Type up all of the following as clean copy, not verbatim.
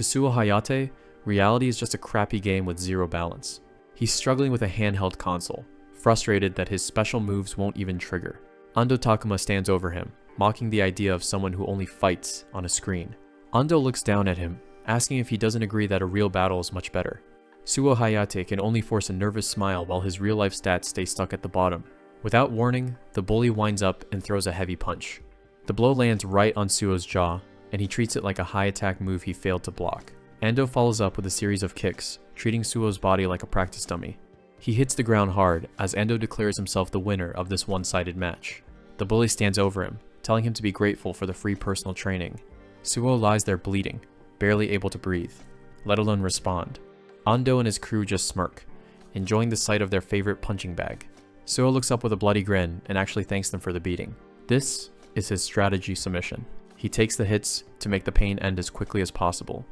To Suo Hayate, reality is just a crappy game with zero balance. He's struggling with a handheld console, frustrated that his special moves won't even trigger. Ando Takuma stands over him, mocking the idea of someone who only fights on a screen. Ando looks down at him, asking if he doesn't agree that a real battle is much better. Suo Hayate can only force a nervous smile while his real-life stats stay stuck at the bottom. Without warning, the bully winds up and throws a heavy punch. The blow lands right on Suo's jaw, and he treats it like a high-attack move he failed to block. Ando follows up with a series of kicks, treating Suo's body like a practice dummy. He hits the ground hard as Ando declares himself the winner of this one-sided match. The bully stands over him, telling him to be grateful for the free personal training. Suo lies there bleeding, barely able to breathe, let alone respond. Ando and his crew just smirk, enjoying the sight of their favorite punching bag. Suo looks up with a bloody grin and actually thanks them for the beating. This is his strategy submission. He takes the hits to make the pain end as quickly as possible.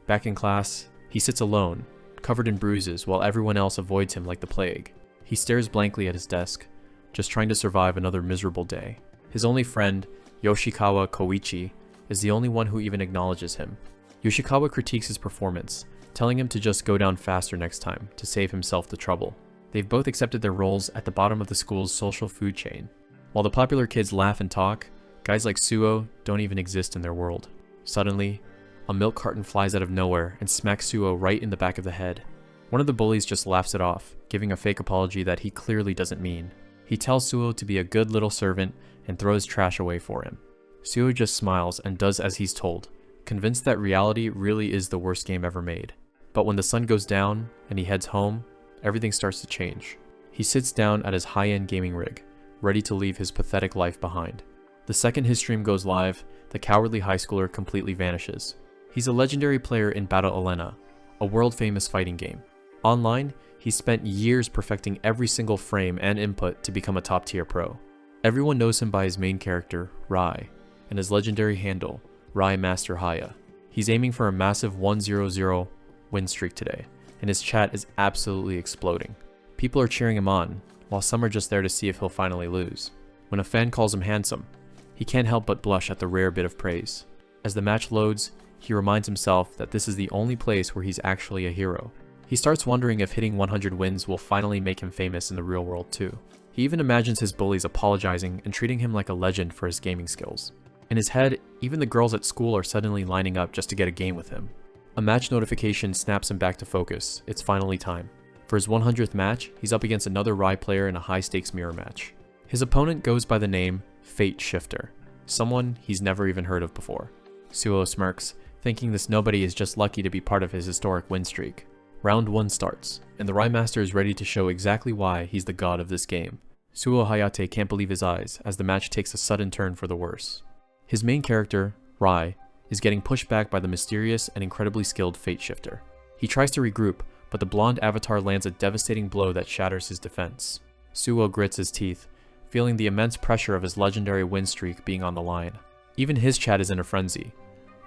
Back in class, he sits alone, covered in bruises while everyone else avoids him like the plague. He stares blankly at his desk, just trying to survive another miserable day. His only friend, Yoshikawa Koichi, is the only one who even acknowledges him. Yoshikawa critiques his performance, telling him to just go down faster next time to save himself the trouble. They've both accepted their roles at the bottom of the school's social food chain. While the popular kids laugh and talk, guys like Suo don't even exist in their world. Suddenly, a milk carton flies out of nowhere and smacks Suo right in the back of the head. One of the bullies just laughs it off, giving a fake apology that he clearly doesn't mean. He tells Suo to be a good little servant and throws trash away for him. Suo just smiles and does as he's told, convinced that reality really is the worst game ever made. But when the sun goes down and he heads home, everything starts to change. He sits down at his high-end gaming rig, ready to leave his pathetic life behind. The second his stream goes live, the cowardly high schooler completely vanishes. He's a legendary player in Battle Arena, a world-famous fighting game. Online, he's spent years perfecting every single frame and input to become a top-tier pro. Everyone knows him by his main character, Rai, and his legendary handle, Rai Master Haya. He's aiming for a massive 1-0-0 win streak today, and his chat is absolutely exploding. People are cheering him on, while some are just there to see if he'll finally lose. When a fan calls him handsome, he can't help but blush at the rare bit of praise. As the match loads, he reminds himself that this is the only place where he's actually a hero. He starts wondering if hitting 100 wins will finally make him famous in the real world too. He even imagines his bullies apologizing and treating him like a legend for his gaming skills. In his head, even the girls at school are suddenly lining up just to get a game with him. A match notification snaps him back to focus. It's finally time. For his 100th match, he's up against another Rai player in a high-stakes mirror match. His opponent goes by the name Fate Shifter, someone he's never even heard of before. Suo smirks, thinking this nobody is just lucky to be part of his historic win streak. Round 1 starts, and the Rai Master is ready to show exactly why he's the god of this game. Suo Hayate can't believe his eyes as the match takes a sudden turn for the worse. His main character, Rai, is getting pushed back by the mysterious and incredibly skilled Fate Shifter. He tries to regroup, but the blonde avatar lands a devastating blow that shatters his defense. Suo grits his teeth, feeling the immense pressure of his legendary win streak being on the line. Even his chat is in a frenzy,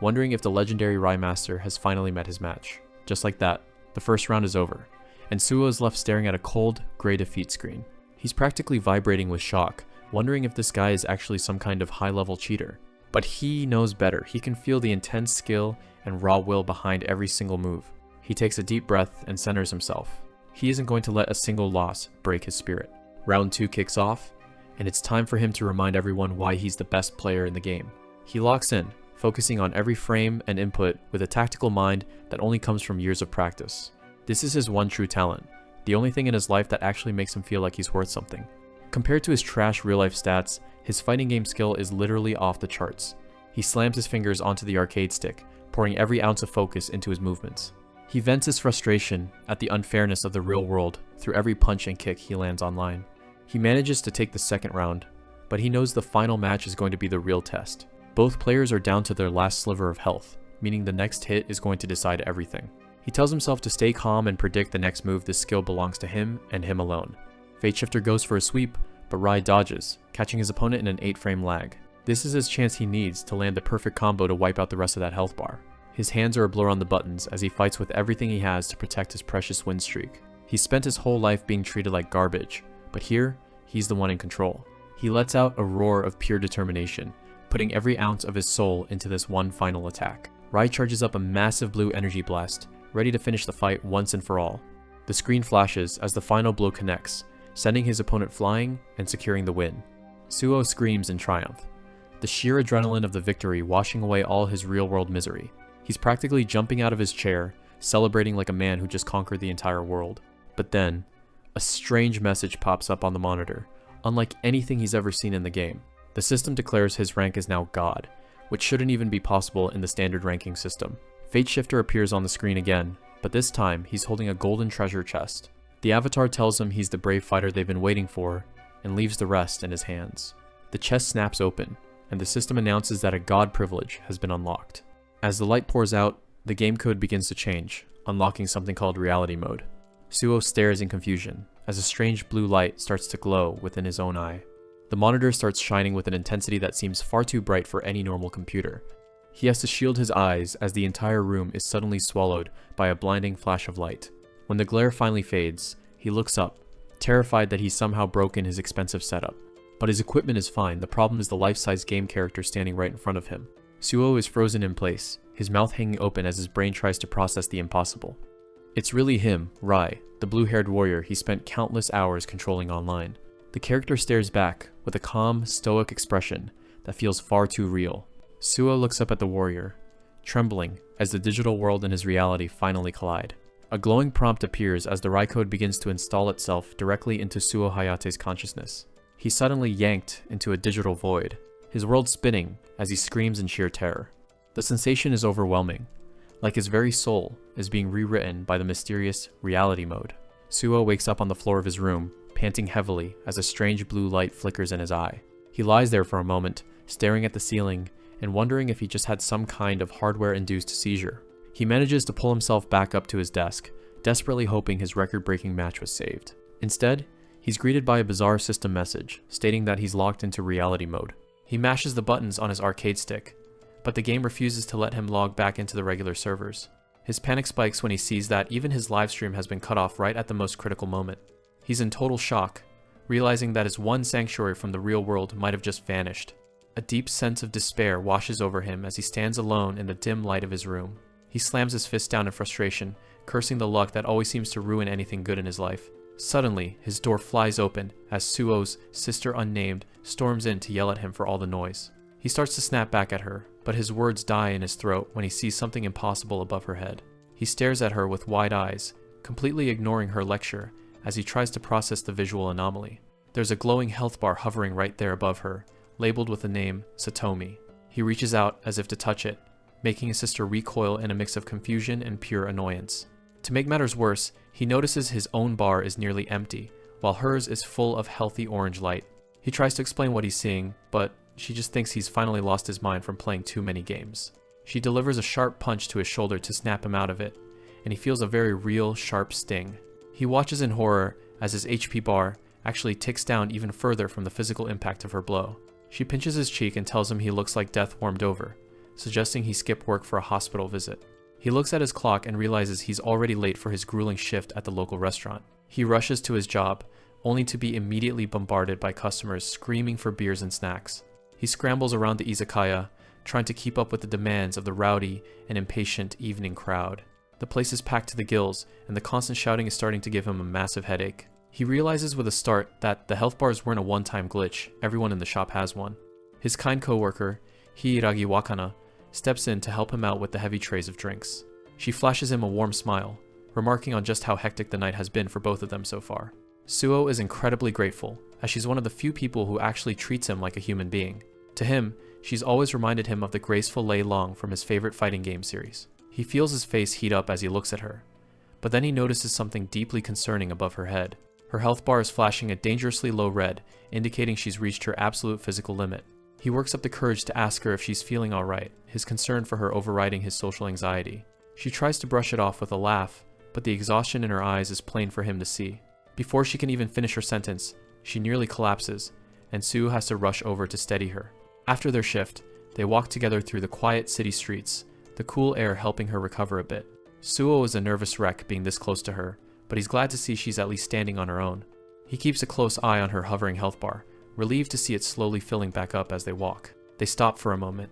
wondering if the legendary Rai Master has finally met his match. Just like that, the first round is over, and Suo is left staring at a cold, gray defeat screen. He's practically vibrating with shock, wondering if this guy is actually some kind of high-level cheater. But he knows better. He can feel the intense skill and raw will behind every single move. He takes a deep breath and centers himself. He isn't going to let a single loss break his spirit. Round 2 kicks off, and it's time for him to remind everyone why he's the best player in the game. He locks in, focusing on every frame and input with a tactical mind that only comes from years of practice. This is his one true talent, the only thing in his life that actually makes him feel like he's worth something. Compared to his trash real-life stats, his fighting game skill is literally off the charts. He slams his fingers onto the arcade stick, pouring every ounce of focus into his movements. He vents his frustration at the unfairness of the real world through every punch and kick he lands online. He manages to take the second round, but he knows the final match is going to be the real test. Both players are down to their last sliver of health, meaning the next hit is going to decide everything. He tells himself to stay calm and predict the next move. This skill belongs to him and him alone. Fate Shifter goes for a sweep, but Rai dodges, catching his opponent in an 8-frame lag. This is his chance he needs to land the perfect combo to wipe out the rest of that health bar. His hands are a blur on the buttons as he fights with everything he has to protect his precious win streak. He's spent his whole life being treated like garbage, but here, he's the one in control. He lets out a roar of pure determination, putting every ounce of his soul into this one final attack. Rai charges up a massive blue energy blast, ready to finish the fight once and for all. The screen flashes as the final blow connects, sending his opponent flying and securing the win. Suo screams in triumph, the sheer adrenaline of the victory washing away all his real-world misery. He's practically jumping out of his chair, celebrating like a man who just conquered the entire world. But then, a strange message pops up on the monitor, unlike anything he's ever seen in the game. The system declares his rank is now God, which shouldn't even be possible in the standard ranking system. Fate Shifter appears on the screen again, but this time he's holding a golden treasure chest. The avatar tells him he's the brave fighter they've been waiting for, and leaves the rest in his hands. The chest snaps open, and the system announces that a God privilege has been unlocked. As the light pours out, the game code begins to change, unlocking something called reality mode. Suo stares in confusion, as a strange blue light starts to glow within his own eye. The monitor starts shining with an intensity that seems far too bright for any normal computer. He has to shield his eyes as the entire room is suddenly swallowed by a blinding flash of light. When the glare finally fades, he looks up, terrified that he's somehow broken his expensive setup. But his equipment is fine, the problem is the life-size game character standing right in front of him. Suo is frozen in place, his mouth hanging open as his brain tries to process the impossible. It's really him, Rai, the blue-haired warrior he spent countless hours controlling online. The character stares back with a calm, stoic expression that feels far too real. Suo looks up at the warrior, trembling as the digital world and his reality finally collide. A glowing prompt appears as the Rai code begins to install itself directly into Suo Hayate's consciousness. He's suddenly yanked into a digital void, his world spinning as he screams in sheer terror. The sensation is overwhelming, like his very soul is being rewritten by the mysterious reality mode. Suo wakes up on the floor of his room, panting heavily as a strange blue light flickers in his eye. He lies there for a moment, staring at the ceiling and wondering if he just had some kind of hardware-induced seizure. He manages to pull himself back up to his desk, desperately hoping his record-breaking match was saved. Instead, he's greeted by a bizarre system message, stating that he's locked into reality mode. He mashes the buttons on his arcade stick, but the game refuses to let him log back into the regular servers. His panic spikes when he sees that even his livestream has been cut off right at the most critical moment. He's in total shock, realizing that his one sanctuary from the real world might have just vanished. A deep sense of despair washes over him as he stands alone in the dim light of his room. He slams his fist down in frustration, cursing the luck that always seems to ruin anything good in his life. Suddenly, his door flies open as Suo's sister unnamed storms in to yell at him for all the noise. He starts to snap back at her, but his words die in his throat when he sees something impossible above her head. He stares at her with wide eyes, completely ignoring her lecture as he tries to process the visual anomaly. There's a glowing health bar hovering right there above her, labeled with the name Satomi. He reaches out as if to touch it, making his sister recoil in a mix of confusion and pure annoyance. To make matters worse, he notices his own bar is nearly empty, while hers is full of healthy orange light. He tries to explain what he's seeing, but she just thinks he's finally lost his mind from playing too many games. She delivers a sharp punch to his shoulder to snap him out of it, and he feels a very real, sharp sting. He watches in horror as his HP bar actually ticks down even further from the physical impact of her blow. She pinches his cheek and tells him he looks like death warmed over, suggesting he skip work for a hospital visit. He looks at his clock and realizes he's already late for his grueling shift at the local restaurant. He rushes to his job, only to be immediately bombarded by customers screaming for beers and snacks. He scrambles around the izakaya, trying to keep up with the demands of the rowdy and impatient evening crowd. The place is packed to the gills, and the constant shouting is starting to give him a massive headache. He realizes with a start that the health bars weren't a one-time glitch, everyone in the shop has one. His kind co-worker, Hiiragi Wakana, steps in to help him out with the heavy trays of drinks. She flashes him a warm smile, remarking on just how hectic the night has been for both of them so far. Suo is incredibly grateful, as she's one of the few people who actually treats him like a human being. To him, she's always reminded him of the graceful Lei Long from his favorite fighting game series. He feels his face heat up as he looks at her, but then he notices something deeply concerning above her head. Her health bar is flashing a dangerously low red, indicating she's reached her absolute physical limit. He works up the courage to ask her if she's feeling alright, his concern for her overriding his social anxiety. She tries to brush it off with a laugh, but the exhaustion in her eyes is plain for him to see. Before she can even finish her sentence, she nearly collapses, and Suo has to rush over to steady her. After their shift, they walk together through the quiet city streets, the cool air helping her recover a bit. Suo is a nervous wreck being this close to her, but he's glad to see she's at least standing on her own. He keeps a close eye on her hovering health bar, relieved to see it slowly filling back up as they walk. They stop for a moment,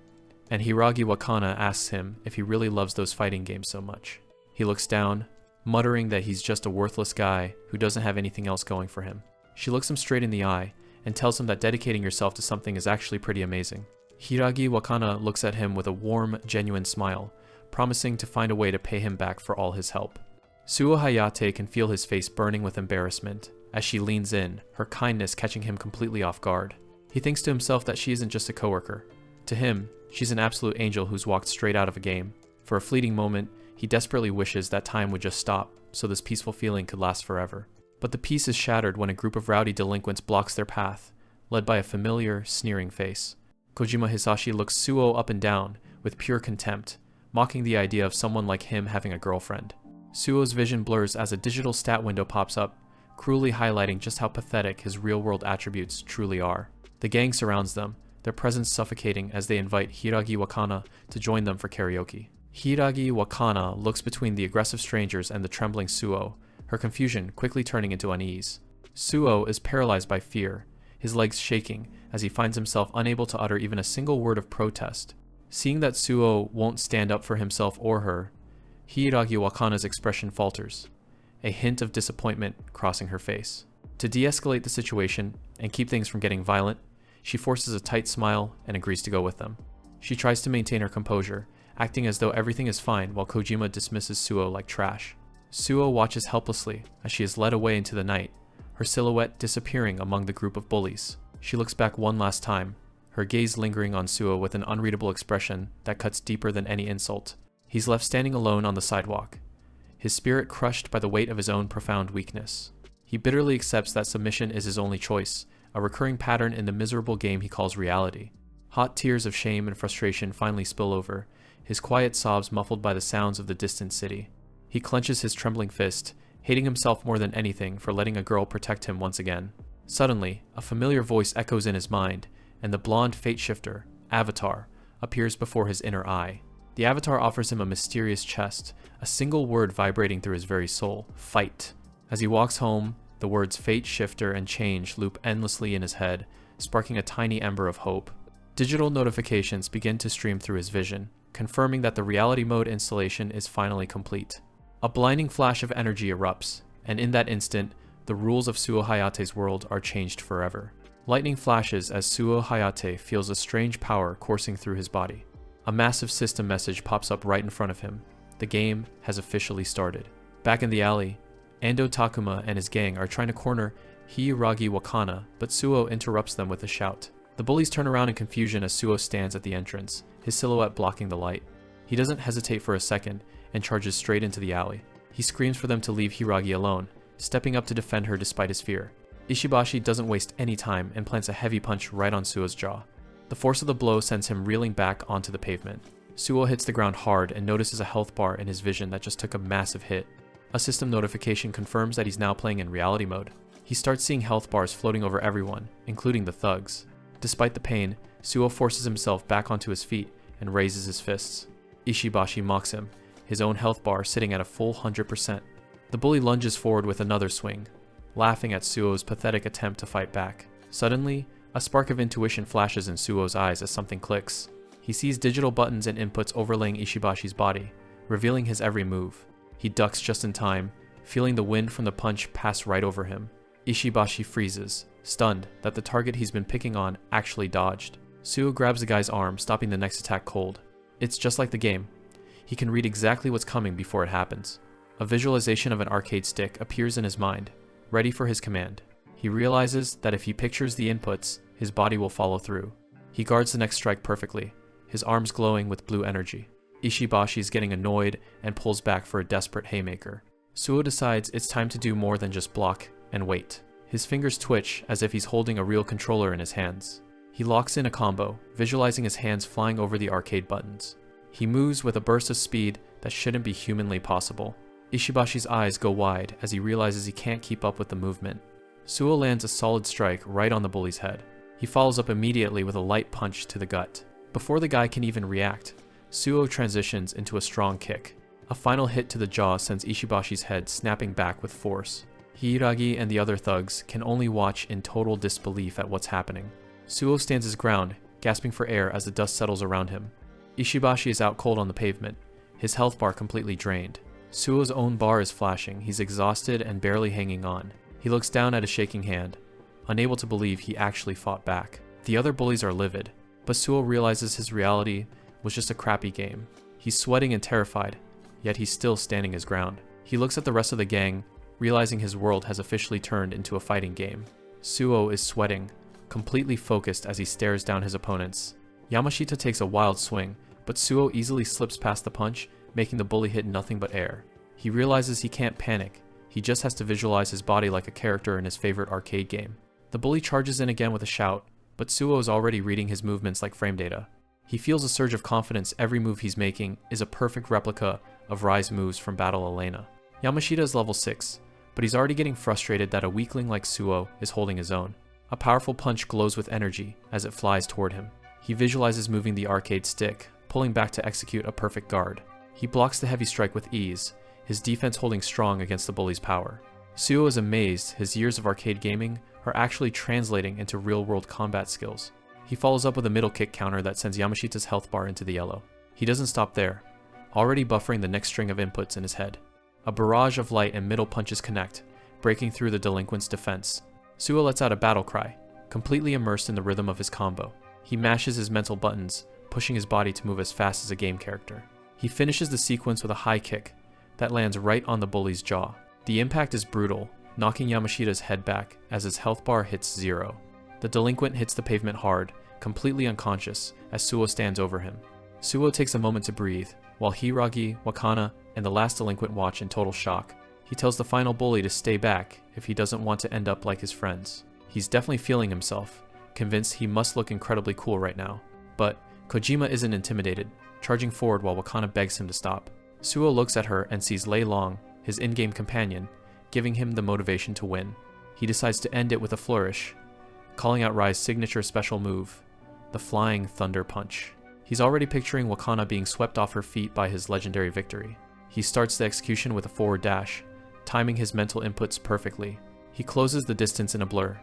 and Hiragi Wakana asks him if he really loves those fighting games so much. He looks down, muttering that he's just a worthless guy who doesn't have anything else going for him. She looks him straight in the eye and tells him that dedicating yourself to something is actually pretty amazing. Hiragi Wakana looks at him with a warm, genuine smile, promising to find a way to pay him back for all his help. Suo Hayate can feel his face burning with embarrassment as she leans in, her kindness catching him completely off guard. He thinks to himself that she isn't just a coworker. To him, she's an absolute angel who's walked straight out of a game. For a fleeting moment, he desperately wishes that time would just stop so this peaceful feeling could last forever. But the peace is shattered when a group of rowdy delinquents blocks their path, led by a familiar, sneering face. Kojima Hisashi looks Suo up and down with pure contempt, mocking the idea of someone like him having a girlfriend. Suo's vision blurs as a digital stat window pops up, cruelly highlighting just how pathetic his real-world attributes truly are. The gang surrounds them, their presence suffocating as they invite Hiragi Wakana to join them for karaoke. Hiragi Wakana looks between the aggressive strangers and the trembling Suo, her confusion quickly turning into unease. Suo is paralyzed by fear, his legs shaking as he finds himself unable to utter even a single word of protest. Seeing that Suo won't stand up for himself or her, Hiragi Wakana's expression falters, a hint of disappointment crossing her face. To de-escalate the situation and keep things from getting violent, she forces a tight smile and agrees to go with them. She tries to maintain her composure, acting as though everything is fine while Kojima dismisses Suo like trash. Suo watches helplessly as she is led away into the night, her silhouette disappearing among the group of bullies. She looks back one last time, her gaze lingering on Suo with an unreadable expression that cuts deeper than any insult. He's left standing alone on the sidewalk, his spirit crushed by the weight of his own profound weakness. He bitterly accepts that submission is his only choice, a recurring pattern in the miserable game he calls reality. Hot tears of shame and frustration finally spill over, his quiet sobs muffled by the sounds of the distant city. He clenches his trembling fist, hating himself more than anything for letting a girl protect him once again. Suddenly, a familiar voice echoes in his mind, and the blonde fate shifter, Avatar, appears before his inner eye. The Avatar offers him a mysterious chest, a single word vibrating through his very soul: fight. As he walks home, the words fate shifter and change loop endlessly in his head, sparking a tiny ember of hope. Digital notifications begin to stream through his vision, confirming that the reality mode installation is finally complete. A blinding flash of energy erupts, and in that instant, the rules of Suo Hayate's world are changed forever. Lightning flashes as Suo Hayate feels a strange power coursing through his body. A massive system message pops up right in front of him. The game has officially started. Back in the alley, Ando Takuma and his gang are trying to corner Hiragi Wakana, but Suo interrupts them with a shout. The bullies turn around in confusion as Suo stands at the entrance, his silhouette blocking the light. He doesn't hesitate for a second and charges straight into the alley. He screams for them to leave Hiragi alone, stepping up to defend her despite his fear. Ishibashi doesn't waste any time and plants a heavy punch right on Suo's jaw. The force of the blow sends him reeling back onto the pavement. Suo hits the ground hard and notices a health bar in his vision that just took a massive hit. A system notification confirms that he's now playing in reality mode. He starts seeing health bars floating over everyone, including the thugs. Despite the pain, Suo forces himself back onto his feet and raises his fists. Ishibashi mocks him, his own health bar sitting at a full 100%. The bully lunges forward with another swing, laughing at Suo's pathetic attempt to fight back. Suddenly, a spark of intuition flashes in Suo's eyes as something clicks. He sees digital buttons and inputs overlaying Ishibashi's body, revealing his every move. He ducks just in time, feeling the wind from the punch pass right over him. Ishibashi freezes, stunned that the target he's been picking on actually dodged. Suo grabs the guy's arm, stopping the next attack cold. It's just like the game. He can read exactly what's coming before it happens. A visualization of an arcade stick appears in his mind, ready for his command. He realizes that if he pictures the inputs, his body will follow through. He guards the next strike perfectly, his arms glowing with blue energy. Ishibashi is getting annoyed and pulls back for a desperate haymaker. Suo decides it's time to do more than just block and wait. His fingers twitch as if he's holding a real controller in his hands. He locks in a combo, visualizing his hands flying over the arcade buttons. He moves with a burst of speed that shouldn't be humanly possible. Ishibashi's eyes go wide as he realizes he can't keep up with the movement. Suo lands a solid strike right on the bully's head. He follows up immediately with a light punch to the gut. Before the guy can even react, Suo transitions into a strong kick. A final hit to the jaw sends Ishibashi's head snapping back with force. Hiragi and the other thugs can only watch in total disbelief at what's happening. Suo stands his ground, gasping for air as the dust settles around him. Ishibashi is out cold on the pavement, his health bar completely drained. Suo's own bar is flashing, he's exhausted and barely hanging on. He looks down at his shaking hand, unable to believe he actually fought back. The other bullies are livid, but Suo realizes his reality was just a crappy game. He's sweating and terrified, yet he's still standing his ground. He looks at the rest of the gang, realizing his world has officially turned into a fighting game. Suo is sweating, completely focused as he stares down his opponents. Yamashita takes a wild swing, but Suo easily slips past the punch, making the bully hit nothing but air. He realizes he can't panic, he just has to visualize his body like a character in his favorite arcade game. The bully charges in again with a shout, but Suo is already reading his movements like frame data. He feels a surge of confidence every move he's making is a perfect replica of Rai's moves from Battle Elena. Yamashita is level 6, but he's already getting frustrated that a weakling like Suo is holding his own. A powerful punch glows with energy as it flies toward him. He visualizes moving the arcade stick, pulling back to execute a perfect guard. He blocks the heavy strike with ease, his defense holding strong against the bully's power. Suo is amazed his years of arcade gaming are actually translating into real-world combat skills. He follows up with a middle kick counter that sends Yamashita's health bar into the yellow. He doesn't stop there, already buffering the next string of inputs in his head. A barrage of light and middle punches connect, breaking through the delinquent's defense. Suo lets out a battle cry, completely immersed in the rhythm of his combo. He mashes his mental buttons, pushing his body to move as fast as a game character. He finishes the sequence with a high kick that lands right on the bully's jaw. The impact is brutal, knocking Yamashita's head back as his health bar hits 0. The delinquent hits the pavement hard, completely unconscious, as Suo stands over him. Suo takes a moment to breathe, while Hiragi, Wakana, and the last delinquent watch in total shock. He tells the final bully to stay back if he doesn't want to end up like his friends. He's definitely feeling himself, convinced he must look incredibly cool right now. But Kojima isn't intimidated, charging forward while Wakana begs him to stop. Suo looks at her and sees Lei Long, his in-game companion, giving him the motivation to win. He decides to end it with a flourish, calling out Rai's signature special move, the Flying Thunder Punch. He's already picturing Wakana being swept off her feet by his legendary victory. He starts the execution with a forward dash, timing his mental inputs perfectly. He closes the distance in a blur,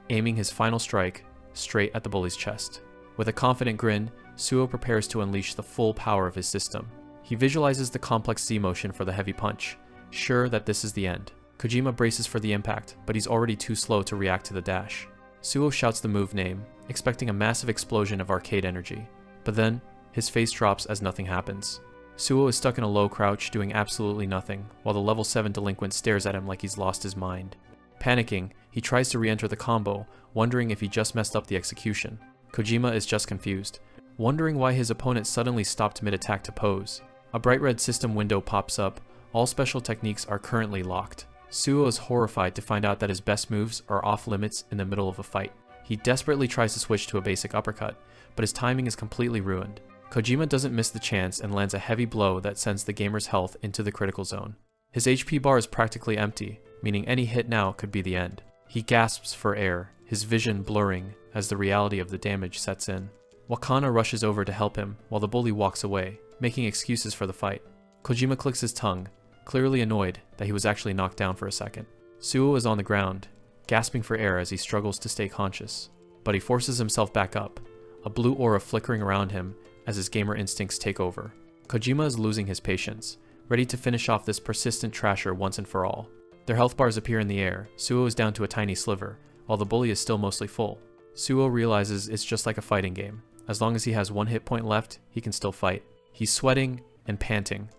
aiming his final strike straight at the bully's chest. With a confident grin, Suo prepares to unleash the full power of his system. He visualizes the complex Z motion for the heavy punch, sure that this is the end. Kojima braces for the impact, but he's already too slow to react to the dash. Suo shouts the move name, expecting a massive explosion of arcade energy. But then, his face drops as nothing happens. Suo is stuck in a low crouch, doing absolutely nothing, while the level 7 delinquent stares at him like he's lost his mind. Panicking, he tries to re-enter the combo, wondering if he just messed up the execution. Kojima is just confused, wondering why his opponent suddenly stopped mid-attack to pose. A bright red system window pops up. All special techniques are currently locked. Suo is horrified to find out that his best moves are off limits in the middle of a fight. He desperately tries to switch to a basic uppercut, but his timing is completely ruined. Kojima doesn't miss the chance and lands a heavy blow that sends the gamer's health into the critical zone. His HP bar is practically empty, meaning any hit now could be the end. He gasps for air, his vision blurring as the reality of the damage sets in. Wakana rushes over to help him while the bully walks away, making excuses for the fight. Kojima clicks his tongue, clearly annoyed that he was actually knocked down for a second. Suo is on the ground, gasping for air as he struggles to stay conscious. But he forces himself back up, a blue aura flickering around him as his gamer instincts take over. Kojima is losing his patience, ready to finish off this persistent trasher once and for all. Their health bars appear in the air. Suo is down to a tiny sliver, while the bully is still mostly full. Suo realizes it's just like a fighting game. As long as he has one hit point left, he can still fight. He's sweating and panting,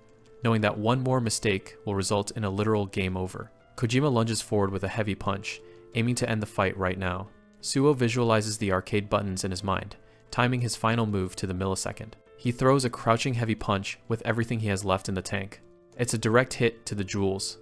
knowing that one more mistake will result in a literal game over. Kojima lunges forward with a heavy punch, aiming to end the fight right now. Suo visualizes the arcade buttons in his mind, timing his final move to the millisecond. He throws a crouching heavy punch with everything he has left in the tank. It's a direct hit to the jewels.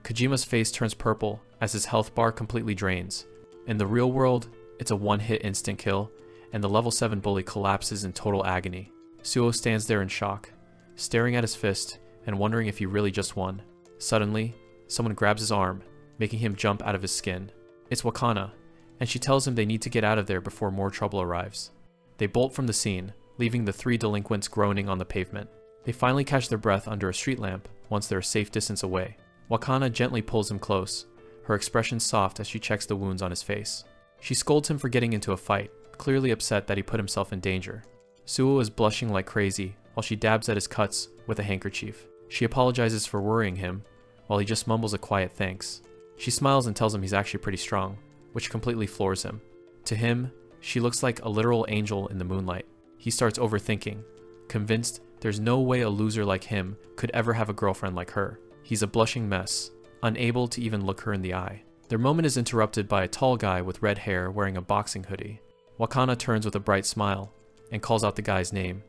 Kojima's face turns purple as his health bar completely drains. In the real world, it's a one-hit instant kill, and the level 7 bully collapses in total agony. Suo stands there in shock, staring at his fist and wondering if he really just won. Suddenly, someone grabs his arm, making him jump out of his skin. It's Wakana, and she tells him they need to get out of there before more trouble arrives. They bolt from the scene, leaving the 3 delinquents groaning on the pavement. They finally catch their breath under a street lamp once they're a safe distance away. Wakana gently pulls him close, her expression soft as she checks the wounds on his face. She scolds him for getting into a fight, clearly upset that he put himself in danger. Suo is blushing like crazy while she dabs at his cuts with a handkerchief. She apologizes for worrying him, while he just mumbles a quiet thanks. She smiles and tells him he's actually pretty strong, which completely floors him. To him, she looks like a literal angel in the moonlight. He starts overthinking, convinced there's no way a loser like him could ever have a girlfriend like her. He's a blushing mess, unable to even look her in the eye. Their moment is interrupted by a tall guy with red hair wearing a boxing hoodie. Wakana turns with a bright smile and calls out the guy's name,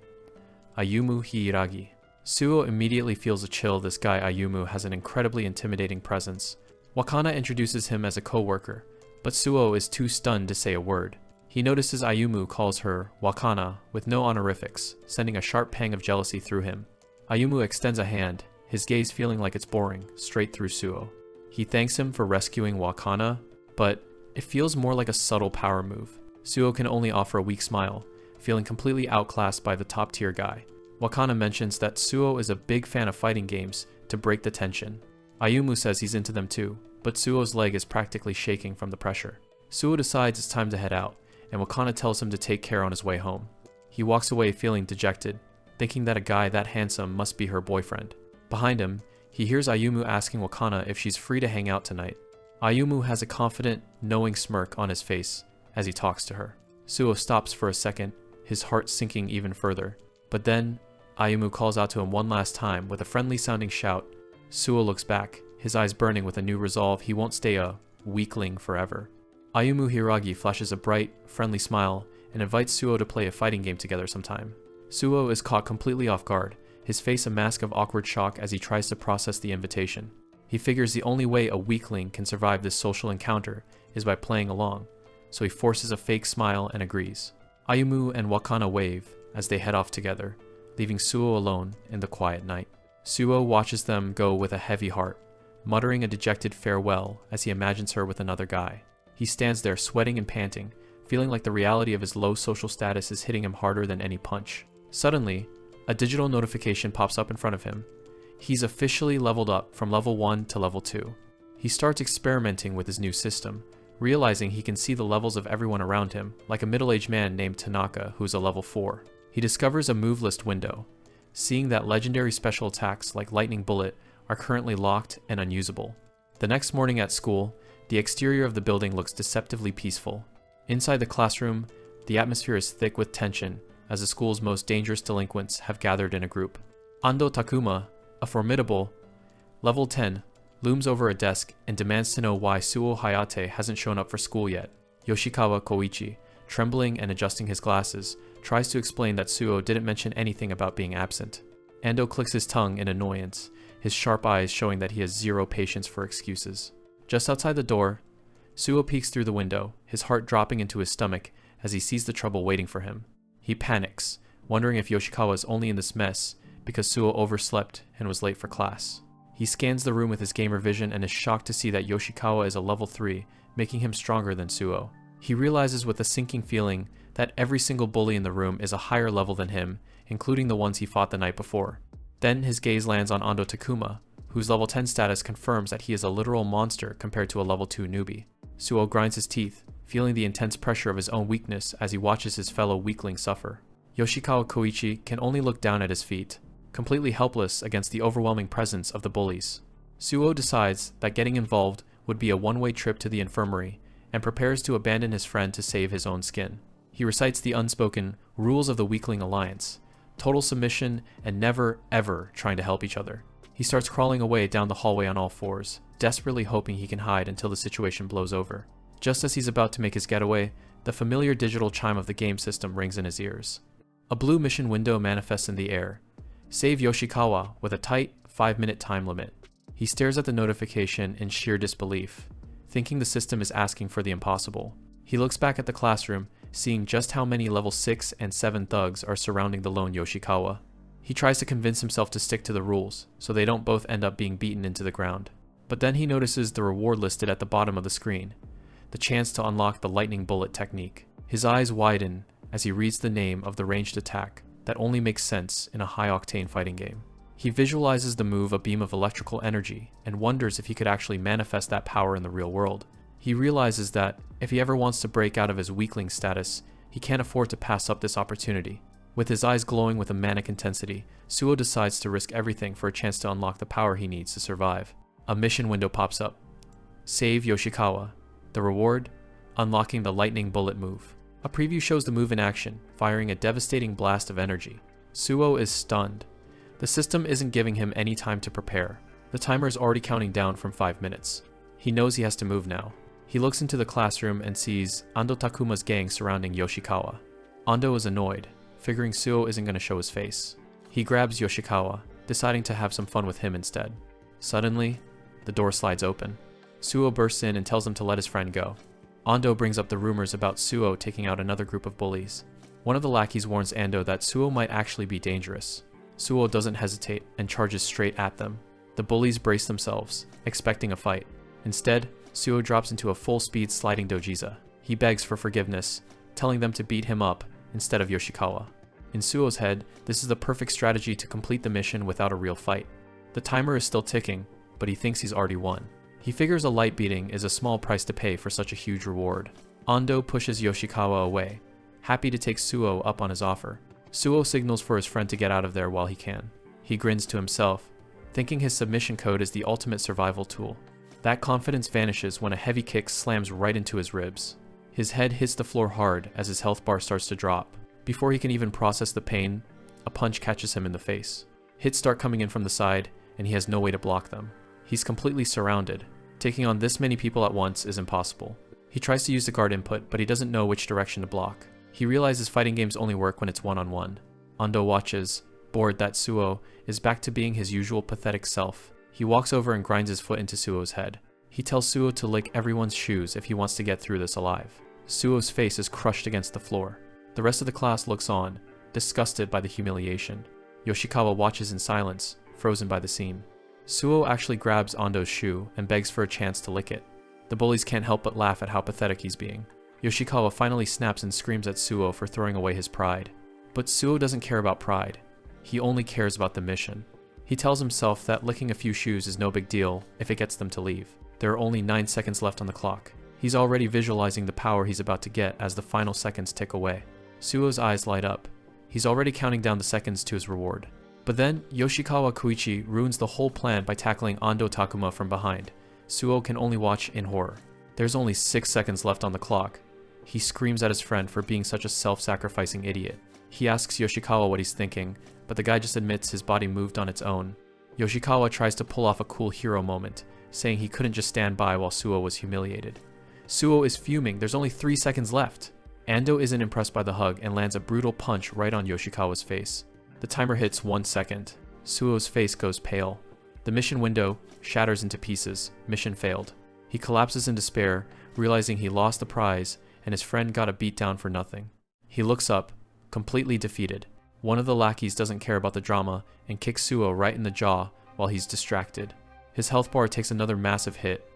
Ayumu Hiiragi. Suo immediately feels a chill. This guy Ayumu has an incredibly intimidating presence. Wakana introduces him as a co-worker, but Suo is too stunned to say a word. He notices Ayumu calls her Wakana with no honorifics, sending a sharp pang of jealousy through him. Ayumu extends a hand, his gaze feeling like it's boring, straight through Suo. He thanks him for rescuing Wakana, but it feels more like a subtle power move. Suo can only offer a weak smile, feeling completely outclassed by the top-tier guy. Wakana mentions that Suo is a big fan of fighting games to break the tension. Ayumu says he's into them too, but Suo's leg is practically shaking from the pressure. Suo decides it's time to head out, and Wakana tells him to take care on his way home. He walks away feeling dejected, thinking that a guy that handsome must be her boyfriend. Behind him, he hears Ayumu asking Wakana if she's free to hang out tonight. Ayumu has a confident, knowing smirk on his face as he talks to her. Suo stops for a second, his heart sinking even further. But then, Ayumu calls out to him one last time with a friendly-sounding shout. Suo looks back, his eyes burning with a new resolve he won't stay a weakling forever. Ayumu Hiragi flashes a bright, friendly smile and invites Suo to play a fighting game together sometime. Suo is caught completely off guard, his face a mask of awkward shock as he tries to process the invitation. He figures the only way a weakling can survive this social encounter is by playing along, so he forces a fake smile and agrees. Ayumu and Wakana wave as they head off together, leaving Suo alone in the quiet night. Suo watches them go with a heavy heart, muttering a dejected farewell as he imagines her with another guy. He stands there sweating and panting, feeling like the reality of his low social status is hitting him harder than any punch. Suddenly, a digital notification pops up in front of him. He's officially leveled up from level 1 to level 2. He starts experimenting with his new system, realizing he can see the levels of everyone around him, like a middle-aged man named Tanaka who's a level 4. He discovers a move list window, seeing that legendary special attacks like Lightning Bullet are currently locked and unusable. The next morning at school, the exterior of the building looks deceptively peaceful. Inside the classroom, the atmosphere is thick with tension as the school's most dangerous delinquents have gathered in a group. Ando Takuma, a formidable level 10, looms over a desk and demands to know why Suo Hayate hasn't shown up for school yet. Yoshikawa Koichi, trembling and adjusting his glasses, tries to explain that Suo didn't mention anything about being absent. Ando clicks his tongue in annoyance, his sharp eyes showing that he has zero patience for excuses. Just outside the door, Suo peeks through the window, his heart dropping into his stomach as he sees the trouble waiting for him. He panics, wondering if Yoshikawa is only in this mess because Suo overslept and was late for class. He scans the room with his gamer vision and is shocked to see that Yoshikawa is a level 3, making him stronger than Suo. He realizes with a sinking feeling that every single bully in the room is a higher level than him, including the ones he fought the night before. Then his gaze lands on Ando Takuma, whose level 10 status confirms that he is a literal monster compared to a level 2 newbie. Suo grinds his teeth, feeling the intense pressure of his own weakness as he watches his fellow weakling suffer. Yoshikawa Koichi can only look down at his feet, completely helpless against the overwhelming presence of the bullies. Suo decides that getting involved would be a one-way trip to the infirmary and prepares to abandon his friend to save his own skin. He recites the unspoken rules of the weakling alliance, total submission and never ever trying to help each other. He starts crawling away down the hallway on all fours, desperately hoping he can hide until the situation blows over. Just as he's about to make his getaway, the familiar digital chime of the game system rings in his ears. A blue mission window manifests in the air. Save Yoshikawa with a tight 5-minute time limit. He stares at the notification in sheer disbelief, thinking the system is asking for the impossible. He looks back at the classroom, seeing just how many level 6 and 7 thugs are surrounding the lone Yoshikawa. He tries to convince himself to stick to the rules, so they don't both end up being beaten into the ground. But then he notices the reward listed at the bottom of the screen, the chance to unlock the lightning bullet technique. His eyes widen as he reads the name of the ranged attack that only makes sense in a high-octane fighting game. He visualizes the move a beam of electrical energy and wonders if he could actually manifest that power in the real world. He realizes that if he ever wants to break out of his weakling status, he can't afford to pass up this opportunity. With his eyes glowing with a manic intensity, Suo decides to risk everything for a chance to unlock the power he needs to survive. A mission window pops up. Save Yoshikawa. The reward? Unlocking the lightning bullet move. A preview shows the move in action, firing a devastating blast of energy. Suo is stunned. The system isn't giving him any time to prepare. The timer is already counting down from 5 minutes. He knows he has to move now. He looks into the classroom and sees Ando Takuma's gang surrounding Yoshikawa. Ando is annoyed, figuring Suo isn't going to show his face. He grabs Yoshikawa, deciding to have some fun with him instead. Suddenly, the door slides open. Suo bursts in and tells him to let his friend go. Ando brings up the rumors about Suo taking out another group of bullies. One of the lackeys warns Ando that Suo might actually be dangerous. Suo doesn't hesitate and charges straight at them. The bullies brace themselves, expecting a fight. Instead, Suo drops into a full-speed sliding dojiza. He begs for forgiveness, telling them to beat him up instead of Yoshikawa. In Suo's head, this is the perfect strategy to complete the mission without a real fight. The timer is still ticking, but he thinks he's already won. He figures a light beating is a small price to pay for such a huge reward. Ando pushes Yoshikawa away, happy to take Suo up on his offer. Suo signals for his friend to get out of there while he can. He grins to himself, thinking his submission code is the ultimate survival tool. That confidence vanishes when a heavy kick slams right into his ribs. His head hits the floor hard as his health bar starts to drop. Before he can even process the pain, a punch catches him in the face. Hits start coming in from the side, and he has no way to block them. He's completely surrounded. Taking on this many people at once is impossible. He tries to use the guard input, but he doesn't know which direction to block. He realizes fighting games only work when it's one-on-one. Ando watches, bored that Suo is back to being his usual pathetic self. He walks over and grinds his foot into Suo's head. He tells Suo to lick everyone's shoes if he wants to get through this alive. Suo's face is crushed against the floor. The rest of the class looks on, disgusted by the humiliation. Yoshikawa watches in silence, frozen by the scene. Suo actually grabs Ando's shoe and begs for a chance to lick it. The bullies can't help but laugh at how pathetic he's being. Yoshikawa finally snaps and screams at Suo for throwing away his pride. But Suo doesn't care about pride. He only cares about the mission. He tells himself that licking a few shoes is no big deal if it gets them to leave. There are only 9 seconds left on the clock. He's already visualizing the power he's about to get as the final seconds tick away. Suo's eyes light up. He's already counting down the seconds to his reward. But then, Yoshikawa Koichi ruins the whole plan by tackling Ando Takuma from behind. Suo can only watch in horror. There's only 6 seconds left on the clock. He screams at his friend for being such a self-sacrificing idiot. He asks Yoshikawa what he's thinking, but the guy just admits his body moved on its own. Yoshikawa tries to pull off a cool hero moment, saying he couldn't just stand by while Suo was humiliated. Suo is fuming, there's only 3 seconds left. Ando isn't impressed by the hug and lands a brutal punch right on Yoshikawa's face. The timer hits 1 second. Suo's face goes pale. The mission window shatters into pieces. Mission failed. He collapses in despair, realizing he lost the prize and his friend got a beat down for nothing. He looks up, completely defeated. One of the lackeys doesn't care about the drama and kicks Suo right in the jaw while he's distracted. His health bar takes another massive hit,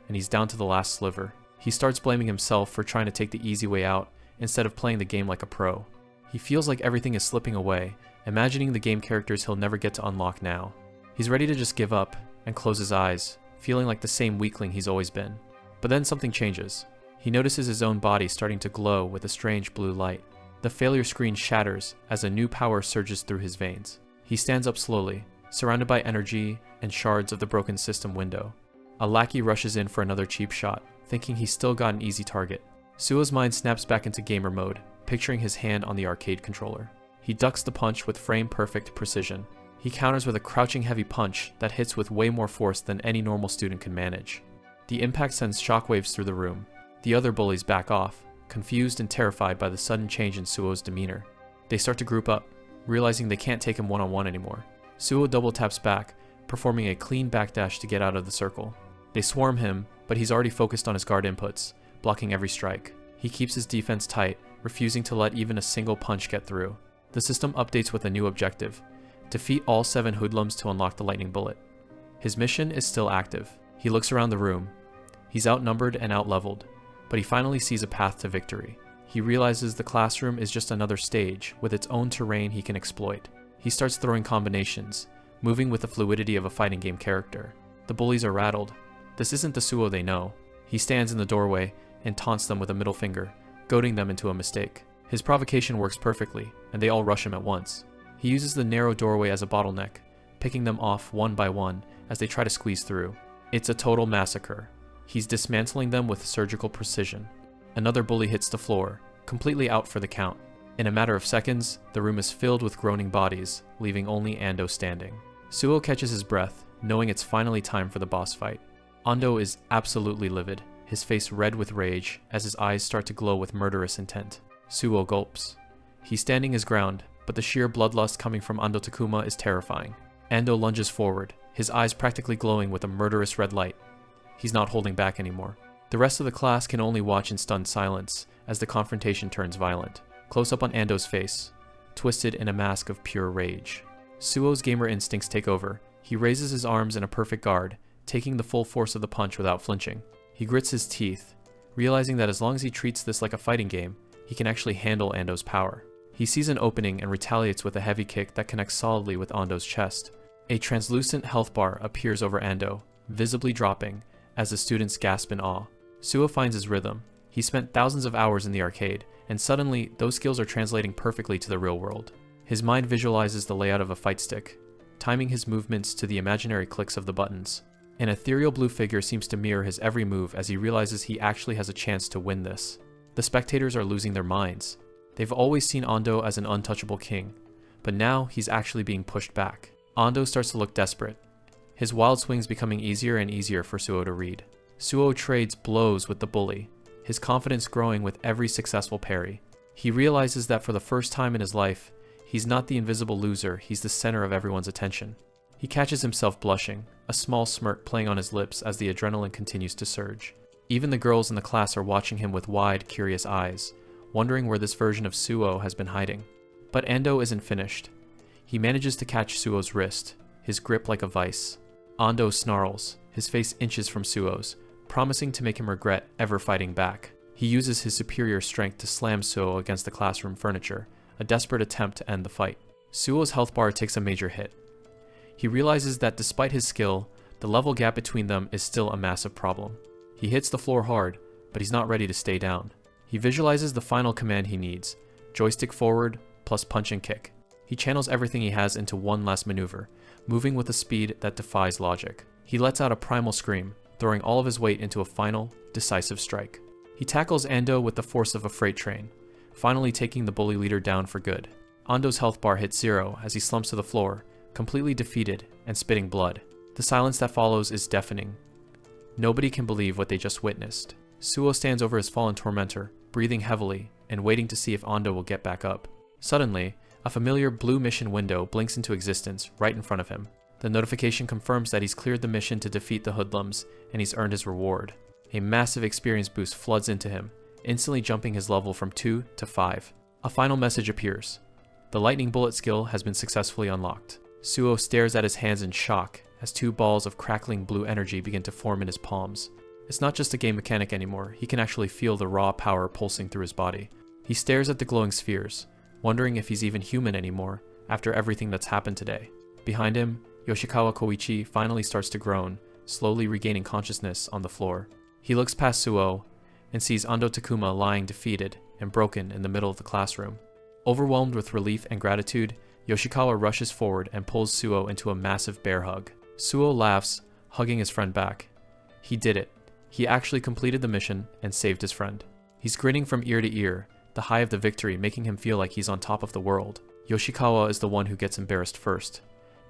and he's down to the last sliver. He starts blaming himself for trying to take the easy way out instead of playing the game like a pro. He feels like everything is slipping away, imagining the game characters he'll never get to unlock now. He's ready to just give up and close his eyes, feeling like the same weakling he's always been. But then something changes. He notices his own body starting to glow with a strange blue light. The failure screen shatters as a new power surges through his veins. He stands up slowly, surrounded by energy and shards of the broken system window. A lackey rushes in for another cheap shot, thinking he's still got an easy target. Suo's mind snaps back into gamer mode, picturing his hand on the arcade controller. He ducks the punch with frame-perfect precision. He counters with a crouching heavy punch that hits with way more force than any normal student can manage. The impact sends shockwaves through the room. The other bullies back off, confused and terrified by the sudden change in Suo's demeanor. They start to group up, realizing they can't take him one-on-one anymore. Suo double taps back, performing a clean backdash to get out of the circle. They swarm him, but he's already focused on his guard inputs, blocking every strike. He keeps his defense tight, refusing to let even a single punch get through. The system updates with a new objective: defeat all 7 hoodlums to unlock the lightning bullet. His mission is still active. He looks around the room. He's outnumbered and outleveled, but he finally sees a path to victory. He realizes the classroom is just another stage with its own terrain he can exploit. He starts throwing combinations, moving with the fluidity of a fighting game character. The bullies are rattled. This isn't the Suo they know. He stands in the doorway and taunts them with a middle finger, goading them into a mistake. His provocation works perfectly, and they all rush him at once. He uses the narrow doorway as a bottleneck, picking them off one by one as they try to squeeze through. It's a total massacre. He's dismantling them with surgical precision. Another bully hits the floor, completely out for the count. In a matter of seconds, the room is filled with groaning bodies, leaving only Ando standing. Suo catches his breath, knowing it's finally time for the boss fight. Ando is absolutely livid, his face red with rage as his eyes start to glow with murderous intent. Suo gulps. He's standing his ground, but the sheer bloodlust coming from Ando Takuma is terrifying. Ando lunges forward, his eyes practically glowing with a murderous red light. He's not holding back anymore. The rest of the class can only watch in stunned silence as the confrontation turns violent. Close up on Ando's face, twisted in a mask of pure rage. Suo's gamer instincts take over. He raises his arms in a perfect guard, taking the full force of the punch without flinching. He grits his teeth, realizing that as long as he treats this like a fighting game, he can actually handle Ando's power. He sees an opening and retaliates with a heavy kick that connects solidly with Ando's chest. A translucent health bar appears over Ando, visibly dropping, as the students gasp in awe. Suo finds his rhythm. He spent thousands of hours in the arcade, and suddenly, those skills are translating perfectly to the real world. His mind visualizes the layout of a fight stick, timing his movements to the imaginary clicks of the buttons. An ethereal blue figure seems to mirror his every move as he realizes he actually has a chance to win this. The spectators are losing their minds. They've always seen Ando as an untouchable king, but now he's actually being pushed back. Ando starts to look desperate, his wild swings becoming easier and easier for Suo to read. Suo trades blows with the bully, his confidence growing with every successful parry. He realizes that for the first time in his life, he's not the invisible loser, he's the center of everyone's attention. He catches himself blushing, a small smirk playing on his lips as the adrenaline continues to surge. Even the girls in the class are watching him with wide, curious eyes, wondering where this version of Suo has been hiding. But Ando isn't finished. He manages to catch Suo's wrist, his grip like a vice. Ando snarls, his face inches from Suo's, promising to make him regret ever fighting back. He uses his superior strength to slam Suo against the classroom furniture, a desperate attempt to end the fight. Suo's health bar takes a major hit. He realizes that despite his skill, the level gap between them is still a massive problem. He hits the floor hard, but he's not ready to stay down. He visualizes the final command he needs, joystick forward plus punch and kick. He channels everything he has into one last maneuver, moving with a speed that defies logic. He lets out a primal scream, throwing all of his weight into a final, decisive strike. He tackles Ando with the force of a freight train, finally taking the bully leader down for good. Ando's health bar hits 0 as he slumps to the floor, completely defeated and spitting blood. The silence that follows is deafening. Nobody can believe what they just witnessed. Suo stands over his fallen tormentor, breathing heavily and waiting to see if Ando will get back up. Suddenly, a familiar blue mission window blinks into existence right in front of him. The notification confirms that he's cleared the mission to defeat the hoodlums, and he's earned his reward. A massive experience boost floods into him, instantly jumping his level from 2 to 5. A final message appears. The lightning bullet skill has been successfully unlocked. Suo stares at his hands in shock as 2 balls of crackling blue energy begin to form in his palms. It's not just a game mechanic anymore, he can actually feel the raw power pulsing through his body. He stares at the glowing spheres, wondering if he's even human anymore after everything that's happened today. Behind him, Yoshikawa Koichi finally starts to groan, slowly regaining consciousness on the floor. He looks past Suo and sees Ando Takuma lying defeated and broken in the middle of the classroom. Overwhelmed with relief and gratitude, Yoshikawa rushes forward and pulls Suo into a massive bear hug. Suo laughs, hugging his friend back. He did it. He actually completed the mission and saved his friend. He's grinning from ear to ear, the high of the victory making him feel like he's on top of the world. Yoshikawa is the one who gets embarrassed first,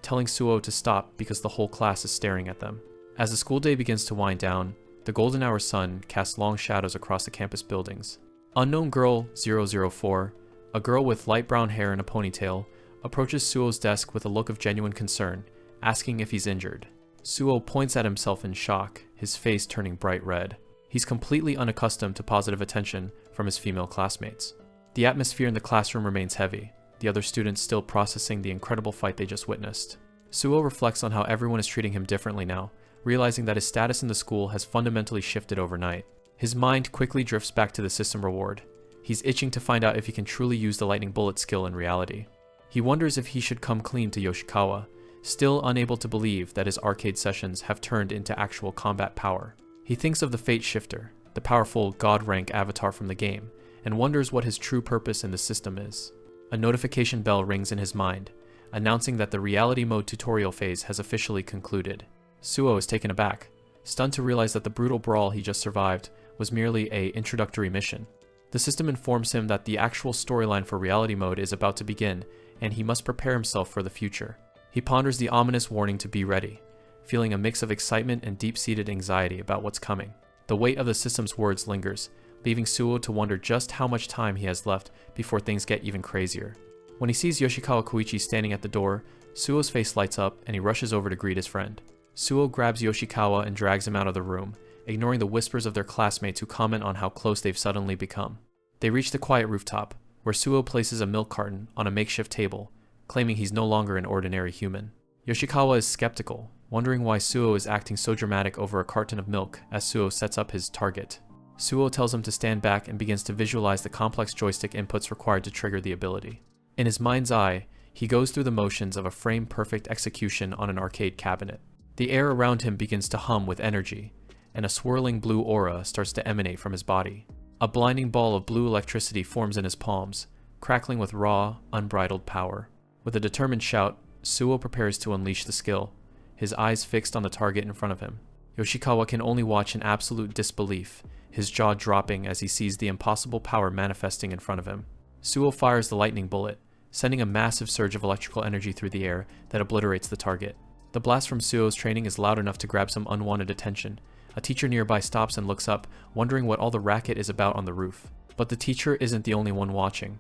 telling Suo to stop because the whole class is staring at them. As the school day begins to wind down, the golden hour sun casts long shadows across the campus buildings. Unknown Girl 004, a girl with light brown hair and a ponytail, approaches Suo's desk with a look of genuine concern, asking if he's injured. Suo points at himself in shock, his face turning bright red. He's completely unaccustomed to positive attention from his female classmates. The atmosphere in the classroom remains heavy, the other students still processing the incredible fight they just witnessed. Suo reflects on how everyone is treating him differently now, realizing that his status in the school has fundamentally shifted overnight. His mind quickly drifts back to the system reward. He's itching to find out if he can truly use the lightning bullet skill in reality. He wonders if he should come clean to Yoshikawa, still unable to believe that his arcade sessions have turned into actual combat power. He thinks of the Fate Shifter, the powerful god-rank avatar from the game, and wonders what his true purpose in the system is. A notification bell rings in his mind, announcing that the reality mode tutorial phase has officially concluded. Suo is taken aback, stunned to realize that the brutal brawl he just survived was merely an introductory mission. The system informs him that the actual storyline for reality mode is about to begin, and he must prepare himself for the future. He ponders the ominous warning to be ready, feeling a mix of excitement and deep-seated anxiety about what's coming. The weight of the system's words lingers, leaving Suo to wonder just how much time he has left before things get even crazier. When he sees Yoshikawa Koichi standing at the door, Suo's face lights up and he rushes over to greet his friend. Suo grabs Yoshikawa and drags him out of the room, ignoring the whispers of their classmates who comment on how close they've suddenly become. They reach the quiet rooftop, where Suo places a milk carton on a makeshift table, claiming he's no longer an ordinary human. Yoshikawa is skeptical, wondering why Suo is acting so dramatic over a carton of milk as Suo sets up his target. Suo tells him to stand back and begins to visualize the complex joystick inputs required to trigger the ability. In his mind's eye, he goes through the motions of a frame-perfect execution on an arcade cabinet. The air around him begins to hum with energy, and a swirling blue aura starts to emanate from his body. A blinding ball of blue electricity forms in his palms, crackling with raw, unbridled power. With a determined shout, Suo prepares to unleash the skill, his eyes fixed on the target in front of him. Yoshikawa can only watch in absolute disbelief, his jaw dropping as he sees the impossible power manifesting in front of him. Suo fires the lightning bullet, sending a massive surge of electrical energy through the air that obliterates the target. The blast from Suo's training is loud enough to grab some unwanted attention. A teacher nearby stops and looks up, wondering what all the racket is about on the roof. But the teacher isn't the only one watching.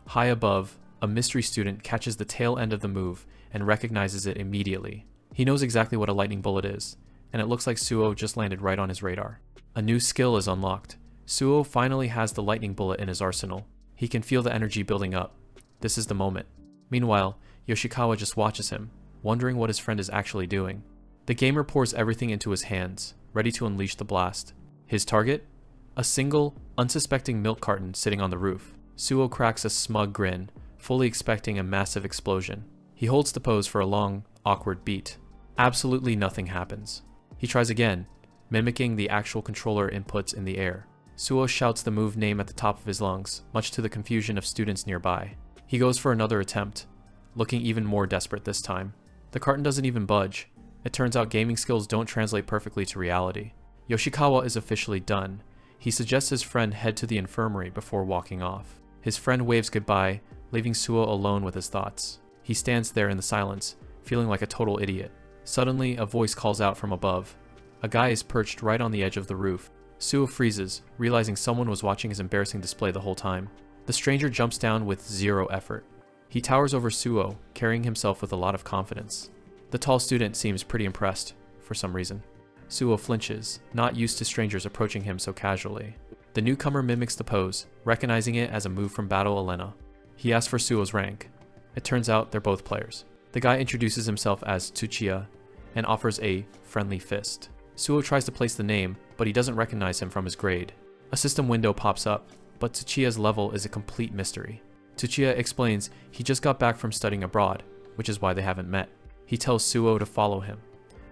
High above, a mystery student catches the tail end of the move and recognizes it immediately. He knows exactly what a lightning bullet is, and it looks like Suo just landed right on his radar. A new skill is unlocked. Suo finally has the lightning bullet in his arsenal. He can feel the energy building up. This is the moment. Meanwhile, Yoshikawa just watches him, wondering what his friend is actually doing. The gamer pours everything into his hands, ready to unleash the blast. His target? A single, unsuspecting milk carton sitting on the roof. Suo cracks a smug grin, fully expecting a massive explosion. He holds the pose for a long, awkward beat. Absolutely nothing happens. He tries again, mimicking the actual controller inputs in the air. Suo shouts the move name at the top of his lungs, much to the confusion of students nearby. He goes for another attempt, looking even more desperate this time. The carton doesn't even budge. It turns out gaming skills don't translate perfectly to reality. Yoshikawa is officially done. He suggests his friend head to the infirmary before walking off. His friend waves goodbye, leaving Suo alone with his thoughts. He stands there in the silence, feeling like a total idiot. Suddenly, a voice calls out from above. A guy is perched right on the edge of the roof. Suo freezes, realizing someone was watching his embarrassing display the whole time. The stranger jumps down with zero effort. He towers over Suo, carrying himself with a lot of confidence. The tall student seems pretty impressed, for some reason. Suo flinches, not used to strangers approaching him so casually. The newcomer mimics the pose, recognizing it as a move from Battle Elena. He asks for Suo's rank. It turns out they're both players. The guy introduces himself as Tsuchiya and offers a friendly fist. Suo tries to place the name, but he doesn't recognize him from his grade. A system window pops up, but Tsuchiya's level is a complete mystery. Tsuchiya explains he just got back from studying abroad, which is why they haven't met. He tells Suo to follow him.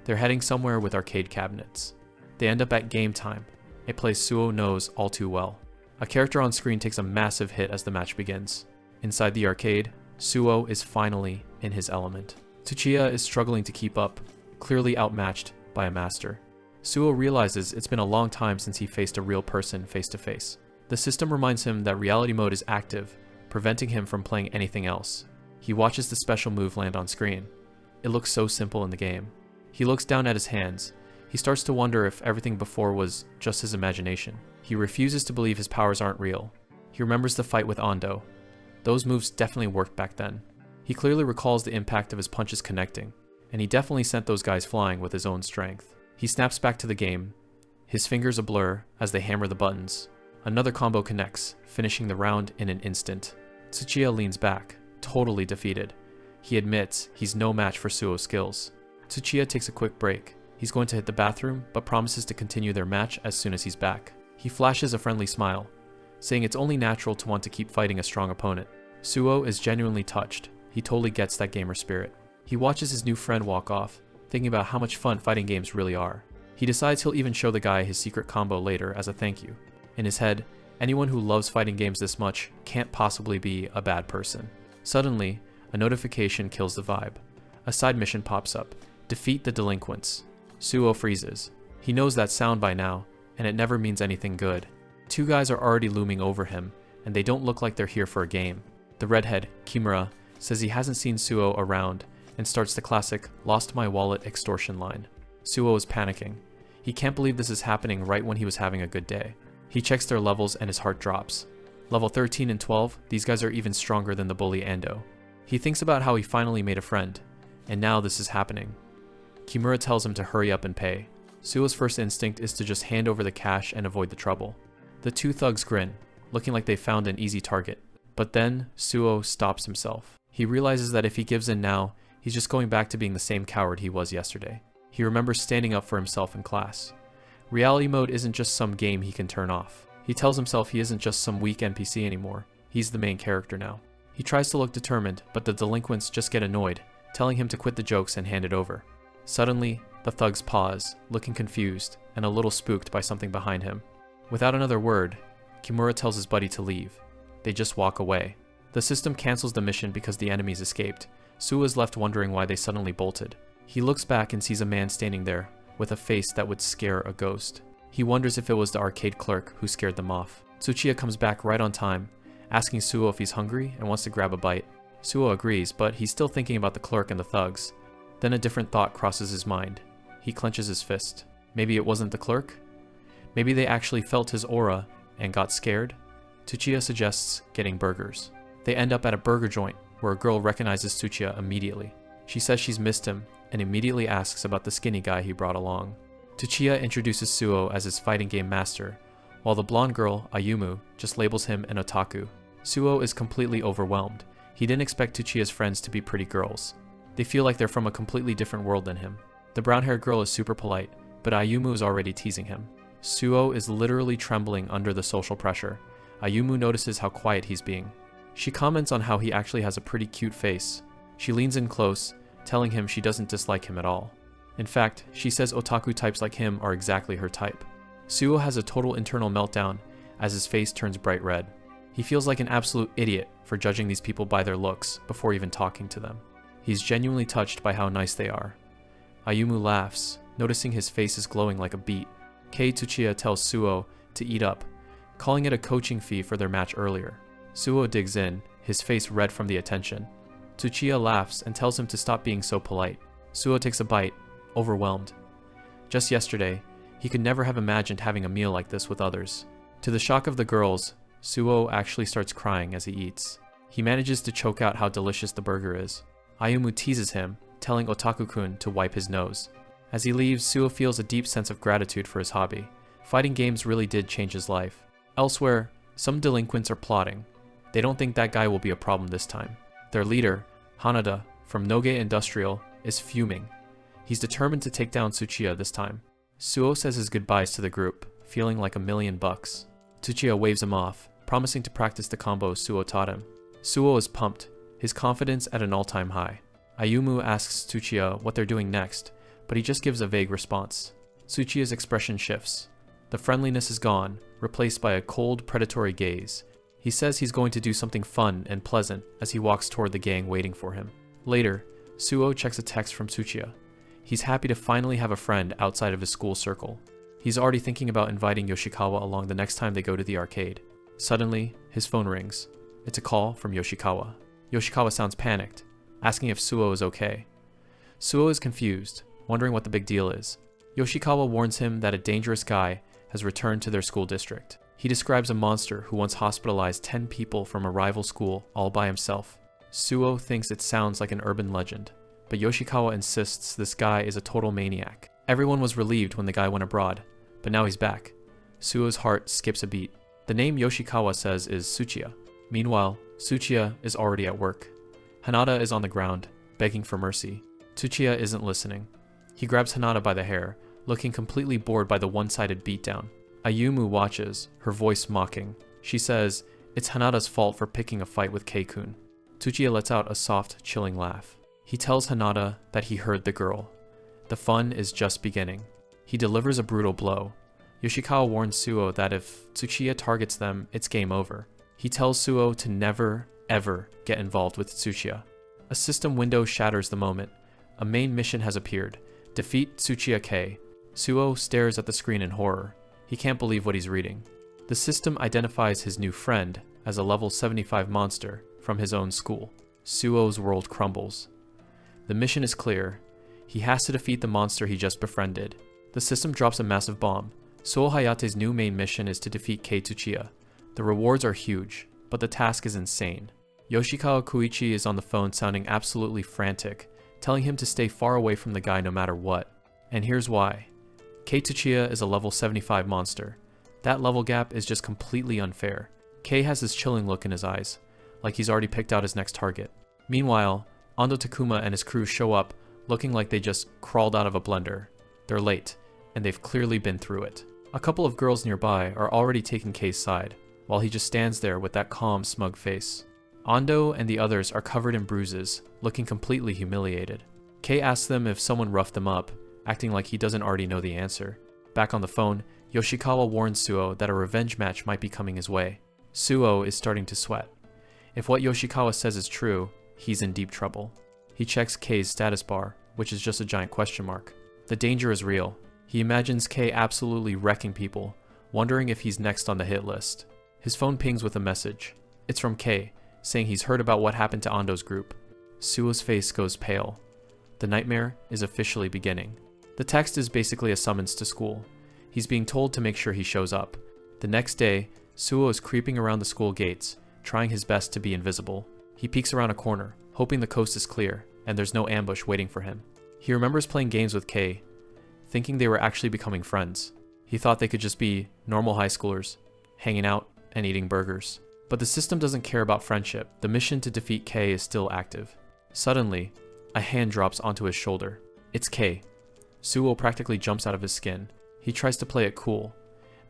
They're heading somewhere with arcade cabinets. They end up at game time, a place Suo knows all too well. A character on screen takes a massive hit as the match begins. Inside the arcade, Suo is finally in his element. Tsuchiya is struggling to keep up, clearly outmatched by a master. Suo realizes it's been a long time since he faced a real person face to face. The system reminds him that reality mode is active, preventing him from playing anything else. He watches the special move land on screen. It looks so simple in the game. He looks down at his hands. He starts to wonder if everything before was just his imagination. He refuses to believe his powers aren't real. He remembers the fight with Ando. Those moves definitely worked back then. He clearly recalls the impact of his punches connecting, and he definitely sent those guys flying with his own strength. He snaps back to the game, his fingers a blur as they hammer the buttons. Another combo connects, finishing the round in an instant. Tsuchiya leans back, totally defeated. He admits he's no match for Suo's skills. Tsuchiya takes a quick break. He's going to hit the bathroom, but promises to continue their match as soon as he's back. He flashes a friendly smile, saying it's only natural to want to keep fighting a strong opponent. Suo is genuinely touched. He totally gets that gamer spirit. He watches his new friend walk off, thinking about how much fun fighting games really are. He decides he'll even show the guy his secret combo later as a thank you. In his head, Anyone who loves fighting games this much can't possibly be a bad person. Suddenly, a notification kills the vibe. A side mission pops up. Defeat the delinquents. Suo freezes. He knows that sound by now, and it never means anything good. Two guys are already looming over him, and they don't look like they're here for a game. The redhead, Kimura, says he hasn't seen Suo around, and starts the classic "lost my wallet" extortion line. Suo is panicking. He can't believe this is happening right when he was having a good day. He checks their levels and his heart drops. Level 13 and 12, these guys are even stronger than the bully Ando. He thinks about how he finally made a friend, and now this is happening. Kimura tells him to hurry up and pay. Suo's first instinct is to just hand over the cash and avoid the trouble. The two thugs grin, looking like they found an easy target. But then, Suo stops himself. He realizes that if he gives in now, he's just going back to being the same coward he was yesterday. He remembers standing up for himself in class. Reality mode isn't just some game he can turn off. He tells himself he isn't just some weak NPC anymore. He's the main character now. He tries to look determined, but the delinquents just get annoyed, telling him to quit the jokes and hand it over. Suddenly, the thugs pause, looking confused and a little spooked by something behind him. Without another word, Kimura tells his buddy to leave. They just walk away. The system cancels the mission because the enemies escaped. Suo is left wondering why they suddenly bolted. He looks back and sees a man standing there, with a face that would scare a ghost. He wonders if it was the arcade clerk who scared them off. Tsuchiya comes back right on time, asking Suo if he's hungry and wants to grab a bite. Suo agrees, but he's still thinking about the clerk and the thugs. Then a different thought crosses his mind. He clenches his fist. Maybe it wasn't the clerk? Maybe they actually felt his aura and got scared? Tsuchiya suggests getting burgers. They end up at a burger joint where a girl recognizes Tsuchiya immediately. She says she's missed him and immediately asks about the skinny guy he brought along. Tsuchiya introduces Suo as his fighting game master, while the blonde girl, Ayumu, just labels him an otaku. Suo is completely overwhelmed. He didn't expect Tsuchiya's friends to be pretty girls. They feel like they're from a completely different world than him. The brown-haired girl is super polite, but Ayumu is already teasing him. Suo is literally trembling under the social pressure. Ayumu notices how quiet he's being. She comments on how he actually has a pretty cute face. She leans in close, telling him she doesn't dislike him at all. In fact, she says otaku types like him are exactly her type. Suo has a total internal meltdown as his face turns bright red. He feels like an absolute idiot for judging these people by their looks before even talking to them. He's genuinely touched by how nice they are. Ayumu laughs, noticing his face is glowing like a beet. Kei Tsuchiya tells Suo to eat up, calling it a coaching fee for their match earlier. Suo digs in, his face red from the attention. Tsuchiya laughs and tells him to stop being so polite. Suo takes a bite, overwhelmed. Just yesterday, he could never have imagined having a meal like this with others. To the shock of the girls, Suo actually starts crying as he eats. He manages to choke out how delicious the burger is. Ayumu teases him, telling Otaku-kun to wipe his nose. As he leaves, Suo feels a deep sense of gratitude for his hobby. Fighting games really did change his life. Elsewhere, some delinquents are plotting. They don't think that guy will be a problem this time. Their leader, Hanada, from Noge Industrial, is fuming. He's determined to take down Tsuchiya this time. Suo says his goodbyes to the group, feeling like $1,000,000. Tsuchiya waves him off, promising to practice the combos Suo taught him. Suo is pumped, his confidence at an all-time high. Ayumu asks Tsuchiya what they're doing next, but he just gives a vague response. Tsuchiya's expression shifts. The friendliness is gone, replaced by a cold, predatory gaze. He says he's going to do something fun and pleasant as he walks toward the gang waiting for him. Later, Suo checks a text from Tsuchiya. He's happy to finally have a friend outside of his school circle. He's already thinking about inviting Yoshikawa along the next time they go to the arcade. Suddenly, his phone rings. It's a call from Yoshikawa. Yoshikawa sounds panicked, asking if Suo is okay. Suo is confused, wondering what the big deal is. Yoshikawa warns him that a dangerous guy has returned to their school district. He describes a monster who once hospitalized 10 people from a rival school all by himself. Suo thinks it sounds like an urban legend, but Yoshikawa insists this guy is a total maniac. Everyone was relieved when the guy went abroad, but now he's back. Suo's heart skips a beat. The name Yoshikawa says is Tsuchiya. Meanwhile, Tsuchiya is already at work. Hanada is on the ground, begging for mercy. Tsuchiya isn't listening. He grabs Hanada by the hair, looking completely bored by the one-sided beatdown. Ayumu watches, her voice mocking. She says, it's Hanada's fault for picking a fight with Kei-kun. Tsuchiya lets out a soft, chilling laugh. He tells Hanada that he heard the girl. The fun is just beginning. He delivers a brutal blow. Yoshikawa warns Suo that if Tsuchiya targets them, it's game over. He tells Suo to never, ever get involved with Tsuchiya. A system window shatters the moment. A main mission has appeared. Defeat Tsuchiya K. Suo stares at the screen in horror. He can't believe what he's reading. The system identifies his new friend as a level 75 monster from his own school. Suo's world crumbles. The mission is clear. He has to defeat the monster he just befriended. The system drops a massive bomb. Suo Hayate's new main mission is to defeat Kei Tsuchiya. The rewards are huge, but the task is insane. Yoshikawa Koichi is on the phone sounding absolutely frantic, telling him to stay far away from the guy no matter what. And here's why. Kei Tsuchiya is a level 75 monster. That level gap is just completely unfair. Kei has this chilling look in his eyes, like he's already picked out his next target. Meanwhile, Ando Takuma and his crew show up looking like they just crawled out of a blender. They're late, and they've clearly been through it. A couple of girls nearby are already taking Kei's side, while he just stands there with that calm, smug face. Ando and the others are covered in bruises, looking completely humiliated. Kei asks them if someone roughed them up, acting like he doesn't already know the answer. Back on the phone, Yoshikawa warns Suo that a revenge match might be coming his way. Suo is starting to sweat. If what Yoshikawa says is true, he's in deep trouble. He checks Kei's status bar, which is just a giant question mark. The danger is real. He imagines Kei absolutely wrecking people, wondering if he's next on the hit list. His phone pings with a message. It's from Kei, saying he's heard about what happened to Ando's group. Suo's face goes pale. The nightmare is officially beginning. The text is basically a summons to school. He's being told to make sure he shows up. The next day, Suo is creeping around the school gates, trying his best to be invisible. He peeks around a corner, hoping the coast is clear, and there's no ambush waiting for him. He remembers playing games with Kei, thinking they were actually becoming friends. He thought they could just be normal high schoolers, hanging out and eating burgers. But the system doesn't care about friendship. The mission to defeat Kei is still active. Suddenly, a hand drops onto his shoulder. It's Kei. Suo practically jumps out of his skin. He tries to play it cool,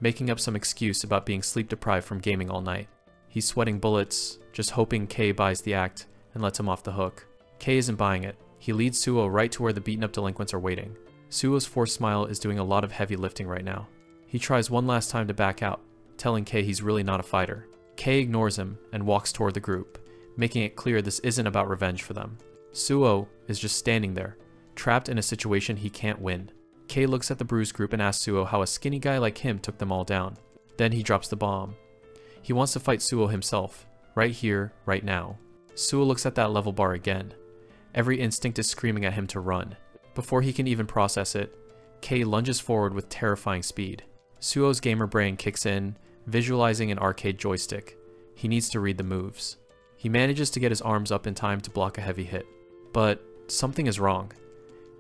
making up some excuse about being sleep deprived from gaming all night. He's sweating bullets, just hoping Kei buys the act and lets him off the hook. Kei isn't buying it. He leads Suo right to where the beaten up delinquents are waiting. Suo's forced smile is doing a lot of heavy lifting right now. He tries one last time to back out, telling Kei he's really not a fighter. Kei ignores him and walks toward the group, making it clear this isn't about revenge for them. Suo is just standing there, trapped in a situation he can't win. Kei looks at the bruised group and asks Suo how a skinny guy like him took them all down. Then he drops the bomb. He wants to fight Suo himself, right here, right now. Suo looks at that level bar again. Every instinct is screaming at him to run. Before he can even process it, Kei lunges forward with terrifying speed. Suo's gamer brain kicks in, visualizing an arcade joystick. He needs to read the moves. He manages to get his arms up in time to block a heavy hit. But something is wrong.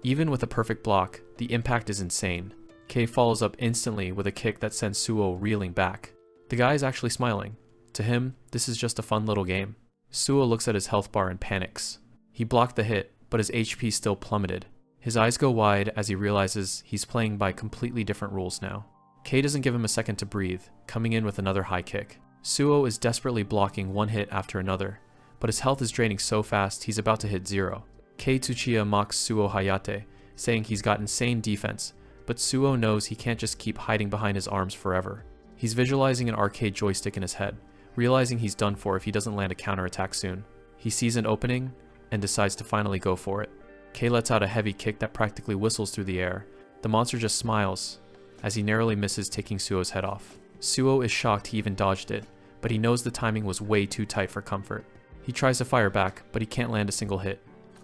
Even with a perfect block, the impact is insane. Kei follows up instantly with a kick that sends Suo reeling back. The guy is actually smiling. To him, this is just a fun little game. Suo looks at his health bar and panics. He blocked the hit, but his HP still plummeted. His eyes go wide as he realizes he's playing by completely different rules now. Kei doesn't give him a second to breathe, coming in with another high kick. Suo is desperately blocking one hit after another, but his health is draining so fast he's about to hit zero. Kei Tsuchiya mocks Suo Hayate, saying he's got insane defense, but Suo knows he can't just keep hiding behind his arms forever. He's visualizing an arcade joystick in his head, realizing he's done for if he doesn't land a counterattack soon. He sees an opening and decides to finally go for it. Kei lets out a heavy kick that practically whistles through the air. The monster just smiles as he narrowly misses taking Suo's head off. Suo is shocked he even dodged it, but he knows the timing was way too tight for comfort. He tries to fire back, but he can't land a single hit.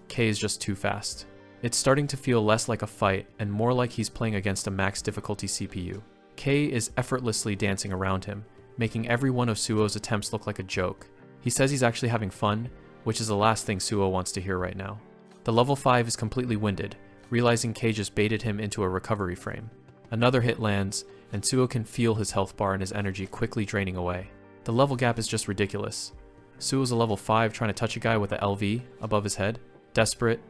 Kei is just too fast. It's starting to feel less like a fight and more like he's playing against a max difficulty CPU. Kei is effortlessly dancing around him, making every one of Suo's attempts look like a joke. He says he's actually having fun, which is the last thing Suo wants to hear right now. The level 5 is completely winded, realizing Kei just baited him into a recovery frame. Another hit lands, and Suo can feel his health bar and his energy quickly draining away. The level gap is just ridiculous. Suo's a level 5 trying to touch a guy with a LV above his head. Desperate,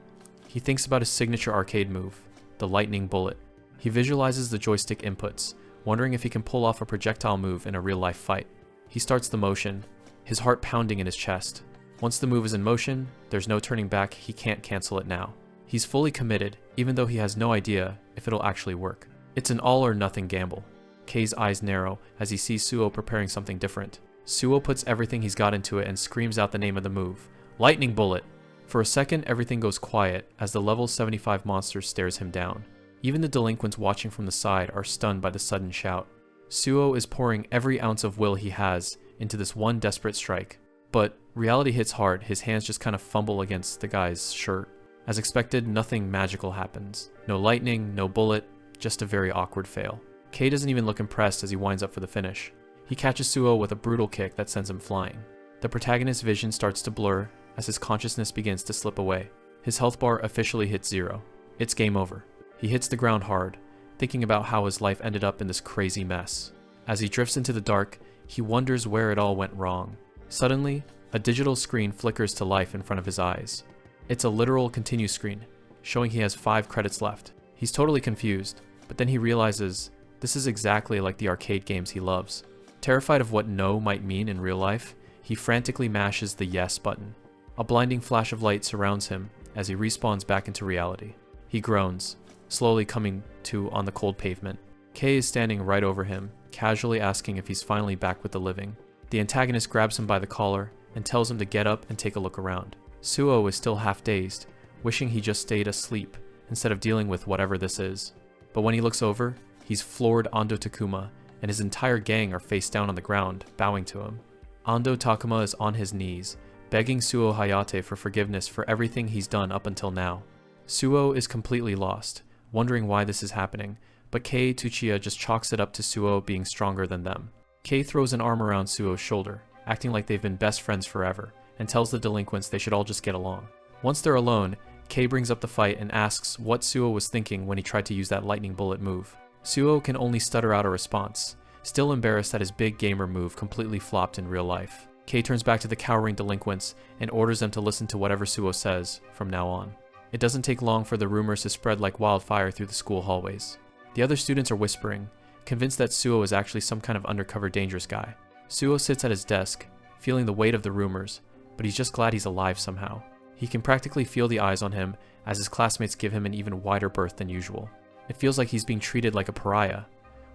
he thinks about his signature arcade move, the lightning bullet. He visualizes the joystick inputs, wondering if he can pull off a projectile move in a real-life fight. He starts the motion, his heart pounding in his chest. Once the move is in motion, there's no turning back, he can't cancel it now. He's fully committed, even though he has no idea if it'll actually work. It's an all-or-nothing gamble. Kei's eyes narrow as he sees Suo preparing something different. Suo puts everything he's got into it and screams out the name of the move. Lightning Bullet! For a second, everything goes quiet as the level 75 monster stares him down. Even the delinquents watching from the side are stunned by the sudden shout. Suo is pouring every ounce of will he has into this one desperate strike. But reality hits hard, his hands just kind of fumble against the guy's shirt. As expected, nothing magical happens. No lightning, no bullet, just a very awkward fail. Kei doesn't even look impressed as he winds up for the finish. He catches Suo with a brutal kick that sends him flying. The protagonist's vision starts to blur as his consciousness begins to slip away. His health bar officially hits 0. It's game over. He hits the ground hard, thinking about how his life ended up in this crazy mess. As he drifts into the dark, he wonders where it all went wrong. Suddenly, a digital screen flickers to life in front of his eyes. It's a literal continue screen, showing he has 5 credits left. He's totally confused, but then he realizes this is exactly like the arcade games he loves. Terrified of what no might mean in real life, he frantically mashes the yes button. A blinding flash of light surrounds him as he respawns back into reality. He groans, slowly coming to on the cold pavement. Kei is standing right over him, casually asking if he's finally back with the living. The antagonist grabs him by the collar and tells him to get up and take a look around. Suo is still half dazed, wishing he just stayed asleep instead of dealing with whatever this is. But when he looks over, he's floored Ando Takuma, and his entire gang are face down on the ground, bowing to him. Ando Takuma is on his knees, begging Suo Hayate for forgiveness for everything he's done up until now. Suo is completely lost, wondering why this is happening, but Kei Tsuchiya just chalks it up to Suo being stronger than them. Kei throws an arm around Suo's shoulder, acting like they've been best friends forever, and tells the delinquents they should all just get along. Once they're alone, Kei brings up the fight and asks what Suo was thinking when he tried to use that lightning bullet move. Suo can only stutter out a response, still embarrassed that his big gamer move completely flopped in real life. Kei turns back to the cowering delinquents and orders them to listen to whatever Suo says from now on. It doesn't take long for the rumors to spread like wildfire through the school hallways. The other students are whispering, convinced that Suo is actually some kind of undercover dangerous guy. Suo sits at his desk, feeling the weight of the rumors, but he's just glad he's alive somehow. He can practically feel the eyes on him as his classmates give him an even wider berth than usual. It feels like he's being treated like a pariah,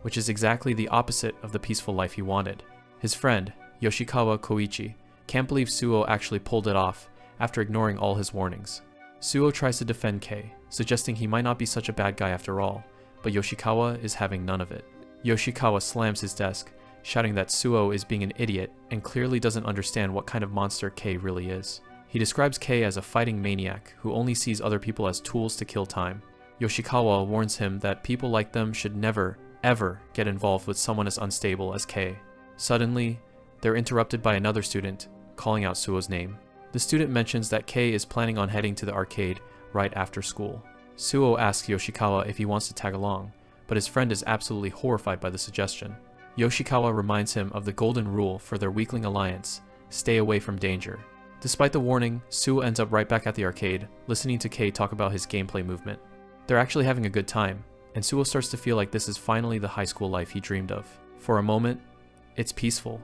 which is exactly the opposite of the peaceful life he wanted. His friend, Yoshikawa Koichi, can't believe Suo actually pulled it off after ignoring all his warnings. Suo tries to defend Kei, suggesting he might not be such a bad guy after all, but Yoshikawa is having none of it. Yoshikawa slams his desk, shouting that Suo is being an idiot and clearly doesn't understand what kind of monster Kei really is. He describes Kei as a fighting maniac who only sees other people as tools to kill time. Yoshikawa warns him that people like them should never, ever get involved with someone as unstable as Kei. Suddenly, they're interrupted by another student, calling out Suo's name. The student mentions that Kei is planning on heading to the arcade right after school. Suo asks Yoshikawa if he wants to tag along, but his friend is absolutely horrified by the suggestion. Yoshikawa reminds him of the golden rule for their weakling alliance: stay away from danger. Despite the warning, Suo ends up right back at the arcade, listening to Kei talk about his gameplay movement. They're actually having a good time, and Suo starts to feel like this is finally the high school life he dreamed of. For a moment, it's peaceful.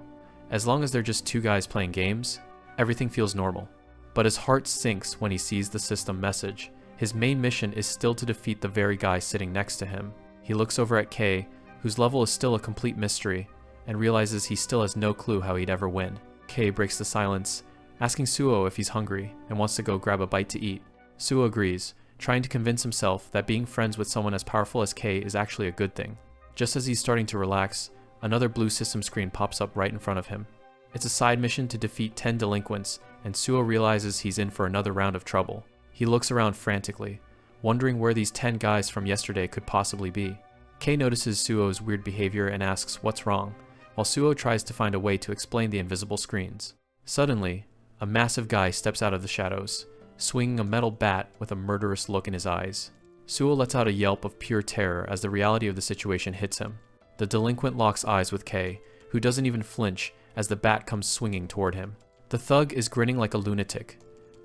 As long as they're just two guys playing games, everything feels normal. But his heart sinks when he sees the system message. His main mission is still to defeat the very guy sitting next to him. He looks over at Kei, whose level is still a complete mystery, and realizes he still has no clue how he'd ever win. Kei breaks the silence, asking Suo if he's hungry and wants to go grab a bite to eat. Suo agrees, trying to convince himself that being friends with someone as powerful as Kei is actually a good thing. Just as he's starting to relax, another blue system screen pops up right in front of him. It's a side mission to defeat 10 delinquents, and Suo realizes he's in for another round of trouble. He looks around frantically, wondering where these 10 guys from yesterday could possibly be. Kei notices Suo's weird behavior and asks what's wrong, while Suo tries to find a way to explain the invisible screens. Suddenly, a massive guy steps out of the shadows, swinging a metal bat with a murderous look in his eyes. Suo lets out a yelp of pure terror as the reality of the situation hits him. The delinquent locks eyes with Kei, who doesn't even flinch as the bat comes swinging toward him. The thug is grinning like a lunatic,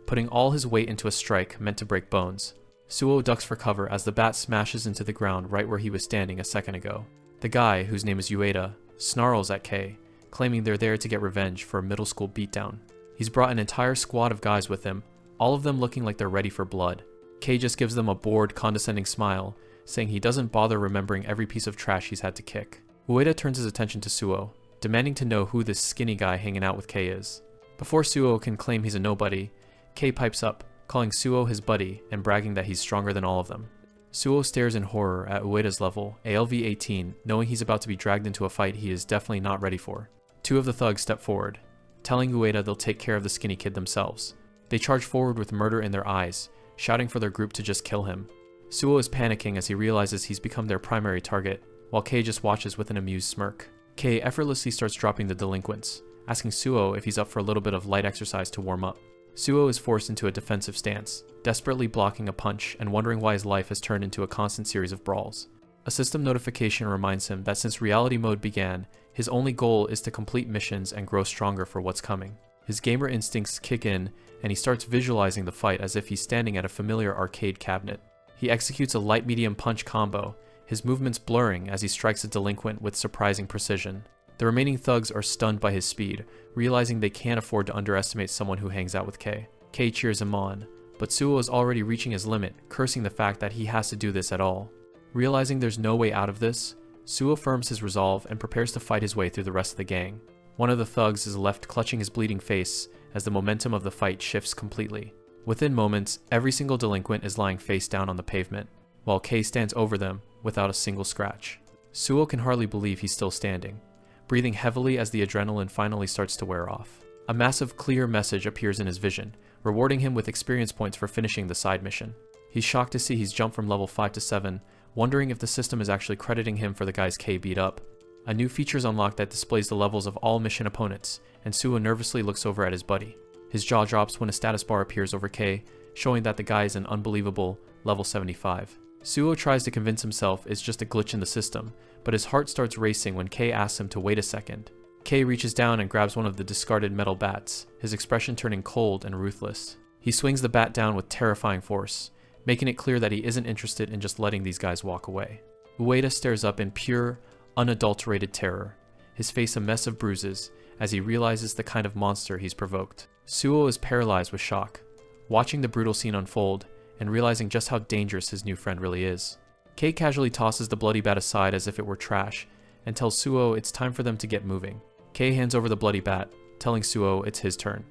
putting all his weight into a strike meant to break bones. Suo ducks for cover as the bat smashes into the ground right where he was standing a second ago. The guy, whose name is Ueda, snarls at Kei, claiming they're there to get revenge for a middle school beatdown. He's brought an entire squad of guys with him, all of them looking like they're ready for blood. Kei just gives them a bored, condescending smile, saying he doesn't bother remembering every piece of trash he's had to kick. Ueda turns his attention to Suo, demanding to know who this skinny guy hanging out with Kei is. Before Suo can claim he's a nobody, Kei pipes up, calling Suo his buddy and bragging that he's stronger than all of them. Suo stares in horror at Ueda's level, ALV-18, knowing he's about to be dragged into a fight he is definitely not ready for. Two of the thugs step forward, telling Ueda they'll take care of the skinny kid themselves. They charge forward with murder in their eyes, shouting for their group to just kill him. Suo is panicking as he realizes he's become their primary target, while Kei just watches with an amused smirk. Kei effortlessly starts dropping the delinquents, asking Suo if he's up for a little bit of light exercise to warm up. Suo is forced into a defensive stance, desperately blocking a punch and wondering why his life has turned into a constant series of brawls. A system notification reminds him that since reality mode began, his only goal is to complete missions and grow stronger for what's coming. His gamer instincts kick in, and he starts visualizing the fight as if he's standing at a familiar arcade cabinet. He executes a light-medium punch combo, his movements blurring as he strikes a delinquent with surprising precision. The remaining thugs are stunned by his speed, realizing they can't afford to underestimate someone who hangs out with Kei. Kei cheers him on, but Suo is already reaching his limit, cursing the fact that he has to do this at all. Realizing there's no way out of this, Suo firms his resolve and prepares to fight his way through the rest of the gang. One of the thugs is left clutching his bleeding face as the momentum of the fight shifts completely. Within moments, every single delinquent is lying face down on the pavement, while Kei stands over them without a single scratch. Suo can hardly believe he's still standing, breathing heavily as the adrenaline finally starts to wear off. A massive clear message appears in his vision, rewarding him with experience points for finishing the side mission. He's shocked to see he's jumped from level 5 to 7, wondering if the system is actually crediting him for the guys Kei beat up. A new feature is unlocked that displays the levels of all mission opponents, and Suo nervously looks over at his buddy. His jaw drops when a status bar appears over Kei, showing that the guy is an unbelievable level 75. Suo tries to convince himself it's just a glitch in the system, but his heart starts racing when Kei asks him to wait a second. Kei reaches down and grabs one of the discarded metal bats, his expression turning cold and ruthless. He swings the bat down with terrifying force, making it clear that he isn't interested in just letting these guys walk away. Ueda stares up in pure, unadulterated terror, his face a mess of bruises, as he realizes the kind of monster he's provoked. Suo is paralyzed with shock, watching the brutal scene unfold, and realizing just how dangerous his new friend really is. Kei casually tosses the bloody bat aside as if it were trash, and tells Suo it's time for them to get moving. Kei hands over the bloody bat, telling Suo it's his turn.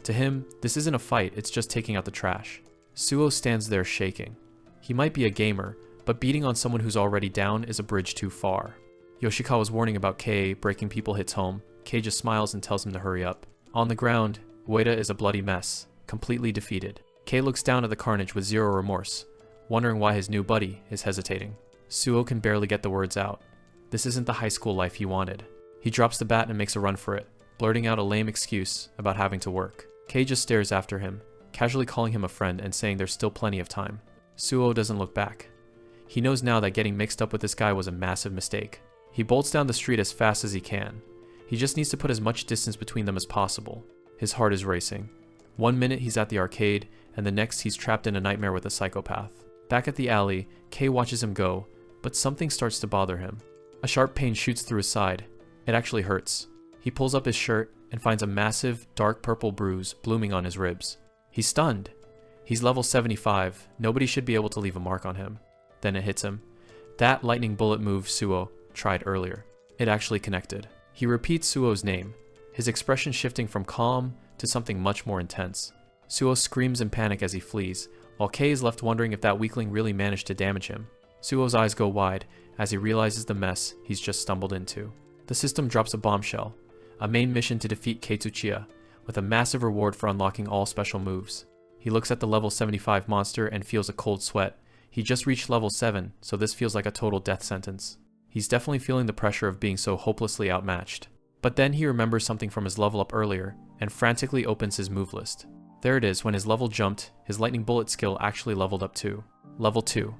To him, this isn't a fight, it's just taking out the trash. Suo stands there shaking. He might be a gamer, but beating on someone who's already down is a bridge too far. Yoshikawa's warning about Kei breaking people hits home. Kei just smiles and tells him to hurry up. On the ground, Ueda is a bloody mess, completely defeated. Kei looks down at the carnage with zero remorse, wondering why his new buddy is hesitating. Suo can barely get the words out. This isn't the high school life he wanted. He drops the bat and makes a run for it, blurting out a lame excuse about having to work. Kei just stares after him, casually calling him a friend and saying there's still plenty of time. Suo doesn't look back. He knows now that getting mixed up with this guy was a massive mistake. He bolts down the street as fast as he can. He just needs to put as much distance between them as possible. His heart is racing. One minute he's at the arcade, and the next he's trapped in a nightmare with a psychopath. Back at the alley, Kei watches him go, but something starts to bother him. A sharp pain shoots through his side. It actually hurts. He pulls up his shirt and finds a massive, dark purple bruise blooming on his ribs. He's stunned. He's level 75, nobody should be able to leave a mark on him. Then it hits him. That lightning bullet move Suo tried earlier. It actually connected. He repeats Suo's name, his expression shifting from calm to something much more intense. Suo screams in panic as he flees, while Kei is left wondering if that weakling really managed to damage him. Suo's eyes go wide as he realizes the mess he's just stumbled into. The system drops a bombshell, a main mission to defeat Kei Tsuchiya, with a massive reward for unlocking all special moves. He looks at the level 75 monster and feels a cold sweat. He just reached level 7, so this feels like a total death sentence. He's definitely feeling the pressure of being so hopelessly outmatched. But then he remembers something from his level up earlier, and frantically opens his move list. There it is. When his level jumped, his lightning bullet skill actually leveled up to level 2.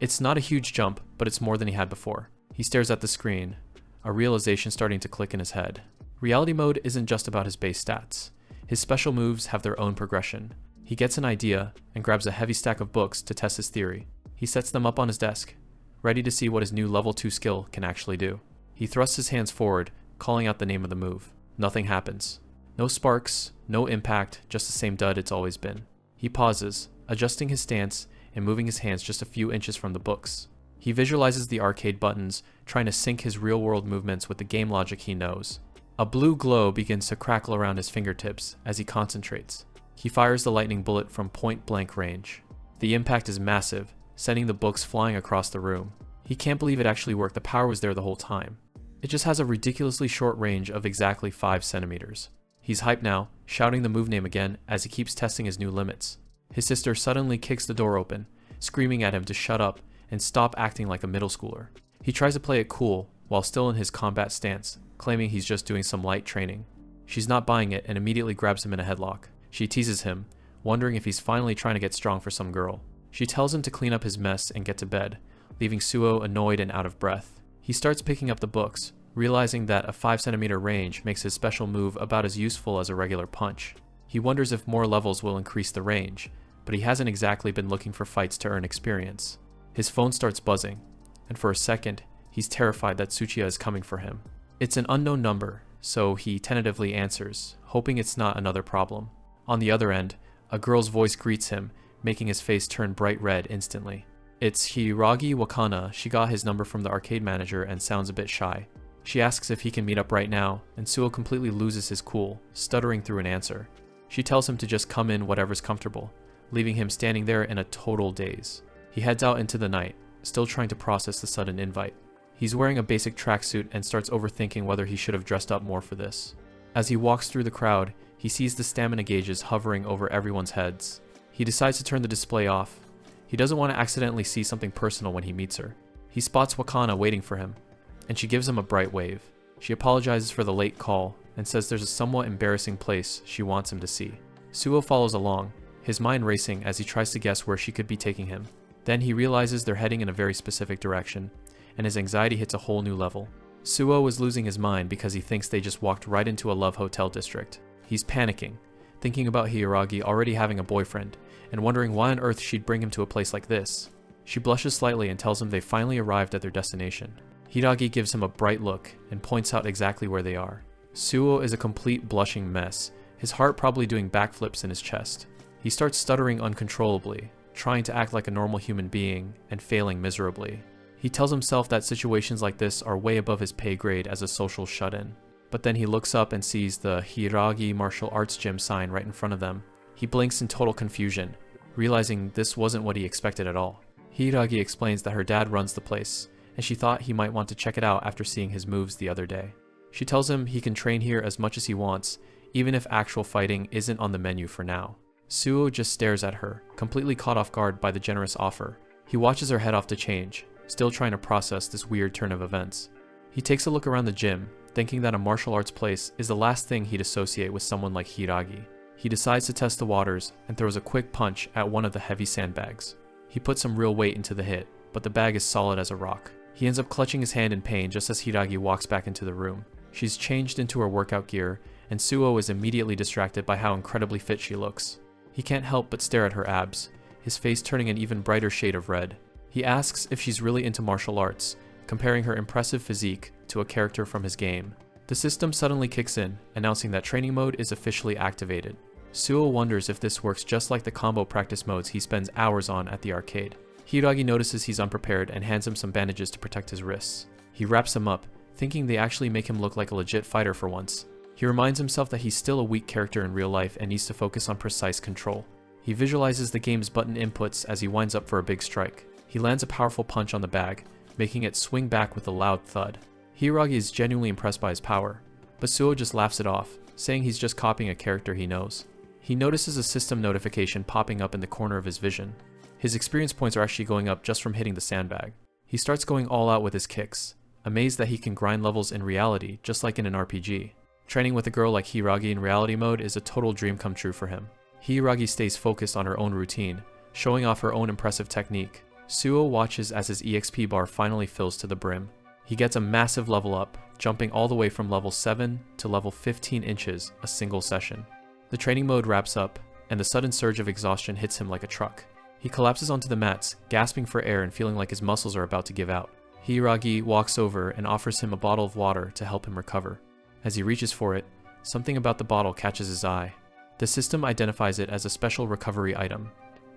It's not a huge jump, but it's more than he had before. He stares at the screen, a realization starting to click in his head. Reality mode isn't just about his base stats. His special moves have their own progression. He gets an idea and grabs a heavy stack of books to test his theory. He sets them up on his desk, ready to see what his new level 2 skill can actually do. He thrusts his hands forward, calling out the name of the move. Nothing happens. No sparks, no impact, just the same dud it's always been. He pauses, adjusting his stance and moving his hands just a few inches from the books. He visualizes the arcade buttons, trying to sync his real-world movements with the game logic he knows. A blue glow begins to crackle around his fingertips as he concentrates. He fires the lightning bullet from point-blank range. The impact is massive, sending the books flying across the room. He can't believe it actually worked. The power was there the whole time. It just has a ridiculously short range of exactly 5 centimeters. He's hyped now, shouting the move name again as he keeps testing his new limits. His sister suddenly kicks the door open, screaming at him to shut up and stop acting like a middle schooler. He tries to play it cool while still in his combat stance, claiming he's just doing some light training. She's not buying it and immediately grabs him in a headlock. She teases him, wondering if he's finally trying to get strong for some girl. She tells him to clean up his mess and get to bed, leaving Suo annoyed and out of breath. He starts picking up the books, realizing that a 5 centimeter range makes his special move about as useful as a regular punch. He wonders if more levels will increase the range, but he hasn't exactly been looking for fights to earn experience. His phone starts buzzing, and for a second, he's terrified that Tsuchiya is coming for him. It's an unknown number, so he tentatively answers, hoping it's not another problem. On the other end, a girl's voice greets him, making his face turn bright red instantly. It's Hiragi Wakana. She got his number from the arcade manager and sounds a bit shy. She asks if he can meet up right now, and Suo completely loses his cool, stuttering through an answer. She tells him to just come in whatever's comfortable, leaving him standing there in a total daze. He heads out into the night, still trying to process the sudden invite. He's wearing a basic tracksuit and starts overthinking whether he should have dressed up more for this. As he walks through the crowd, he sees the stamina gauges hovering over everyone's heads. He decides to turn the display off. He doesn't want to accidentally see something personal when he meets her. He spots Wakana waiting for him, and she gives him a bright wave. She apologizes for the late call and says there's a somewhat embarrassing place she wants him to see. Suo follows along, his mind racing as he tries to guess where she could be taking him. Then he realizes they're heading in a very specific direction, and his anxiety hits a whole new level. Suo is losing his mind because he thinks they just walked right into a love hotel district. He's panicking, thinking about Hiragi already having a boyfriend, and wondering why on earth she'd bring him to a place like this. She blushes slightly and tells him they finally arrived at their destination. Hiragi gives him a bright look and points out exactly where they are. Suo is a complete blushing mess, his heart probably doing backflips in his chest. He starts stuttering uncontrollably, trying to act like a normal human being and failing miserably. He tells himself that situations like this are way above his pay grade as a social shut-in. But then he looks up and sees the Hiragi martial arts gym sign right in front of them. He blinks in total confusion, realizing this wasn't what he expected at all. Hiragi explains that her dad runs the place, and she thought he might want to check it out after seeing his moves the other day. She tells him he can train here as much as he wants, even if actual fighting isn't on the menu for now. Suo just stares at her, completely caught off guard by the generous offer. He watches her head off to change, still trying to process this weird turn of events. He takes a look around the gym, thinking that a martial arts place is the last thing he'd associate with someone like Hiragi. He decides to test the waters and throws a quick punch at one of the heavy sandbags. He puts some real weight into the hit, but the bag is solid as a rock. He ends up clutching his hand in pain just as Hiragi walks back into the room. She's changed into her workout gear, and Suo is immediately distracted by how incredibly fit she looks. He can't help but stare at her abs, his face turning an even brighter shade of red. He asks if she's really into martial arts, comparing her impressive physique to a character from his game. The system suddenly kicks in, announcing that training mode is officially activated. Suo wonders if this works just like the combo practice modes he spends hours on at the arcade. Hiragi notices he's unprepared and hands him some bandages to protect his wrists. He wraps them up, thinking they actually make him look like a legit fighter for once. He reminds himself that he's still a weak character in real life and needs to focus on precise control. He visualizes the game's button inputs as he winds up for a big strike. He lands a powerful punch on the bag, making it swing back with a loud thud. Hiragi is genuinely impressed by his power, but Suo just laughs it off, saying he's just copying a character he knows. He notices a system notification popping up in the corner of his vision. His experience points are actually going up just from hitting the sandbag. He starts going all out with his kicks, amazed that he can grind levels in reality just like in an RPG. Training with a girl like Hiragi in reality mode is a total dream come true for him. Hiragi stays focused on her own routine, showing off her own impressive technique. Suo watches as his EXP bar finally fills to the brim. He gets a massive level up, jumping all the way from level 7 to level 15 inches a single session. The training mode wraps up, and the sudden surge of exhaustion hits him like a truck. He collapses onto the mats, gasping for air and feeling like his muscles are about to give out. Hiragi walks over and offers him a bottle of water to help him recover. As he reaches for it, something about the bottle catches his eye. The system identifies it as a special recovery item,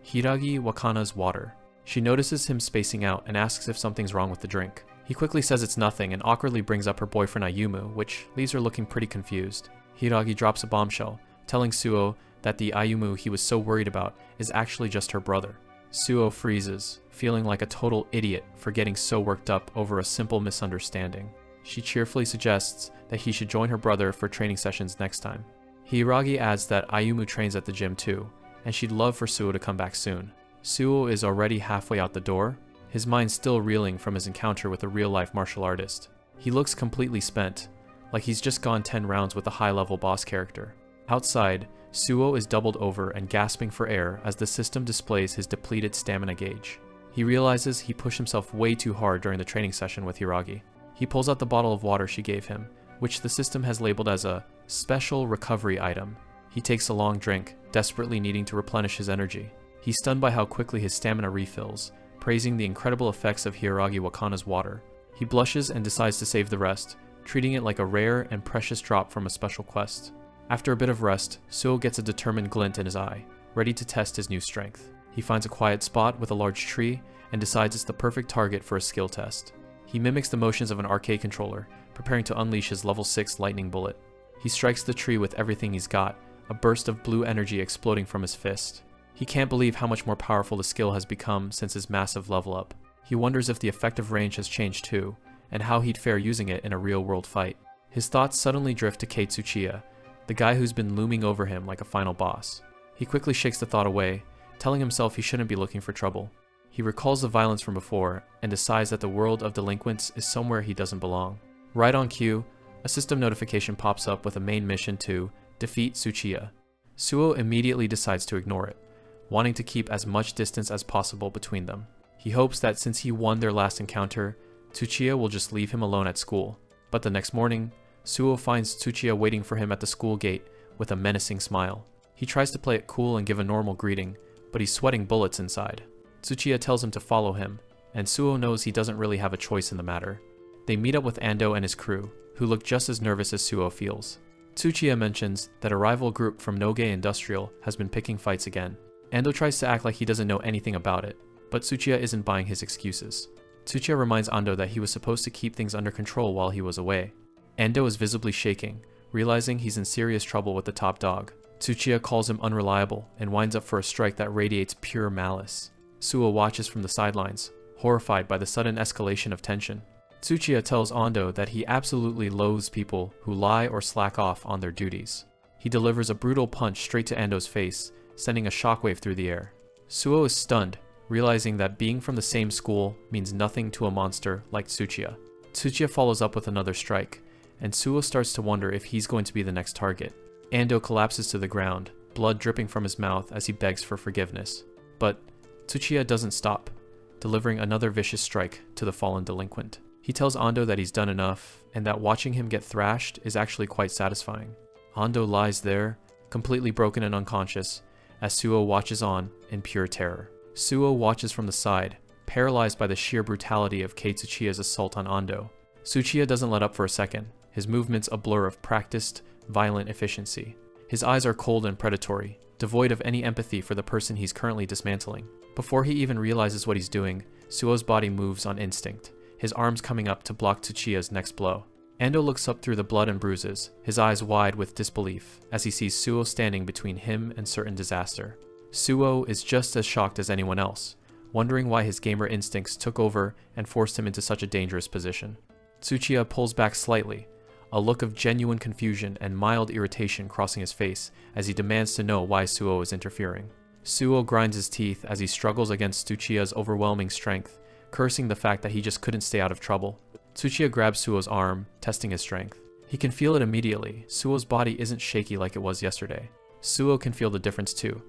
Hiragi Wakana's water. She notices him spacing out and asks if something's wrong with the drink. He quickly says it's nothing and awkwardly brings up her boyfriend Ayumu, which leaves her looking pretty confused. Hiiragi drops a bombshell, telling Suo that the Ayumu he was so worried about is actually just her brother. Suo freezes, feeling like a total idiot for getting so worked up over a simple misunderstanding. She cheerfully suggests that he should join her brother for training sessions next time. Hiiragi adds that Ayumu trains at the gym too, and she'd love for Suo to come back soon. Suo is already halfway out the door, his mind still reeling from his encounter with a real-life martial artist. He looks completely spent, like he's just gone 10 rounds with a high-level boss character. Outside, Suo is doubled over and gasping for air as the system displays his depleted stamina gauge. He realizes he pushed himself way too hard during the training session with Hiiragi. He pulls out the bottle of water she gave him, which the system has labeled as a special recovery item. He takes a long drink, desperately needing to replenish his energy. He's stunned by how quickly his stamina refills, praising the incredible effects of Hiiragi Wakana's water. He blushes and decides to save the rest, treating it like a rare and precious drop from a special quest. After a bit of rest, Suo gets a determined glint in his eye, ready to test his new strength. He finds a quiet spot with a large tree and decides it's the perfect target for a skill test. He mimics the motions of an arcade controller, preparing to unleash his level 6 lightning bullet. He strikes the tree with everything he's got, a burst of blue energy exploding from his fist. He can't believe how much more powerful the skill has become since his massive level up. He wonders if the effective range has changed too, and how he'd fare using it in a real-world fight. His thoughts suddenly drift to Kei Tsuchiya, the guy who's been looming over him like a final boss. He quickly shakes the thought away, telling himself he shouldn't be looking for trouble. He recalls the violence from before, and decides that the world of delinquents is somewhere he doesn't belong. Right on cue, a system notification pops up with a main mission to defeat Tsuchiya. Suo immediately decides to ignore it, wanting to keep as much distance as possible between them. He hopes that since he won their last encounter, Tsuchiya will just leave him alone at school. But the next morning, Suo finds Tsuchiya waiting for him at the school gate with a menacing smile. He tries to play it cool and give a normal greeting, but he's sweating bullets inside. Tsuchiya tells him to follow him, and Suo knows he doesn't really have a choice in the matter. They meet up with Ando and his crew, who look just as nervous as Suo feels. Tsuchiya mentions that a rival group from Noge Industrial has been picking fights again. Ando tries to act like he doesn't know anything about it, but Tsuchiya isn't buying his excuses. Tsuchiya reminds Ando that he was supposed to keep things under control while he was away. Ando is visibly shaking, realizing he's in serious trouble with the top dog. Tsuchiya calls him unreliable and winds up for a strike that radiates pure malice. Suo watches from the sidelines, horrified by the sudden escalation of tension. Tsuchiya tells Ando that he absolutely loathes people who lie or slack off on their duties. He delivers a brutal punch straight to Ando's face, sending a shockwave through the air. Suo is stunned, realizing that being from the same school means nothing to a monster like Tsuchiya. Tsuchiya follows up with another strike, and Suo starts to wonder if he's going to be the next target. Ando collapses to the ground, blood dripping from his mouth as he begs for forgiveness. But Tsuchiya doesn't stop, delivering another vicious strike to the fallen delinquent. He tells Ando that he's done enough, and that watching him get thrashed is actually quite satisfying. Ando lies there, completely broken and unconscious, as Suo watches on in pure terror. Suo watches from the side, paralyzed by the sheer brutality of Kei Tsuchiya's assault on Ando. Tsuchiya doesn't let up for a second, his movements a blur of practiced, violent efficiency. His eyes are cold and predatory, devoid of any empathy for the person he's currently dismantling. Before he even realizes what he's doing, Suo's body moves on instinct, his arms coming up to block Tsuchiya's next blow. Ando looks up through the blood and bruises, his eyes wide with disbelief, as he sees Suo standing between him and certain disaster. Suo is just as shocked as anyone else, wondering why his gamer instincts took over and forced him into such a dangerous position. Tsuchiya pulls back slightly, a look of genuine confusion and mild irritation crossing his face as he demands to know why Suo is interfering. Suo grinds his teeth as he struggles against Tsuchiya's overwhelming strength, cursing the fact that he just couldn't stay out of trouble. Tsuchiya grabs Suo's arm, testing his strength. He can feel it immediately. Suo's body isn't shaky like it was yesterday. Suo can feel the difference too.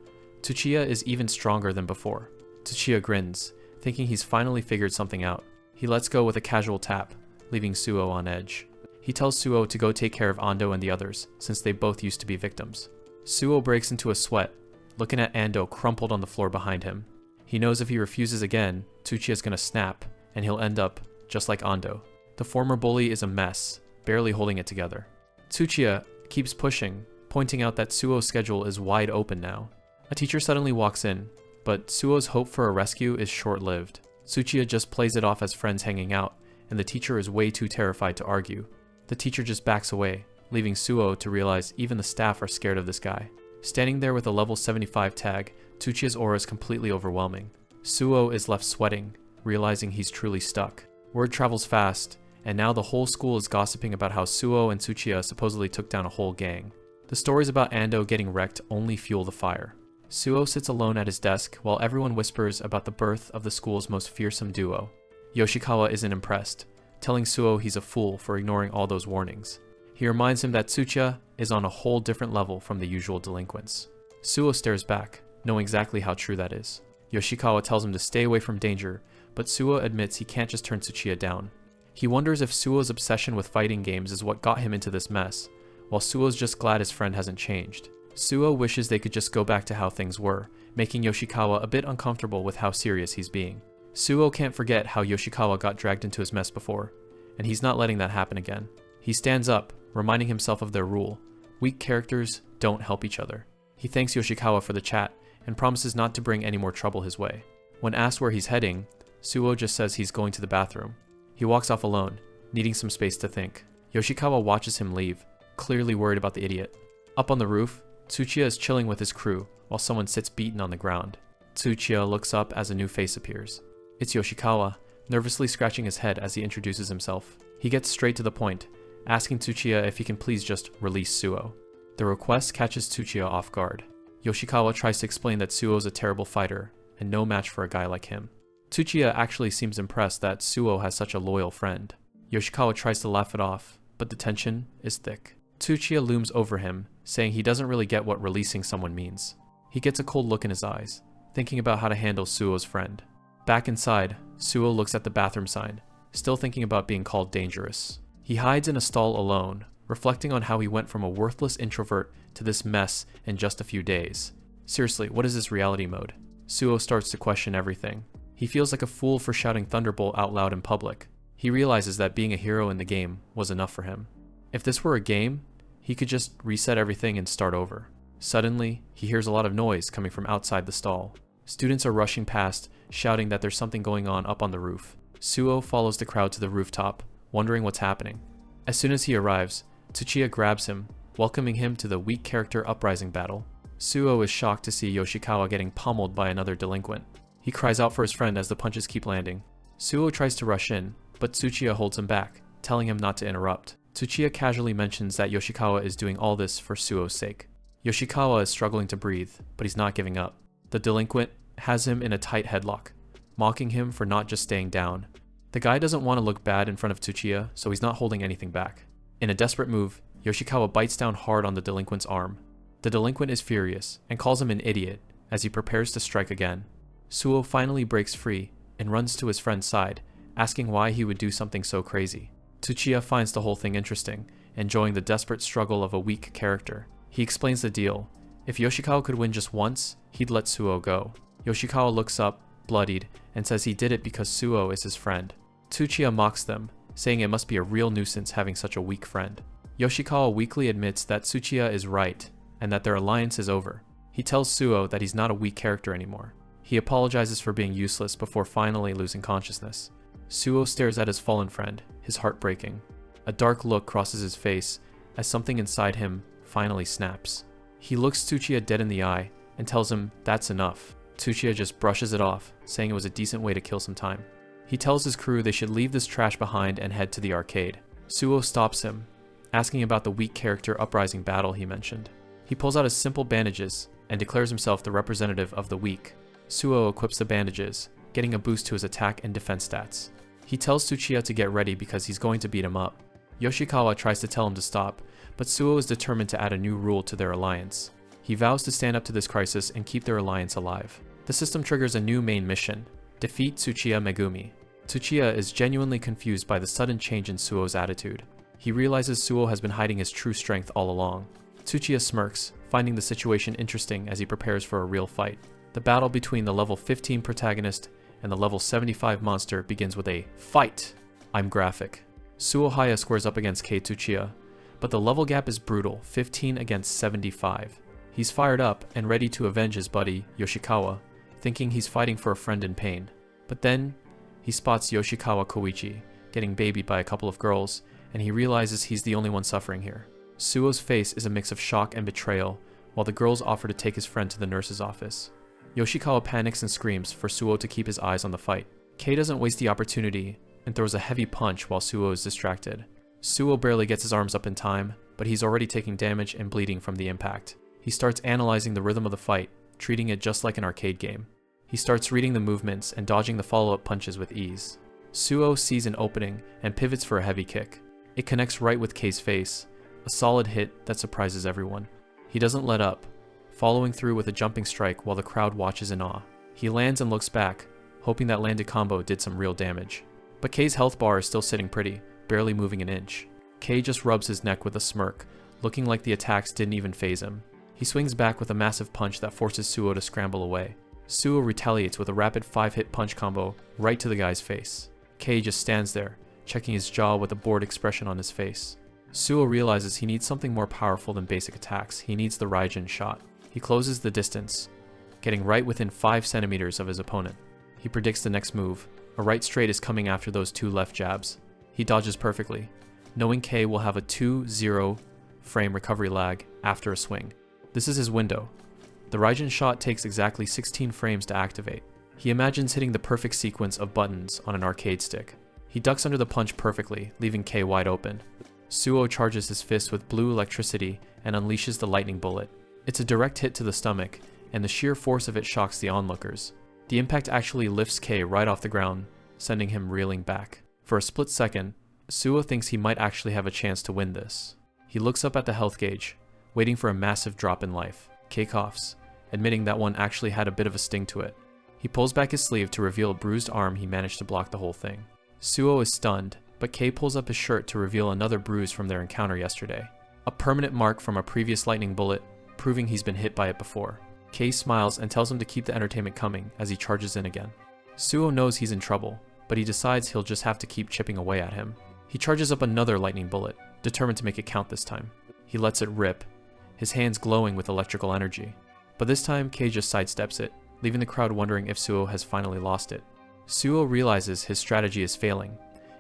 Tsuchiya is even stronger than before. Tsuchiya grins, thinking he's finally figured something out. He lets go with a casual tap, leaving Suo on edge. He tells Suo to go take care of Ando and the others, since they both used to be victims. Suo breaks into a sweat, looking at Ando crumpled on the floor behind him. He knows if he refuses again, Tsuchiya's gonna snap, and he'll end up just like Ando. The former bully is a mess, barely holding it together. Tsuchiya keeps pushing, pointing out that Suo's schedule is wide open now. A teacher suddenly walks in, but Suo's hope for a rescue is short-lived. Tsuchiya just plays it off as friends hanging out, and the teacher is way too terrified to argue. The teacher just backs away, leaving Suo to realize even the staff are scared of this guy. Standing there with a level 75 tag, Tsuchiya's aura is completely overwhelming. Suo is left sweating, realizing he's truly stuck. Word travels fast, and now the whole school is gossiping about how Suo and Tsuchiya supposedly took down a whole gang. The stories about Ando getting wrecked only fuel the fire. Suo sits alone at his desk while everyone whispers about the birth of the school's most fearsome duo. Yoshikawa isn't impressed, telling Suo he's a fool for ignoring all those warnings. He reminds him that Tsuchiya is on a whole different level from the usual delinquents. Suo stares back, knowing exactly how true that is. Yoshikawa tells him to stay away from danger, but Suo admits he can't just turn Tsuchiya down. He wonders if Suo's obsession with fighting games is what got him into this mess, while Suo's just glad his friend hasn't changed. Suo wishes they could just go back to how things were, making Yoshikawa a bit uncomfortable with how serious he's being. Suo can't forget how Yoshikawa got dragged into his mess before, and he's not letting that happen again. He stands up, reminding himself of their rule: weak characters don't help each other. He thanks Yoshikawa for the chat, and promises not to bring any more trouble his way. When asked where he's heading, Suo just says he's going to the bathroom. He walks off alone, needing some space to think. Yoshikawa watches him leave, clearly worried about the idiot. Up on the roof, Tsuchiya is chilling with his crew, while someone sits beaten on the ground. Tsuchiya looks up as a new face appears. It's Yoshikawa, nervously scratching his head as he introduces himself. He gets straight to the point, asking Tsuchiya if he can please just release Suo. The request catches Tsuchiya off guard. Yoshikawa tries to explain that Suo is a terrible fighter, and no match for a guy like him. Tsuchiya actually seems impressed that Suo has such a loyal friend. Yoshikawa tries to laugh it off, but the tension is thick. Tsuchiya looms over him, saying he doesn't really get what releasing someone means. He gets a cold look in his eyes, thinking about how to handle Suo's friend. Back inside, Suo looks at the bathroom sign, still thinking about being called dangerous. He hides in a stall alone, reflecting on how he went from a worthless introvert to this mess in just a few days. Seriously, what is this reality mode? Suo starts to question everything. He feels like a fool for shouting Thunderbolt out loud in public. He realizes that being a hero in the game was enough for him. If this were a game, he could just reset everything and start over. Suddenly, he hears a lot of noise coming from outside the stall. Students are rushing past, shouting that there's something going on up on the roof. Suo follows the crowd to the rooftop, wondering what's happening. As soon as he arrives, Tsuchiya grabs him, welcoming him to the weak character uprising battle. Suo is shocked to see Yoshikawa getting pummeled by another delinquent. He cries out for his friend as the punches keep landing. Suo tries to rush in, but Tsuchiya holds him back, telling him not to interrupt. Tsuchiya casually mentions that Yoshikawa is doing all this for Suo's sake. Yoshikawa is struggling to breathe, but he's not giving up. The delinquent has him in a tight headlock, mocking him for not just staying down. The guy doesn't want to look bad in front of Tsuchiya, so he's not holding anything back. In a desperate move, Yoshikawa bites down hard on the delinquent's arm. The delinquent is furious and calls him an idiot as he prepares to strike again. Suo finally breaks free and runs to his friend's side, asking why he would do something so crazy. Tsuchiya finds the whole thing interesting, enjoying the desperate struggle of a weak character. He explains the deal. If Yoshikawa could win just once, he'd let Suo go. Yoshikawa looks up, bloodied, and says he did it because Suo is his friend. Tsuchiya mocks them, saying it must be a real nuisance having such a weak friend. Yoshikawa weakly admits that Tsuchiya is right, and that their alliance is over. He tells Suo that he's not a weak character anymore. He apologizes for being useless before finally losing consciousness. Suo stares at his fallen friend, his heart breaking. A dark look crosses his face as something inside him finally snaps. He looks Tsuchiya dead in the eye and tells him that's enough. Tsuchiya just brushes it off, saying it was a decent way to kill some time. He tells his crew they should leave this trash behind and head to the arcade. Suo stops him, asking about the weak character uprising battle he mentioned. He pulls out his simple bandages and declares himself the representative of the weak. Suo equips the bandages, getting a boost to his attack and defense stats. He tells Tsuchiya to get ready because he's going to beat him up. Yoshikawa tries to tell him to stop, but Suo is determined to add a new rule to their alliance. He vows to stand up to this crisis and keep their alliance alive. The system triggers a new main mission: defeat Tsuchiya Megumi. Tsuchiya is genuinely confused by the sudden change in Suo's attitude. He realizes Suo has been hiding his true strength all along. Tsuchiya smirks, finding the situation interesting as he prepares for a real fight. The battle between the level 15 protagonist and the level 75 monster begins with a fight. I'm graphic. Suo Haya squares up against Kei Tsuchiya, but the level gap is brutal, 15 against 75. He's fired up and ready to avenge his buddy, Yoshikawa, thinking he's fighting for a friend in pain. But then, he spots Yoshikawa Koichi getting babied by a couple of girls, and he realizes he's the only one suffering here. Suo's face is a mix of shock and betrayal, while the girls offer to take his friend to the nurse's office. Yoshikawa panics and screams for Suo to keep his eyes on the fight. Kei doesn't waste the opportunity and throws a heavy punch while Suo is distracted. Suo barely gets his arms up in time, but he's already taking damage and bleeding from the impact. He starts analyzing the rhythm of the fight, treating it just like an arcade game. He starts reading the movements and dodging the follow-up punches with ease. Suo sees an opening and pivots for a heavy kick. It connects right with Kei's face, a solid hit that surprises everyone. He doesn't let up, following through with a jumping strike while the crowd watches in awe. He lands and looks back, hoping that landed combo did some real damage. But Kei's health bar is still sitting pretty, barely moving an inch. Kei just rubs his neck with a smirk, looking like the attacks didn't even faze him. He swings back with a massive punch that forces Suo to scramble away. Suo retaliates with a rapid 5-hit punch combo right to the guy's face. Kei just stands there, checking his jaw with a bored expression on his face. Suo realizes he needs something more powerful than basic attacks. He needs the Raijin shot. He closes the distance, getting right within 5 centimeters of his opponent. He predicts the next move. A right straight is coming after those 2 left jabs. He dodges perfectly, knowing Kei will have a 2-0 frame recovery lag after a swing. This is his window. The Raijin shot takes exactly 16 frames to activate. He imagines hitting the perfect sequence of buttons on an arcade stick. He ducks under the punch perfectly, leaving Kei wide open. Suo charges his fist with blue electricity and unleashes the lightning bullet. It's a direct hit to the stomach, and the sheer force of it shocks the onlookers. The impact actually lifts Kei right off the ground, sending him reeling back. For a split second, Suo thinks he might actually have a chance to win this. He looks up at the health gauge, waiting for a massive drop in life. Kei coughs, admitting that one actually had a bit of a sting to it. He pulls back his sleeve to reveal a bruised arm. He managed to block the whole thing. Suo is stunned, but Kei pulls up his shirt to reveal another bruise from their encounter yesterday. A permanent mark from a previous lightning bullet, proving he's been hit by it before. Kei smiles and tells him to keep the entertainment coming as he charges in again. Suo knows he's in trouble, but he decides he'll just have to keep chipping away at him. He charges up another lightning bullet, determined to make it count this time. He lets it rip, his hands glowing with electrical energy. But this time, Kei just sidesteps it, leaving the crowd wondering if Suo has finally lost it. Suo realizes his strategy is failing.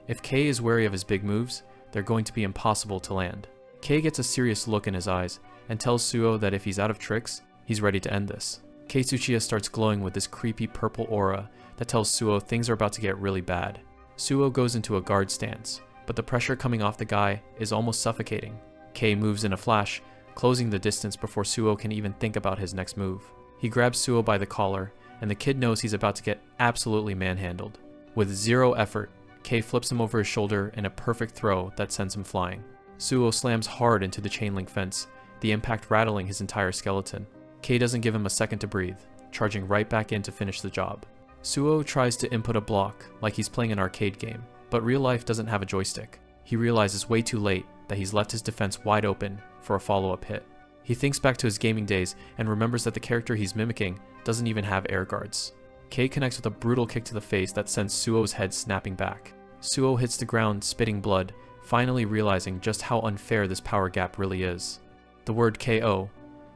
If Kei is wary of his big moves, they're going to be impossible to land. Kei gets a serious look in his eyes and tells Suo that if he's out of tricks, he's ready to end this. Kei Tsuchiya starts glowing with this creepy purple aura that tells Suo things are about to get really bad. Suo goes into a guard stance, but the pressure coming off the guy is almost suffocating. Kei moves in a flash, closing the distance before Suo can even think about his next move. He grabs Suo by the collar, and the kid knows he's about to get absolutely manhandled. With zero effort, Kei flips him over his shoulder in a perfect throw that sends him flying. Suo slams hard into the chain link fence, the impact rattling his entire skeleton. Kei doesn't give him a second to breathe, charging right back in to finish the job. Suo tries to input a block like he's playing an arcade game, but real life doesn't have a joystick. He realizes way too late that he's left his defense wide open for a follow-up hit. He thinks back to his gaming days and remembers that the character he's mimicking doesn't even have air guards. Kei connects with a brutal kick to the face that sends Suo's head snapping back. Suo hits the ground, spitting blood, finally realizing just how unfair this power gap really is. The word KO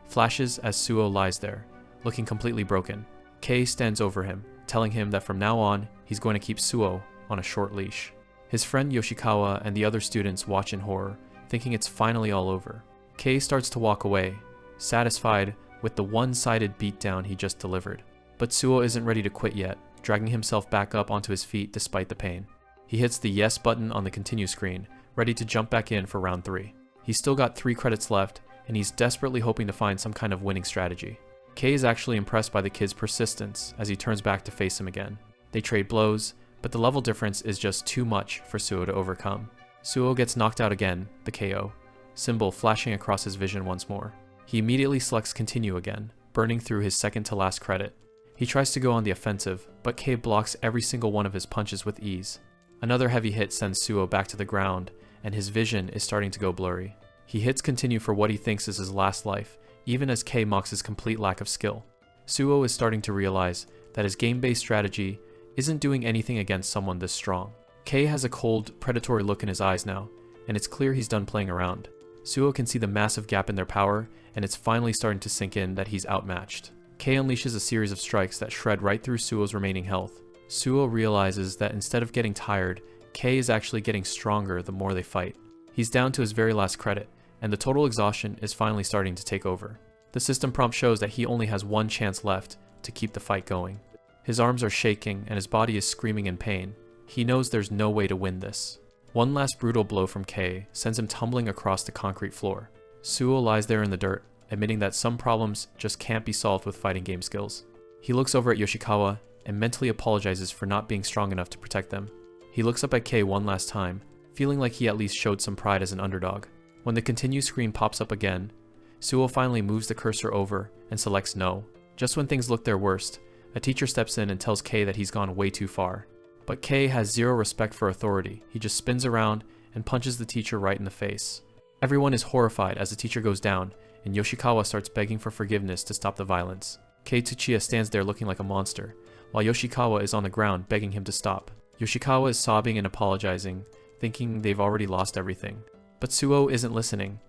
flashes as Suo lies there, looking completely broken. Kei stands over him, telling him that from now on, he's going to keep Suo on a short leash. His friend Yoshikawa and the other students watch in horror, thinking it's finally all over. Kei starts to walk away, satisfied with the one-sided beatdown he just delivered. But Suo isn't ready to quit yet, dragging himself back up onto his feet despite the pain. He hits the yes button on the continue screen, ready to jump back in for round 3. He's still got 3 credits left, and he's desperately hoping to find some kind of winning strategy. Kei is actually impressed by the kid's persistence as he turns back to face him again. They trade blows, but the level difference is just too much for Suo to overcome. Suo gets knocked out again, the KO, symbol flashing across his vision once more. He immediately selects continue again, burning through his second to last credit. He tries to go on the offensive, but Kei blocks every single one of his punches with ease. Another heavy hit sends Suo back to the ground, and his vision is starting to go blurry. He hits continue for what he thinks is his last life, even as Kei mocks his complete lack of skill. Suo is starting to realize that his game-based strategy isn't doing anything against someone this strong. Kei has a cold, predatory look in his eyes now, and it's clear he's done playing around. Suo can see the massive gap in their power, and it's finally starting to sink in that he's outmatched. Kei unleashes a series of strikes that shred right through Suo's remaining health. Suo realizes that instead of getting tired, Kei is actually getting stronger the more they fight. He's down to his very last credit, and the total exhaustion is finally starting to take over. The system prompt shows that he only has one chance left to keep the fight going. His arms are shaking and his body is screaming in pain. He knows there's no way to win this. One last brutal blow from Kei sends him tumbling across the concrete floor. Suo lies there in the dirt, admitting that some problems just can't be solved with fighting game skills. He looks over at Yoshikawa and mentally apologizes for not being strong enough to protect them. He looks up at Kei one last time, feeling like he at least showed some pride as an underdog. When the continue screen pops up again, Suo finally moves the cursor over and selects no. Just when things look their worst, a teacher steps in and tells Kei that he's gone way too far. But Kei has zero respect for authority. He just spins around and punches the teacher right in the face. Everyone is horrified as the teacher goes down, and Yoshikawa starts begging for forgiveness to stop the violence. Kei Tsuchiya stands there looking like a monster, while Yoshikawa is on the ground begging him to stop. Yoshikawa is sobbing and apologizing, thinking they've already lost everything. But Suo isn't listening.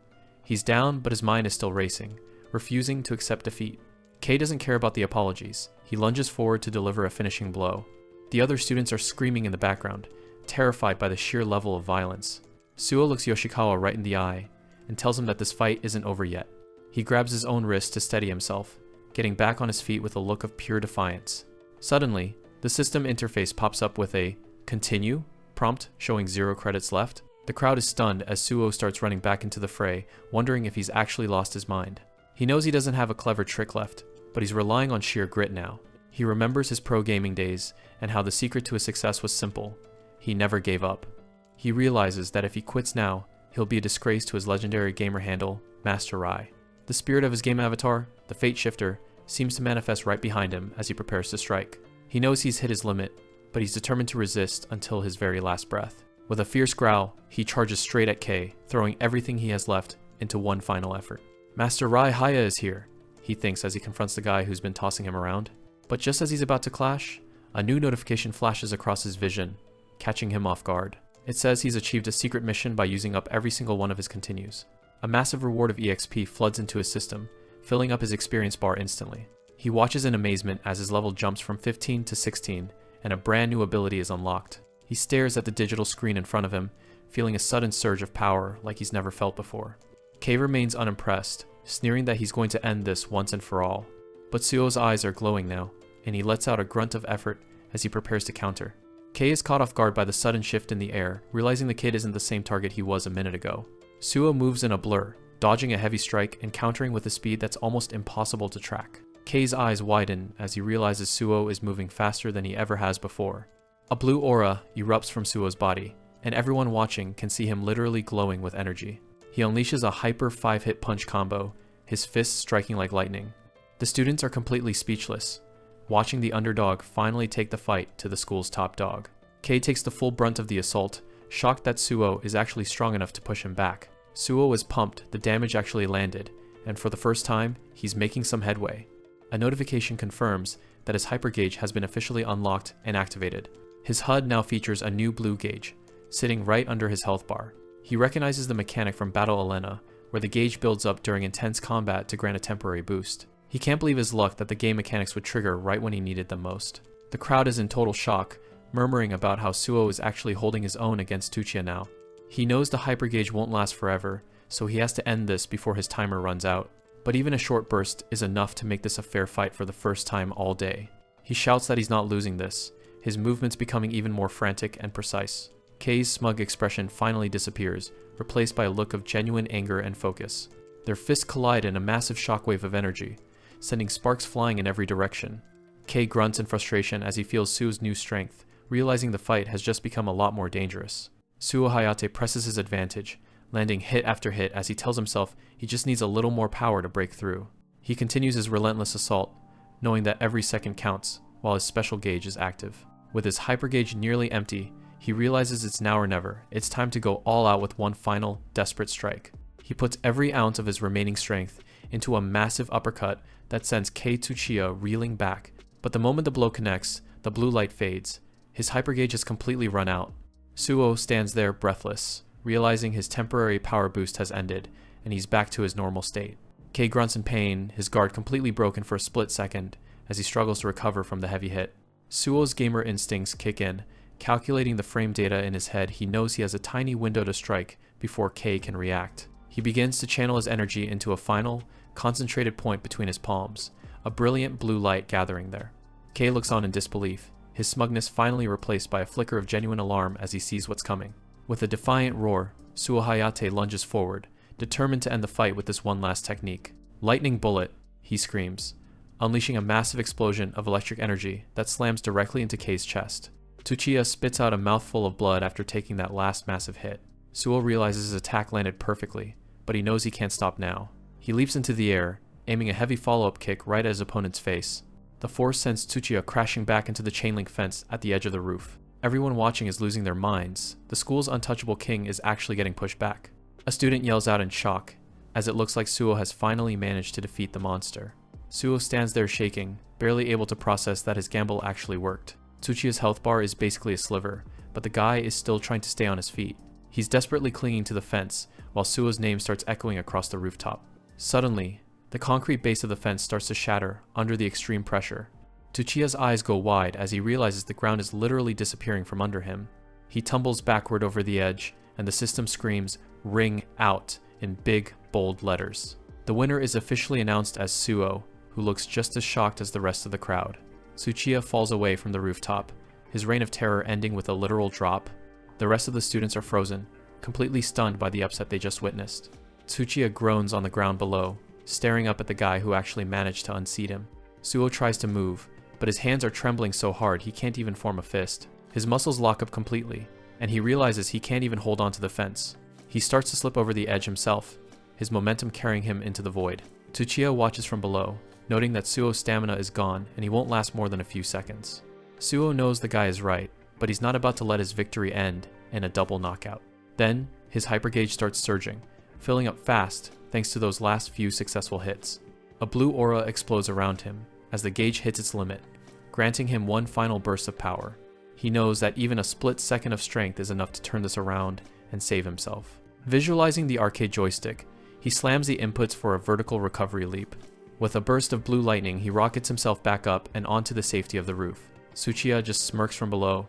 He's down, but his mind is still racing, refusing to accept defeat. Kei doesn't care about the apologies. He lunges forward to deliver a finishing blow. The other students are screaming in the background, terrified by the sheer level of violence. Suo looks Yoshikawa right in the eye and tells him that this fight isn't over yet. He grabs his own wrist to steady himself, getting back on his feet with a look of pure defiance. Suddenly, the system interface pops up with a "Continue" prompt showing 0 credits left. The crowd is stunned as Suo starts running back into the fray, wondering if he's actually lost his mind. He knows he doesn't have a clever trick left, but he's relying on sheer grit now. He remembers his pro gaming days and how the secret to his success was simple. He never gave up. He realizes that if he quits now, he'll be a disgrace to his legendary gamer handle, Master Rai. The spirit of his game avatar, the Fate Shifter, seems to manifest right behind him as he prepares to strike. He knows he's hit his limit, but he's determined to resist until his very last breath. With a fierce growl, he charges straight at Kei, throwing everything he has left into one final effort. Master Rai Haya is here, he thinks as he confronts the guy who's been tossing him around. But just as he's about to clash, a new notification flashes across his vision, catching him off guard. It says he's achieved a secret mission by using up every single one of his continues. A massive reward of EXP floods into his system, filling up his experience bar instantly. He watches in amazement as his level jumps from 15 to 16, and a brand new ability is unlocked. He stares at the digital screen in front of him, feeling a sudden surge of power like he's never felt before. Kei remains unimpressed, sneering that he's going to end this once and for all. But Suo's eyes are glowing now, and he lets out a grunt of effort as he prepares to counter. Kei is caught off guard by the sudden shift in the air, realizing the kid isn't the same target he was a minute ago. Suo moves in a blur, dodging a heavy strike and countering with a speed that's almost impossible to track. Kei's eyes widen as he realizes Suo is moving faster than he ever has before. A blue aura erupts from Suo's body, and everyone watching can see him literally glowing with energy. He unleashes a hyper 5-hit punch combo, his fists striking like lightning. The students are completely speechless, watching the underdog finally take the fight to the school's top dog. Kei takes the full brunt of the assault, shocked that Suo is actually strong enough to push him back. Suo is pumped the damage actually landed, and for the first time, he's making some headway. A notification confirms that his hyper gauge has been officially unlocked and activated. His HUD now features a new blue gauge, sitting right under his health bar. He recognizes the mechanic from Battle Elena, where the gauge builds up during intense combat to grant a temporary boost. He can't believe his luck that the game mechanics would trigger right when he needed them most. The crowd is in total shock, murmuring about how Suo is actually holding his own against Tsuchiya now. He knows the hyper gauge won't last forever, so he has to end this before his timer runs out. But even a short burst is enough to make this a fair fight for the first time all day. He shouts that he's not losing this, his movements becoming even more frantic and precise. Kei's smug expression finally disappears, replaced by a look of genuine anger and focus. Their fists collide in a massive shockwave of energy, sending sparks flying in every direction. Kei grunts in frustration as he feels Suo's new strength, realizing the fight has just become a lot more dangerous. Suo Hayate presses his advantage, landing hit after hit as he tells himself he just needs a little more power to break through. He continues his relentless assault, knowing that every second counts, while his special gauge is active. With his hyper gauge nearly empty, he realizes it's now or never. It's time to go all out with one final, desperate strike. He puts every ounce of his remaining strength into a massive uppercut that sends Kei Tsuchiya reeling back. But the moment the blow connects, the blue light fades. His hyper gauge has completely run out. Suo stands there breathless, realizing his temporary power boost has ended, and he's back to his normal state. Kei grunts in pain, his guard completely broken for a split second as he struggles to recover from the heavy hit. Suo's gamer instincts kick in. Calculating the frame data in his head, he knows he has a tiny window to strike before Kei can react. He begins to channel his energy into a final, concentrated point between his palms, a brilliant blue light gathering there. Kei looks on in disbelief, his smugness finally replaced by a flicker of genuine alarm as he sees what's coming. With a defiant roar, Suo Hayate lunges forward, determined to end the fight with this one last technique. "Lightning bullet," he screams, unleashing a massive explosion of electric energy that slams directly into Kei's chest. Tsuchiya spits out a mouthful of blood after taking that last massive hit. Suo realizes his attack landed perfectly, but he knows he can't stop now. He leaps into the air, aiming a heavy follow-up kick right at his opponent's face. The force sends Tsuchiya crashing back into the chain-link fence at the edge of the roof. Everyone watching is losing their minds. The school's untouchable king is actually getting pushed back. A student yells out in shock, as it looks like Suo has finally managed to defeat the monster. Suo stands there shaking, barely able to process that his gamble actually worked. Tsuchiya's health bar is basically a sliver, but the guy is still trying to stay on his feet. He's desperately clinging to the fence, while Suo's name starts echoing across the rooftop. Suddenly, the concrete base of the fence starts to shatter under the extreme pressure. Tsuchiya's eyes go wide as he realizes the ground is literally disappearing from under him. He tumbles backward over the edge, and the system screams, "Ring out," in big, bold letters. The winner is officially announced as Suo, who looks just as shocked as the rest of the crowd. Tsuchiya falls away from the rooftop, his reign of terror ending with a literal drop. The rest of the students are frozen, completely stunned by the upset they just witnessed. Tsuchiya groans on the ground below, staring up at the guy who actually managed to unseat him. Suo tries to move, but his hands are trembling so hard he can't even form a fist. His muscles lock up completely, and he realizes he can't even hold onto the fence. He starts to slip over the edge himself, his momentum carrying him into the void. Tsuchiya watches from below, noting that Suo's stamina is gone and he won't last more than a few seconds. Suo knows the guy is right, but he's not about to let his victory end in a double knockout. Then, his hypergauge starts surging, filling up fast thanks to those last few successful hits. A blue aura explodes around him as the gauge hits its limit, granting him one final burst of power. He knows that even a split second of strength is enough to turn this around and save himself. Visualizing the arcade joystick, he slams the inputs for a vertical recovery leap. With a burst of blue lightning, he rockets himself back up and onto the safety of the roof. Tsuchiya just smirks from below,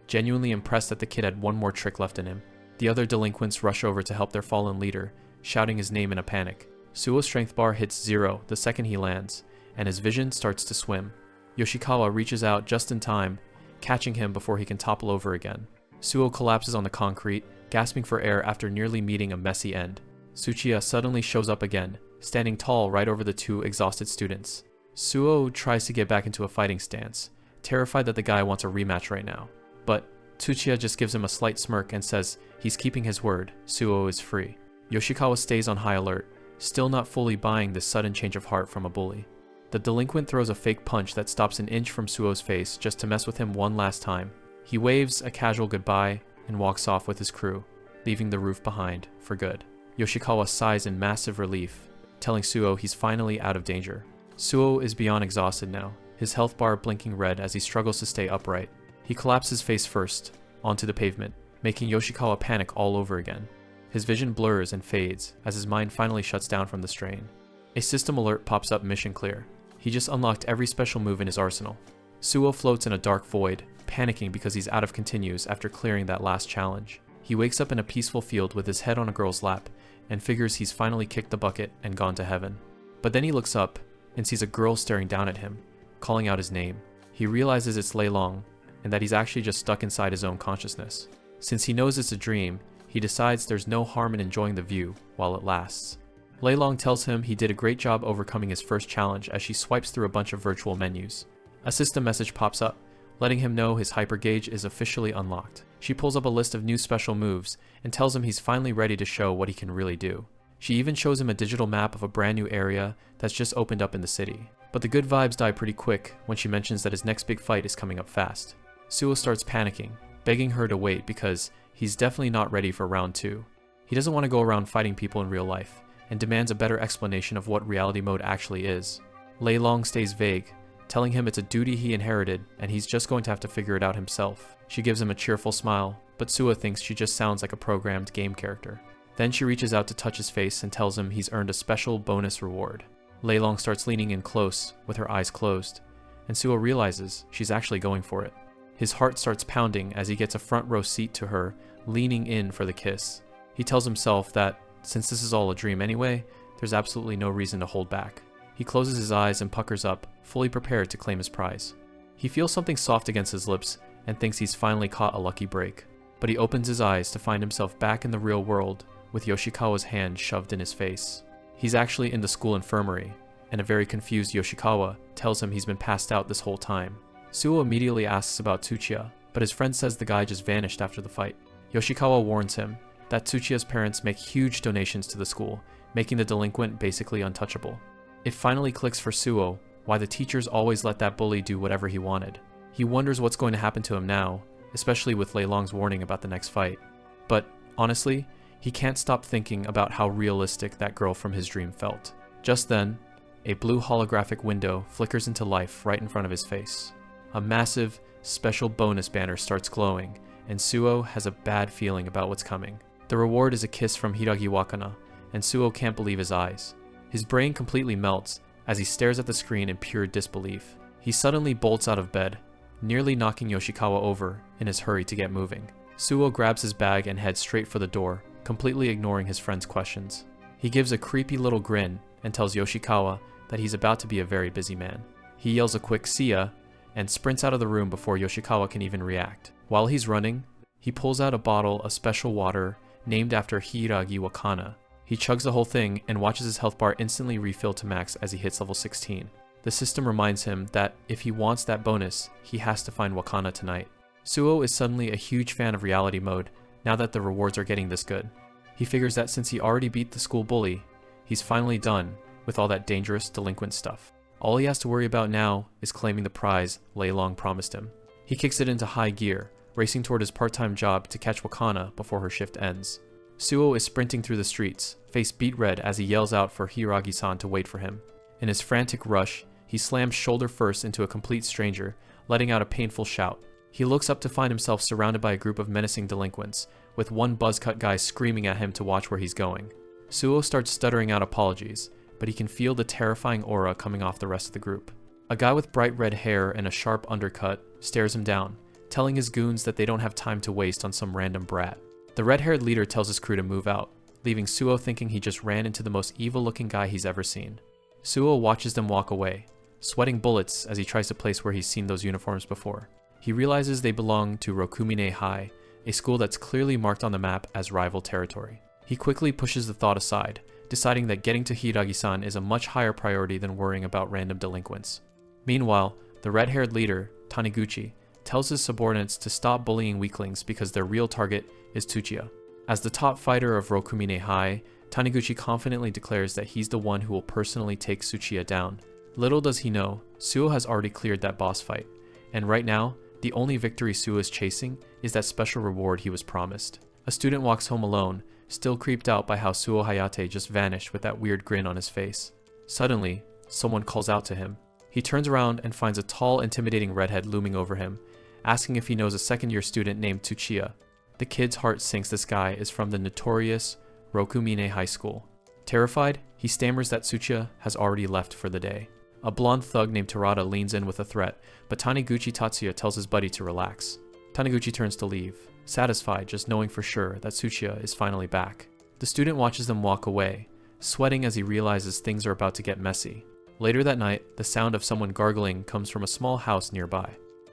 genuinely impressed that the kid had one more trick left in him. The other delinquents rush over to help their fallen leader, shouting his name in a panic. Suo's strength bar hits 0 the second he lands, and his vision starts to swim. Yoshikawa reaches out just in time, catching him before he can topple over again. Suo collapses on the concrete, gasping for air after nearly meeting a messy end. Tsuchiya suddenly shows up again, standing tall right over the two exhausted students. Suo tries to get back into a fighting stance, terrified that the guy wants a rematch right now. But Tsuchiya just gives him a slight smirk and says he's keeping his word, Suo is free. Yoshikawa stays on high alert, still not fully buying this sudden change of heart from a bully. The delinquent throws a fake punch that stops an inch from Suo's face just to mess with him one last time. He waves a casual goodbye and walks off with his crew, leaving the roof behind for good. Yoshikawa sighs in massive relief, telling Suo he's finally out of danger. Suo is beyond exhausted now, his health bar blinking red as he struggles to stay upright. He collapses face first, onto the pavement, making Yoshikawa panic all over again. His vision blurs and fades as his mind finally shuts down from the strain. A system alert pops up mission clear. He just unlocked every special move in his arsenal. Suo floats in a dark void, panicking because he's out of continues after clearing that last challenge. He wakes up in a peaceful field with his head on a girl's lap and figures he's finally kicked the bucket and gone to heaven. But then he looks up and sees a girl staring down at him, calling out his name. He realizes it's Lei Long and that he's actually just stuck inside his own consciousness. Since he knows it's a dream, he decides there's no harm in enjoying the view while it lasts. Lei Long tells him he did a great job overcoming his first challenge as she swipes through a bunch of virtual menus. A system message pops up, letting him know his hypergauge is officially unlocked. She pulls up a list of new special moves and tells him he's finally ready to show what he can really do. She even shows him a digital map of a brand new area that's just opened up in the city. But the good vibes die pretty quick when she mentions that his next big fight is coming up fast. Suo starts panicking, begging her to wait because he's definitely not ready for round 2. He doesn't want to go around fighting people in real life, and demands a better explanation of what reality mode actually is. Lei Long stays vague, telling him it's a duty he inherited and he's just going to have to figure it out himself. She gives him a cheerful smile, but Suo thinks she just sounds like a programmed game character. Then she reaches out to touch his face and tells him he's earned a special bonus reward. Lei Long starts leaning in close with her eyes closed, and Suo realizes she's actually going for it. His heart starts pounding as he gets a front row seat to her, leaning in for the kiss. He tells himself that, since this is all a dream anyway, there's absolutely no reason to hold back. He closes his eyes and puckers up, fully prepared to claim his prize. He feels something soft against his lips and thinks he's finally caught a lucky break. But he opens his eyes to find himself back in the real world with Yoshikawa's hand shoved in his face. He's actually in the school infirmary, and a very confused Yoshikawa tells him he's been passed out this whole time. Suo immediately asks about Tsuchiya, but his friend says the guy just vanished after the fight. Yoshikawa warns him that Tsuchiya's parents make huge donations to the school, making the delinquent basically untouchable. It finally clicks for Suo why the teachers always let that bully do whatever he wanted. He wonders what's going to happen to him now, especially with Lei Long's warning about the next fight. But honestly, he can't stop thinking about how realistic that girl from his dream felt. Just then, a blue holographic window flickers into life right in front of his face. A massive, special bonus banner starts glowing, and Suo has a bad feeling about what's coming. The reward is a kiss from Hiragi Wakana, and Suo can't believe his eyes. His brain completely melts as he stares at the screen in pure disbelief. He suddenly bolts out of bed, nearly knocking Yoshikawa over in his hurry to get moving. Suo grabs his bag and heads straight for the door, completely ignoring his friend's questions. He gives a creepy little grin and tells Yoshikawa that he's about to be a very busy man. He yells a quick "see ya" and sprints out of the room before Yoshikawa can even react. While he's running, he pulls out a bottle of special water named after Hiragi Wakana. He chugs the whole thing and watches his health bar instantly refill to max as he hits level 16. The system reminds him that if he wants that bonus, he has to find Wakana tonight. Suo is suddenly a huge fan of reality mode now that the rewards are getting this good. He figures that since he already beat the school bully, he's finally done with all that dangerous delinquent stuff. All he has to worry about now is claiming the prize Lei Long promised him. He kicks it into high gear, racing toward his part-time job to catch Wakana before her shift ends. Suo is sprinting through the streets, face beet red as he yells out for Hiragi-san to wait for him. In his frantic rush, he slams shoulder first into a complete stranger, letting out a painful shout. He looks up to find himself surrounded by a group of menacing delinquents, with one buzzcut guy screaming at him to watch where he's going. Suo starts stuttering out apologies, but he can feel the terrifying aura coming off the rest of the group. A guy with bright red hair and a sharp undercut stares him down, telling his goons that they don't have time to waste on some random brat. The red-haired leader tells his crew to move out, leaving Suo thinking he just ran into the most evil-looking guy he's ever seen. Suo watches them walk away, sweating bullets as he tries to place where he's seen those uniforms before. He realizes they belong to Rokumine High, a school that's clearly marked on the map as rival territory. He quickly pushes the thought aside, deciding that getting to Hiragi-san is a much higher priority than worrying about random delinquents. Meanwhile, the red-haired leader, Taniguchi, tells his subordinates to stop bullying weaklings because their real target is Tsuchiya. As the top fighter of Rokumine High, Taniguchi confidently declares that he's the one who will personally take Tsuchiya down. Little does he know, Suo has already cleared that boss fight, and right now, the only victory Suo is chasing is that special reward he was promised. A student walks home alone, still creeped out by how Suo Hayate just vanished with that weird grin on his face. Suddenly, someone calls out to him. He turns around and finds a tall, intimidating redhead looming over him, asking if he knows a second-year student named Tsuchiya. The kid's heart sinks this guy is from the notorious Rokumine High School. Terrified, he stammers that Tsuchiya has already left for the day. A blonde thug named Terada leans in with a threat, but Taniguchi Tatsuya tells his buddy to relax. Taniguchi turns to leave, satisfied just knowing for sure that Tsuchiya is finally back. The student watches them walk away, sweating as he realizes things are about to get messy. Later that night, the sound of someone gargling comes from a small house nearby.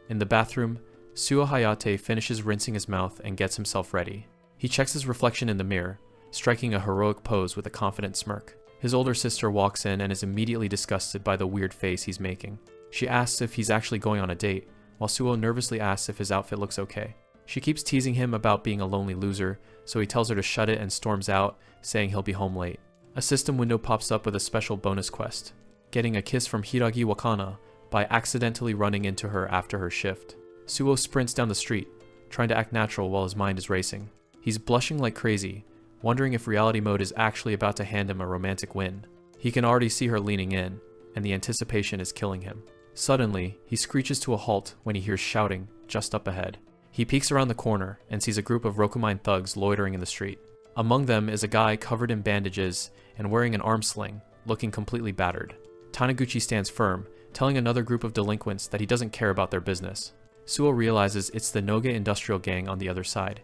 In the bathroom, Suo Hayate finishes rinsing his mouth and gets himself ready. He checks his reflection in the mirror, striking a heroic pose with a confident smirk. His older sister walks in and is immediately disgusted by the weird face he's making. She asks if he's actually going on a date, while Suo nervously asks if his outfit looks okay. She keeps teasing him about being a lonely loser, so he tells her to shut it and storms out, saying he'll be home late. A system window pops up with a special bonus quest, getting a kiss from Hiragi Wakana by accidentally running into her after her shift. Suo sprints down the street, trying to act natural while his mind is racing. He's blushing like crazy, wondering if reality mode is actually about to hand him a romantic win. He can already see her leaning in, and the anticipation is killing him. Suddenly, he screeches to a halt when he hears shouting just up ahead. He peeks around the corner and sees a group of Rokumine thugs loitering in the street. Among them is a guy covered in bandages and wearing an arm sling, looking completely battered. Taniguchi stands firm, telling another group of delinquents that he doesn't care about their business. Suo realizes it's the Noge industrial gang on the other side,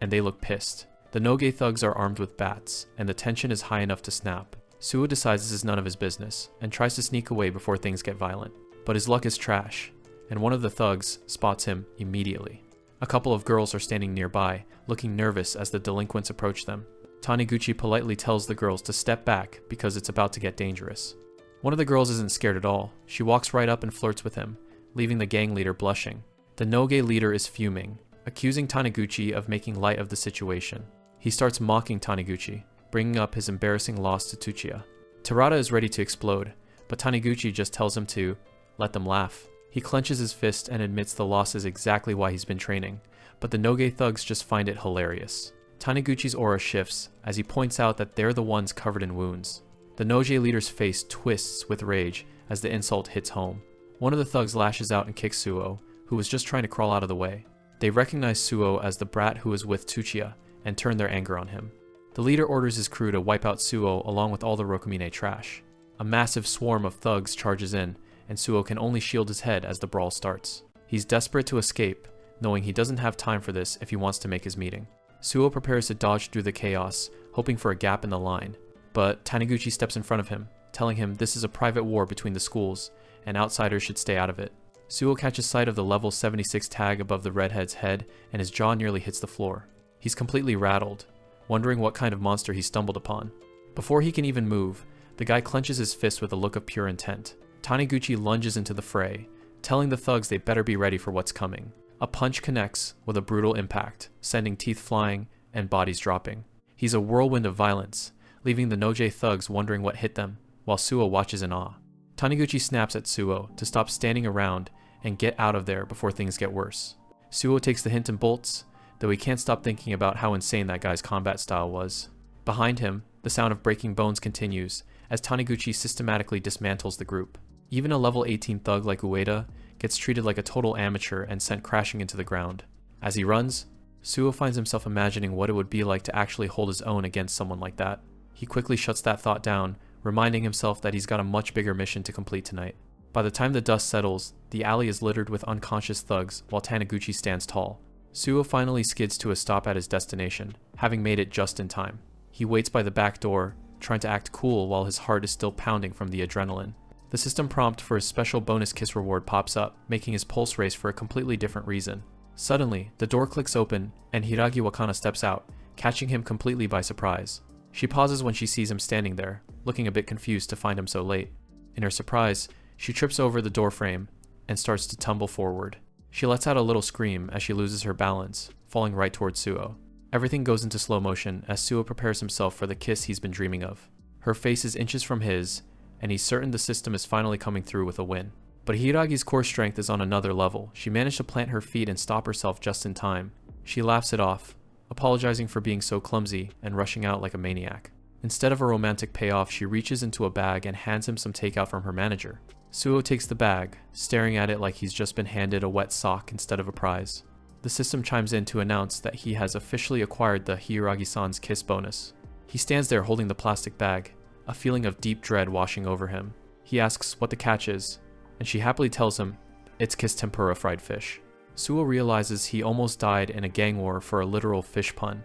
and they look pissed. The Noge thugs are armed with bats, and the tension is high enough to snap. Suo decides this is none of his business, and tries to sneak away before things get violent. But his luck is trash, and one of the thugs spots him immediately. A couple of girls are standing nearby, looking nervous as the delinquents approach them. Taniguchi politely tells the girls to step back because it's about to get dangerous. One of the girls isn't scared at all. She walks right up and flirts with him, leaving the gang leader blushing. The Noge leader is fuming, accusing Taniguchi of making light of the situation. He starts mocking Taniguchi, bringing up his embarrassing loss to Tsuchiya. Terada is ready to explode, but Taniguchi just tells him to let them laugh. He clenches his fist and admits the loss is exactly why he's been training, but the Noge thugs just find it hilarious. Taniguchi's aura shifts as he points out that they're the ones covered in wounds. The Noge leader's face twists with rage as the insult hits home. One of the thugs lashes out and kicks Suo, who was just trying to crawl out of the way. They recognize Suo as the brat who was with Tsuchiya and turn their anger on him. The leader orders his crew to wipe out Suo along with all the Rokumine trash. A massive swarm of thugs charges in, and Suo can only shield his head as the brawl starts. He's desperate to escape, knowing he doesn't have time for this if he wants to make his meeting. Suo prepares to dodge through the chaos, hoping for a gap in the line, but Taniguchi steps in front of him, telling him this is a private war between the schools, and outsiders should stay out of it. Suo catches sight of the level 76 tag above the redhead's head, and his jaw nearly hits the floor. He's completely rattled, wondering what kind of monster he stumbled upon. Before he can even move, the guy clenches his fist with a look of pure intent. Taniguchi lunges into the fray, telling the thugs they better be ready for what's coming. A punch connects with a brutal impact, sending teeth flying and bodies dropping. He's a whirlwind of violence, leaving the Noge thugs wondering what hit them, while Suo watches in awe. Taniguchi snaps at Suo to stop standing around and get out of there before things get worse. Suo takes the hint and bolts, though he can't stop thinking about how insane that guy's combat style was. Behind him, the sound of breaking bones continues as Taniguchi systematically dismantles the group. Even a level 18 thug like Ueda gets treated like a total amateur and sent crashing into the ground. As he runs, Suo finds himself imagining what it would be like to actually hold his own against someone like that. He quickly shuts that thought down, reminding himself that he's got a much bigger mission to complete tonight. By the time the dust settles, the alley is littered with unconscious thugs while Taniguchi stands tall. Suo finally skids to a stop at his destination, having made it just in time. He waits by the back door, trying to act cool while his heart is still pounding from the adrenaline. The system prompt for his special bonus kiss reward pops up, making his pulse race for a completely different reason. Suddenly, the door clicks open, and Hiragi Wakana steps out, catching him completely by surprise. She pauses when she sees him standing there, looking a bit confused to find him so late. In her surprise, she trips over the door frame and starts to tumble forward. She lets out a little scream as she loses her balance, falling right towards Suo. Everything goes into slow motion as Suo prepares himself for the kiss he's been dreaming of. Her face is inches from his, and he's certain the system is finally coming through with a win. But Hiragi's core strength is on another level. She managed to plant her feet and stop herself just in time. She laughs it off, apologizing for being so clumsy and rushing out like a maniac. Instead of a romantic payoff, she reaches into a bag and hands him some takeout from her manager. Suo takes the bag, staring at it like he's just been handed a wet sock instead of a prize. The system chimes in to announce that he has officially acquired the Hiragi-san's kiss bonus. He stands there holding the plastic bag, a feeling of deep dread washing over him. He asks what the catch is, and she happily tells him it's kiss tempura fried fish. Suo realizes he almost died in a gang war for a literal fish pun,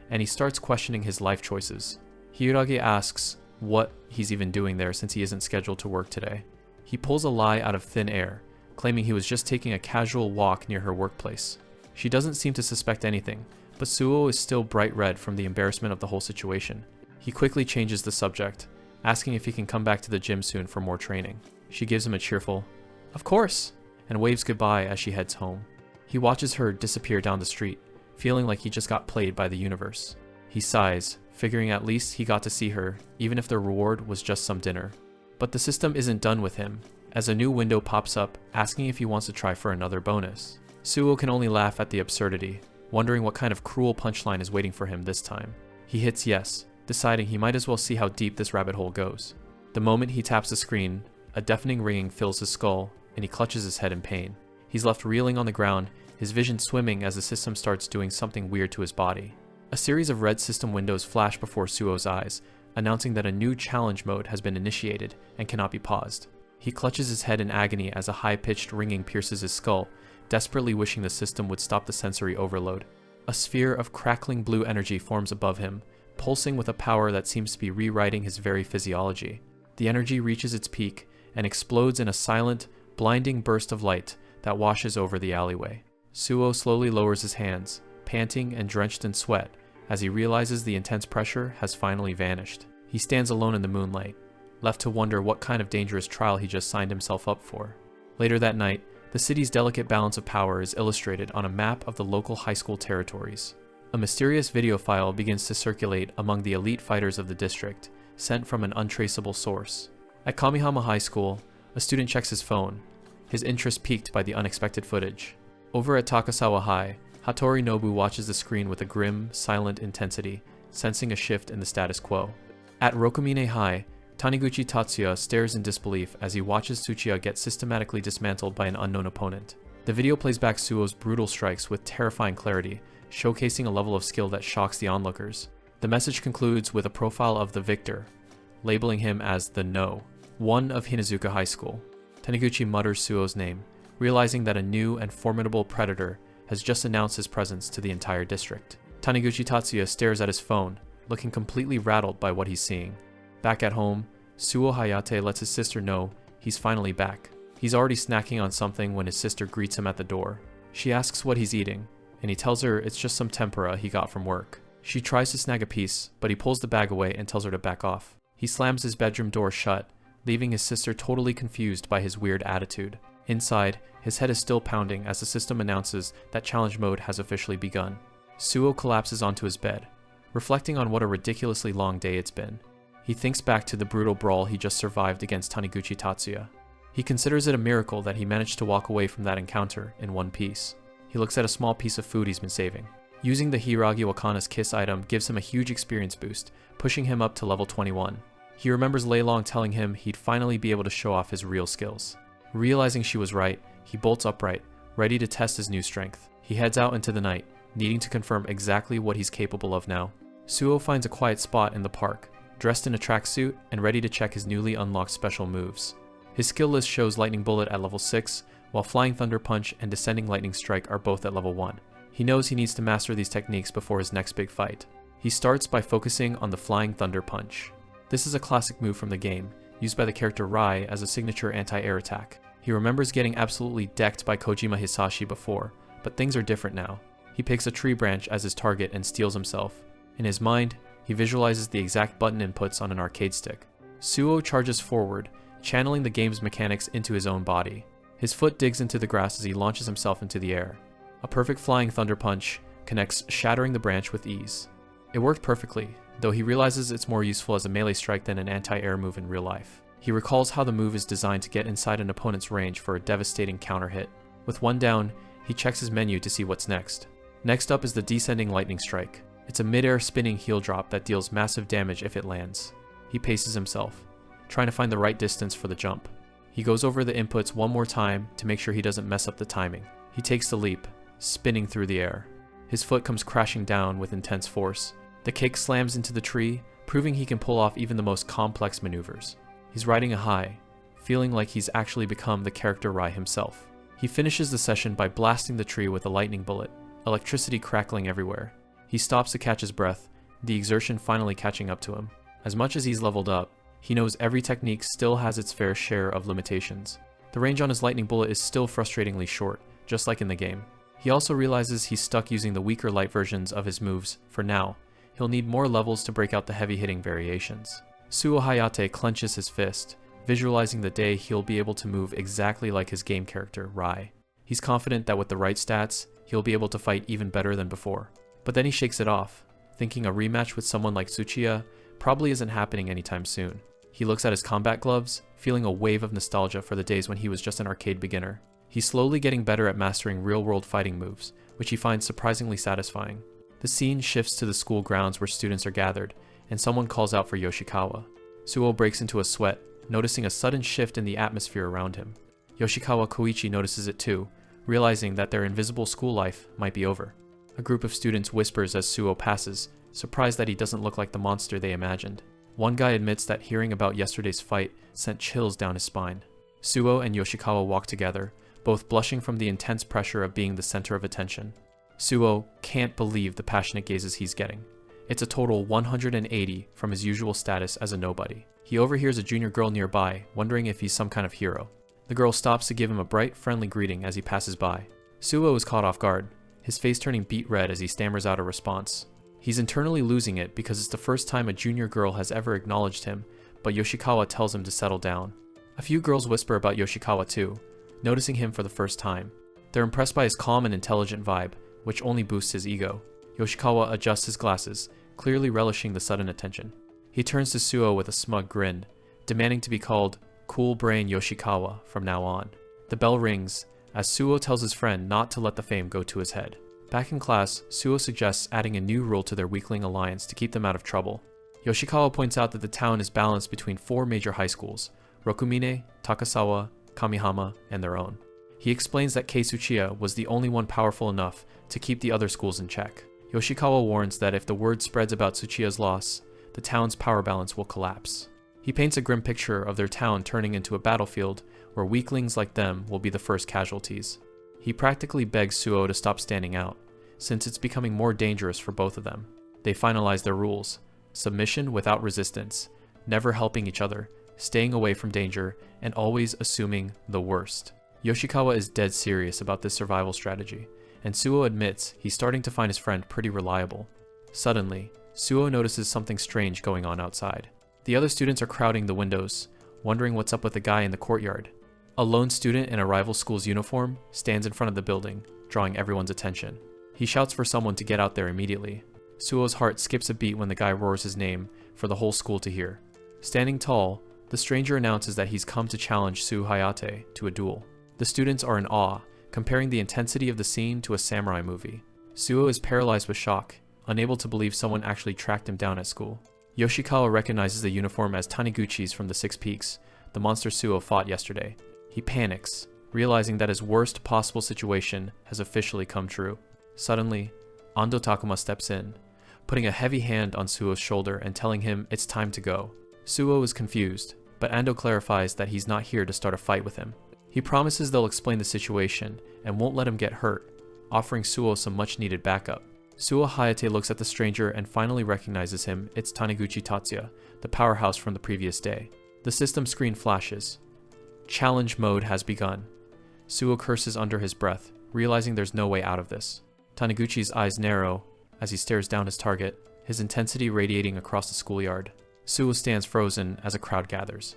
and he starts questioning his life choices. Hiragi asks what he's even doing there since he isn't scheduled to work today. He pulls a lie out of thin air, claiming he was just taking a casual walk near her workplace. She doesn't seem to suspect anything, but Suo is still bright red from the embarrassment of the whole situation. He quickly changes the subject, asking if he can come back to the gym soon for more training. She gives him a cheerful, "Of course," and waves goodbye as she heads home. He watches her disappear down the street, feeling like he just got played by the universe. He sighs, figuring at least he got to see her, even if the reward was just some dinner. But the system isn't done with him, as a new window pops up asking if he wants to try for another bonus. Suo can only laugh at the absurdity, wondering what kind of cruel punchline is waiting for him this time. He hits yes, deciding he might as well see how deep this rabbit hole goes. The moment he taps the screen, a deafening ringing fills his skull, and he clutches his head in pain. He's left reeling on the ground, his vision swimming as the system starts doing something weird to his body. A series of red system windows flash before Suo's eyes, announcing that a new challenge mode has been initiated and cannot be paused. He clutches his head in agony as a high-pitched ringing pierces his skull, desperately wishing the system would stop the sensory overload. A sphere of crackling blue energy forms above him, pulsing with a power that seems to be rewriting his very physiology. The energy reaches its peak and explodes in a silent, blinding burst of light that washes over the alleyway. Suo slowly lowers his hands, panting and drenched in sweat, as he realizes the intense pressure has finally vanished. He stands alone in the moonlight, left to wonder what kind of dangerous trial he just signed himself up for. Later that night, the city's delicate balance of power is illustrated on a map of the local high school territories. A mysterious video file begins to circulate among the elite fighters of the district, sent from an untraceable source. At Kamihama High School, a student checks his phone, his interest piqued by the unexpected footage. Over at Takasawa High, Hattori Nobu watches the screen with a grim, silent intensity, sensing a shift in the status quo. At Rokumine High, Taniguchi Tatsuya stares in disbelief as he watches Tsuchiya get systematically dismantled by an unknown opponent. The video plays back Suo's brutal strikes with terrifying clarity, showcasing a level of skill that shocks the onlookers. The message concludes with a profile of the victor, labeling him as the No, one of Hinazuka High School. Taniguchi mutters Suo's name, realizing that a new and formidable predator has just announced his presence to the entire district. Taniguchi Tatsuya stares at his phone, looking completely rattled by what he's seeing. Back at home, Suo Hayate lets his sister know he's finally back. He's already snacking on something when his sister greets him at the door. She asks what he's eating, and he tells her it's just some tempura he got from work. She tries to snag a piece, but he pulls the bag away and tells her to back off. He slams his bedroom door shut, leaving his sister totally confused by his weird attitude. Inside, his head is still pounding as the system announces that challenge mode has officially begun. Suo collapses onto his bed, reflecting on what a ridiculously long day it's been. He thinks back to the brutal brawl he just survived against Taniguchi Tatsuya. He considers it a miracle that he managed to walk away from that encounter in one piece. He looks at a small piece of food he's been saving. Using the Hiragi Wakana's Kiss item gives him a huge experience boost, pushing him up to level 21. He remembers Lei Long telling him he'd finally be able to show off his real skills. Realizing she was right, he bolts upright, ready to test his new strength. He heads out into the night, needing to confirm exactly what he's capable of now. Suo finds a quiet spot in the park, dressed in a tracksuit and ready to check his newly unlocked special moves. His skill list shows Lightning Bullet at level 6, while Flying Thunder Punch and Descending Lightning Strike are both at level 1. He knows he needs to master these techniques before his next big fight. He starts by focusing on the Flying Thunder Punch. This is a classic move from the game, used by the character Rai as a signature anti-air attack. He remembers getting absolutely decked by Kojima Hisashi before, but things are different now. He picks a tree branch as his target and steals himself. In his mind, he visualizes the exact button inputs on an arcade stick. Suo charges forward, channeling the game's mechanics into his own body. His foot digs into the grass as he launches himself into the air. A perfect Flying Thunder Punch connects, shattering the branch with ease. It worked perfectly, though he realizes it's more useful as a melee strike than an anti-air move in real life. He recalls how the move is designed to get inside an opponent's range for a devastating counter hit. With one down, he checks his menu to see what's next. Next up is the Descending Lightning Strike. It's a mid-air spinning heel drop that deals massive damage if it lands. He paces himself, trying to find the right distance for the jump. He goes over the inputs one more time to make sure he doesn't mess up the timing. He takes the leap, spinning through the air. His foot comes crashing down with intense force. The kick slams into the tree, proving he can pull off even the most complex maneuvers. He's riding a high, feeling like he's actually become the character Rai himself. He finishes the session by blasting the tree with a lightning bullet, electricity crackling everywhere. He stops to catch his breath, the exertion finally catching up to him. As much as he's leveled up, he knows every technique still has its fair share of limitations. The range on his lightning bullet is still frustratingly short, just like in the game. He also realizes he's stuck using the weaker light versions of his moves for now. He'll need more levels to break out the heavy-hitting variations. Suo Hayate clenches his fist, visualizing the day he'll be able to move exactly like his game character, Rai. He's confident that with the right stats, he'll be able to fight even better than before. But then he shakes it off, thinking a rematch with someone like Tsuchiya probably isn't happening anytime soon. He looks at his combat gloves, feeling a wave of nostalgia for the days when he was just an arcade beginner. He's slowly getting better at mastering real-world fighting moves, which he finds surprisingly satisfying. The scene shifts to the school grounds where students are gathered, and someone calls out for Yoshikawa. Suo breaks into a sweat, noticing a sudden shift in the atmosphere around him. Yoshikawa Koichi notices it too, realizing that their invisible school life might be over. A group of students whispers as Suo passes, surprised that he doesn't look like the monster they imagined. One guy admits that hearing about yesterday's fight sent chills down his spine. Suo and Yoshikawa walk together, both blushing from the intense pressure of being the center of attention. Suo can't believe the passionate gazes he's getting. It's a total 180 from his usual status as a nobody. He overhears a junior girl nearby, wondering if he's some kind of hero. The girl stops to give him a bright, friendly greeting as he passes by. Suo is caught off guard, his face turning beet red as he stammers out a response. He's internally losing it because it's the first time a junior girl has ever acknowledged him, but Yoshikawa tells him to settle down. A few girls whisper about Yoshikawa too, noticing him for the first time. They're impressed by his calm and intelligent vibe, which only boosts his ego. Yoshikawa adjusts his glasses, clearly relishing the sudden attention. He turns to Suo with a smug grin, demanding to be called Cool Brain Yoshikawa from now on. The bell rings, as Suo tells his friend not to let the fame go to his head. Back in class, Suo suggests adding a new rule to their weakling alliance to keep them out of trouble. Yoshikawa points out that the town is balanced between 4 major high schools: Rokumine, Takasawa, Kamihama, and their own. He explains that Kei Tsuchiya was the only one powerful enough to keep the other schools in check. Yoshikawa warns that if the word spreads about Tsuchiya's loss, the town's power balance will collapse. He paints a grim picture of their town turning into a battlefield where weaklings like them will be the first casualties. He practically begs Suo to stop standing out, since it's becoming more dangerous for both of them. They finalize their rules: submission without resistance, never helping each other, staying away from danger, and always assuming the worst. Yoshikawa is dead serious about this survival strategy, and Suo admits he's starting to find his friend pretty reliable. Suddenly, Suo notices something strange going on outside. The other students are crowding the windows, wondering what's up with the guy in the courtyard. A lone student in a rival school's uniform stands in front of the building, drawing everyone's attention. He shouts for someone to get out there immediately. Suo's heart skips a beat when the guy roars his name for the whole school to hear. Standing tall, the stranger announces that he's come to challenge Su Hayate to a duel. The students are in awe, comparing the intensity of the scene to a samurai movie. Suo is paralyzed with shock, unable to believe someone actually tracked him down at school. Yoshikawa recognizes the uniform as Taniguchi's from the Six Peaks, the monster Suo fought yesterday. He panics, realizing that his worst possible situation has officially come true. Suddenly, Ando Takuma steps in, putting a heavy hand on Suo's shoulder and telling him it's time to go. Suo is confused, but Ando clarifies that he's not here to start a fight with him. He promises they'll explain the situation and won't let him get hurt, offering Suo some much-needed backup. Suo Hayate looks at the stranger and finally recognizes him. It's Taniguchi Tatsuya, the powerhouse from the previous day. The system screen flashes. Challenge mode has begun. Suo curses under his breath, realizing there's no way out of this. Taniguchi's eyes narrow as he stares down his target, his intensity radiating across the schoolyard. Suo stands frozen as a crowd gathers.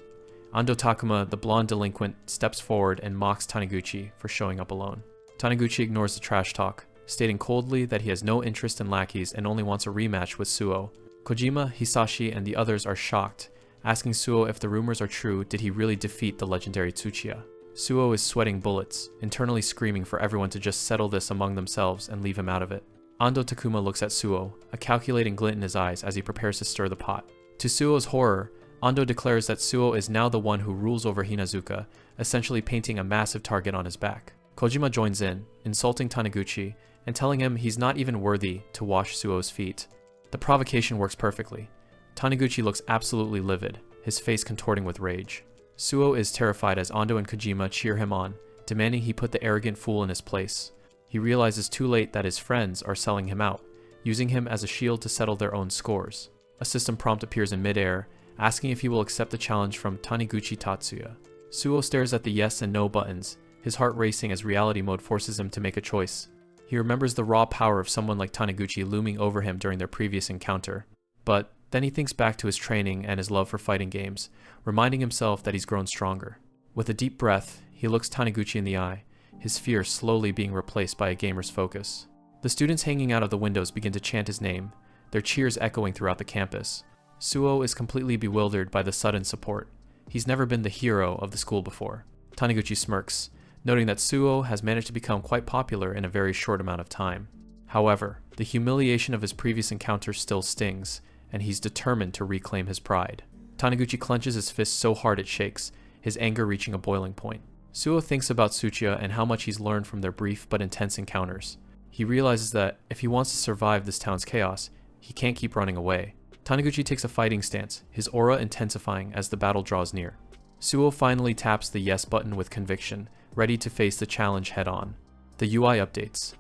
Ando Takuma, the blonde delinquent, steps forward and mocks Taniguchi for showing up alone. Taniguchi ignores the trash talk, stating coldly that he has no interest in lackeys and only wants a rematch with Suo. Kojima, Hisashi, and the others are shocked, asking Suo if the rumors are true. Did he really defeat the legendary Tsuchiya? Suo is sweating bullets, internally screaming for everyone to just settle this among themselves and leave him out of it. Ando Takuma looks at Suo, a calculating glint in his eyes as he prepares to stir the pot. To Suo's horror, Ando declares that Suo is now the one who rules over Hinazuka, essentially painting a massive target on his back. Kojima joins in, insulting Taniguchi and telling him he's not even worthy to wash Suo's feet. The provocation works perfectly. Taniguchi looks absolutely livid, his face contorting with rage. Suo is terrified as Ando and Kojima cheer him on, demanding he put the arrogant fool in his place. He realizes too late that his friends are selling him out, using him as a shield to settle their own scores. A system prompt appears in midair, asking if he will accept the challenge from Taniguchi Tatsuya. Suo stares at the yes and no buttons, his heart racing as reality mode forces him to make a choice. He remembers the raw power of someone like Taniguchi looming over him during their previous encounter. But then he thinks back to his training and his love for fighting games, reminding himself that he's grown stronger. With a deep breath, he looks Taniguchi in the eye, his fear slowly being replaced by a gamer's focus. The students hanging out of the windows begin to chant his name, their cheers echoing throughout the campus. Suo is completely bewildered by the sudden support. He's never been the hero of the school before. Taniguchi smirks, noting that Suo has managed to become quite popular in a very short amount of time. However, the humiliation of his previous encounter still stings, and he's determined to reclaim his pride. Taniguchi clenches his fist so hard it shakes, his anger reaching a boiling point. Suo thinks about Tsuchiya and how much he's learned from their brief but intense encounters. He realizes that if he wants to survive this town's chaos, he can't keep running away. Taniguchi takes a fighting stance, his aura intensifying as the battle draws near. Suo finally taps the yes button with conviction, ready to face the challenge head-on. The UI updates.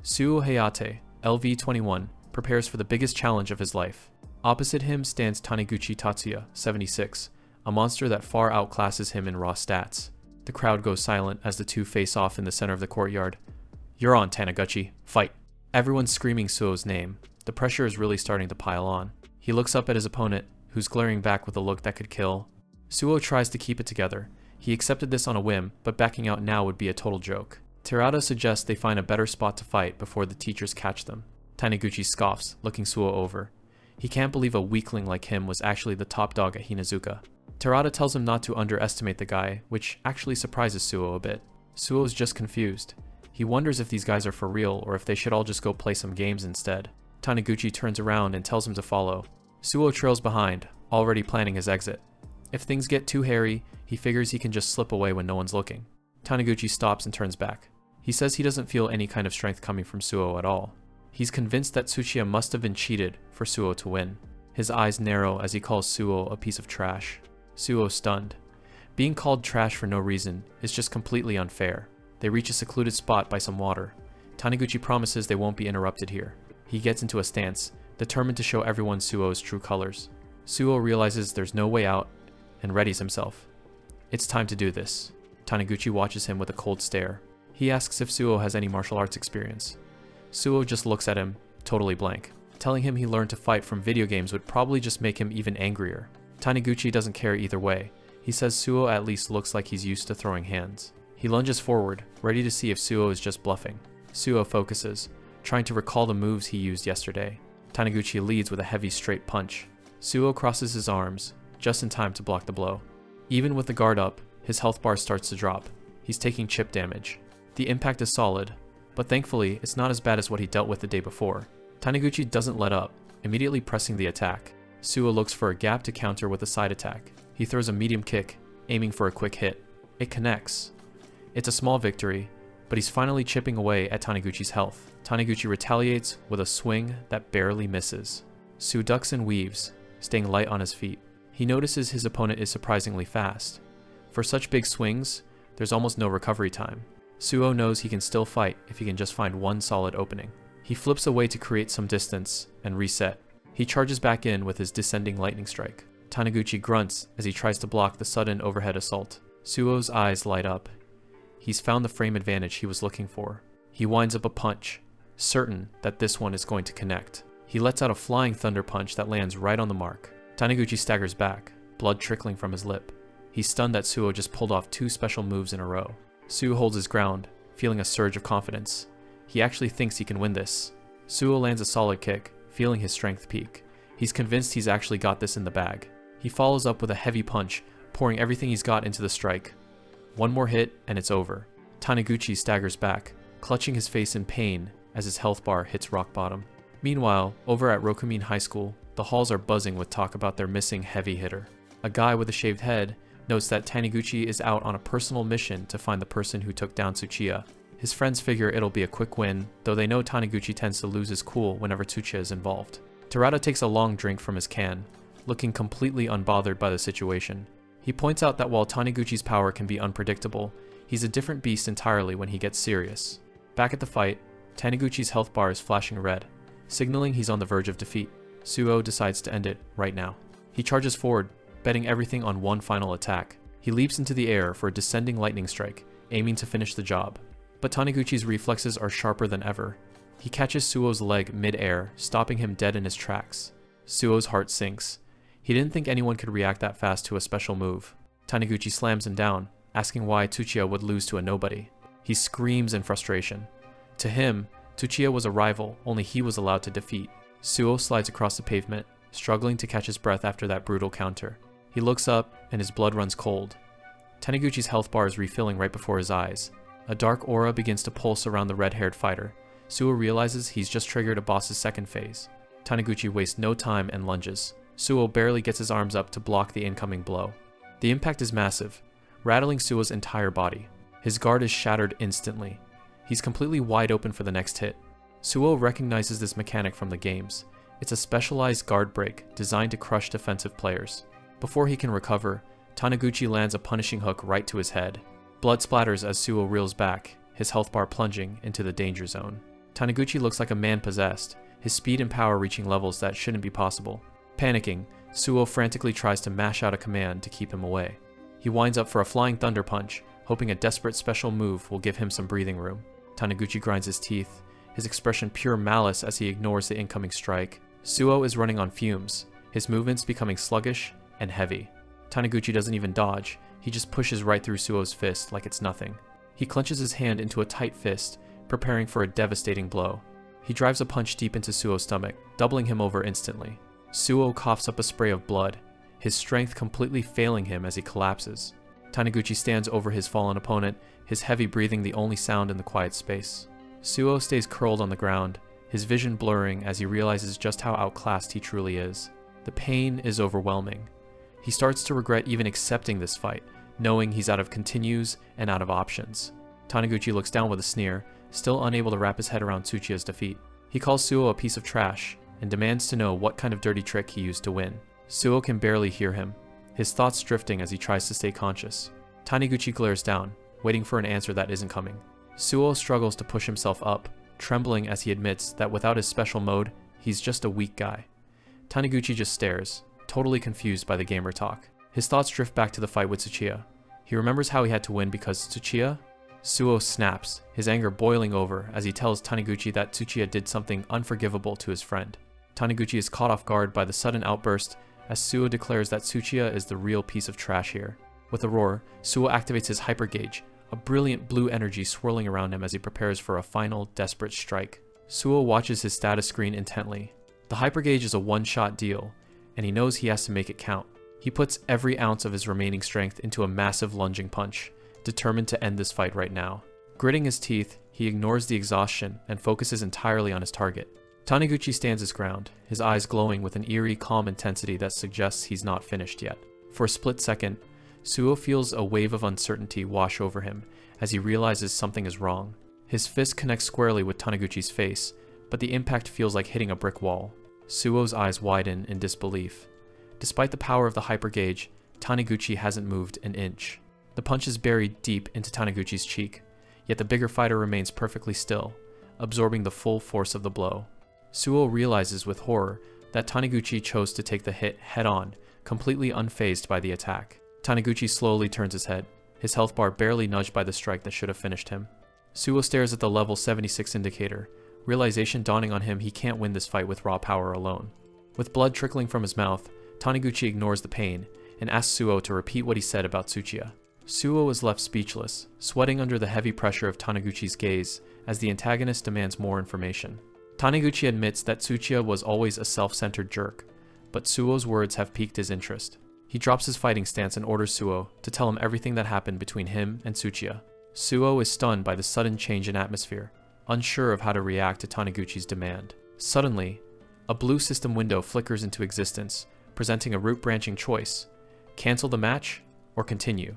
Suo Hayate, LV21, prepares for the biggest challenge of his life. Opposite him stands Taniguchi Tatsuya, 76, a monster that far outclasses him in raw stats. The crowd goes silent as the two face off in the center of the courtyard. "You're on, Taniguchi. Fight." Everyone's screaming Suo's name. The pressure is really starting to pile on. He looks up at his opponent, who's glaring back with a look that could kill. Suo tries to keep it together. He accepted this on a whim, but backing out now would be a total joke. Terada suggests they find a better spot to fight before the teachers catch them. Taniguchi scoffs, looking Suo over. He can't believe a weakling like him was actually the top dog at Hinazuka. Terada tells him not to underestimate the guy, which actually surprises Suo a bit. Suo is just confused. He wonders if these guys are for real or if they should all just go play some games instead. Taniguchi turns around and tells him to follow. Suo trails behind, already planning his exit. If things get too hairy, he figures he can just slip away when no one's looking. Taniguchi stops and turns back. He says he doesn't feel any kind of strength coming from Suo at all. He's convinced that Tsuchiya must have been cheated for Suo to win. His eyes narrow as he calls Suo a piece of trash. Suo stunned. Being called trash for no reason is just completely unfair. They reach a secluded spot by some water. Taniguchi promises they won't be interrupted here. He gets into a stance, determined to show everyone Suo's true colors. Suo realizes there's no way out and readies himself. It's time to do this. Taniguchi watches him with a cold stare. He asks if Suo has any martial arts experience. Suo just looks at him, totally blank. Telling him he learned to fight from video games would probably just make him even angrier. Taniguchi doesn't care either way. He says Suo at least looks like he's used to throwing hands. He lunges forward, ready to see if Suo is just bluffing. Suo focuses, trying to recall the moves he used yesterday. Taniguchi leads with a heavy straight punch. Suo crosses his arms, just in time to block the blow. Even with the guard up, his health bar starts to drop. He's taking chip damage. The impact is solid, but thankfully it's not as bad as what he dealt with the day before. Taniguchi doesn't let up, immediately pressing the attack. Suo looks for a gap to counter with a side attack. He throws a medium kick, aiming for a quick hit. It connects. It's a small victory, but he's finally chipping away at Taniguchi's health. Taniguchi retaliates with a swing that barely misses. Suo ducks and weaves, staying light on his feet. He notices his opponent is surprisingly fast. For such big swings, there's almost no recovery time. Suo knows he can still fight if he can just find one solid opening. He flips away to create some distance and reset. He charges back in with his descending lightning strike. Taniguchi grunts as he tries to block the sudden overhead assault. Suo's eyes light up. He's found the frame advantage he was looking for. He winds up a punch, certain that this one is going to connect. He lets out a flying thunder punch that lands right on the mark. Taniguchi staggers back, blood trickling from his lip. He's stunned that Suo just pulled off 2 special moves in a row. Suo holds his ground, feeling a surge of confidence. He actually thinks he can win this. Suo lands a solid kick, feeling his strength peak. He's convinced he's actually got this in the bag. He follows up with a heavy punch, pouring everything he's got into the strike. One more hit, and it's over. Taniguchi staggers back, clutching his face in pain as his health bar hits rock bottom. Meanwhile, over at Rokumin High School, the halls are buzzing with talk about their missing heavy hitter. A guy with a shaved head notes that Taniguchi is out on a personal mission to find the person who took down Tsuchiya. His friends figure it'll be a quick win, though they know Taniguchi tends to lose his cool whenever Tsuchiya is involved. Terada takes a long drink from his can, looking completely unbothered by the situation. He points out that while Taniguchi's power can be unpredictable, he's a different beast entirely when he gets serious. Back at the fight, Taniguchi's health bar is flashing red, signaling he's on the verge of defeat. Suo decides to end it right now. He charges forward, betting everything on one final attack. He leaps into the air for a descending lightning strike, aiming to finish the job. But Taniguchi's reflexes are sharper than ever. He catches Suo's leg mid-air, stopping him dead in his tracks. Suo's heart sinks. He didn't think anyone could react that fast to a special move. Taniguchi slams him down, asking why Tsuchiya would lose to a nobody. He screams in frustration. To him, Tsuchiya was a rival only he was allowed to defeat. Suo slides across the pavement, struggling to catch his breath after that brutal counter. He looks up, and his blood runs cold. Taniguchi's health bar is refilling right before his eyes. A dark aura begins to pulse around the red-haired fighter. Suo realizes he's just triggered a boss's second phase. Taniguchi wastes no time and lunges. Suo barely gets his arms up to block the incoming blow. The impact is massive, rattling Suo's entire body. His guard is shattered instantly. He's completely wide open for the next hit. Suo recognizes this mechanic from the games. It's a specialized guard break designed to crush defensive players. Before he can recover, Taniguchi lands a punishing hook right to his head. Blood splatters as Suo reels back, his health bar plunging into the danger zone. Taniguchi looks like a man possessed, his speed and power reaching levels that shouldn't be possible. Panicking, Suo frantically tries to mash out a command to keep him away. He winds up for a flying thunder punch, hoping a desperate special move will give him some breathing room. Taniguchi grinds his teeth, his expression pure malice as he ignores the incoming strike. Suo is running on fumes, his movements becoming sluggish and heavy. Taniguchi doesn't even dodge, he just pushes right through Suo's fist like it's nothing. He clenches his hand into a tight fist, preparing for a devastating blow. He drives a punch deep into Suo's stomach, doubling him over instantly. Suo coughs up a spray of blood, his strength completely failing him as he collapses. Taniguchi stands over his fallen opponent, his heavy breathing the only sound in the quiet space. Suo stays curled on the ground, his vision blurring as he realizes just how outclassed he truly is. The pain is overwhelming. He starts to regret even accepting this fight, knowing he's out of continues and out of options. Taniguchi looks down with a sneer, still unable to wrap his head around Tsuchiya's defeat. He calls Suo a piece of trash and demands to know what kind of dirty trick he used to win. Suo can barely hear him, his thoughts drifting as he tries to stay conscious. Taniguchi glares down, waiting for an answer that isn't coming. Suo struggles to push himself up, trembling as he admits that without his special mode, he's just a weak guy. Taniguchi just stares, totally confused by the gamer talk. His thoughts drift back to the fight with Tsuchiya. He remembers how he had to win because Tsuchiya? Suo snaps, his anger boiling over as he tells Taniguchi that Tsuchiya did something unforgivable to his friend. Taniguchi is caught off guard by the sudden outburst as Suo declares that Tsuchiya is the real piece of trash here. With a roar, Suo activates his hyper gauge, a brilliant blue energy swirling around him as he prepares for a final, desperate strike. Suo watches his status screen intently. The hyper gauge is a one-shot deal, and he knows he has to make it count. He puts every ounce of his remaining strength into a massive lunging punch, determined to end this fight right now. Gritting his teeth, he ignores the exhaustion and focuses entirely on his target. Taniguchi stands his ground, his eyes glowing with an eerie, calm intensity that suggests he's not finished yet. For a split second, Suo feels a wave of uncertainty wash over him as he realizes something is wrong. His fist connects squarely with Taniguchi's face, but the impact feels like hitting a brick wall. Suo's eyes widen in disbelief. Despite the power of the hyper gauge, Taniguchi hasn't moved an inch. The punch is buried deep into Taniguchi's cheek, yet the bigger fighter remains perfectly still, absorbing the full force of the blow. Suo realizes with horror that Taniguchi chose to take the hit head-on, completely unfazed by the attack. Taniguchi slowly turns his head, his health bar barely nudged by the strike that should have finished him. Suo stares at the level 76 indicator, realization dawning on him he can't win this fight with raw power alone. With blood trickling from his mouth, Taniguchi ignores the pain and asks Suo to repeat what he said about Tsuchiya. Suo is left speechless, sweating under the heavy pressure of Taniguchi's gaze as the antagonist demands more information. Taniguchi admits that Tsuchiya was always a self-centered jerk, but Suo's words have piqued his interest. He drops his fighting stance and orders Suo to tell him everything that happened between him and Tsuchiya. Suo is stunned by the sudden change in atmosphere, unsure of how to react to Taniguchi's demand. Suddenly, a blue system window flickers into existence, presenting a route-branching choice: cancel the match or continue.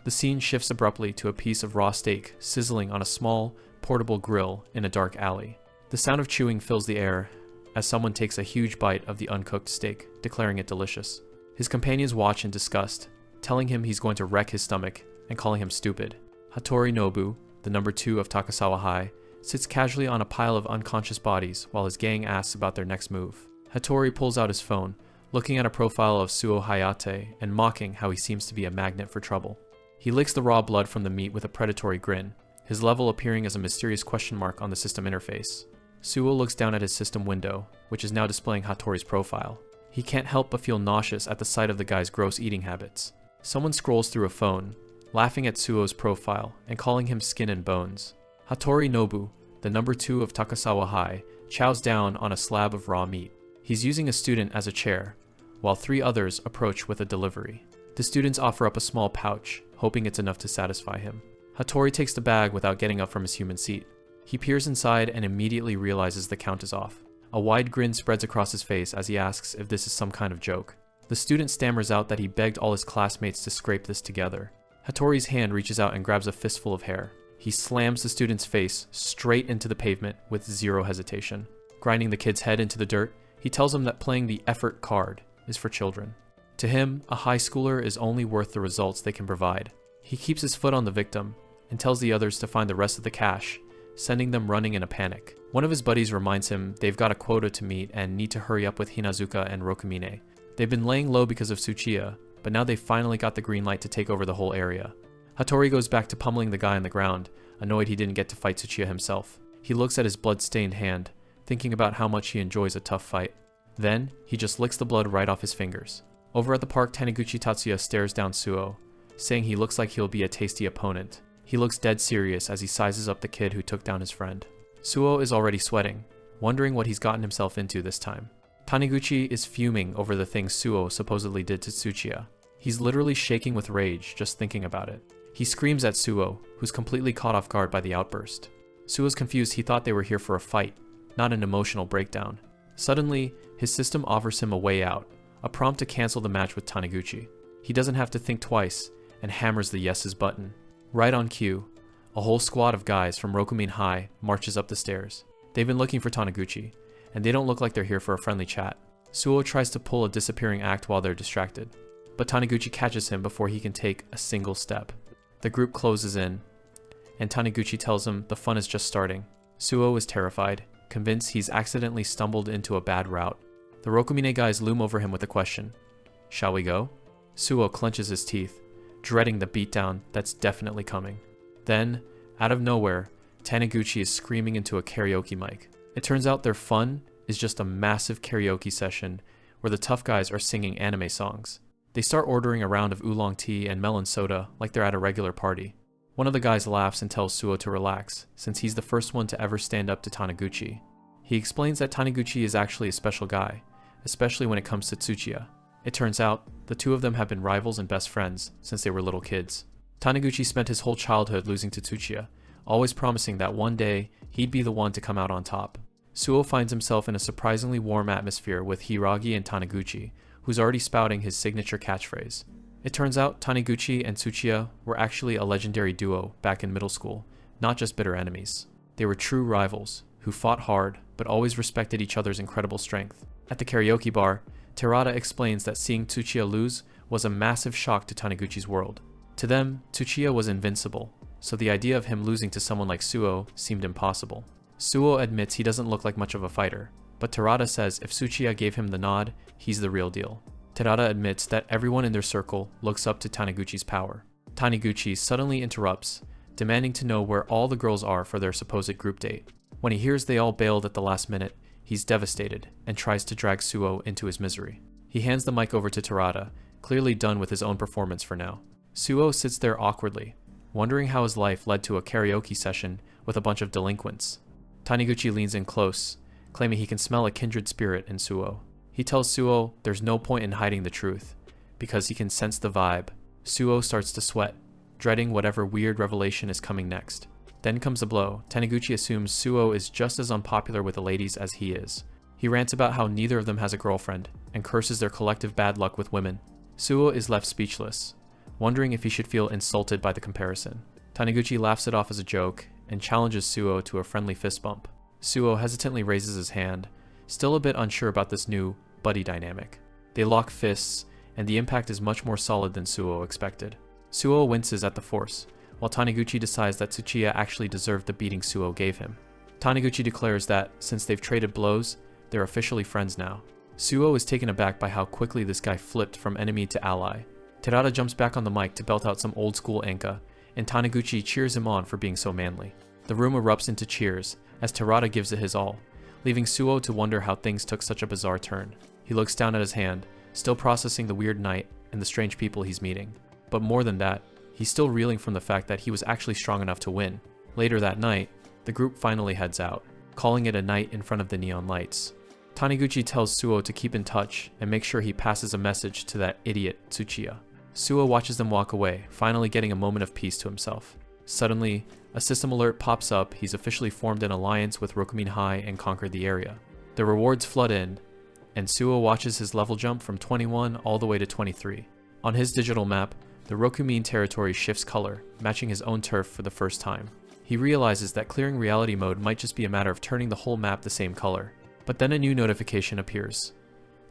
The scene shifts abruptly to a piece of raw steak sizzling on a small, portable grill in a dark alley. The sound of chewing fills the air as someone takes a huge bite of the uncooked steak, declaring it delicious. His companions watch in disgust, telling him he's going to wreck his stomach and calling him stupid. Hattori Nobu, the number 2 of Takasawa High, sits casually on a pile of unconscious bodies while his gang asks about their next move. Hattori pulls out his phone, looking at a profile of Suo Hayate and mocking how he seems to be a magnet for trouble. He licks the raw blood from the meat with a predatory grin, his level appearing as a mysterious question mark on the system interface. Suo looks down at his system window, which is now displaying Hattori's profile. He can't help but feel nauseous at the sight of the guy's gross eating habits. Someone scrolls through a phone, laughing at Suo's profile and calling him skin and bones. Hattori Nobu, the number 2 of Takasawa High, chows down on a slab of raw meat. He's using a student as a chair, while 3 others approach with a delivery. The students offer up a small pouch, hoping it's enough to satisfy him. Hattori takes the bag without getting up from his human seat. He peers inside and immediately realizes the count is off. A wide grin spreads across his face as he asks if this is some kind of joke. The student stammers out that he begged all his classmates to scrape this together. Hattori's hand reaches out and grabs a fistful of hair. He slams the student's face straight into the pavement with zero hesitation. Grinding the kid's head into the dirt, he tells him that playing the effort card is for children. To him, a high schooler is only worth the results they can provide. He keeps his foot on the victim and tells the others to find the rest of the cash, sending them running in a panic. One of his buddies reminds him they've got a quota to meet and need to hurry up with Hinazuka and Rokumine. They've been laying low because of Tsuchiya, but now they've finally got the green light to take over the whole area. Hattori goes back to pummeling the guy on the ground, annoyed he didn't get to fight Tsuchiya himself. He looks at his blood-stained hand, thinking about how much he enjoys a tough fight. Then, he just licks the blood right off his fingers. Over at the park, Taniguchi Tatsuya stares down Suo, saying he looks like he'll be a tasty opponent. He looks dead serious as he sizes up the kid who took down his friend. Suo is already sweating, wondering what he's gotten himself into this time. Taniguchi is fuming over the things Suo supposedly did to Tsuchiya. He's literally shaking with rage just thinking about it. He screams at Suo, who's completely caught off guard by the outburst. Suo's confused. He thought they were here for a fight, not an emotional breakdown. Suddenly, his system offers him a way out, a prompt to cancel the match with Taniguchi. He doesn't have to think twice and hammers the yeses button. Right on cue, a whole squad of guys from Rokumin High marches up the stairs. They've been looking for Taniguchi, and they don't look like they're here for a friendly chat. Suo tries to pull a disappearing act while they're distracted, but Taniguchi catches him before he can take a single step. The group closes in, and Taniguchi tells him the fun is just starting. Suo is terrified, convinced he's accidentally stumbled into a bad route. The Rokumine guys loom over him with a question. Shall we go? Suo clenches his teeth, dreading the beatdown that's definitely coming. Then, out of nowhere, Taniguchi is screaming into a karaoke mic. It turns out their fun is just a massive karaoke session where the tough guys are singing anime songs. They start ordering a round of oolong tea and melon soda like they're at a regular party. One of the guys laughs and tells Suo to relax, since he's the first one to ever stand up to Taniguchi. He explains that Taniguchi is actually a special guy, especially when it comes to Tsuchiya. It turns out, the two of them have been rivals and best friends since they were little kids. Taniguchi spent his whole childhood losing to Tsuchiya, always promising that one day he'd be the one to come out on top. Suo finds himself in a surprisingly warm atmosphere with Hiragi and Taniguchi, who's already spouting his signature catchphrase. It turns out Taniguchi and Tsuchiya were actually a legendary duo back in middle school, not just bitter enemies. They were true rivals, who fought hard, but always respected each other's incredible strength. At the karaoke bar, Terada explains that seeing Tsuchiya lose was a massive shock to Taniguchi's world. To them, Tsuchiya was invincible, so the idea of him losing to someone like Suo seemed impossible. Suo admits he doesn't look like much of a fighter, but Terada says if Tsuchiya gave him the nod, he's the real deal. Terada admits that everyone in their circle looks up to Taniguchi's power. Taniguchi suddenly interrupts, demanding to know where all the girls are for their supposed group date. When he hears they all bailed at the last minute, he's devastated and tries to drag Suo into his misery. He hands the mic over to Terada, clearly done with his own performance for now. Suo sits there awkwardly, wondering how his life led to a karaoke session with a bunch of delinquents. Taniguchi leans in close, claiming he can smell a kindred spirit in Suo. He tells Suo there's no point in hiding the truth, because he can sense the vibe. Suo starts to sweat, dreading whatever weird revelation is coming next. Then comes a blow. Taniguchi assumes Suo is just as unpopular with the ladies as he is. He rants about how neither of them has a girlfriend, and curses their collective bad luck with women. Suo is left speechless, wondering if he should feel insulted by the comparison. Taniguchi laughs it off as a joke, and challenges Suo to a friendly fist bump. Suo hesitantly raises his hand, still a bit unsure about this new buddy dynamic. They lock fists, and the impact is much more solid than Suo expected. Suo winces at the force, while Taniguchi decides that Tsuchiya actually deserved the beating Suo gave him. Taniguchi declares that, since they've traded blows, they're officially friends now. Suo is taken aback by how quickly this guy flipped from enemy to ally. Terada jumps back on the mic to belt out some old school enka, and Taniguchi cheers him on for being so manly. The room erupts into cheers, as Terada gives it his all, leaving Suo to wonder how things took such a bizarre turn. He looks down at his hand, still processing the weird night and the strange people he's meeting. But more than that, he's still reeling from the fact that he was actually strong enough to win. Later that night, the group finally heads out, calling it a night in front of the neon lights. Taniguchi tells Suo to keep in touch and make sure he passes a message to that idiot Tsuchiya. Suo watches them walk away, finally getting a moment of peace to himself. Suddenly, a system alert pops up. He's officially formed an alliance with Rokumin High and conquered the area. The rewards flood in, and Suo watches his level jump from 21 all the way to 23. On his digital map, the Rokumin territory shifts color, matching his own turf for the first time. He realizes that clearing reality mode might just be a matter of turning the whole map the same color. But then a new notification appears.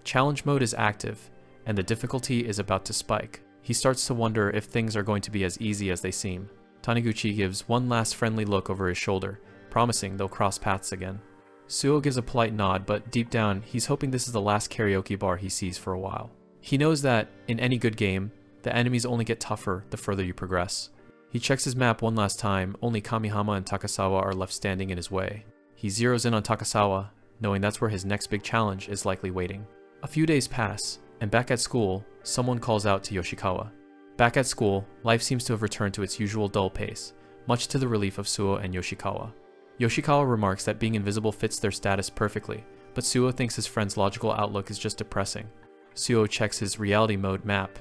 Challenge mode is active, and the difficulty is about to spike. He starts to wonder if things are going to be as easy as they seem. Taniguchi gives one last friendly look over his shoulder, promising they'll cross paths again. Suo gives a polite nod, but deep down, he's hoping this is the last karaoke bar he sees for a while. He knows that, in any good game, the enemies only get tougher the further you progress. He checks his map one last time, only Kamihama and Takasawa are left standing in his way. He zeroes in on Takasawa, knowing that's where his next big challenge is likely waiting. A few days pass, and back at school, someone calls out to Yoshikawa. Back at school, life seems to have returned to its usual dull pace, much to the relief of Suo and Yoshikawa. Yoshikawa remarks that being invisible fits their status perfectly, but Suo thinks his friend's logical outlook is just depressing. Suo checks his reality mode map,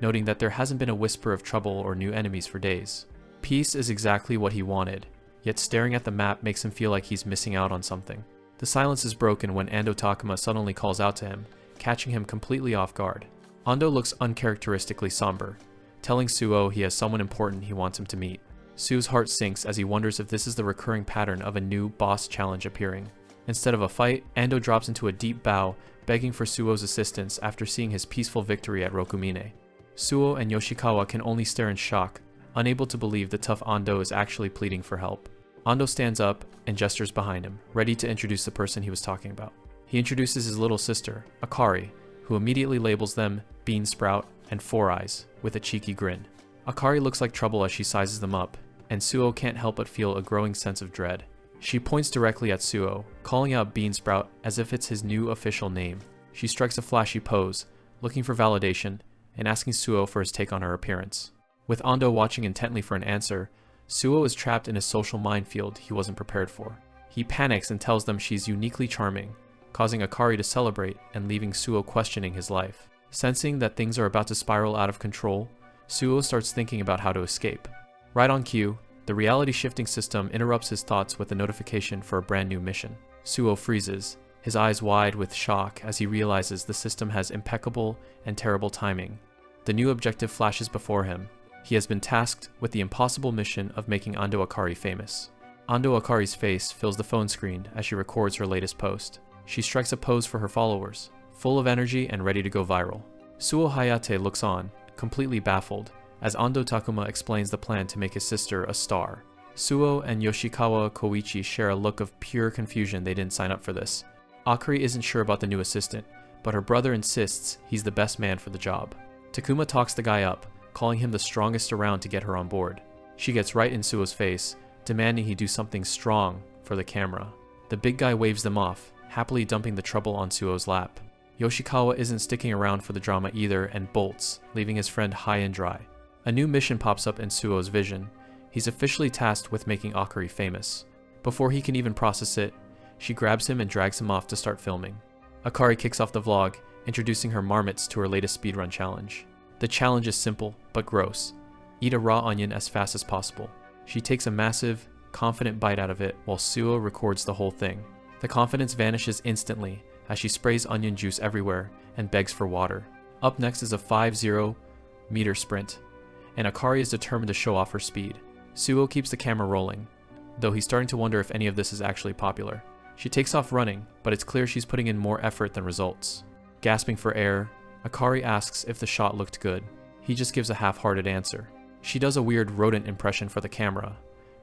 noting that there hasn't been a whisper of trouble or new enemies for days. Peace is exactly what he wanted, yet staring at the map makes him feel like he's missing out on something. The silence is broken when Ando Takuma suddenly calls out to him, catching him completely off guard. Ando looks uncharacteristically somber, telling Suo he has someone important he wants him to meet. Suo's heart sinks as he wonders if this is the recurring pattern of a new boss challenge appearing. Instead of a fight, Ando drops into a deep bow, begging for Suo's assistance after seeing his peaceful victory at Rokumine. Suo and Yoshikawa can only stare in shock, unable to believe the tough Ando is actually pleading for help. Ando stands up and gestures behind him, ready to introduce the person he was talking about. He introduces his little sister, Akari, who immediately labels them Bean Sprout and Four Eyes, with a cheeky grin. Akari looks like trouble as she sizes them up, and Suo can't help but feel a growing sense of dread. She points directly at Suo, calling out Bean Sprout as if it's his new official name. She strikes a flashy pose, looking for validation, and asking Suo for his take on her appearance. With Ando watching intently for an answer, Suo is trapped in a social minefield he wasn't prepared for. He panics and tells them she's uniquely charming, causing Akari to celebrate and leaving Suo questioning his life. Sensing that things are about to spiral out of control, Suo starts thinking about how to escape. Right on cue, the reality shifting system interrupts his thoughts with a notification for a brand new mission. Suo freezes, his eyes wide with shock as he realizes the system has impeccable and terrible timing. The new objective flashes before him. He has been tasked with the impossible mission of making Ando Akari famous. Ando Akari's face fills the phone screen as she records her latest post. She strikes a pose for her followers, full of energy and ready to go viral. Suo Hayate looks on, completely baffled, as Ando Takuma explains the plan to make his sister a star. Suo and Yoshikawa Koichi share a look of pure confusion. They didn't sign up for this. Akari isn't sure about the new assistant, but her brother insists he's the best man for the job. Takuma talks the guy up, calling him the strongest around to get her on board. She gets right in Suo's face, demanding he do something strong for the camera. The big guy waves them off, happily dumping the trouble on Suo's lap. Yoshikawa isn't sticking around for the drama either and bolts, leaving his friend high and dry. A new mission pops up in Suo's vision. He's officially tasked with making Akari famous. Before he can even process it, she grabs him and drags him off to start filming. Akari kicks off the vlog, introducing her marmots to her latest speedrun challenge. The challenge is simple, but gross. Eat a raw onion as fast as possible. She takes a massive, confident bite out of it while Suo records the whole thing. The confidence vanishes instantly as she sprays onion juice everywhere and begs for water. Up next is a 50-meter sprint, and Akari is determined to show off her speed. Suo keeps the camera rolling, though he's starting to wonder if any of this is actually popular. She takes off running, but it's clear she's putting in more effort than results. Gasping for air, Akari asks if the shot looked good. He just gives a half-hearted answer. She does a weird rodent impression for the camera,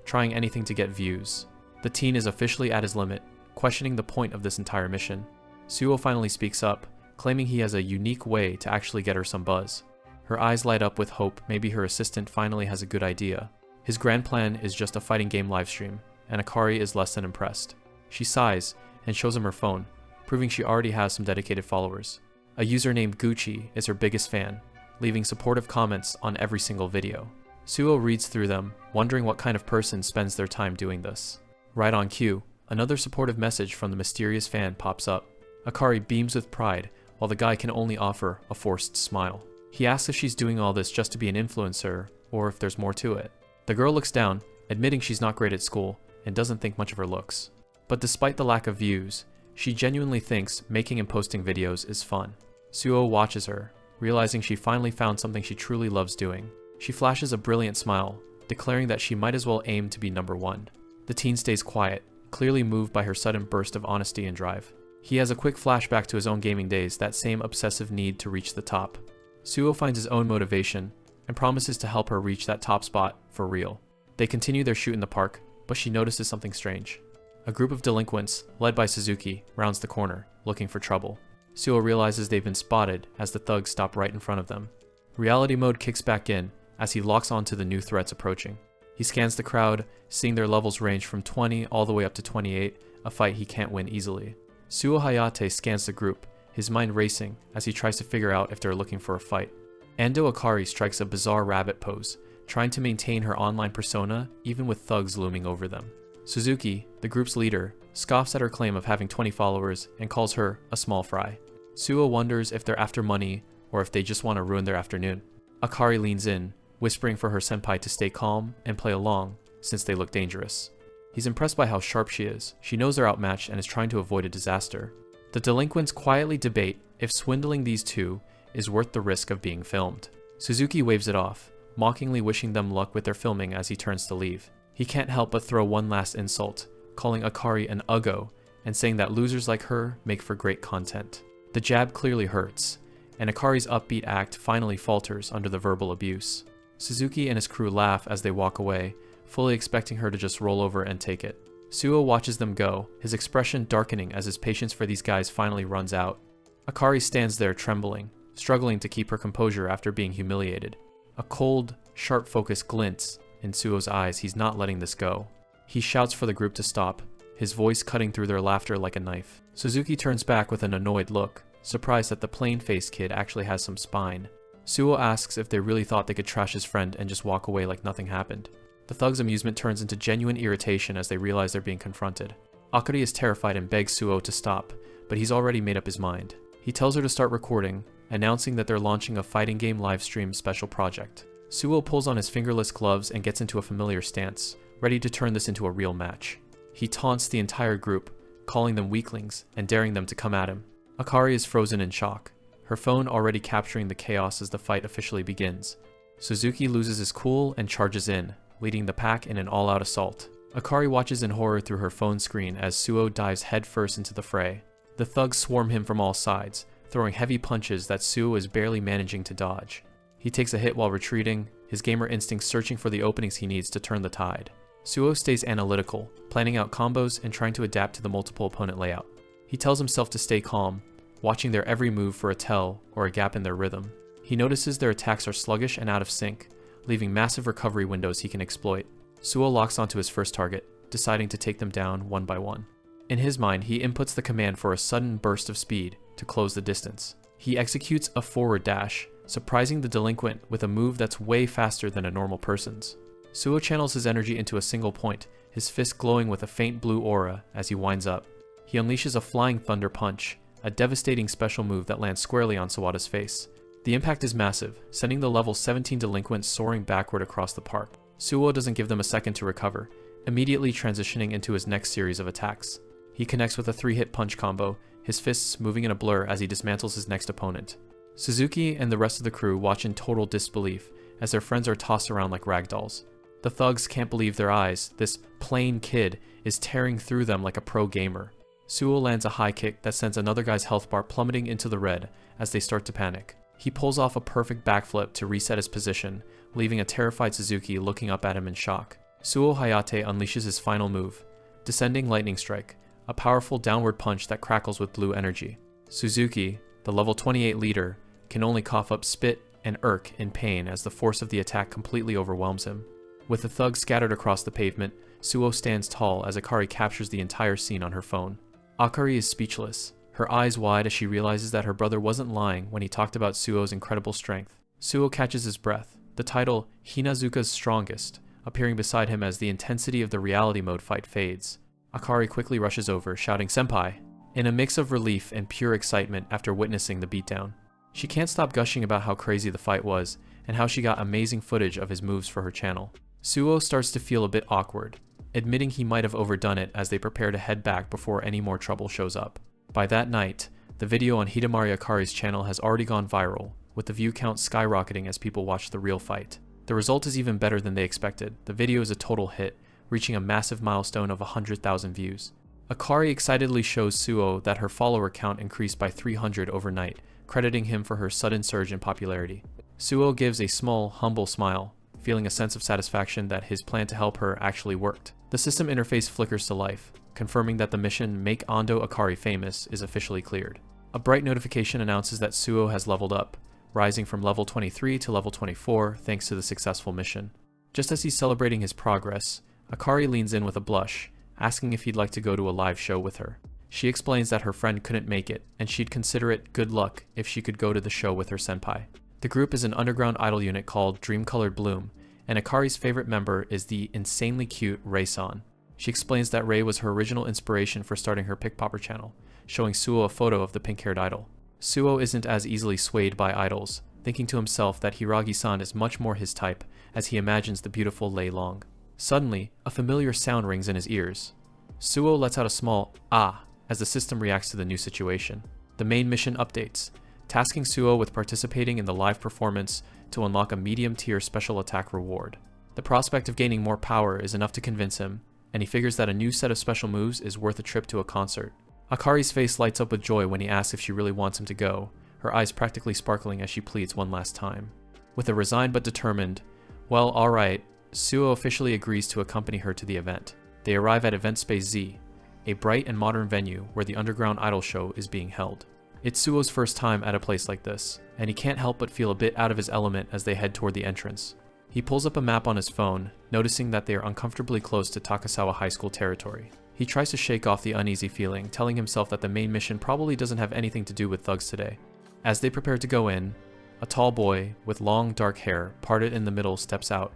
trying anything to get views. The teen is officially at his limit, questioning the point of this entire mission. Suo finally speaks up, claiming he has a unique way to actually get her some buzz. Her eyes light up with hope maybe her assistant finally has a good idea. His grand plan is just a fighting game livestream, and Akari is less than impressed. She sighs and shows him her phone, proving she already has some dedicated followers. A user named Gucci is her biggest fan, leaving supportive comments on every single video. Suo reads through them, wondering what kind of person spends their time doing this. Right on cue, another supportive message from the mysterious fan pops up. Akari beams with pride, while the guy can only offer a forced smile. He asks if she's doing all this just to be an influencer, or if there's more to it. The girl looks down, admitting she's not great at school, and doesn't think much of her looks. But despite the lack of views, she genuinely thinks making and posting videos is fun. Suo watches her, realizing she finally found something she truly loves doing. She flashes a brilliant smile, declaring that she might as well aim to be number 1. The teen stays quiet, clearly moved by her sudden burst of honesty and drive. He has a quick flashback to his own gaming days, that same obsessive need to reach the top. Suho finds his own motivation and promises to help her reach that top spot for real. They continue their shoot in the park, but she notices something strange. A group of delinquents, led by Suzuki, rounds the corner, looking for trouble. Suho realizes they've been spotted as the thugs stop right in front of them. Reality mode kicks back in as he locks onto the new threats approaching. He scans the crowd, seeing their levels range from 20 all the way up to 28, a fight he can't win easily. Suho Hayate scans the group, his mind racing as he tries to figure out if they're looking for a fight. Ando Akari strikes a bizarre rabbit pose, trying to maintain her online persona even with thugs looming over them. Suzuki, the group's leader, scoffs at her claim of having 20 followers and calls her a small fry. Suho wonders if they're after money or if they just want to ruin their afternoon. Akari leans in, whispering for her senpai to stay calm and play along since they look dangerous. He's impressed by how sharp she is. She knows they're outmatched and is trying to avoid a disaster. The delinquents quietly debate if swindling these two is worth the risk of being filmed. Suzuki waves it off, mockingly wishing them luck with their filming as he turns to leave. He can't help but throw one last insult, calling Akari an uggo and saying that losers like her make for great content. The jab clearly hurts, and Akari's upbeat act finally falters under the verbal abuse. Suzuki and his crew laugh as they walk away, fully expecting her to just roll over and take it. Suho watches them go, his expression darkening as his patience for these guys finally runs out. Akari stands there trembling, struggling to keep her composure after being humiliated. A cold, sharp focus glints in Suho's eyes. He's not letting this go. He shouts for the group to stop, his voice cutting through their laughter like a knife. Suzuki turns back with an annoyed look, surprised that the plain-faced kid actually has some spine. Suho asks if they really thought they could trash his friend and just walk away like nothing happened. The thugs' amusement turns into genuine irritation as they realize they're being confronted. Akari is terrified and begs Suho to stop, but he's already made up his mind. He tells her to start recording, announcing that they're launching a fighting game livestream special project. Suho pulls on his fingerless gloves and gets into a familiar stance, ready to turn this into a real match. He taunts the entire group, calling them weaklings and daring them to come at him. Akari is frozen in shock, her phone already capturing the chaos as the fight officially begins. Suzuki loses his cool and charges in, leading the pack in an all-out assault. Akari watches in horror through her phone screen as Suho dives headfirst into the fray. The thugs swarm him from all sides, throwing heavy punches that Suho is barely managing to dodge. He takes a hit while retreating, his gamer instinct searching for the openings he needs to turn the tide. Suho stays analytical, planning out combos and trying to adapt to the multiple opponent layout. He tells himself to stay calm, watching their every move for a tell or a gap in their rhythm. He notices their attacks are sluggish and out of sync, leaving massive recovery windows he can exploit. Suho locks onto his first target, deciding to take them down one by one. In his mind, he inputs the command for a sudden burst of speed to close the distance. He executes a forward dash, surprising the delinquent with a move that's way faster than a normal person's. Suho channels his energy into a single point, his fist glowing with a faint blue aura as he winds up. He unleashes a flying thunder punch, a devastating special move that lands squarely on Sawada's face. The impact is massive, sending the level 17 delinquents soaring backward across the park. Suho doesn't give them a second to recover, immediately transitioning into his next series of attacks. He connects with a 3-hit punch combo, his fists moving in a blur as he dismantles his next opponent. Suzuki and the rest of the crew watch in total disbelief as their friends are tossed around like ragdolls. The thugs can't believe their eyes. This plain kid is tearing through them like a pro gamer. Suho lands a high kick that sends another guy's health bar plummeting into the red as they start to panic. He pulls off a perfect backflip to reset his position, leaving a terrified Suzuki looking up at him in shock. Suho Hayate unleashes his final move, Descending Lightning Strike, a powerful downward punch that crackles with blue energy. Suzuki, the level 28 leader, can only cough up spit and irk in pain as the force of the attack completely overwhelms him. With the thugs scattered across the pavement, Suho stands tall as Akari captures the entire scene on her phone. Akari is speechless, her eyes wide as she realizes that her brother wasn't lying when he talked about Suho's incredible strength. Suho catches his breath, the title Hinazuka's Strongest appearing beside him as the intensity of the reality mode fight fades. Akari quickly rushes over, shouting "Senpai!" in a mix of relief and pure excitement after witnessing the beatdown. She can't stop gushing about how crazy the fight was, and how she got amazing footage of his moves for her channel. Suho starts to feel a bit awkward, admitting he might have overdone it as they prepare to head back before any more trouble shows up. By that night, the video on Hidamari Akari's channel has already gone viral, with the view count skyrocketing as people watch the real fight. The result is even better than they expected. The video is a total hit, reaching a massive milestone of 100,000 views. Akari excitedly shows Suo that her follower count increased by 300 overnight, crediting him for her sudden surge in popularity. Suo gives a small, humble smile, feeling a sense of satisfaction that his plan to help her actually worked. The system interface flickers to life, confirming that the mission Make Ando Akari Famous is officially cleared. A bright notification announces that Suo has leveled up, rising from level 23 to level 24 thanks to the successful mission. Just as he's celebrating his progress, Akari leans in with a blush, asking if he'd like to go to a live show with her. She explains that her friend couldn't make it, and she'd consider it good luck if she could go to the show with her senpai. The group is an underground idol unit called Dream Colored Bloom, and Akari's favorite member is the insanely cute Rei-san. She explains that Rei was her original inspiration for starting her Pickpopper channel, showing Suo a photo of the pink-haired idol. Suo isn't as easily swayed by idols, thinking to himself that Hiragi-san is much more his type as he imagines the beautiful Lei Long. Suddenly, a familiar sound rings in his ears. Suo lets out a small "ah" as the system reacts to the new situation. The main mission updates, tasking Suo with participating in the live performance to unlock a medium-tier special attack reward. The prospect of gaining more power is enough to convince him, and he figures that a new set of special moves is worth a trip to a concert. Akari's face lights up with joy when he asks if she really wants him to go, her eyes practically sparkling as she pleads one last time. With a resigned but determined, "Well, alright," Suo officially agrees to accompany her to the event. They arrive at Event Space Z, a bright and modern venue where the underground idol show is being held. It's Suo's first time at a place like this, and he can't help but feel a bit out of his element as they head toward the entrance. He pulls up a map on his phone, noticing that they are uncomfortably close to Takasawa High School territory. He tries to shake off the uneasy feeling, telling himself that the main mission probably doesn't have anything to do with thugs today. As they prepare to go in, a tall boy with long dark hair parted in the middle steps out,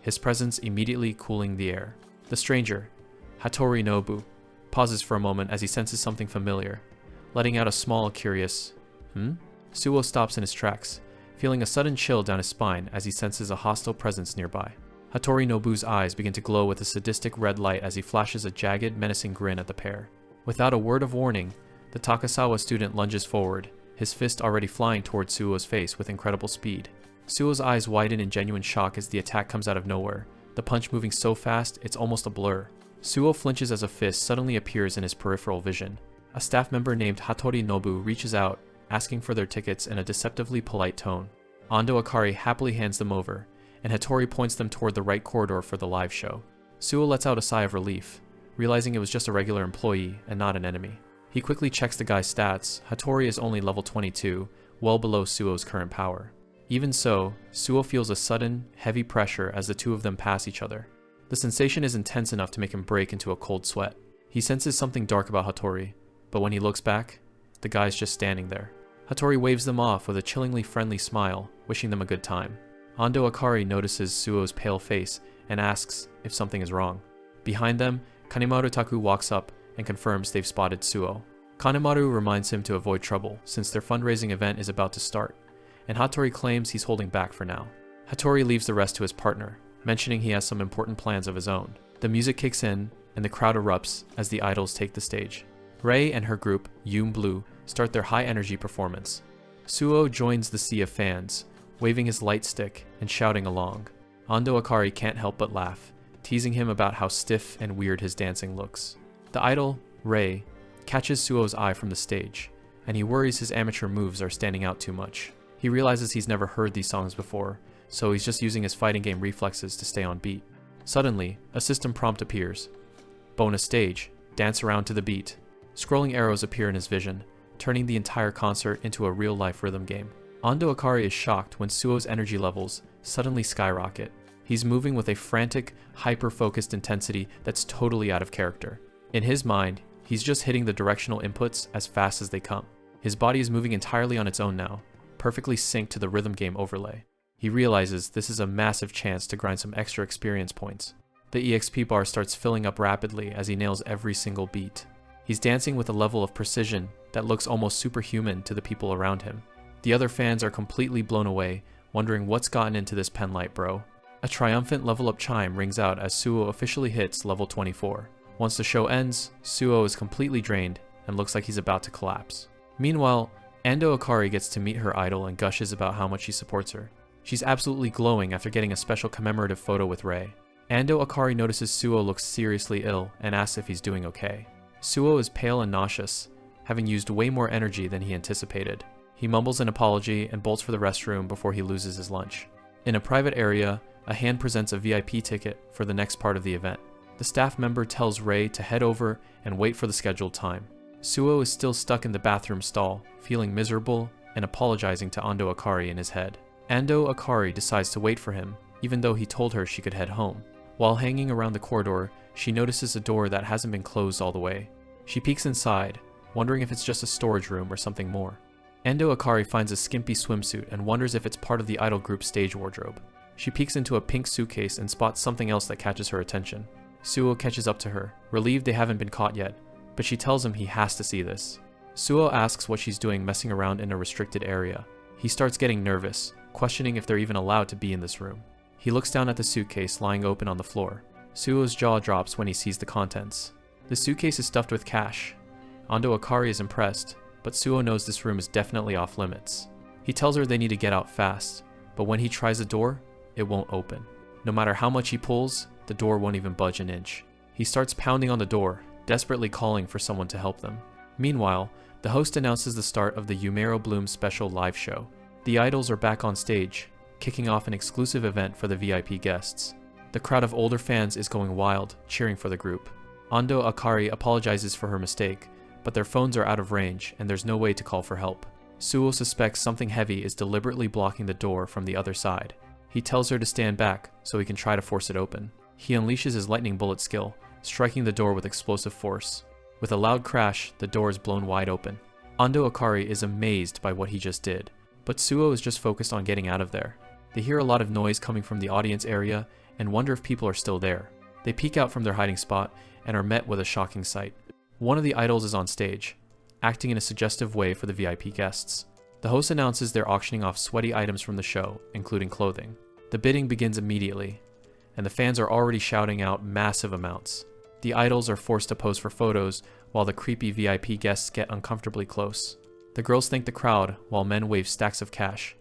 his presence immediately cooling the air. The stranger, Hattori Nobu, pauses for a moment as he senses something familiar, letting out a small, curious, Suo stops in his tracks, feeling a sudden chill down his spine as he senses a hostile presence nearby. Hattori Nobu's eyes begin to glow with a sadistic red light as he flashes a jagged, menacing grin at the pair. Without a word of warning, the Takasawa student lunges forward, his fist already flying towards Suo's face with incredible speed. Suo's eyes widen in genuine shock as the attack comes out of nowhere, the punch moving so fast it's almost a blur. Suo flinches as a fist suddenly appears in his peripheral vision. A staff member named Hattori Nobu reaches out, asking for their tickets in a deceptively polite tone. Ando Akari happily hands them over, and Hattori points them toward the right corridor for the live show. Suo lets out a sigh of relief, realizing it was just a regular employee and not an enemy. He quickly checks the guy's stats. Hattori is only level 22, well below Suo's current power. Even so, Suo feels a sudden, heavy pressure as the two of them pass each other. The sensation is intense enough to make him break into a cold sweat. He senses something dark about Hattori, but when he looks back, the guy's just standing there. Hattori waves them off with a chillingly friendly smile, wishing them a good time. Ando Akari notices Suo's pale face and asks if something is wrong. Behind them, Kanemaru Taku walks up and confirms they've spotted Suo. Kanemaru reminds him to avoid trouble since their fundraising event is about to start, and Hattori claims he's holding back for now. Hattori leaves the rest to his partner, mentioning he has some important plans of his own. The music kicks in, and the crowd erupts as the idols take the stage. Rei and her group, Yoon Blue, start their high-energy performance. Suo joins the sea of fans, waving his light stick and shouting along. Ando Akari can't help but laugh, teasing him about how stiff and weird his dancing looks. The idol, Rei, catches Suo's eye from the stage, and he worries his amateur moves are standing out too much. He realizes he's never heard these songs before, so he's just using his fighting game reflexes to stay on beat. Suddenly, a system prompt appears. Bonus stage, dance around to the beat. Scrolling arrows appear in his vision, turning the entire concert into a real-life rhythm game. Ando Akari is shocked when Suo's energy levels suddenly skyrocket. He's moving with a frantic, hyper-focused intensity that's totally out of character. In his mind, he's just hitting the directional inputs as fast as they come. His body is moving entirely on its own now, perfectly synced to the rhythm game overlay. He realizes this is a massive chance to grind some extra experience points. The EXP bar starts filling up rapidly as he nails every single beat. He's dancing with a level of precision that looks almost superhuman to the people around him. The other fans are completely blown away, wondering what's gotten into this penlight bro. A triumphant level up chime rings out as Suo officially hits level 24. Once the show ends, Suo is completely drained and looks like he's about to collapse. Meanwhile, Ando Akari gets to meet her idol and gushes about how much she supports her. She's absolutely glowing after getting a special commemorative photo with Rei. Ando Akari notices Suo looks seriously ill and asks if he's doing okay. Suo is pale and nauseous, having used way more energy than he anticipated. He mumbles an apology and bolts for the restroom before he loses his lunch. In a private area, a hand presents a VIP ticket for the next part of the event. The staff member tells Rei to head over and wait for the scheduled time. Suo is still stuck in the bathroom stall, feeling miserable and apologizing to Ando Akari in his head. Ando Akari decides to wait for him, even though he told her she could head home. While hanging around the corridor, she notices a door that hasn't been closed all the way. She peeks inside, wondering if it's just a storage room or something more. Ando Akari finds a skimpy swimsuit and wonders if it's part of the idol group's stage wardrobe. She peeks into a pink suitcase and spots something else that catches her attention. Suo catches up to her, relieved they haven't been caught yet, but she tells him he has to see this. Suo asks what she's doing messing around in a restricted area. He starts getting nervous, questioning if they're even allowed to be in this room. He looks down at the suitcase lying open on the floor. Suo's jaw drops when he sees the contents. The suitcase is stuffed with cash. Ando Akari is impressed, but Suo knows this room is definitely off limits. He tells her they need to get out fast, but when he tries the door, it won't open. No matter how much he pulls, the door won't even budge an inch. He starts pounding on the door, desperately calling for someone to help them. Meanwhile, the host announces the start of the Yumero Bloom special live show. The idols are back on stage, kicking off an exclusive event for the VIP guests. The crowd of older fans is going wild, cheering for the group. Ando Akari apologizes for her mistake, but their phones are out of range and there's no way to call for help. Suo suspects something heavy is deliberately blocking the door from the other side. He tells her to stand back so he can try to force it open. He unleashes his lightning bullet skill, striking the door with explosive force. With a loud crash, the door is blown wide open. Ando Akari is amazed by what he just did, but Suo is just focused on getting out of there. They hear a lot of noise coming from the audience area and wonder if people are still there. They peek out from their hiding spot and are met with a shocking sight. One of the idols is on stage, acting in a suggestive way for the VIP guests. The host announces they're auctioning off sweaty items from the show, including clothing. The bidding begins immediately, and the fans are already shouting out massive amounts. The idols are forced to pose for photos while the creepy VIP guests get uncomfortably close. The girls thank the crowd while men wave stacks of cash,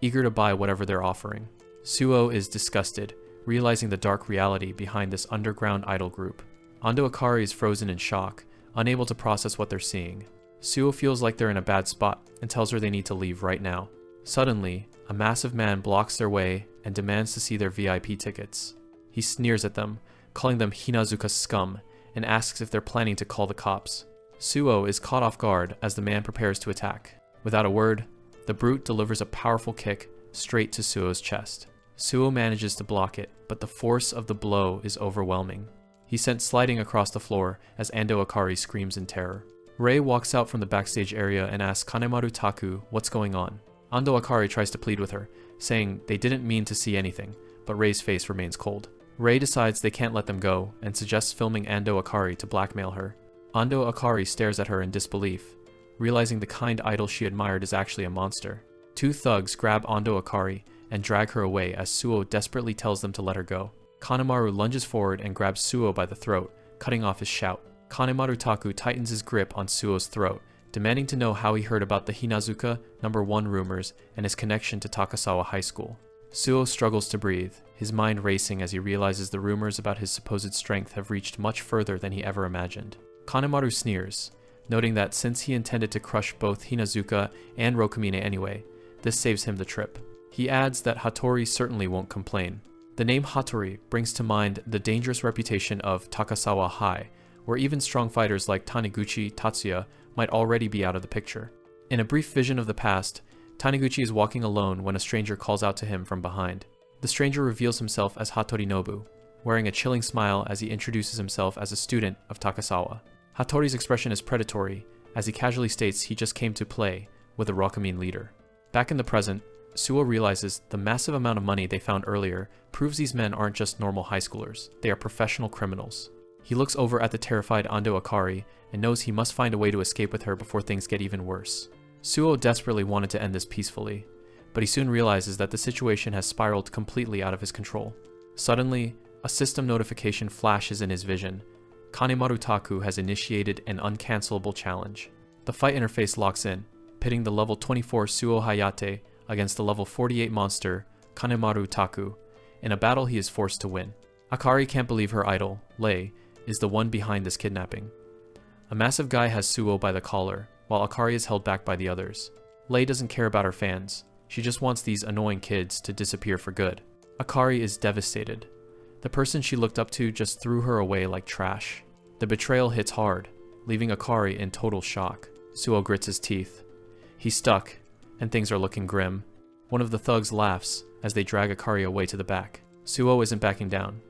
eager to buy whatever they're offering. Suo is disgusted, realizing the dark reality behind this underground idol group. Ando Akari is frozen in shock, unable to process what they're seeing. Suo feels like they're in a bad spot and tells her they need to leave right now. Suddenly, a massive man blocks their way and demands to see their VIP tickets. He sneers at them, calling them Hinazuka scum, and asks if they're planning to call the cops. Suo is caught off guard as the man prepares to attack. Without a word, the brute delivers a powerful kick straight to Suo's chest. Suo manages to block it, but the force of the blow is overwhelming. He's sent sliding across the floor as Ando Akari screams in terror. Rei walks out from the backstage area and asks Kanemaru Taku what's going on. Ando Akari tries to plead with her, saying they didn't mean to see anything, but Rei's face remains cold. Rei decides they can't let them go and suggests filming Ando Akari to blackmail her. Ando Akari stares at her in disbelief, realizing the kind idol she admired is actually a monster. Two thugs grab Ando Akari and drag her away as Suo desperately tells them to let her go. Kanemaru lunges forward and grabs Suo by the throat, cutting off his shout. Kanemaru Taku tightens his grip on Suo's throat, demanding to know how he heard about the Hinazuka #1 rumors and his connection to Takasawa High School. Suo struggles to breathe, his mind racing as he realizes the rumors about his supposed strength have reached much further than he ever imagined. Kanemaru sneers, noting that since he intended to crush both Hinazuka and Rokumine anyway, this saves him the trip. He adds that Hattori certainly won't complain. The name Hattori brings to mind the dangerous reputation of Takasawa High, where even strong fighters like Taniguchi Tatsuya might already be out of the picture. In a brief vision of the past, Taniguchi is walking alone when a stranger calls out to him from behind. The stranger reveals himself as Hattori Nobu, wearing a chilling smile as he introduces himself as a student of Takasawa. Hattori's expression is predatory, as he casually states he just came to play with the Rokumin leader. Back in the present, Suo realizes the massive amount of money they found earlier proves these men aren't just normal high schoolers, they are professional criminals. He looks over at the terrified Ando Akari and knows he must find a way to escape with her before things get even worse. Suo desperately wanted to end this peacefully, but he soon realizes that the situation has spiraled completely out of his control. Suddenly, a system notification flashes in his vision. Kanemaru Taku has initiated an uncancelable challenge. The fight interface locks in, pitting the level 24 Suo Hayate against the level 48 monster Kanemaru Taku, in a battle he is forced to win. Akari can't believe her idol, Lei, is the one behind this kidnapping. A massive guy has Suo by the collar, while Akari is held back by the others. Lei doesn't care about her fans, she just wants these annoying kids to disappear for good. Akari is devastated. The person she looked up to just threw her away like trash. The betrayal hits hard, leaving Akari in total shock. Suo grits his teeth. He's stuck, and things are looking grim. One of the thugs laughs as they drag Akari away to the back. Suo isn't backing down.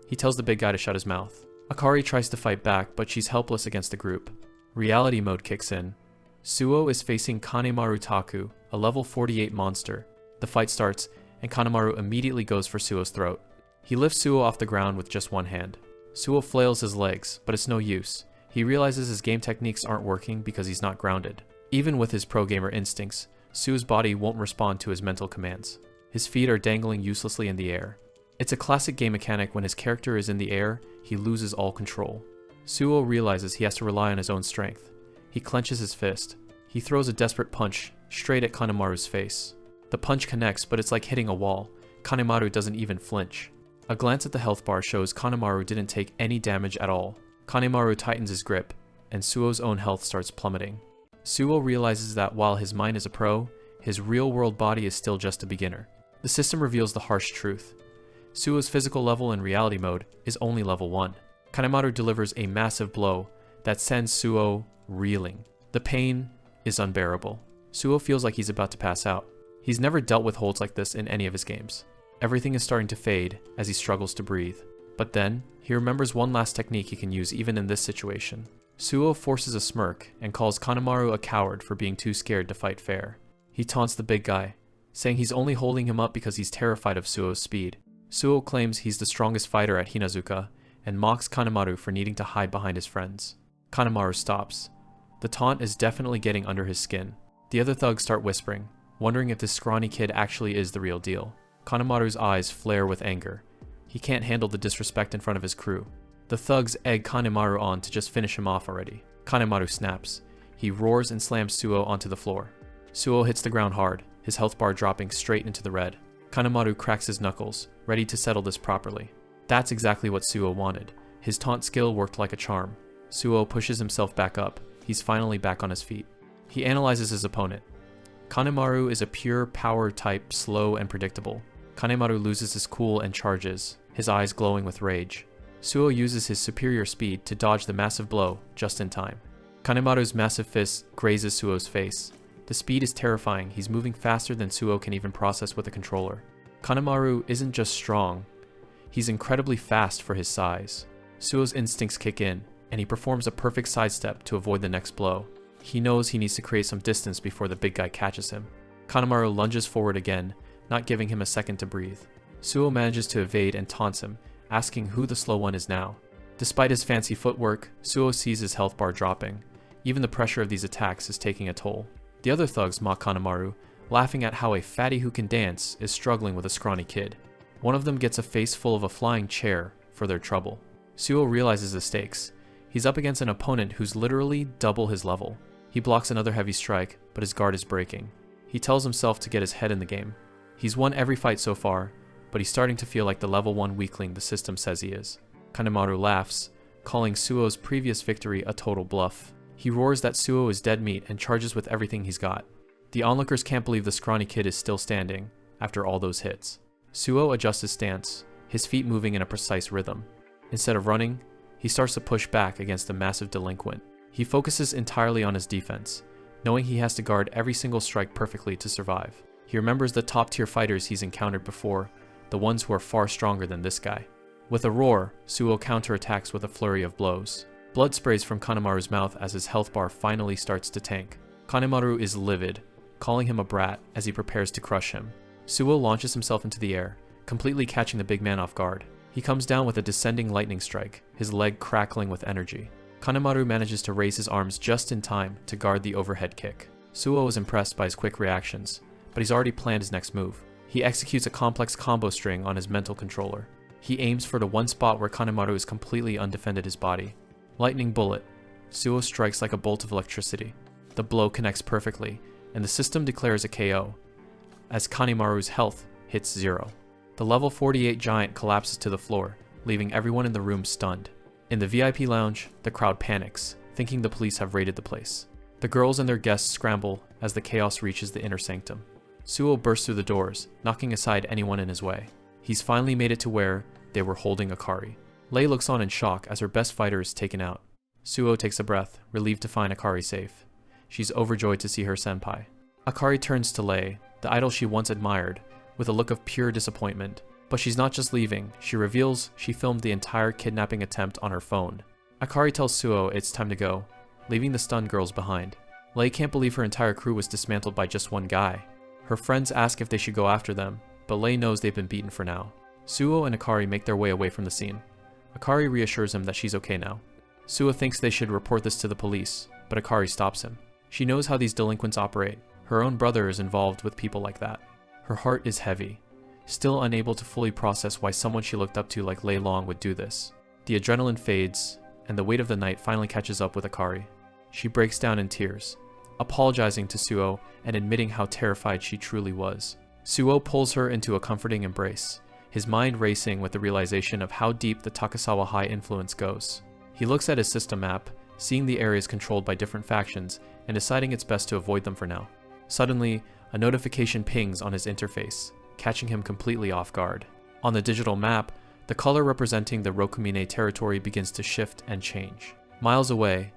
He tells the big guy to shut his mouth. Akari tries to fight back, but she's helpless against the group. Reality mode kicks in. Suo is facing Kanemaru Taku, a level 48 monster. The fight starts, and Kanemaru immediately goes for Suo's throat. He lifts Suo off the ground with just one hand. Suo flails his legs, but it's no use. He realizes his game techniques aren't working because he's not grounded. Even with his pro-gamer instincts, Suo's body won't respond to his mental commands. His feet are dangling uselessly in the air. It's a classic game mechanic when his character is in the air, he loses all control. Suo realizes he has to rely on his own strength. He clenches his fist. He throws a desperate punch straight at Kanemaru's face. The punch connects, but it's like hitting a wall. Kanemaru doesn't even flinch. A glance at the health bar shows Kanemaru didn't take any damage at all. Kanemaru tightens his grip, and Suo's own health starts plummeting. Suo realizes that while his mind is a pro, his real-world body is still just a beginner. The system reveals the harsh truth. Suo's physical level in reality mode is only level 1. Kanemaru delivers a massive blow that sends Suo reeling. The pain is unbearable. Suo feels like he's about to pass out. He's never dealt with holds like this in any of his games. Everything is starting to fade as he struggles to breathe. But then, he remembers one last technique he can use even in this situation. Suo forces a smirk and calls Kanemaru a coward for being too scared to fight fair. He taunts the big guy, saying he's only holding him up because he's terrified of Suo's speed. Suo claims he's the strongest fighter at Hinazuka and mocks Kanemaru for needing to hide behind his friends. Kanemaru stops. The taunt is definitely getting under his skin. The other thugs start whispering, wondering if this scrawny kid actually is the real deal. Kanemaru's eyes flare with anger. He can't handle the disrespect in front of his crew. The thugs egg Kanemaru on to just finish him off already. Kanemaru snaps. He roars and slams Suo onto the floor. Suo hits the ground hard, his health bar dropping straight into the red. Kanemaru cracks his knuckles, ready to settle this properly. That's exactly what Suo wanted. His taunt skill worked like a charm. Suo pushes himself back up. He's finally back on his feet. He analyzes his opponent. Kanemaru is a pure power type, slow and predictable. Kanemaru loses his cool and charges, his eyes glowing with rage. Suo uses his superior speed to dodge the massive blow just in time. Kanemaru's massive fist grazes Suo's face. The speed is terrifying, he's moving faster than Suo can even process with a controller. Kanemaru isn't just strong, he's incredibly fast for his size. Suo's instincts kick in, and he performs a perfect sidestep to avoid the next blow. He knows he needs to create some distance before the big guy catches him. Kanemaru lunges forward again, not giving him a second to breathe. Suo manages to evade and taunts him, asking who the slow one is now. Despite his fancy footwork, Suo sees his health bar dropping. Even the pressure of these attacks is taking a toll. The other thugs mock Kanemaru, laughing at how a fatty who can dance is struggling with a scrawny kid. One of them gets a face full of a flying chair for their trouble. Suo realizes the stakes. He's up against an opponent who's literally double his level. He blocks another heavy strike, but his guard is breaking. He tells himself to get his head in the game. He's won every fight so far, but he's starting to feel like the level 1 weakling the system says he is. Kanemaru laughs, calling Suo's previous victory a total bluff. He roars that Suo is dead meat and charges with everything he's got. The onlookers can't believe the scrawny kid is still standing after all those hits. Suo adjusts his stance, his feet moving in a precise rhythm. Instead of running, he starts to push back against the massive delinquent. He focuses entirely on his defense, knowing he has to guard every single strike perfectly to survive. He remembers the top-tier fighters he's encountered before, the ones who are far stronger than this guy. With a roar, Suo counterattacks with a flurry of blows. Blood sprays from Kanemaru's mouth as his health bar finally starts to tank. Kanemaru is livid, calling him a brat as he prepares to crush him. Suo launches himself into the air, completely catching the big man off guard. He comes down with a descending lightning strike, his leg crackling with energy. Kanemaru manages to raise his arms just in time to guard the overhead kick. Suo is impressed by his quick reactions, but he's already planned his next move. He executes a complex combo string on his mental controller. He aims for the one spot where Kanemaru is completely undefended his body. Lightning bullet. Suo strikes like a bolt of electricity. The blow connects perfectly, and the system declares a KO. As Kanemaru's health hits 0. The level 48 giant collapses to the floor, leaving everyone in the room stunned. In the VIP lounge, the crowd panics, thinking the police have raided the place. The girls and their guests scramble as the chaos reaches the inner sanctum. Suo bursts through the doors, knocking aside anyone in his way. He's finally made it to where they were holding Akari. Lei looks on in shock as her best fighter is taken out. Suo takes a breath, relieved to find Akari safe. She's overjoyed to see her senpai. Akari turns to Lei, the idol she once admired, with a look of pure disappointment. But she's not just leaving, she reveals she filmed the entire kidnapping attempt on her phone. Akari tells Suo it's time to go, leaving the stunned girls behind. Lei can't believe her entire crew was dismantled by just one guy. Her friends ask if they should go after them, but Lei knows they've been beaten for now. Suo and Akari make their way away from the scene. Akari reassures him that she's okay now. Suo thinks they should report this to the police, but Akari stops him. She knows how these delinquents operate. Her own brother is involved with people like that. Her heart is heavy, still unable to fully process why someone she looked up to like Lei Long would do this. The adrenaline fades, and the weight of the night finally catches up with Akari. She breaks down in tears, apologizing to Suo and admitting how terrified she truly was. Suo pulls her into a comforting embrace, his mind racing with the realization of how deep the Takasawa High influence goes. He looks at his system map, seeing the areas controlled by different factions and deciding it's best to avoid them for now. Suddenly, a notification pings on his interface, catching him completely off guard. On the digital map, the color representing the Rokumine territory begins to shift and change. Miles away,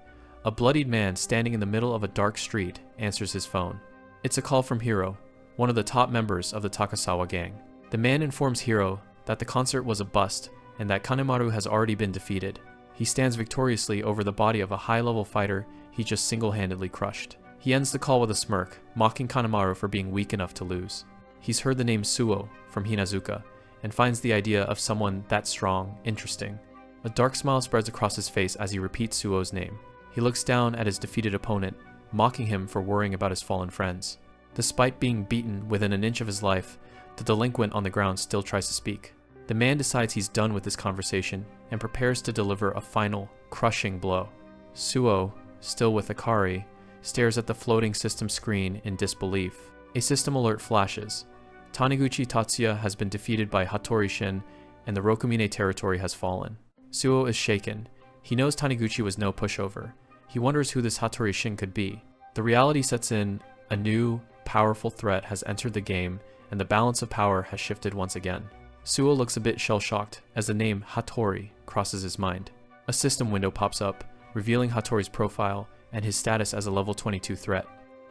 a bloodied man standing in the middle of a dark street answers his phone. It's a call from Hiro, one of the top members of the Takasawa gang. The man informs Hiro that the concert was a bust and that Kanemaru has already been defeated. He stands victoriously over the body of a high-level fighter he just single-handedly crushed. He ends the call with a smirk, mocking Kanemaru for being weak enough to lose. He's heard the name Suo from Hinazuka, and finds the idea of someone that strong interesting. A dark smile spreads across his face as he repeats Suo's name. He looks down at his defeated opponent, mocking him for worrying about his fallen friends. Despite being beaten within an inch of his life, the delinquent on the ground still tries to speak. The man decides he's done with this conversation and prepares to deliver a final, crushing blow. Suo, still with Akari, stares at the floating system screen in disbelief. A system alert flashes. Taniguchi Tatsuya has been defeated by Hattori Shin, and the Rokumine territory has fallen. Suo is shaken. He knows Taniguchi was no pushover. He wonders who this Hattori Shin could be. The reality sets in. A new, powerful threat has entered the game, and the balance of power has shifted once again. Suo looks a bit shell-shocked as the name Hattori crosses his mind. A system window pops up, revealing Hattori's profile and his status as a level 22 threat.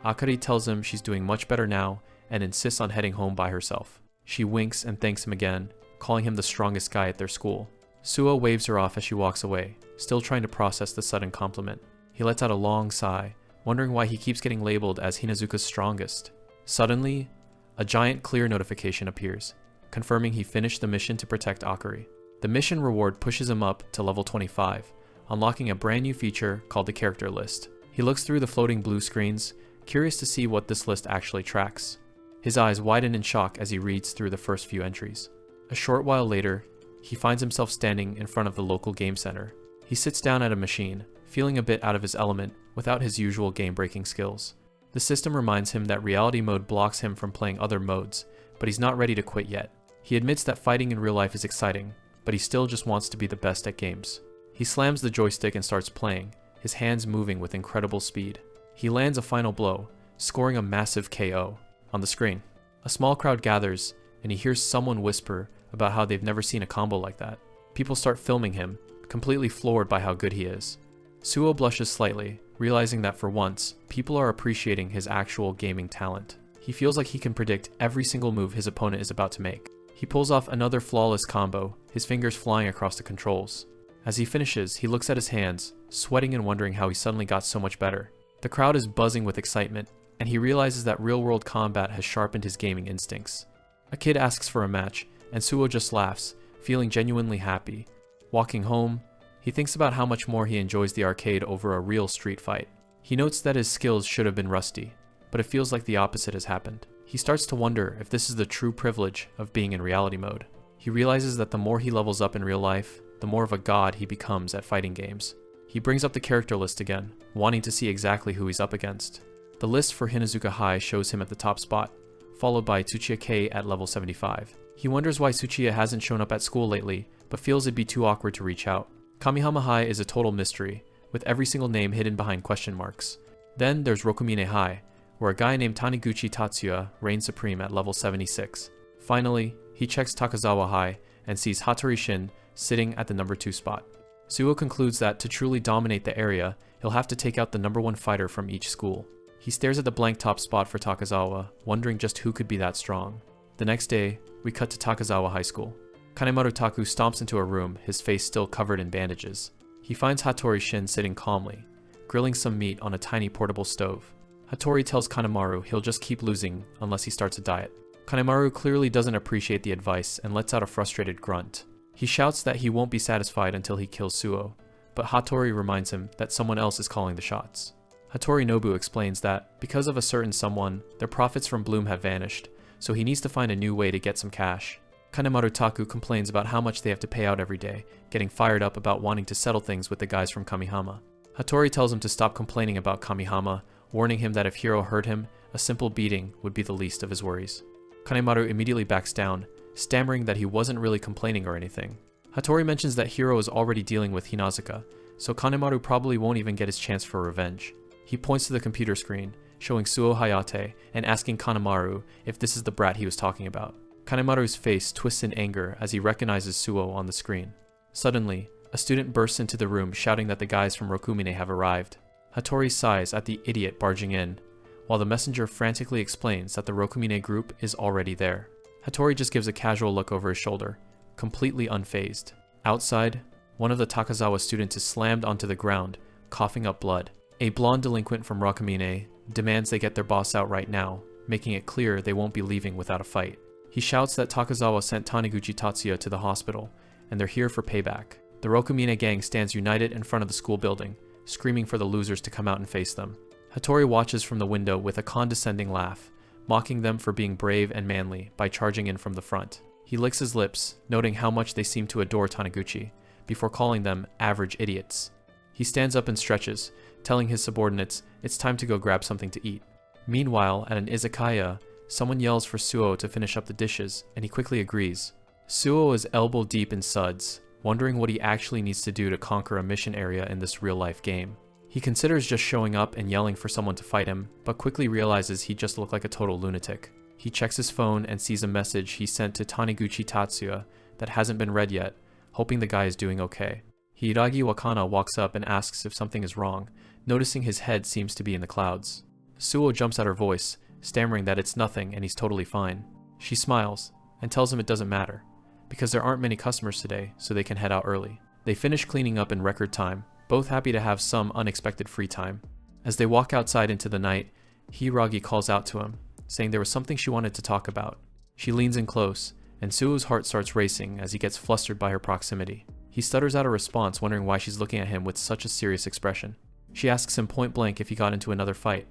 Akari tells him she's doing much better now and insists on heading home by herself. She winks and thanks him again, calling him the strongest guy at their school. Suo waves her off as she walks away, still trying to process the sudden compliment. He lets out a long sigh, wondering why he keeps getting labeled as Hinazuka's strongest. Suddenly, a giant clear notification appears, confirming he finished the mission to protect Akari. The mission reward pushes him up to level 25, unlocking a brand new feature called the character list. He looks through the floating blue screens, curious to see what this list actually tracks. His eyes widen in shock as he reads through the first few entries. A short while later, he finds himself standing in front of the local game center. He sits down at a machine, feeling a bit out of his element without his usual game-breaking skills. The system reminds him that reality mode blocks him from playing other modes, but he's not ready to quit yet. He admits that fighting in real life is exciting, but he still just wants to be the best at games. He slams the joystick and starts playing, his hands moving with incredible speed. He lands a final blow, scoring a massive KO. On the screen, a small crowd gathers, and he hears someone whisper about how they've never seen a combo like that. People start filming him, completely floored by how good he is. Suo blushes slightly, realizing that for once, people are appreciating his actual gaming talent. He feels like he can predict every single move his opponent is about to make. He pulls off another flawless combo, his fingers flying across the controls. As he finishes, he looks at his hands, sweating and wondering how he suddenly got so much better. The crowd is buzzing with excitement, and he realizes that real-world combat has sharpened his gaming instincts. A kid asks for a match, and Suo just laughs, feeling genuinely happy. Walking home, he thinks about how much more he enjoys the arcade over a real street fight. He notes that his skills should have been rusty, but it feels like the opposite has happened. He starts to wonder if this is the true privilege of being in reality mode. He realizes that the more he levels up in real life, the more of a god he becomes at fighting games. He brings up the character list again, wanting to see exactly who he's up against. The list for Hinazuka High shows him at the top spot, followed by Tsuchiya K at level 75. He wonders why Tsuchiya hasn't shown up at school lately, but feels it'd be too awkward to reach out. Kamihama High is a total mystery, with every single name hidden behind question marks. Then there's Rokumine High, where a guy named Taniguchi Tatsuya reigns supreme at level 76. Finally, he checks Takazawa High and sees Hattori Shin sitting at the number 2 spot. Suo concludes that to truly dominate the area, he'll have to take out the number 1 fighter from each school. He stares at the blank top spot for Takazawa, wondering just who could be that strong. The next day, we cut to Takazawa High School. Kanemaru Taku stomps into a room, his face still covered in bandages. He finds Hattori Shin sitting calmly, grilling some meat on a tiny portable stove. Hattori tells Kanemaru he'll just keep losing unless he starts a diet. Kanemaru clearly doesn't appreciate the advice and lets out a frustrated grunt. He shouts that he won't be satisfied until he kills Suo, but Hattori reminds him that someone else is calling the shots. Hattori Nobu explains that, because of a certain someone, their profits from Bloom have vanished, so he needs to find a new way to get some cash. Kanemaru Taku complains about how much they have to pay out every day, getting fired up about wanting to settle things with the guys from Kamihama. Hattori tells him to stop complaining about Kamihama, warning him that if Hiro heard him, a simple beating would be the least of his worries. Kanemaru immediately backs down, stammering that he wasn't really complaining or anything. Hattori mentions that Hiro is already dealing with Hinazuka, so Kanemaru probably won't even get his chance for revenge. He points to the computer screen, showing Suo Hayate and asking Kanemaru if this is the brat he was talking about. Kanemaru's face twists in anger as he recognizes Suo on the screen. Suddenly, a student bursts into the room shouting that the guys from Rokumine have arrived. Hattori sighs at the idiot barging in, while the messenger frantically explains that the Rokumine group is already there. Hattori just gives a casual look over his shoulder, completely unfazed. Outside, one of the Takazawa students is slammed onto the ground, coughing up blood. A blonde delinquent from Rokumine demands they get their boss out right now, making it clear they won't be leaving without a fight. He shouts that Takazawa sent Taniguchi Tatsuya to the hospital, and they're here for payback. The Rokumine gang stands united in front of the school building, screaming for the losers to come out and face them. Hattori watches from the window with a condescending laugh, mocking them for being brave and manly by charging in from the front. He licks his lips, noting how much they seem to adore Taniguchi, before calling them average idiots. He stands up and stretches, telling his subordinates it's time to go grab something to eat. Meanwhile, at an izakaya, someone yells for Suo to finish up the dishes, and he quickly agrees. Suo is elbow deep in suds, wondering what he actually needs to do to conquer a mission area in this real-life game. He considers just showing up and yelling for someone to fight him, but quickly realizes he just looked like a total lunatic. He checks his phone and sees a message he sent to Taniguchi Tatsuya that hasn't been read yet, hoping the guy is doing okay. Hiiragi Wakana walks up and asks if something is wrong, noticing his head seems to be in the clouds. Suo jumps at her voice, stammering that it's nothing and he's totally fine. She smiles and tells him it doesn't matter, because there aren't many customers today, so they can head out early. They finish cleaning up in record time, both happy to have some unexpected free time. As they walk outside into the night, Hiiragi calls out to him, saying there was something she wanted to talk about. She leans in close, and Suo's heart starts racing as he gets flustered by her proximity. He stutters out a response, wondering why she's looking at him with such a serious expression. She asks him point blank if he got into another fight,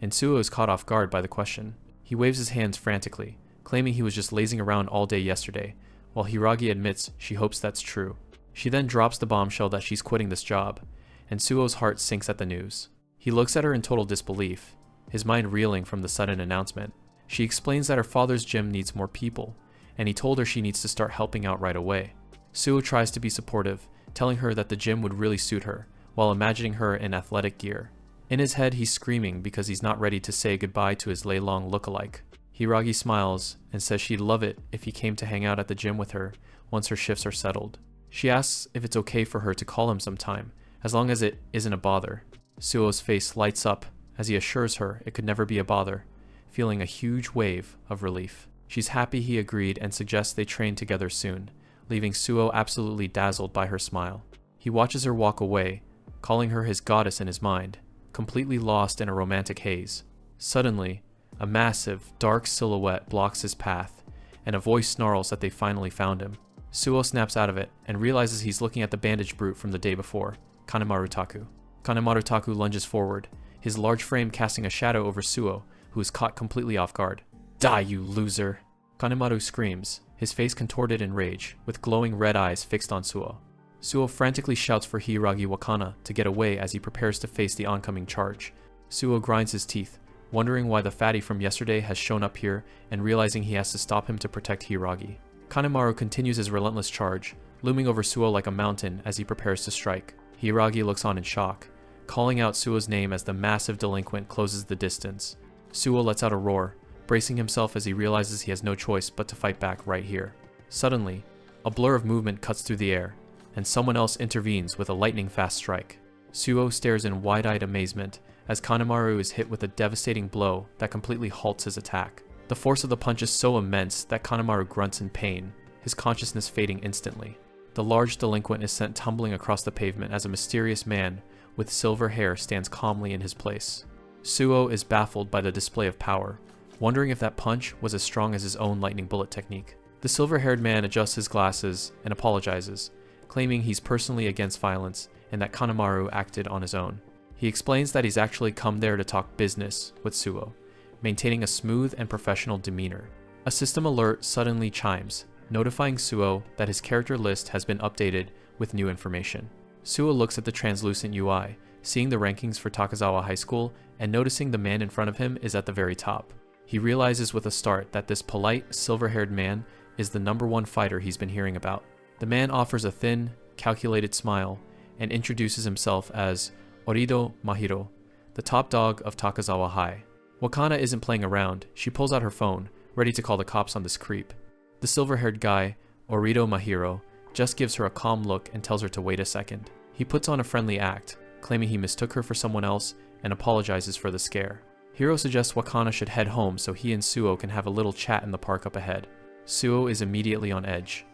and Suo is caught off guard by the question. He waves his hands frantically, claiming he was just lazing around all day yesterday, while Hiiragi admits she hopes that's true. She then drops the bombshell that she's quitting this job, and Suo's heart sinks at the news. He looks at her in total disbelief, his mind reeling from the sudden announcement. She explains that her father's gym needs more people, and he told her she needs to start helping out right away. Suo tries to be supportive, telling her that the gym would really suit her, while imagining her in athletic gear. In his head, he's screaming because he's not ready to say goodbye to his Lei-Long look-alike. Hiiragi smiles and says she'd love it if he came to hang out at the gym with her once her shifts are settled. She asks if it's okay for her to call him sometime, as long as it isn't a bother. Suo's face lights up as he assures her it could never be a bother, feeling a huge wave of relief. She's happy he agreed and suggests they train together soon, leaving Suo absolutely dazzled by her smile. He watches her walk away, calling her his goddess in his mind, completely lost in a romantic haze. Suddenly, a massive, dark silhouette blocks his path, and a voice snarls that they finally found him. Suo snaps out of it and realizes he's looking at the bandaged brute from the day before, Kanemaru Taku. Kanemaru Taku lunges forward, his large frame casting a shadow over Suo, who is caught completely off guard. Die, you loser! Kanemaru screams, his face contorted in rage, with glowing red eyes fixed on Suo. Suo frantically shouts for Hiiragi Wakana to get away as he prepares to face the oncoming charge. Suo grinds his teeth, wondering why the fatty from yesterday has shown up here and realizing he has to stop him to protect Hiiragi. Kanemaru continues his relentless charge, looming over Suo like a mountain as he prepares to strike. Hiiragi looks on in shock, calling out Suo's name as the massive delinquent closes the distance. Suo lets out a roar, bracing himself as he realizes he has no choice but to fight back right here. Suddenly, a blur of movement cuts through the air, and someone else intervenes with a lightning-fast strike. Suo stares in wide-eyed amazement as Kanemaru is hit with a devastating blow that completely halts his attack. The force of the punch is so immense that Kanemaru grunts in pain, his consciousness fading instantly. The large delinquent is sent tumbling across the pavement as a mysterious man with silver hair stands calmly in his place. Suo is baffled by the display of power, wondering if that punch was as strong as his own lightning bullet technique. The silver-haired man adjusts his glasses and apologizes, claiming he's personally against violence and that Kanemaru acted on his own. He explains that he's actually come there to talk business with Suo, maintaining a smooth and professional demeanor. A system alert suddenly chimes, notifying Suo that his character list has been updated with new information. Suo looks at the translucent UI, seeing the rankings for Takazawa High School and noticing the man in front of him is at the very top. He realizes with a start that this polite, silver-haired man is the #1 fighter he's been hearing about. The man offers a thin, calculated smile and introduces himself as Orido Mahiro, the top dog of Takazawa High. Wakana isn't playing around. She pulls out her phone, ready to call the cops on this creep. The silver-haired guy, Orido Mahiro, just gives her a calm look and tells her to wait a second. He puts on a friendly act, claiming he mistook her for someone else and apologizes for the scare. Hiro suggests Wakana should head home so he and Suo can have a little chat in the park up ahead. Suo is immediately on edge.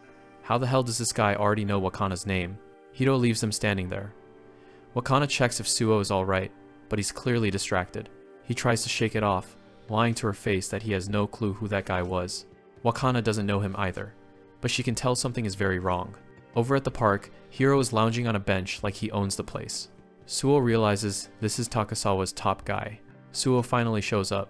How the hell does this guy already know Wakana's name? Hiro leaves them standing there. Wakana checks if Suo is alright, but he's clearly distracted. He tries to shake it off, lying to her face that he has no clue who that guy was. Wakana doesn't know him either, but she can tell something is very wrong. Over at the park, Hiro is lounging on a bench like he owns the place. Suo realizes this is Takasawa's top guy. Suo finally shows up,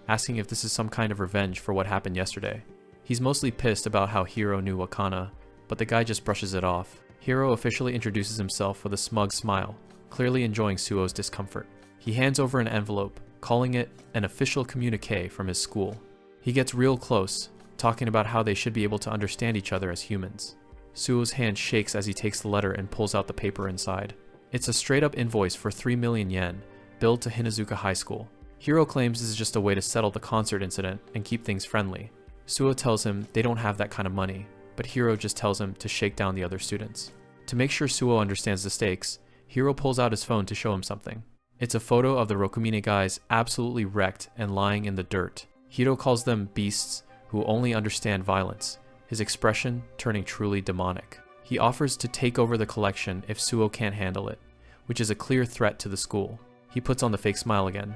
asking if this is some kind of revenge for what happened yesterday. He's mostly pissed about how Hiro knew Wakana, but the guy just brushes it off. Hiro officially introduces himself with a smug smile, clearly enjoying Suo's discomfort. He hands over an envelope, calling it an official communique from his school. He gets real close, talking about how they should be able to understand each other as humans. Suo's hand shakes as he takes the letter and pulls out the paper inside. It's a straight-up invoice for 3 million yen, billed to Hinazuka High School. Hiro claims this is just a way to settle the concert incident and keep things friendly. Suo tells him they don't have that kind of money, but Hiro just tells him to shake down the other students. To make sure Suo understands the stakes, Hiro pulls out his phone to show him something. It's a photo of the Rokumine guys absolutely wrecked and lying in the dirt. Hiro calls them beasts who only understand violence, his expression turning truly demonic. He offers to take over the collection if Suo can't handle it, which is a clear threat to the school. He puts on the fake smile again,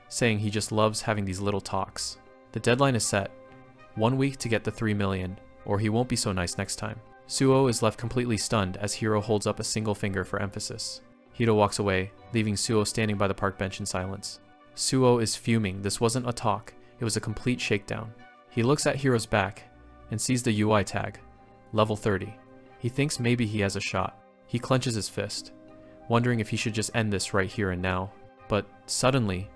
saying he just loves having these little talks. The deadline is set, 1 week to get the 3 million, or he won't be so nice next time. Suo is left completely stunned as Hiro holds up a single finger for emphasis. Hiro walks away, leaving Suo standing by the park bench in silence. Suo is fuming. This wasn't a talk, it was a complete shakedown. He looks at Hiro's back and sees the UI tag, level 30. He thinks maybe he has a shot. He clenches his fist, wondering if he should just end this right here and now. But suddenly,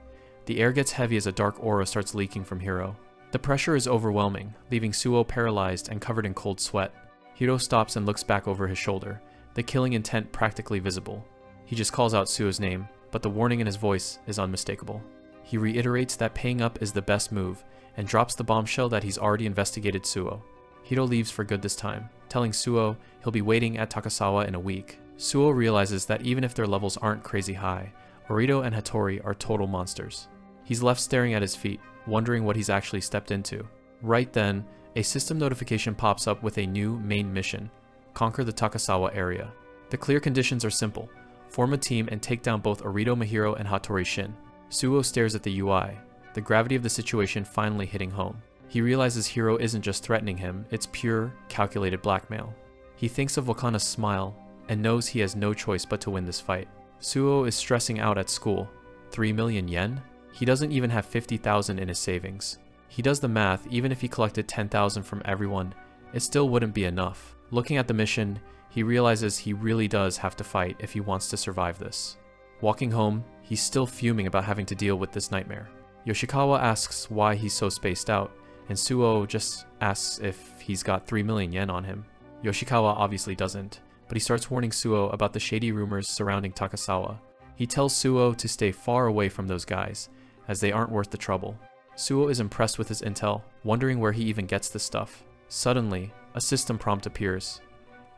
the air gets heavy as a dark aura starts leaking from Hiro. The pressure is overwhelming, leaving Suo paralyzed and covered in cold sweat. Hiro stops and looks back over his shoulder, the killing intent practically visible. He just calls out Suo's name, but the warning in his voice is unmistakable. He reiterates that paying up is the best move, and drops the bombshell that he's already investigated Suo. Hiro leaves for good this time, telling Suo he'll be waiting at Takasawa in a week. Suo realizes that even if their levels aren't crazy high, Orido and Hattori are total monsters. He's left staring at his feet, wondering what he's actually stepped into. Right then, a system notification pops up with a new main mission: conquer the Takasawa area. The clear conditions are simple: form a team and take down both Orido Mahiro and Hattori Shin. Suo stares at the UI, the gravity of the situation finally hitting home. He realizes Hiro isn't just threatening him, it's pure, calculated blackmail. He thinks of Wakana's smile, and knows he has no choice but to win this fight. Suo is stressing out at school. 3 million yen? He doesn't even have 50,000 in his savings. He does the math, even if he collected 10,000 from everyone, it still wouldn't be enough. Looking at the mission, he realizes he really does have to fight if he wants to survive this. Walking home, he's still fuming about having to deal with this nightmare. Yoshikawa asks why he's so spaced out, and Suo just asks if he's got 3 million yen on him. Yoshikawa obviously doesn't, but he starts warning Suo about the shady rumors surrounding Takasawa. He tells Suo to stay far away from those guys, as they aren't worth the trouble. Suo is impressed with his intel, wondering where he even gets this stuff. Suddenly, a system prompt appears.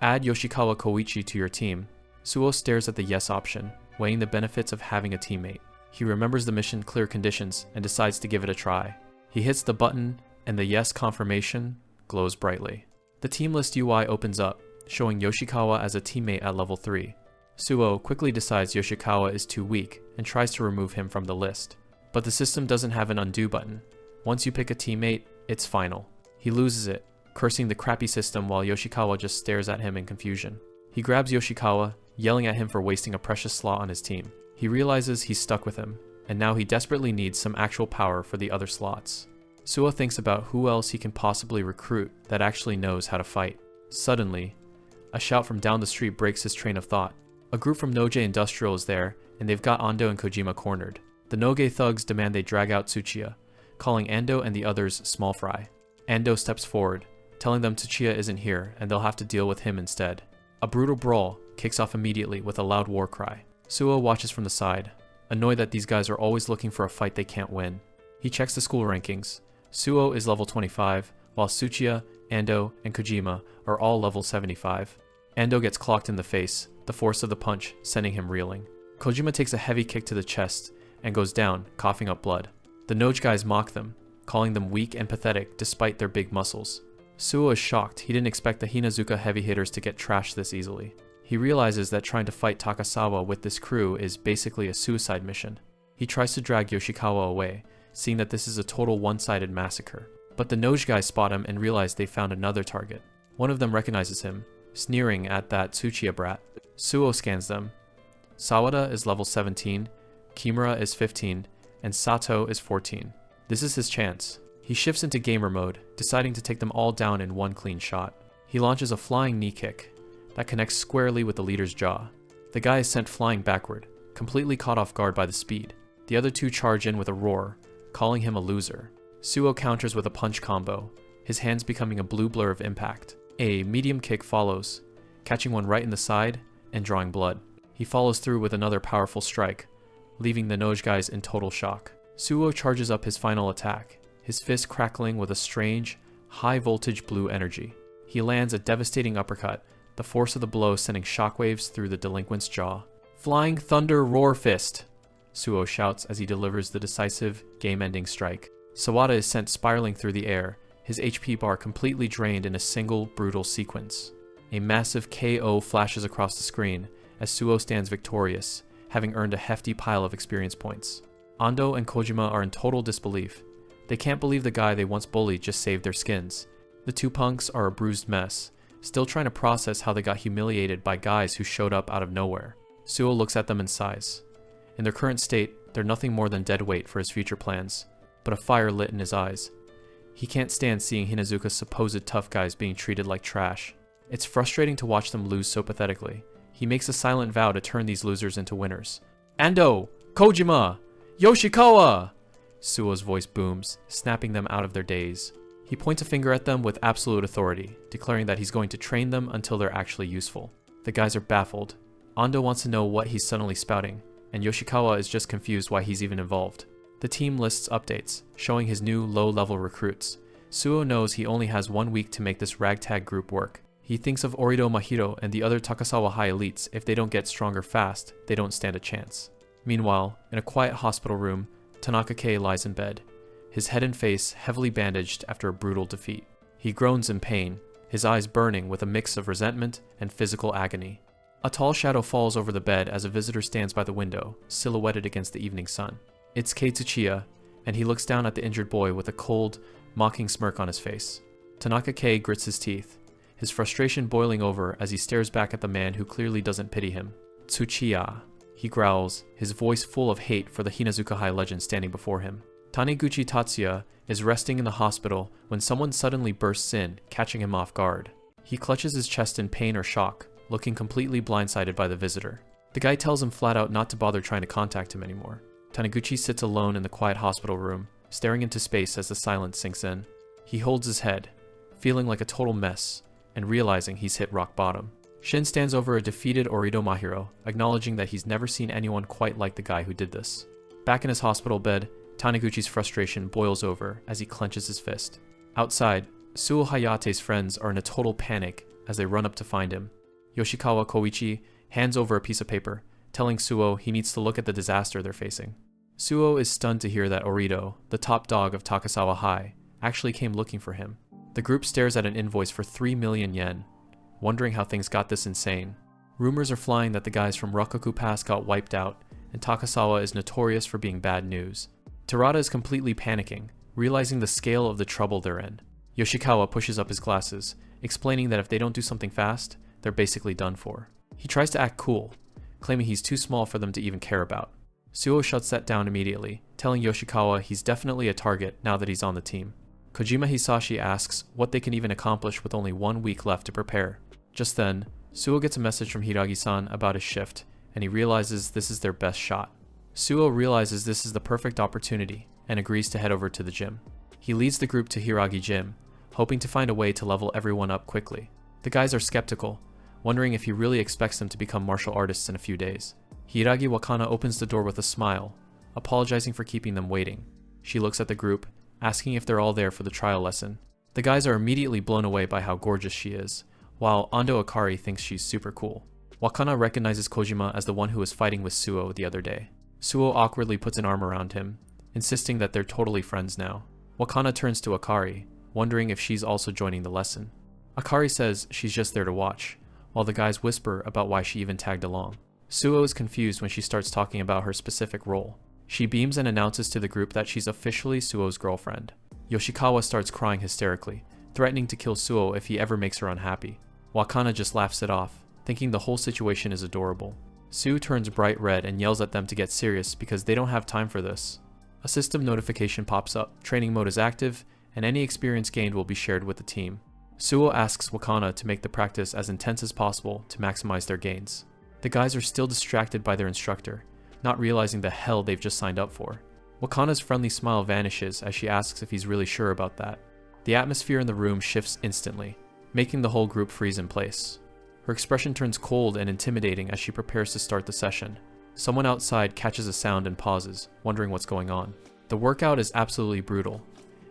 Add Yoshikawa Koichi to your team. Suo stares at the yes option, weighing the benefits of having a teammate. He remembers the mission clear conditions and decides to give it a try. He hits the button, and the yes confirmation glows brightly. The team list UI opens up, showing Yoshikawa as a teammate at level 3. Suo quickly decides Yoshikawa is too weak and tries to remove him from the list. But the system doesn't have an undo button. Once you pick a teammate, it's final. He loses it, cursing the crappy system while Yoshikawa just stares at him in confusion. He grabs Yoshikawa, yelling at him for wasting a precious slot on his team. He realizes he's stuck with him, and now he desperately needs some actual power for the other slots. Suo thinks about who else he can possibly recruit that actually knows how to fight. Suddenly, a shout from down the street breaks his train of thought. A group from Noge Industrial is there, and they've got Ando and Kojima cornered. The Noge thugs demand they drag out Tsuchiya, calling Ando and the others small fry. Ando steps forward, telling them Tsuchiya isn't here and they'll have to deal with him instead. A brutal brawl kicks off immediately with a loud war cry. Suo watches from the side, annoyed that these guys are always looking for a fight they can't win. He checks the school rankings. Suo is level 25, while Tsuchiya, Ando, and Kojima are all level 75. Ando gets clocked in the face, the force of the punch sending him reeling. Kojima takes a heavy kick to the chest and goes down, coughing up blood. The Noge guys mock them, calling them weak and pathetic despite their big muscles. Suo is shocked. He didn't expect the Hinazuka heavy hitters to get trashed this easily. He realizes that trying to fight Takasawa with this crew is basically a suicide mission. He tries to drag Yoshikawa away, seeing that this is a total one-sided massacre. But the Noge guys spot him and realize they found another target. One of them recognizes him, sneering at that Tsuchiya brat. Suo scans them. Sawada is level 17, Kimura is 15, and Sato is 14. This is his chance. He shifts into gamer mode, deciding to take them all down in one clean shot. He launches a flying knee kick that connects squarely with the leader's jaw. The guy is sent flying backward, completely caught off guard by the speed. The other two charge in with a roar, calling him a loser. Suo counters with a punch combo, his hands becoming a blue blur of impact. A medium kick follows, catching one right in the side and drawing blood. He follows through with another powerful strike, leaving the Noge guys in total shock. Suo charges up his final attack, his fist crackling with a strange, high-voltage blue energy. He lands a devastating uppercut, the force of the blow sending shockwaves through the delinquent's jaw. "Flying Thunder Roar Fist!" Suo shouts as he delivers the decisive, game-ending strike. Sawada is sent spiraling through the air, his HP bar completely drained in a single, brutal sequence. A massive KO flashes across the screen as Suo stands victorious, having earned a hefty pile of experience points. Ando and Kojima are in total disbelief. They can't believe the guy they once bullied just saved their skins. The two punks are a bruised mess, still trying to process how they got humiliated by guys who showed up out of nowhere. Suo looks at them and sighs. In their current state, they're nothing more than dead weight for his future plans, but a fire lit in his eyes. He can't stand seeing Hinazuka's supposed tough guys being treated like trash. It's frustrating to watch them lose so pathetically. He makes a silent vow to turn these losers into winners. "Ando! Kojima! Yoshikawa!" Suo's voice booms, snapping them out of their daze. He points a finger at them with absolute authority, declaring that he's going to train them until they're actually useful. The guys are baffled. Ando wants to know what he's suddenly spouting, and Yoshikawa is just confused why he's even involved. The team lists updates, showing his new low-level recruits. Suo knows he only has 1 week to make this ragtag group work. He thinks of Orido Mahiro and the other Takasawa High elites. If they don't get stronger fast, they don't stand a chance. Meanwhile, in a quiet hospital room, Tanaka Kei lies in bed, his head and face heavily bandaged after a brutal defeat. He groans in pain, his eyes burning with a mix of resentment and physical agony. A tall shadow falls over the bed as a visitor stands by the window, silhouetted against the evening sun. It's Kei Tsuchiya, and he looks down at the injured boy with a cold, mocking smirk on his face. Tanaka Kei grits his teeth, his frustration boiling over as he stares back at the man who clearly doesn't pity him. "Tsuchiya," he growls, his voice full of hate for the Hinazuka High legend standing before him. Taniguchi Tatsuya is resting in the hospital when someone suddenly bursts in, catching him off guard. He clutches his chest in pain or shock, looking completely blindsided by the visitor. The guy tells him flat out not to bother trying to contact him anymore. Taniguchi sits alone in the quiet hospital room, staring into space as the silence sinks in. He holds his head, feeling like a total mess, and realizing he's hit rock bottom. Shin stands over a defeated Orido Mahiro, acknowledging that he's never seen anyone quite like the guy who did this. Back in his hospital bed, Taniguchi's frustration boils over as he clenches his fist. Outside, Suo Hayate's friends are in a total panic as they run up to find him. Yoshikawa Koichi hands over a piece of paper, telling Suo he needs to look at the disaster they're facing. Suo is stunned to hear that Orido, the top dog of Takasawa High, actually came looking for him. The group stares at an invoice for 3 million yen, wondering how things got this insane. Rumors are flying that the guys from Rokkaku Pass got wiped out, and Takasawa is notorious for being bad news. Terada is completely panicking, realizing the scale of the trouble they're in. Yoshikawa pushes up his glasses, explaining that if they don't do something fast, they're basically done for. He tries to act cool, claiming he's too small for them to even care about. Suo shuts that down immediately, telling Yoshikawa he's definitely a target now that he's on the team. Kojima Hisashi asks what they can even accomplish with only 1 week left to prepare. Just then, Suo gets a message from Hiragi-san about his shift, and he realizes this is their best shot. Suo realizes this is the perfect opportunity, and agrees to head over to the gym. He leads the group to Hiragi Gym, hoping to find a way to level everyone up quickly. The guys are skeptical, wondering if he really expects them to become martial artists in a few days. Hiragi Wakana opens the door with a smile, apologizing for keeping them waiting. She looks at the group, asking if they're all there for the trial lesson. The guys are immediately blown away by how gorgeous she is, while Ando Akari thinks she's super cool. Wakana recognizes Kojima as the one who was fighting with Suo the other day. Suo awkwardly puts an arm around him, insisting that they're totally friends now. Wakana turns to Akari, wondering if she's also joining the lesson. Akari says she's just there to watch, while the guys whisper about why she even tagged along. Suo is confused when she starts talking about her specific role. She beams and announces to the group that she's officially Suo's girlfriend. Yoshikawa starts crying hysterically, threatening to kill Suo if he ever makes her unhappy. Wakana just laughs it off, thinking the whole situation is adorable. Sue turns bright red and yells at them to get serious because they don't have time for this. A system notification pops up, training mode is active, and any experience gained will be shared with the team. Suo asks Wakana to make the practice as intense as possible to maximize their gains. The guys are still distracted by their instructor, not realizing the hell they've just signed up for. Wakana's friendly smile vanishes as she asks if he's really sure about that. The atmosphere in the room shifts instantly, making the whole group freeze in place. Her expression turns cold and intimidating as she prepares to start the session. Someone outside catches a sound and pauses, wondering what's going on. The workout is absolutely brutal,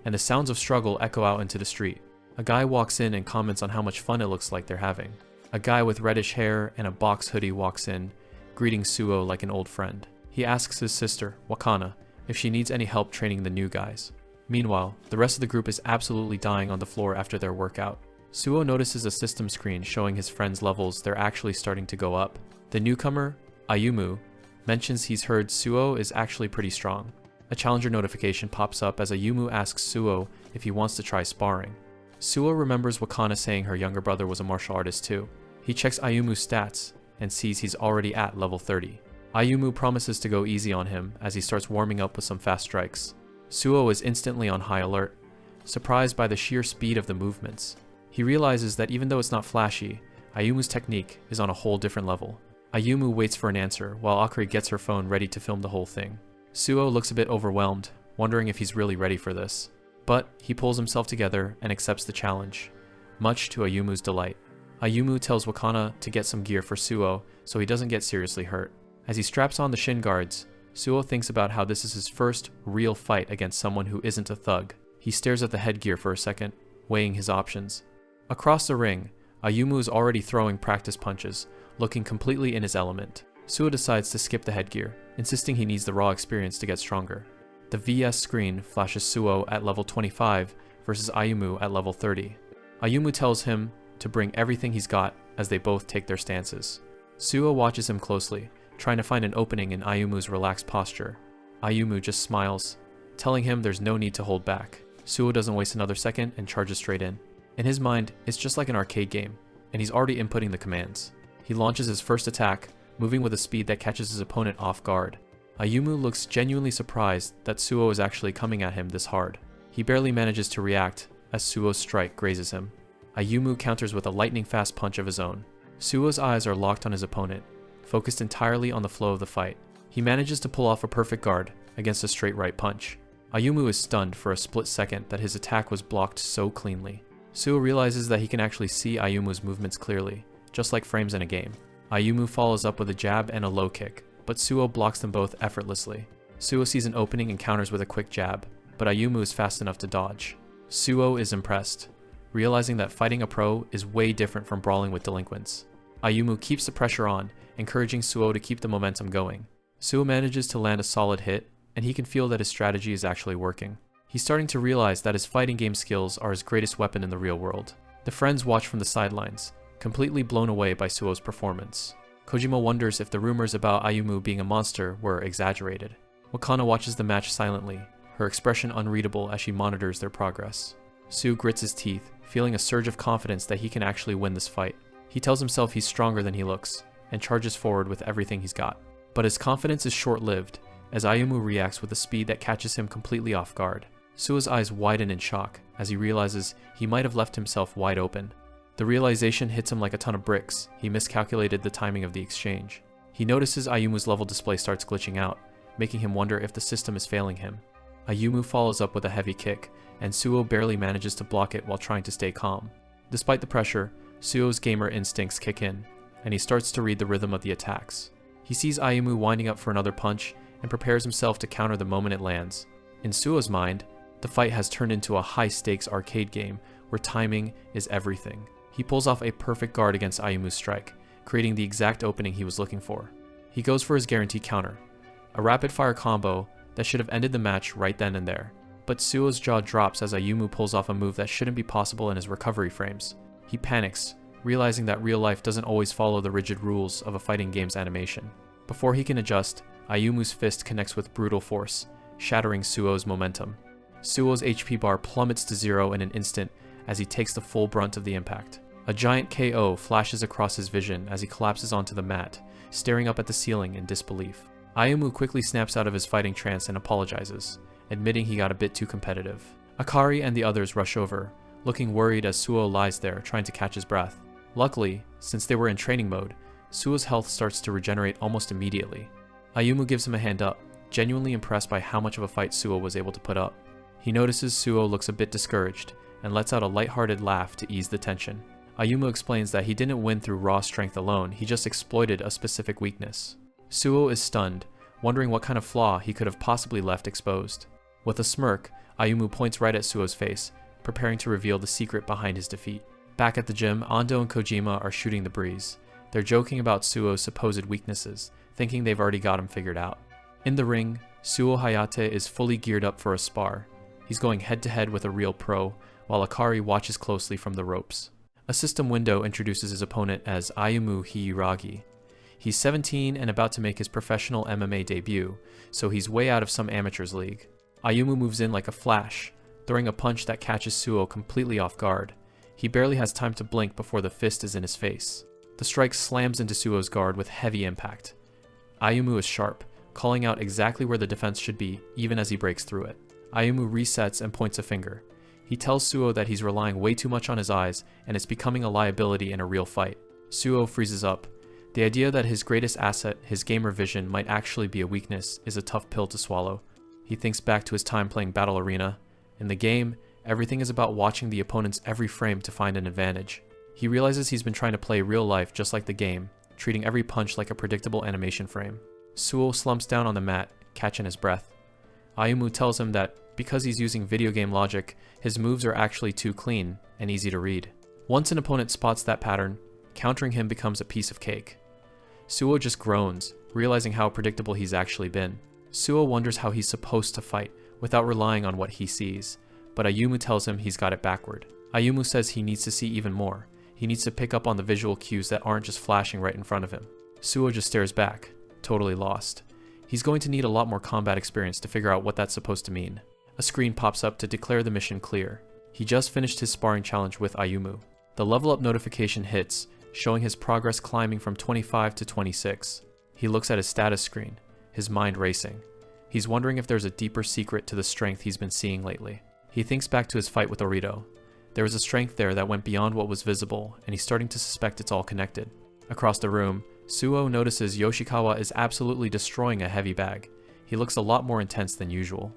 and the sounds of struggle echo out into the street. A guy walks in and comments on how much fun it looks like they're having. A guy with reddish hair and a box hoodie walks in, greeting Suo like an old friend. He asks his sister, Wakana, if she needs any help training the new guys. Meanwhile, the rest of the group is absolutely dying on the floor after their workout. Suo notices a system screen showing his friends' levels they're actually starting to go up. The newcomer, Ayumu, mentions he's heard Suo is actually pretty strong. A challenger notification pops up as Ayumu asks Suo if he wants to try sparring. Suo remembers Wakana saying her younger brother was a martial artist too. He checks Ayumu's stats and sees he's already at level 30. Ayumu promises to go easy on him as he starts warming up with some fast strikes. Suo is instantly on high alert, surprised by the sheer speed of the movements. He realizes that even though it's not flashy, Ayumu's technique is on a whole different level. Ayumu waits for an answer while Akari gets her phone ready to film the whole thing. Suo looks a bit overwhelmed, wondering if he's really ready for this. But he pulls himself together and accepts the challenge, much to Ayumu's delight. Ayumu tells Wakana to get some gear for Suo so he doesn't get seriously hurt. As he straps on the shin guards, Suo thinks about how this is his first real fight against someone who isn't a thug. He stares at the headgear for a second, weighing his options. Across the ring, Ayumu is already throwing practice punches, looking completely in his element. Suo decides to skip the headgear, insisting he needs the raw experience to get stronger. The VS screen flashes Suo at level 25 versus Ayumu at level 30. Ayumu tells him to bring everything he's got as they both take their stances. Suo watches him closely, trying to find an opening in Ayumu's relaxed posture. Ayumu just smiles, telling him there's no need to hold back. Suo doesn't waste another second and charges straight in. In his mind, it's just like an arcade game, and he's already inputting the commands. He launches his first attack, moving with a speed that catches his opponent off guard. Ayumu looks genuinely surprised that Suo is actually coming at him this hard. He barely manages to react as Suo's strike grazes him. Ayumu counters with a lightning-fast punch of his own. Suo's eyes are locked on his opponent, focused entirely on the flow of the fight. He manages to pull off a perfect guard against a straight right punch. Ayumu is stunned for a split second that his attack was blocked so cleanly. Suo realizes that he can actually see Ayumu's movements clearly, just like frames in a game. Ayumu follows up with a jab and a low kick, but Suo blocks them both effortlessly. Suo sees an opening and counters with a quick jab, but Ayumu is fast enough to dodge. Suo is impressed, realizing that fighting a pro is way different from brawling with delinquents. Ayumu keeps the pressure on, encouraging Suo to keep the momentum going. Suo manages to land a solid hit, and he can feel that his strategy is actually working. He's starting to realize that his fighting game skills are his greatest weapon in the real world. The friends watch from the sidelines, completely blown away by Suo's performance. Kojima wonders if the rumors about Ayumu being a monster were exaggerated. Wakana watches the match silently, her expression unreadable as she monitors their progress. Suo grits his teeth, feeling a surge of confidence that he can actually win this fight. He tells himself he's stronger than he looks, and charges forward with everything he's got. But his confidence is short-lived, as Ayumu reacts with a speed that catches him completely off guard. Suo's eyes widen in shock as he realizes he might have left himself wide open. The realization hits him like a ton of bricks. He miscalculated the timing of the exchange. He notices Ayumu's level display starts glitching out, making him wonder if the system is failing him. Ayumu follows up with a heavy kick, and Suo barely manages to block it while trying to stay calm. Despite the pressure, Suo's gamer instincts kick in, and he starts to read the rhythm of the attacks. He sees Ayumu winding up for another punch and prepares himself to counter the moment it lands. In Suo's mind, the fight has turned into a high-stakes arcade game where timing is everything. He pulls off a perfect guard against Ayumu's strike, creating the exact opening he was looking for. He goes for his guaranteed counter, a rapid-fire combo that should have ended the match right then and there. But Suo's jaw drops as Ayumu pulls off a move that shouldn't be possible in his recovery frames. He panics, realizing that real life doesn't always follow the rigid rules of a fighting game's animation. Before he can adjust, Ayumu's fist connects with brutal force, shattering Suo's momentum. Suo's HP bar plummets to 0 in an instant as he takes the full brunt of the impact. A giant KO flashes across his vision as he collapses onto the mat, staring up at the ceiling in disbelief. Ayumu quickly snaps out of his fighting trance and apologizes, admitting he got a bit too competitive. Akari and the others rush over, looking worried as Suo lies there trying to catch his breath. Luckily, since they were in training mode, Suo's health starts to regenerate almost immediately. Ayumu gives him a hand up, genuinely impressed by how much of a fight Suo was able to put up. He notices Suo looks a bit discouraged, and lets out a lighthearted laugh to ease the tension. Ayumu explains that he didn't win through raw strength alone, he just exploited a specific weakness. Suo is stunned, wondering what kind of flaw he could have possibly left exposed. With a smirk, Ayumu points right at Suo's face, preparing to reveal the secret behind his defeat. Back at the gym, Ando and Kojima are shooting the breeze. They're joking about Suo's supposed weaknesses, thinking they've already got him figured out. In the ring, Suo Hayate is fully geared up for a spar. He's going head-to-head with a real pro, while Akari watches closely from the ropes. A system window introduces his opponent as Ayumu Hiyuragi. He's 17 and about to make his professional MMA debut, so he's way out of some amateur's league. Ayumu moves in like a flash, throwing a punch that catches Suo completely off guard. He barely has time to blink before the fist is in his face. The strike slams into Suo's guard with heavy impact. Ayumu is sharp, calling out exactly where the defense should be, even as he breaks through it. Ayumu resets and points a finger. He tells Suo that he's relying way too much on his eyes, and it's becoming a liability in a real fight. Suo freezes up. The idea that his greatest asset, his gamer vision, might actually be a weakness is a tough pill to swallow. He thinks back to his time playing Battle Arena. In the game, everything is about watching the opponent's every frame to find an advantage. He realizes he's been trying to play real life just like the game, treating every punch like a predictable animation frame. Suo slumps down on the mat, catching his breath. Ayumu tells him that because he's using video game logic, his moves are actually too clean and easy to read. Once an opponent spots that pattern, countering him becomes a piece of cake. Suo just groans, realizing how predictable he's actually been. Suo wonders how he's supposed to fight without relying on what he sees, but Ayumu tells him he's got it backward. Ayumu says he needs to see even more. He needs to pick up on the visual cues that aren't just flashing right in front of him. Suo just stares back, totally lost. He's going to need a lot more combat experience to figure out what that's supposed to mean. A screen pops up to declare the mission clear. He just finished his sparring challenge with Ayumu. The level up notification hits, showing his progress climbing from 25 to 26. He looks at his status screen, his mind racing. He's wondering if there's a deeper secret to the strength he's been seeing lately. He thinks back to his fight with Orito. There was a strength there that went beyond what was visible, and he's starting to suspect it's all connected. Across the room, Suo notices Yoshikawa is absolutely destroying a heavy bag. He looks a lot more intense than usual.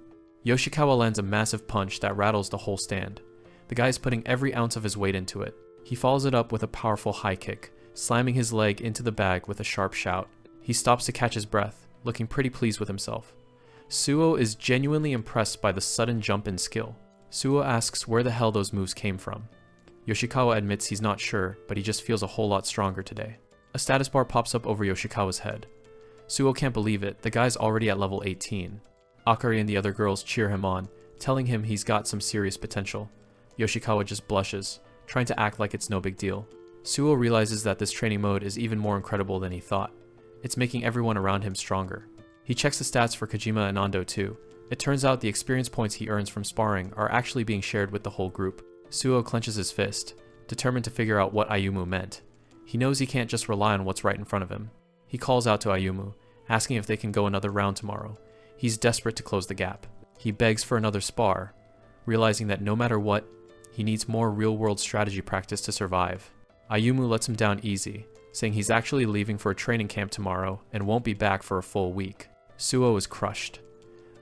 Yoshikawa lands a massive punch that rattles the whole stand. The guy is putting every ounce of his weight into it. He follows it up with a powerful high kick, slamming his leg into the bag with a sharp shout. He stops to catch his breath, looking pretty pleased with himself. Suo is genuinely impressed by the sudden jump in skill. Suo asks where the hell those moves came from. Yoshikawa admits he's not sure, but he just feels a whole lot stronger today. A status bar pops up over Yoshikawa's head. Suo can't believe it, the guy's already at level 18. Akari and the other girls cheer him on, telling him he's got some serious potential. Yoshikawa just blushes, trying to act like it's no big deal. Suo realizes that this training mode is even more incredible than he thought. It's making everyone around him stronger. He checks the stats for Kojima and Ando too. It turns out the experience points he earns from sparring are actually being shared with the whole group. Suo clenches his fist, determined to figure out what Ayumu meant. He knows he can't just rely on what's right in front of him. He calls out to Ayumu, asking if they can go another round tomorrow. He's desperate to close the gap. He begs for another spar, realizing that no matter what, he needs more real-world strategy practice to survive. Ayumu lets him down easy, saying he's actually leaving for a training camp tomorrow and won't be back for a full week. Suo is crushed.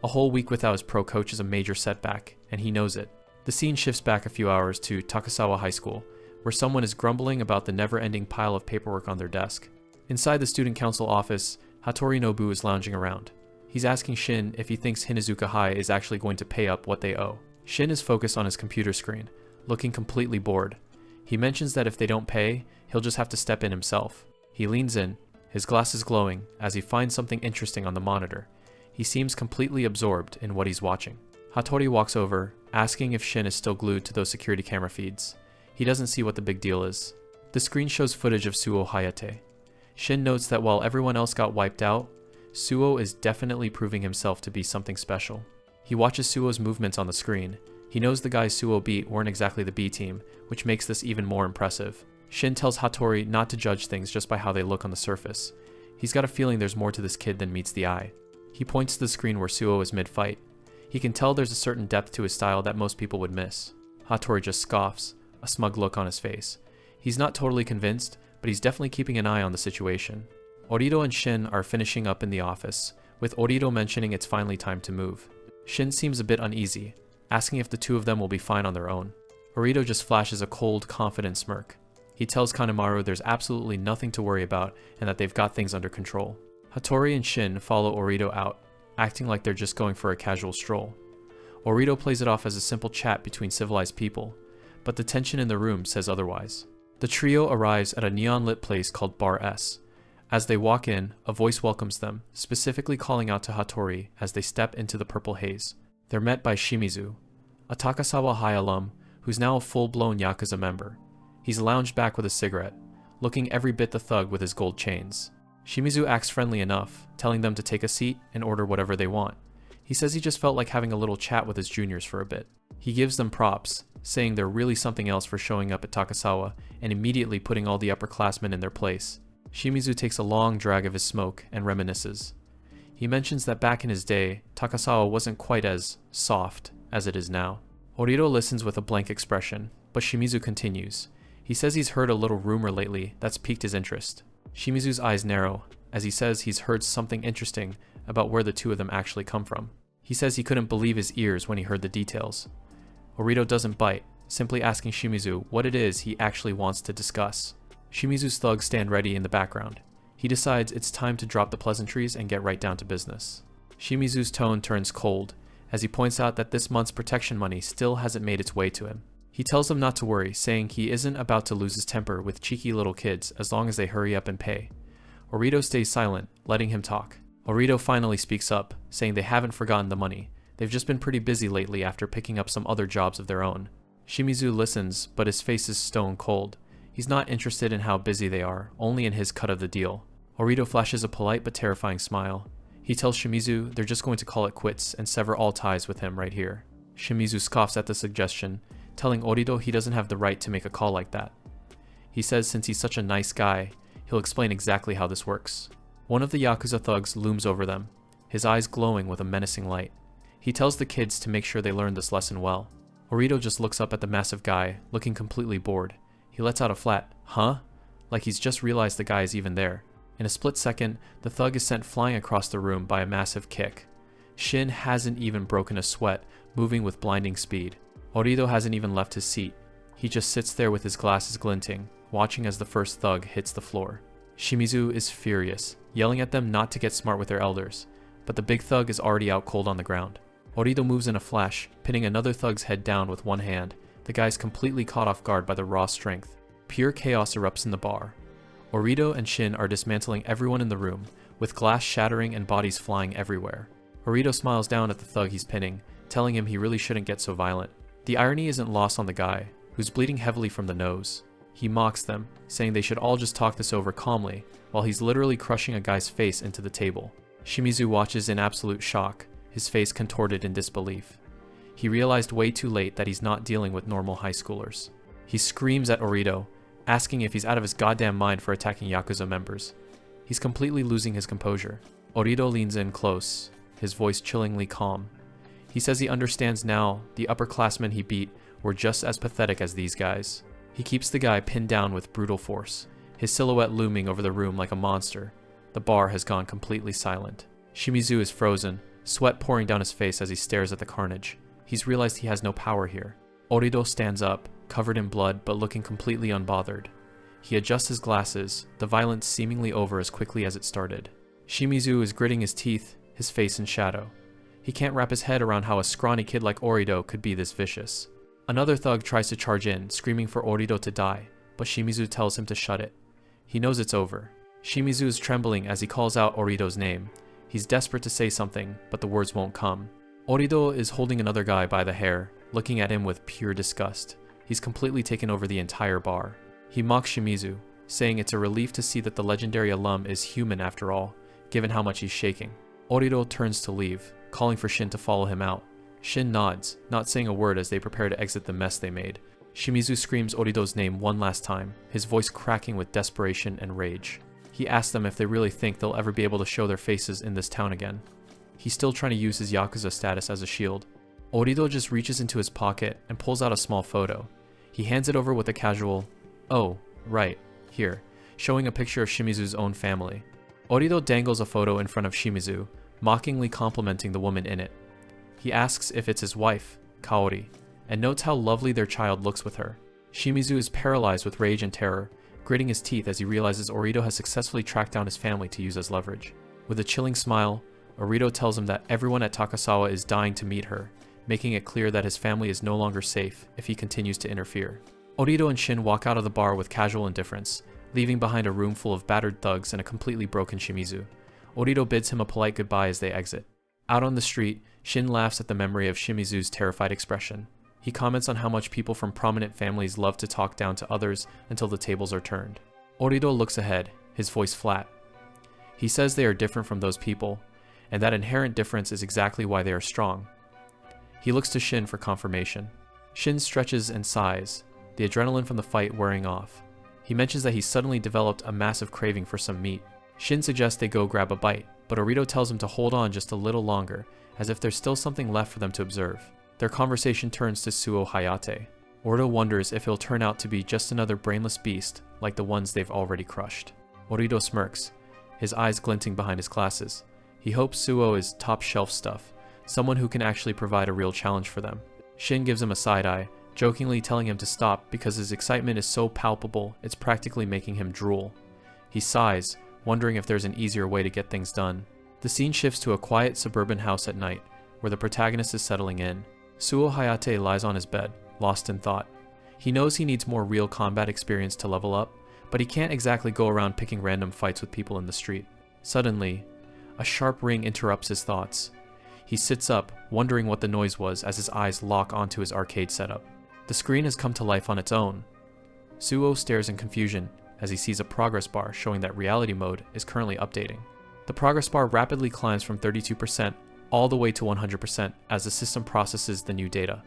A whole week without his pro coach is a major setback, and he knows it. The scene shifts back a few hours to Takasawa High School, where someone is grumbling about the never-ending pile of paperwork on their desk. Inside the student council office, Hattori Nobu is lounging around. He's asking Shin if he thinks Hinazuka High is actually going to pay up what they owe. Shin is focused on his computer screen, looking completely bored. He mentions that if they don't pay, he'll just have to step in himself. He leans in, his glasses glowing, as he finds something interesting on the monitor. He seems completely absorbed in what he's watching. Hattori walks over, asking if Shin is still glued to those security camera feeds. He doesn't see what the big deal is. The screen shows footage of Suo Hayate. Shin notes that while everyone else got wiped out, Suo is definitely proving himself to be something special. He watches Suo's movements on the screen. He knows the guys Suo beat weren't exactly the B team, which makes this even more impressive. Shin tells Hattori not to judge things just by how they look on the surface. He's got a feeling there's more to this kid than meets the eye. He points to the screen where Suo is mid-fight. He can tell there's a certain depth to his style that most people would miss. Hattori just scoffs, a smug look on his face. He's not totally convinced, but he's definitely keeping an eye on the situation. Orido and Shin are finishing up in the office, with Orido mentioning it's finally time to move. Shin seems a bit uneasy, asking if the two of them will be fine on their own. Orido just flashes a cold, confident smirk. He tells Kanemaru there's absolutely nothing to worry about and that they've got things under control. Hattori and Shin follow Orido out, acting like they're just going for a casual stroll. Orido plays it off as a simple chat between civilized people, but the tension in the room says otherwise. The trio arrives at a neon-lit place called Bar S. As they walk in, a voice welcomes them, specifically calling out to Hattori as they step into the purple haze. They're met by Shimizu, a Takasawa High alum who's now a full-blown Yakuza member. He's lounged back with a cigarette, looking every bit the thug with his gold chains. Shimizu acts friendly enough, telling them to take a seat and order whatever they want. He says he just felt like having a little chat with his juniors for a bit. He gives them props, saying they're really something else for showing up at Takasawa and immediately putting all the upperclassmen in their place. Shimizu takes a long drag of his smoke and reminisces. He mentions that back in his day, Takasawa wasn't quite as soft as it is now. Orido listens with a blank expression, but Shimizu continues. He says he's heard a little rumor lately that's piqued his interest. Shimizu's eyes narrow, as he says he's heard something interesting about where the two of them actually come from. He says he couldn't believe his ears when he heard the details. Orido doesn't bite, simply asking Shimizu what it is he actually wants to discuss. Shimizu's thugs stand ready in the background. He decides it's time to drop the pleasantries and get right down to business. Shimizu's tone turns cold, as he points out that this month's protection money still hasn't made its way to him. He tells them not to worry, saying he isn't about to lose his temper with cheeky little kids as long as they hurry up and pay. Orido stays silent, letting him talk. Orido finally speaks up, saying they haven't forgotten the money. They've just been pretty busy lately after picking up some other jobs of their own. Shimizu listens, but his face is stone cold. He's not interested in how busy they are, only in his cut of the deal. Orido flashes a polite but terrifying smile. He tells Shimizu they're just going to call it quits and sever all ties with him right here. Shimizu scoffs at the suggestion, telling Orido he doesn't have the right to make a call like that. He says since he's such a nice guy, he'll explain exactly how this works. One of the Yakuza thugs looms over them, his eyes glowing with a menacing light. He tells the kids to make sure they learn this lesson well. Orido just looks up at the massive guy, looking completely bored. He lets out a flat, "Huh?" like he's just realized the guy is even there. In a split second, the thug is sent flying across the room by a massive kick. Shin hasn't even broken a sweat, moving with blinding speed. Orido hasn't even left his seat. He just sits there with his glasses glinting, watching as the first thug hits the floor. Shimizu is furious, yelling at them not to get smart with their elders, but the big thug is already out cold on the ground. Orido moves in a flash, pinning another thug's head down with one hand. The guy's completely caught off guard by the raw strength. Pure chaos erupts in the bar. Orido and Shin are dismantling everyone in the room, with glass shattering and bodies flying everywhere. Orido smiles down at the thug he's pinning, telling him he really shouldn't get so violent. The irony isn't lost on the guy, who's bleeding heavily from the nose. He mocks them, saying they should all just talk this over calmly, while he's literally crushing a guy's face into the table. Shimizu watches in absolute shock, his face contorted in disbelief. He realized way too late that he's not dealing with normal high schoolers. He screams at Orido, asking if he's out of his goddamn mind for attacking Yakuza members. He's completely losing his composure. Orido leans in close, his voice chillingly calm. He says he understands now the upperclassmen he beat were just as pathetic as these guys. He keeps the guy pinned down with brutal force, his silhouette looming over the room like a monster. The bar has gone completely silent. Shimizu is frozen, sweat pouring down his face as he stares at the carnage. He's realized he has no power here. Orido stands up, covered in blood but looking completely unbothered. He adjusts his glasses, the violence seemingly over as quickly as it started. Shimizu is gritting his teeth, his face in shadow. He can't wrap his head around how a scrawny kid like Orido could be this vicious. Another thug tries to charge in, screaming for Orido to die, but Shimizu tells him to shut it. He knows it's over. Shimizu is trembling as he calls out Orido's name. He's desperate to say something, but the words won't come. Orido is holding another guy by the hair, looking at him with pure disgust. He's completely taken over the entire bar. He mocks Shimizu, saying it's a relief to see that the legendary alum is human after all, given how much he's shaking. Orido turns to leave, calling for Shin to follow him out. Shin nods, not saying a word as they prepare to exit the mess they made. Shimizu screams Orido's name one last time, his voice cracking with desperation and rage. He asks them if they really think they'll ever be able to show their faces in this town again. He's still trying to use his Yakuza status as a shield. Orido just reaches into his pocket and pulls out a small photo. He hands it over with a casual, "Oh, right, here," showing a picture of Shimizu's own family. Orido dangles a photo in front of Shimizu, mockingly complimenting the woman in it. He asks if it's his wife, Kaori, and notes how lovely their child looks with her. Shimizu is paralyzed with rage and terror, gritting his teeth as he realizes Orido has successfully tracked down his family to use as leverage. With a chilling smile, Orido tells him that everyone at Takasawa is dying to meet her, making it clear that his family is no longer safe if he continues to interfere. Orido and Shin walk out of the bar with casual indifference, leaving behind a room full of battered thugs and a completely broken Shimizu. Orido bids him a polite goodbye as they exit. Out on the street, Shin laughs at the memory of Shimizu's terrified expression. He comments on how much people from prominent families love to talk down to others until the tables are turned. Orido looks ahead, his voice flat. He says they are different from those people, and that inherent difference is exactly why they are strong. He looks to Shin for confirmation. Shin stretches and sighs, the adrenaline from the fight wearing off. He mentions that he suddenly developed a massive craving for some meat. Shin suggests they go grab a bite, but Orido tells him to hold on just a little longer, as if there's still something left for them to observe. Their conversation turns to Suo Hayate. Orido wonders if he'll turn out to be just another brainless beast like the ones they've already crushed. Orido smirks, his eyes glinting behind his glasses. He hopes Suo is top shelf stuff, someone who can actually provide a real challenge for them. Shin gives him a side eye, jokingly telling him to stop because his excitement is so palpable it's practically making him drool. He sighs, wondering if there's an easier way to get things done. The scene shifts to a quiet suburban house at night, where the protagonist is settling in. Suo Hayate lies on his bed, lost in thought. He knows he needs more real combat experience to level up, but he can't exactly go around picking random fights with people in the street. Suddenly, a sharp ring interrupts his thoughts. He sits up, wondering what the noise was as his eyes lock onto his arcade setup. The screen has come to life on its own. Suo stares in confusion as he sees a progress bar showing that reality mode is currently updating. The progress bar rapidly climbs from 32% all the way to 100% as the system processes the new data.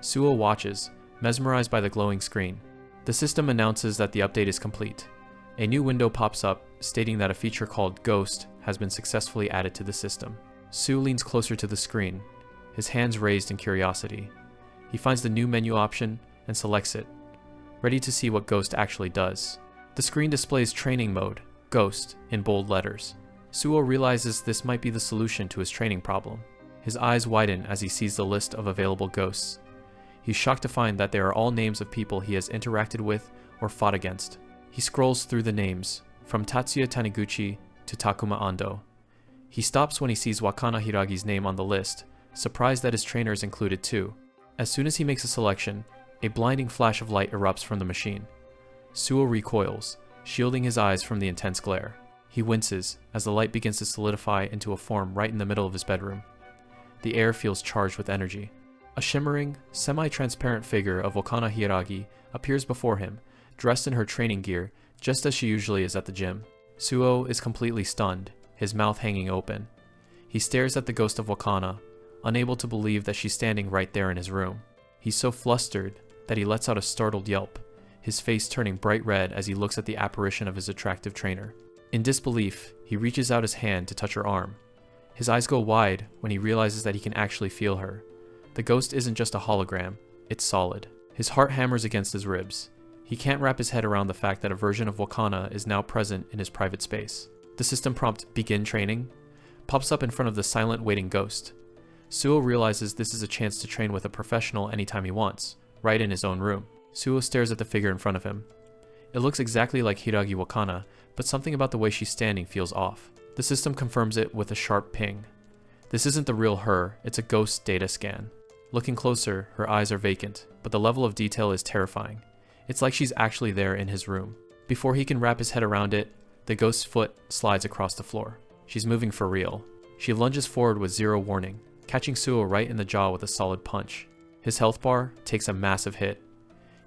Suo watches, mesmerized by the glowing screen. The system announces that the update is complete. A new window pops up, stating that a feature called Ghost has been successfully added to the system. Suo leans closer to the screen, his hands raised in curiosity. He finds the new menu option and selects it, ready to see what Ghost actually does. The screen displays Training Mode, Ghost, in bold letters. Suo realizes this might be the solution to his training problem. His eyes widen as he sees the list of available ghosts. He's shocked to find that they are all names of people he has interacted with or fought against. He scrolls through the names, from Tatsuya Taniguchi to Takuma Ando. He stops when he sees Wakana Hiragi's name on the list, surprised that his trainer is included too. As soon as he makes a selection, a blinding flash of light erupts from the machine. Suo recoils, shielding his eyes from the intense glare. He winces as the light begins to solidify into a form right in the middle of his bedroom. The air feels charged with energy. A shimmering, semi-transparent figure of Wakana Hiragi appears before him, dressed in her training gear, just as she usually is at the gym. Suo is completely stunned, his mouth hanging open. He stares at the ghost of Wakana, unable to believe that she's standing right there in his room. He's so flustered that he lets out a startled yelp, his face turning bright red as he looks at the apparition of his attractive trainer. In disbelief, he reaches out his hand to touch her arm. His eyes go wide when he realizes that he can actually feel her. The ghost isn't just a hologram, it's solid. His heart hammers against his ribs. He can't wrap his head around the fact that a version of Wakana is now present in his private space. The system prompt, "Begin training," pops up in front of the silent waiting ghost. Suo realizes this is a chance to train with a professional anytime he wants, right in his own room. Suo stares at the figure in front of him. It looks exactly like Hiragi Wakana, but something about the way she's standing feels off. The system confirms it with a sharp ping. This isn't the real her, it's a ghost data scan. Looking closer, her eyes are vacant, but the level of detail is terrifying. It's like she's actually there in his room. Before he can wrap his head around it, the ghost's foot slides across the floor. She's moving for real. She lunges forward with zero warning, catching Suo right in the jaw with a solid punch. His health bar takes a massive hit.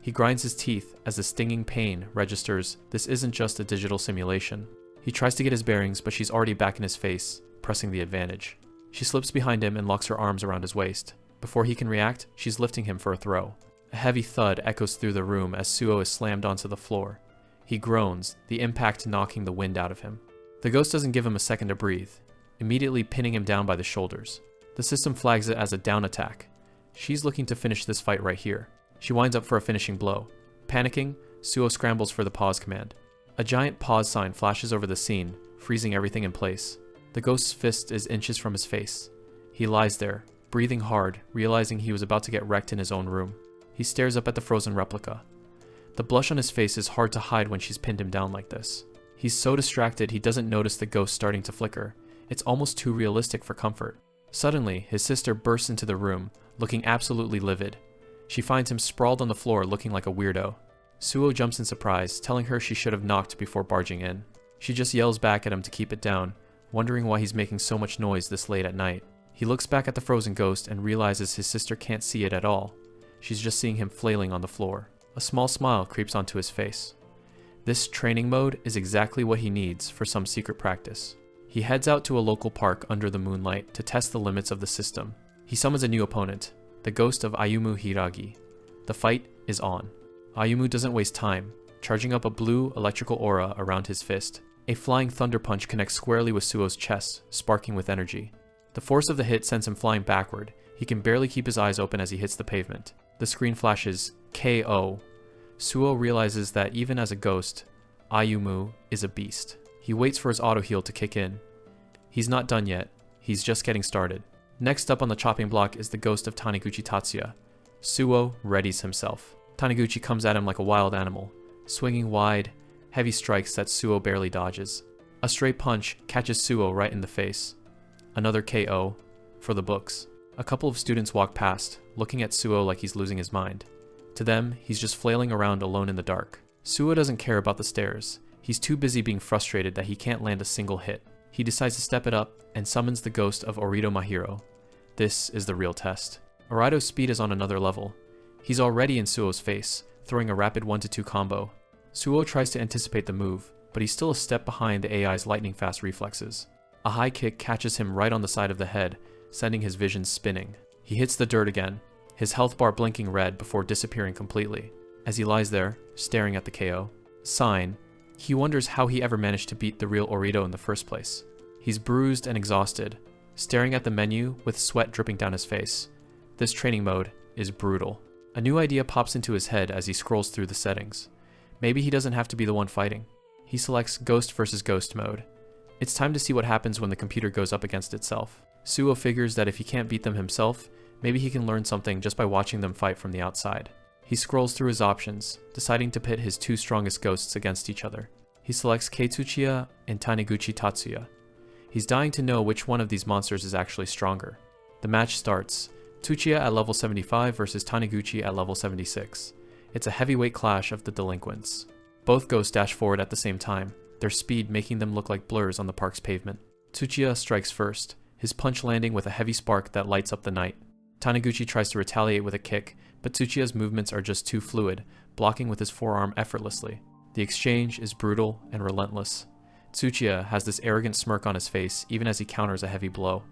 He grinds his teeth as the stinging pain registers this isn't just a digital simulation. He tries to get his bearings, but she's already back in his face, pressing the advantage. She slips behind him and locks her arms around his waist. Before he can react, she's lifting him for a throw. A heavy thud echoes through the room as Suo is slammed onto the floor. He groans, the impact knocking the wind out of him. The ghost doesn't give him a second to breathe, immediately pinning him down by the shoulders. The system flags it as a down attack. She's looking to finish this fight right here. She winds up for a finishing blow. Panicking, Suo scrambles for the pause command. A giant pause sign flashes over the scene, freezing everything in place. The ghost's fist is inches from his face. He lies there, breathing hard, realizing he was about to get wrecked in his own room. He stares up at the frozen replica. The blush on his face is hard to hide when she's pinned him down like this. He's so distracted he doesn't notice the ghost starting to flicker. It's almost too realistic for comfort. Suddenly, his sister bursts into the room, looking absolutely livid. She finds him sprawled on the floor looking like a weirdo. Suo jumps in surprise, telling her she should have knocked before barging in. She just yells back at him to keep it down, wondering why he's making so much noise this late at night. He looks back at the frozen ghost and realizes his sister can't see it at all. She's just seeing him flailing on the floor. A small smile creeps onto his face. This training mode is exactly what he needs for some secret practice. He heads out to a local park under the moonlight to test the limits of the system. He summons a new opponent, the ghost of Ayumu Hiragi. The fight is on. Ayumu doesn't waste time, charging up a blue electrical aura around his fist. A flying thunder punch connects squarely with Suo's chest, sparking with energy. The force of the hit sends him flying backward. He can barely keep his eyes open as he hits the pavement. The screen flashes KO. Suo realizes that even as a ghost, Ayumu is a beast. He waits for his auto heal to kick in. He's not done yet. He's just getting started. Next up on the chopping block is the ghost of Taniguchi Tatsuya. Suo readies himself. Taniguchi comes at him like a wild animal, swinging wide, heavy strikes that Suo barely dodges. A stray punch catches Suo right in the face. Another KO for the books. A couple of students walk past, looking at Suo like he's losing his mind. To them, he's just flailing around alone in the dark. Suo doesn't care about the stares. He's too busy being frustrated that he can't land a single hit. He decides to step it up and summons the ghost of Orido Mahiro. This is the real test. Orido's speed is on another level. He's already in Suo's face, throwing a rapid 1-2 combo. Suo tries to anticipate the move, but he's still a step behind the AI's lightning-fast reflexes. A high kick catches him right on the side of the head, sending his vision spinning. He hits the dirt again, his health bar blinking red before disappearing completely. As he lies there, staring at the KO sign, he wonders how he ever managed to beat the real Orido in the first place. He's bruised and exhausted, staring at the menu with sweat dripping down his face. This training mode is brutal. A new idea pops into his head as he scrolls through the settings. Maybe he doesn't have to be the one fighting. He selects Ghost versus Ghost mode. It's time to see what happens when the computer goes up against itself. Suo figures that if he can't beat them himself, maybe he can learn something just by watching them fight from the outside. He scrolls through his options, deciding to pit his two strongest ghosts against each other. He selects Keitsuchiya and Taniguchi Tatsuya. He's dying to know which one of these monsters is actually stronger. The match starts. Tsuchiya at level 75 versus Taniguchi at level 76. It's a heavyweight clash of the delinquents. Both ghosts dash forward at the same time, their speed making them look like blurs on the park's pavement. Tsuchiya strikes first, his punch landing with a heavy spark that lights up the night. Taniguchi tries to retaliate with a kick, but Tsuchiya's movements are just too fluid, blocking with his forearm effortlessly. The exchange is brutal and relentless. Tsuchiya has this arrogant smirk on his face even as he counters a heavy blow.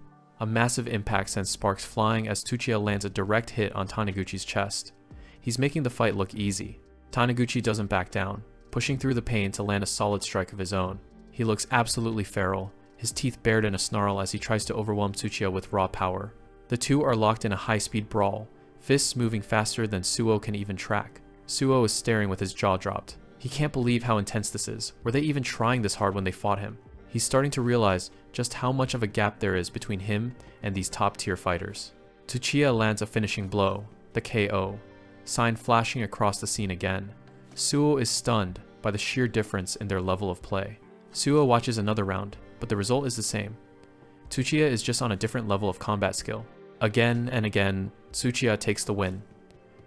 A massive impact sends sparks flying as Tsuchiya lands a direct hit on Taniguchi's chest. He's making the fight look easy. Taniguchi doesn't back down, pushing through the pain to land a solid strike of his own. He looks absolutely feral, his teeth bared in a snarl as he tries to overwhelm Tsuchiya with raw power. The two are locked in a high-speed brawl, fists moving faster than Suo can even track. Suo is staring with his jaw dropped. He can't believe how intense this is. Were they even trying this hard when they fought him? He's starting to realize just how much of a gap there is between him and these top-tier fighters. Tsuchiya lands a finishing blow, the KO, sign flashing across the scene again. Suo is stunned by the sheer difference in their level of play. Suo watches another round, but the result is the same. Tsuchiya is just on a different level of combat skill. Again and again, Tsuchiya takes the win.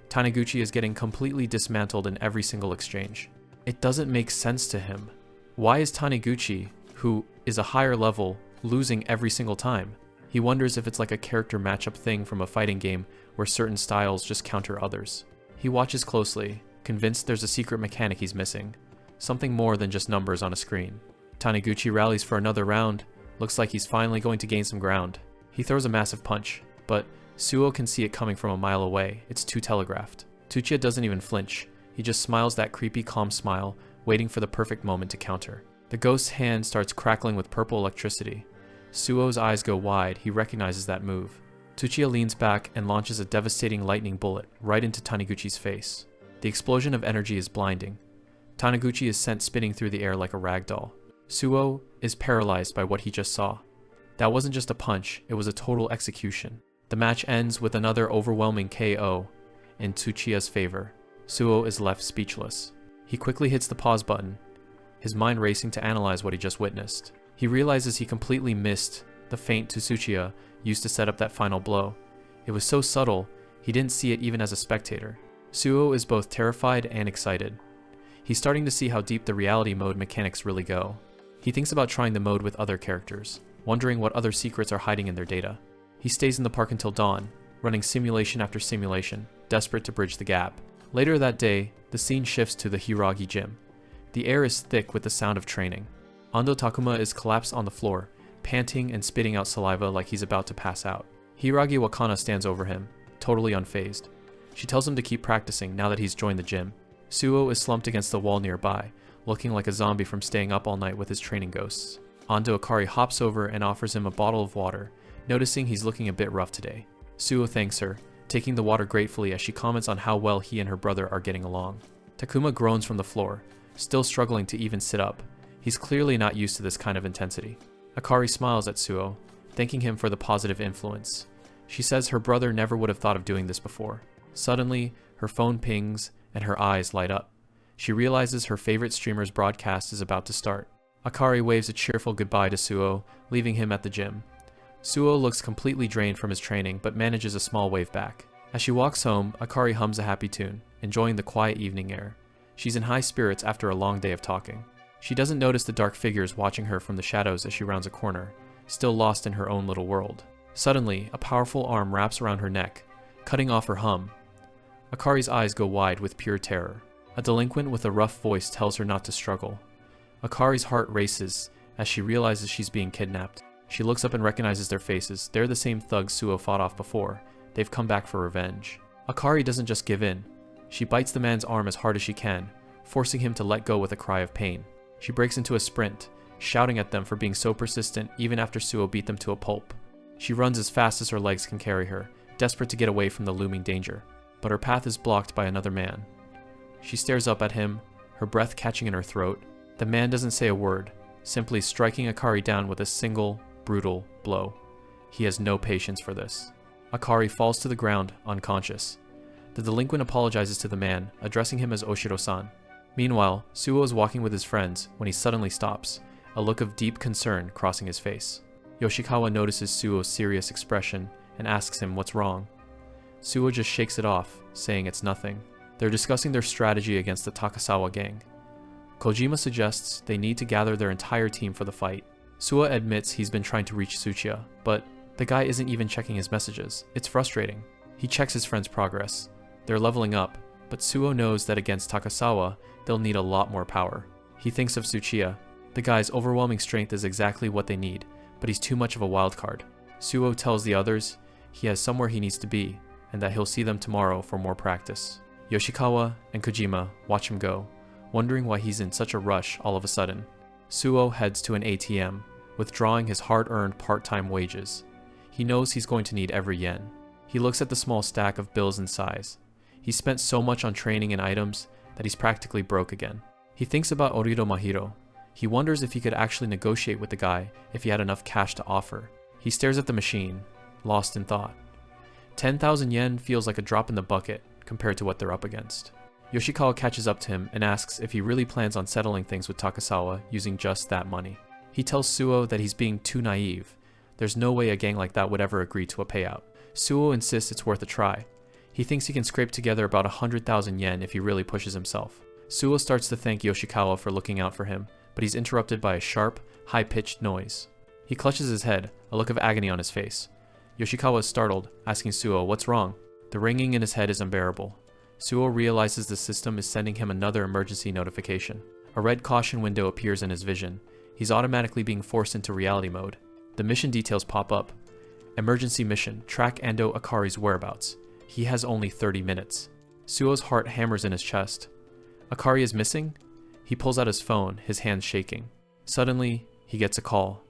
Taniguchi is getting completely dismantled in every single exchange. It doesn't make sense to him. Why is Taniguchi, who is a higher level, losing every single time? He wonders if it's like a character matchup thing from a fighting game where certain styles just counter others. He watches closely, convinced there's a secret mechanic he's missing, something more than just numbers on a screen. Taniguchi rallies for another round, looks like he's finally going to gain some ground. He throws a massive punch, but Suo can see it coming from a mile away. It's too telegraphed. Tsuchiya doesn't even flinch. He just smiles that creepy calm smile, waiting for the perfect moment to counter. The ghost's hand starts crackling with purple electricity. Suo's eyes go wide, he recognizes that move. Tsuchiya leans back and launches a devastating lightning bullet right into Taniguchi's face. The explosion of energy is blinding. Taniguchi is sent spinning through the air like a rag doll. Suo is paralyzed by what he just saw. That wasn't just a punch, it was a total execution. The match ends with another overwhelming KO in Tsuchiya's favor. Suo is left speechless. He quickly hits the pause button, his mind racing to analyze what he just witnessed. He realizes he completely missed the feint Tsuchiya used to set up that final blow. It was so subtle, he didn't see it even as a spectator. Suo is both terrified and excited. He's starting to see how deep the reality mode mechanics really go. He thinks about trying the mode with other characters, wondering what other secrets are hiding in their data. He stays in the park until dawn, running simulation after simulation, desperate to bridge the gap. Later that day, the scene shifts to the Hiragi gym. The air is thick with the sound of training. Ando Takuma is collapsed on the floor, panting and spitting out saliva like he's about to pass out. Hiragi Wakana stands over him, totally unfazed. She tells him to keep practicing now that he's joined the gym. Suo is slumped against the wall nearby, looking like a zombie from staying up all night with his training ghosts. Ando Akari hops over and offers him a bottle of water, noticing he's looking a bit rough today. Suo thanks her, taking the water gratefully as she comments on how well he and her brother are getting along. Takuma groans from the floor, still struggling to even sit up. He's clearly not used to this kind of intensity. Akari smiles at Suo, thanking him for the positive influence. She says her brother never would have thought of doing this before. Suddenly, her phone pings and her eyes light up. She realizes her favorite streamer's broadcast is about to start. Akari waves a cheerful goodbye to Suo, leaving him at the gym. Suo looks completely drained from his training, but manages a small wave back. As she walks home, Akari hums a happy tune, enjoying the quiet evening air. She's in high spirits after a long day of talking. She doesn't notice the dark figures watching her from the shadows as she rounds a corner, still lost in her own little world. Suddenly, a powerful arm wraps around her neck, cutting off her hum. Akari's eyes go wide with pure terror. A delinquent with a rough voice tells her not to struggle. Akari's heart races as she realizes she's being kidnapped. She looks up and recognizes their faces. They're the same thugs Suo fought off before. They've come back for revenge. Akari doesn't just give in. She bites the man's arm as hard as she can, forcing him to let go with a cry of pain. She breaks into a sprint, shouting at them for being so persistent even after Suo beat them to a pulp. She runs as fast as her legs can carry her, desperate to get away from the looming danger. But her path is blocked by another man. She stares up at him, her breath catching in her throat. The man doesn't say a word, simply striking Akari down with a single, brutal blow. He has no patience for this. Akari falls to the ground, unconscious. The delinquent apologizes to the man, addressing him as Oshiro-san. Meanwhile, Suo is walking with his friends when he suddenly stops, a look of deep concern crossing his face. Yoshikawa notices Suo's serious expression and asks him what's wrong. Suo just shakes it off, saying it's nothing. They're discussing their strategy against the Takasawa gang. Kojima suggests they need to gather their entire team for the fight. Suo admits he's been trying to reach Tsuchiya, but the guy isn't even checking his messages. It's frustrating. He checks his friend's progress. They're leveling up, but Suo knows that against Takasawa, they'll need a lot more power. He thinks of Tsuchiya. The guy's overwhelming strength is exactly what they need, but he's too much of a wild card. Suo tells the others he has somewhere he needs to be, and that he'll see them tomorrow for more practice. Yoshikawa and Kojima watch him go, wondering why he's in such a rush all of a sudden. Suo heads to an ATM, withdrawing his hard-earned part-time wages. He knows he's going to need every yen. He looks at the small stack of bills and sighs. He spent so much on training and items that he's practically broke again. He thinks about Orido Mahiro. He wonders if he could actually negotiate with the guy if he had enough cash to offer. He stares at the machine, lost in thought. 10,000 yen feels like a drop in the bucket compared to what they're up against. Yoshikawa catches up to him and asks if he really plans on settling things with Takasawa using just that money. He tells Suo that he's being too naive. There's no way a gang like that would ever agree to a payout. Suo insists it's worth a try. He thinks he can scrape together about 100,000 yen if he really pushes himself. Suo starts to thank Yoshikawa for looking out for him, but he's interrupted by a sharp, high-pitched noise. He clutches his head, a look of agony on his face. Yoshikawa is startled, asking Suo what's wrong. The ringing in his head is unbearable. Suo realizes the system is sending him another emergency notification. A red caution window appears in his vision. He's automatically being forced into reality mode. The mission details pop up. Emergency mission, track Ando Akari's whereabouts. He has only 30 minutes. Suo's heart hammers in his chest. Akari is missing? He pulls out his phone, his hands shaking. Suddenly, he gets a call.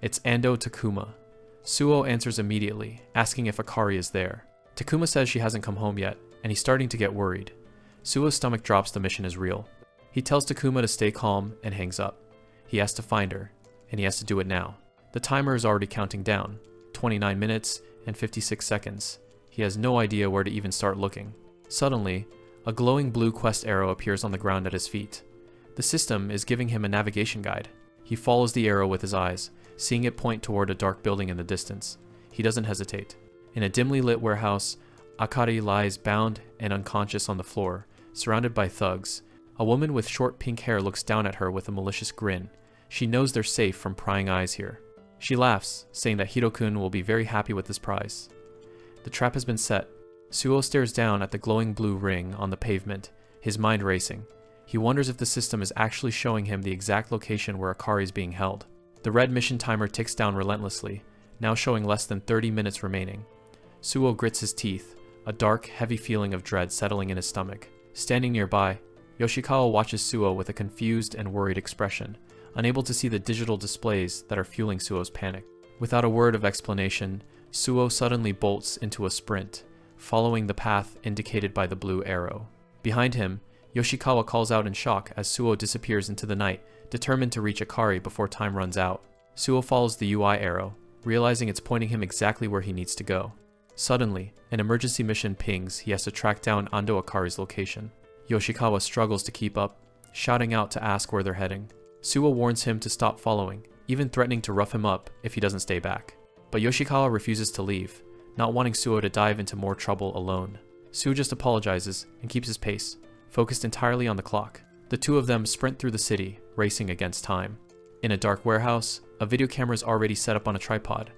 It's Ando Takuma. Suo answers immediately, asking if Akari is there. Takuma says she hasn't come home yet, and he's starting to get worried. Suo's stomach drops the mission is real. He tells Takuma to stay calm and hangs up. He has to find her, and he has to do it now. The timer is already counting down, 29 minutes and 56 seconds. He has no idea where to even start looking. Suddenly, a glowing blue quest arrow appears on the ground at his feet. The system is giving him a navigation guide. He follows the arrow with his eyes, seeing it point toward a dark building in the distance. He doesn't hesitate. In a dimly lit warehouse, Akari lies bound and unconscious on the floor, surrounded by thugs. A woman with short pink hair looks down at her with a malicious grin. She knows they're safe from prying eyes here. She laughs, saying that Hirokun will be very happy with this prize. The trap has been set. Suo stares down at the glowing blue ring on the pavement, his mind racing. He wonders if the system is actually showing him the exact location where Akari is being held. The red mission timer ticks down relentlessly, now showing less than 30 minutes remaining. Suo grits his teeth, a dark, heavy feeling of dread settling in his stomach. Standing nearby, Yoshikawa watches Suo with a confused and worried expression, unable to see the digital displays that are fueling Suo's panic. Without a word of explanation, Suo suddenly bolts into a sprint, following the path indicated by the blue arrow. Behind him, Yoshikawa calls out in shock as Suo disappears into the night, determined to reach Akari before time runs out. Suo follows the UI arrow, realizing it's pointing him exactly where he needs to go. Suddenly, an emergency mission pings he has to track down Ando Akari's location. Yoshikawa struggles to keep up, shouting out to ask where they're heading. Suo warns him to stop following, even threatening to rough him up if he doesn't stay back. But Yoshikawa refuses to leave, not wanting Suo to dive into more trouble alone. Suo just apologizes and keeps his pace, focused entirely on the clock. The two of them sprint through the city, racing against time. In a dark warehouse, a video camera is already set up on a tripod.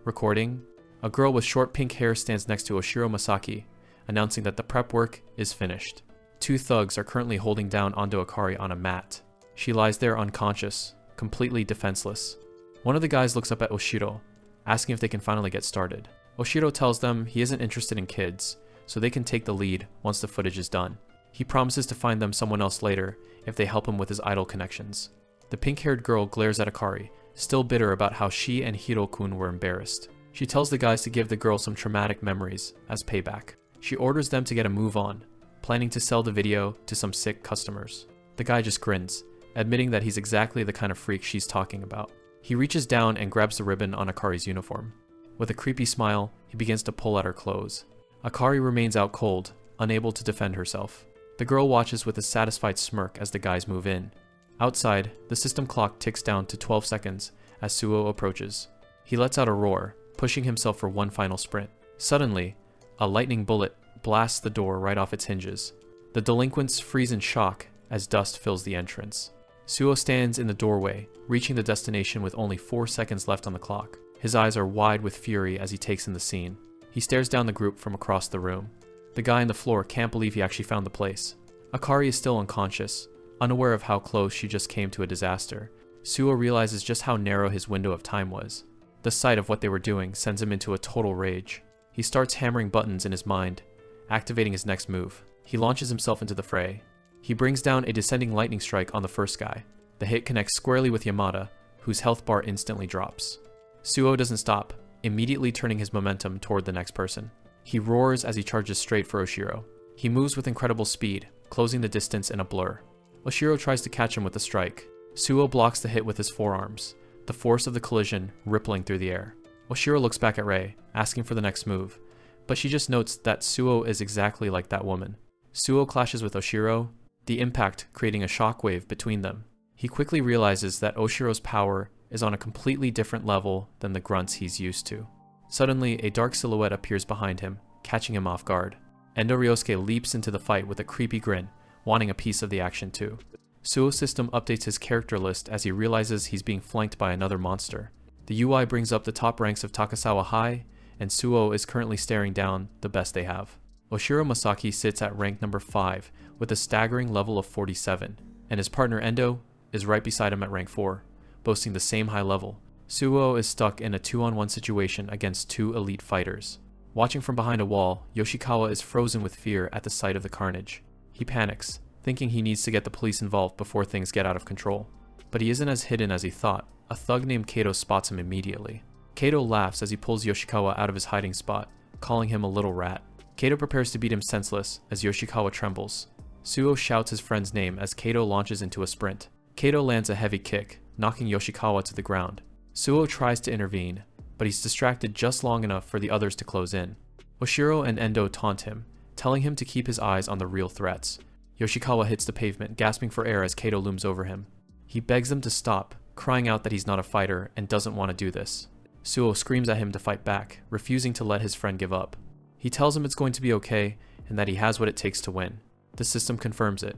Recording, a girl with short pink hair stands next to Oshiro Masaki, announcing that the prep work is finished. Two thugs are currently holding down Ando Akari on a mat. She lies there unconscious, completely defenseless. One of the guys looks up at Oshiro, asking if they can finally get started. Oshiro tells them he isn't interested in kids, so they can take the lead once the footage is done. He promises to find them someone else later if they help him with his idol connections. The pink-haired girl glares at Akari, still bitter about how she and Hirokun were embarrassed. She tells the guys to give the girl some traumatic memories as payback. She orders them to get a move on, planning to sell the video to some sick customers. The guy just grins, admitting that he's exactly the kind of freak she's talking about. He reaches down and grabs the ribbon on Akari's uniform. With a creepy smile, he begins to pull at her clothes. Akari remains out cold, unable to defend herself. The girl watches with a satisfied smirk as the guys move in. Outside, the system clock ticks down to 12 seconds as Suo approaches. He lets out a roar, pushing himself for one final sprint. Suddenly, a lightning bullet blasts the door right off its hinges. The delinquents freeze in shock as dust fills the entrance. Suo stands in the doorway, reaching the destination with only 4 seconds left on the clock. His eyes are wide with fury as he takes in the scene. He stares down the group from across the room. The guy on the floor can't believe he actually found the place. Akari is still unconscious, unaware of how close she just came to a disaster. Suo realizes just how narrow his window of time was. The sight of what they were doing sends him into a total rage. He starts hammering buttons in his mind, activating his next move. He launches himself into the fray. He brings down a descending lightning strike on the first guy. The hit connects squarely with Yamada, whose health bar instantly drops. Suo doesn't stop, immediately turning his momentum toward the next person. He roars as he charges straight for Oshiro. He moves with incredible speed, closing the distance in a blur. Oshiro tries to catch him with a strike. Suo blocks the hit with his forearms, the force of the collision rippling through the air. Oshiro looks back at Rei, asking for the next move, but she just notes that Suo is exactly like that woman. Suo clashes with Oshiro, the impact creating a shockwave between them. He quickly realizes that Oshiro's power is on a completely different level than the grunts he's used to. Suddenly, a dark silhouette appears behind him, catching him off guard. Endo Ryosuke leaps into the fight with a creepy grin, wanting a piece of the action too. Suo's system updates his character list as he realizes he's being flanked by another monster. The UI brings up the top ranks of Takasawa high, and Suo is currently staring down the best they have. Oshiro Masaki sits at rank number 5 with a staggering level of 47, and his partner Endo is right beside him at rank 4, boasting the same high level. Suo is stuck in a 2-on-1 situation against 2 elite fighters. Watching from behind a wall, Yoshikawa is frozen with fear at the sight of the carnage. He panics, thinking he needs to get the police involved before things get out of control. But he isn't as hidden as he thought. A thug named Kato spots him immediately. Kato laughs as he pulls Yoshikawa out of his hiding spot, calling him a little rat. Kato prepares to beat him senseless as Yoshikawa trembles. Suo shouts his friend's name as Kato launches into a sprint. Kato lands a heavy kick, knocking Yoshikawa to the ground. Suo tries to intervene, but he's distracted just long enough for the others to close in. Oshiro and Endo taunt him, telling him to keep his eyes on the real threats. Yoshikawa hits the pavement, gasping for air as Kato looms over him. He begs them to stop, crying out that he's not a fighter and doesn't want to do this. Suo screams at him to fight back, refusing to let his friend give up. He tells him it's going to be okay and that he has what it takes to win. The system confirms it.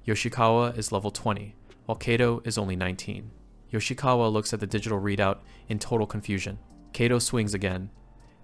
Yoshikawa is level 20, while Kato is only 19. Yoshikawa looks at the digital readout in total confusion. Kato swings again,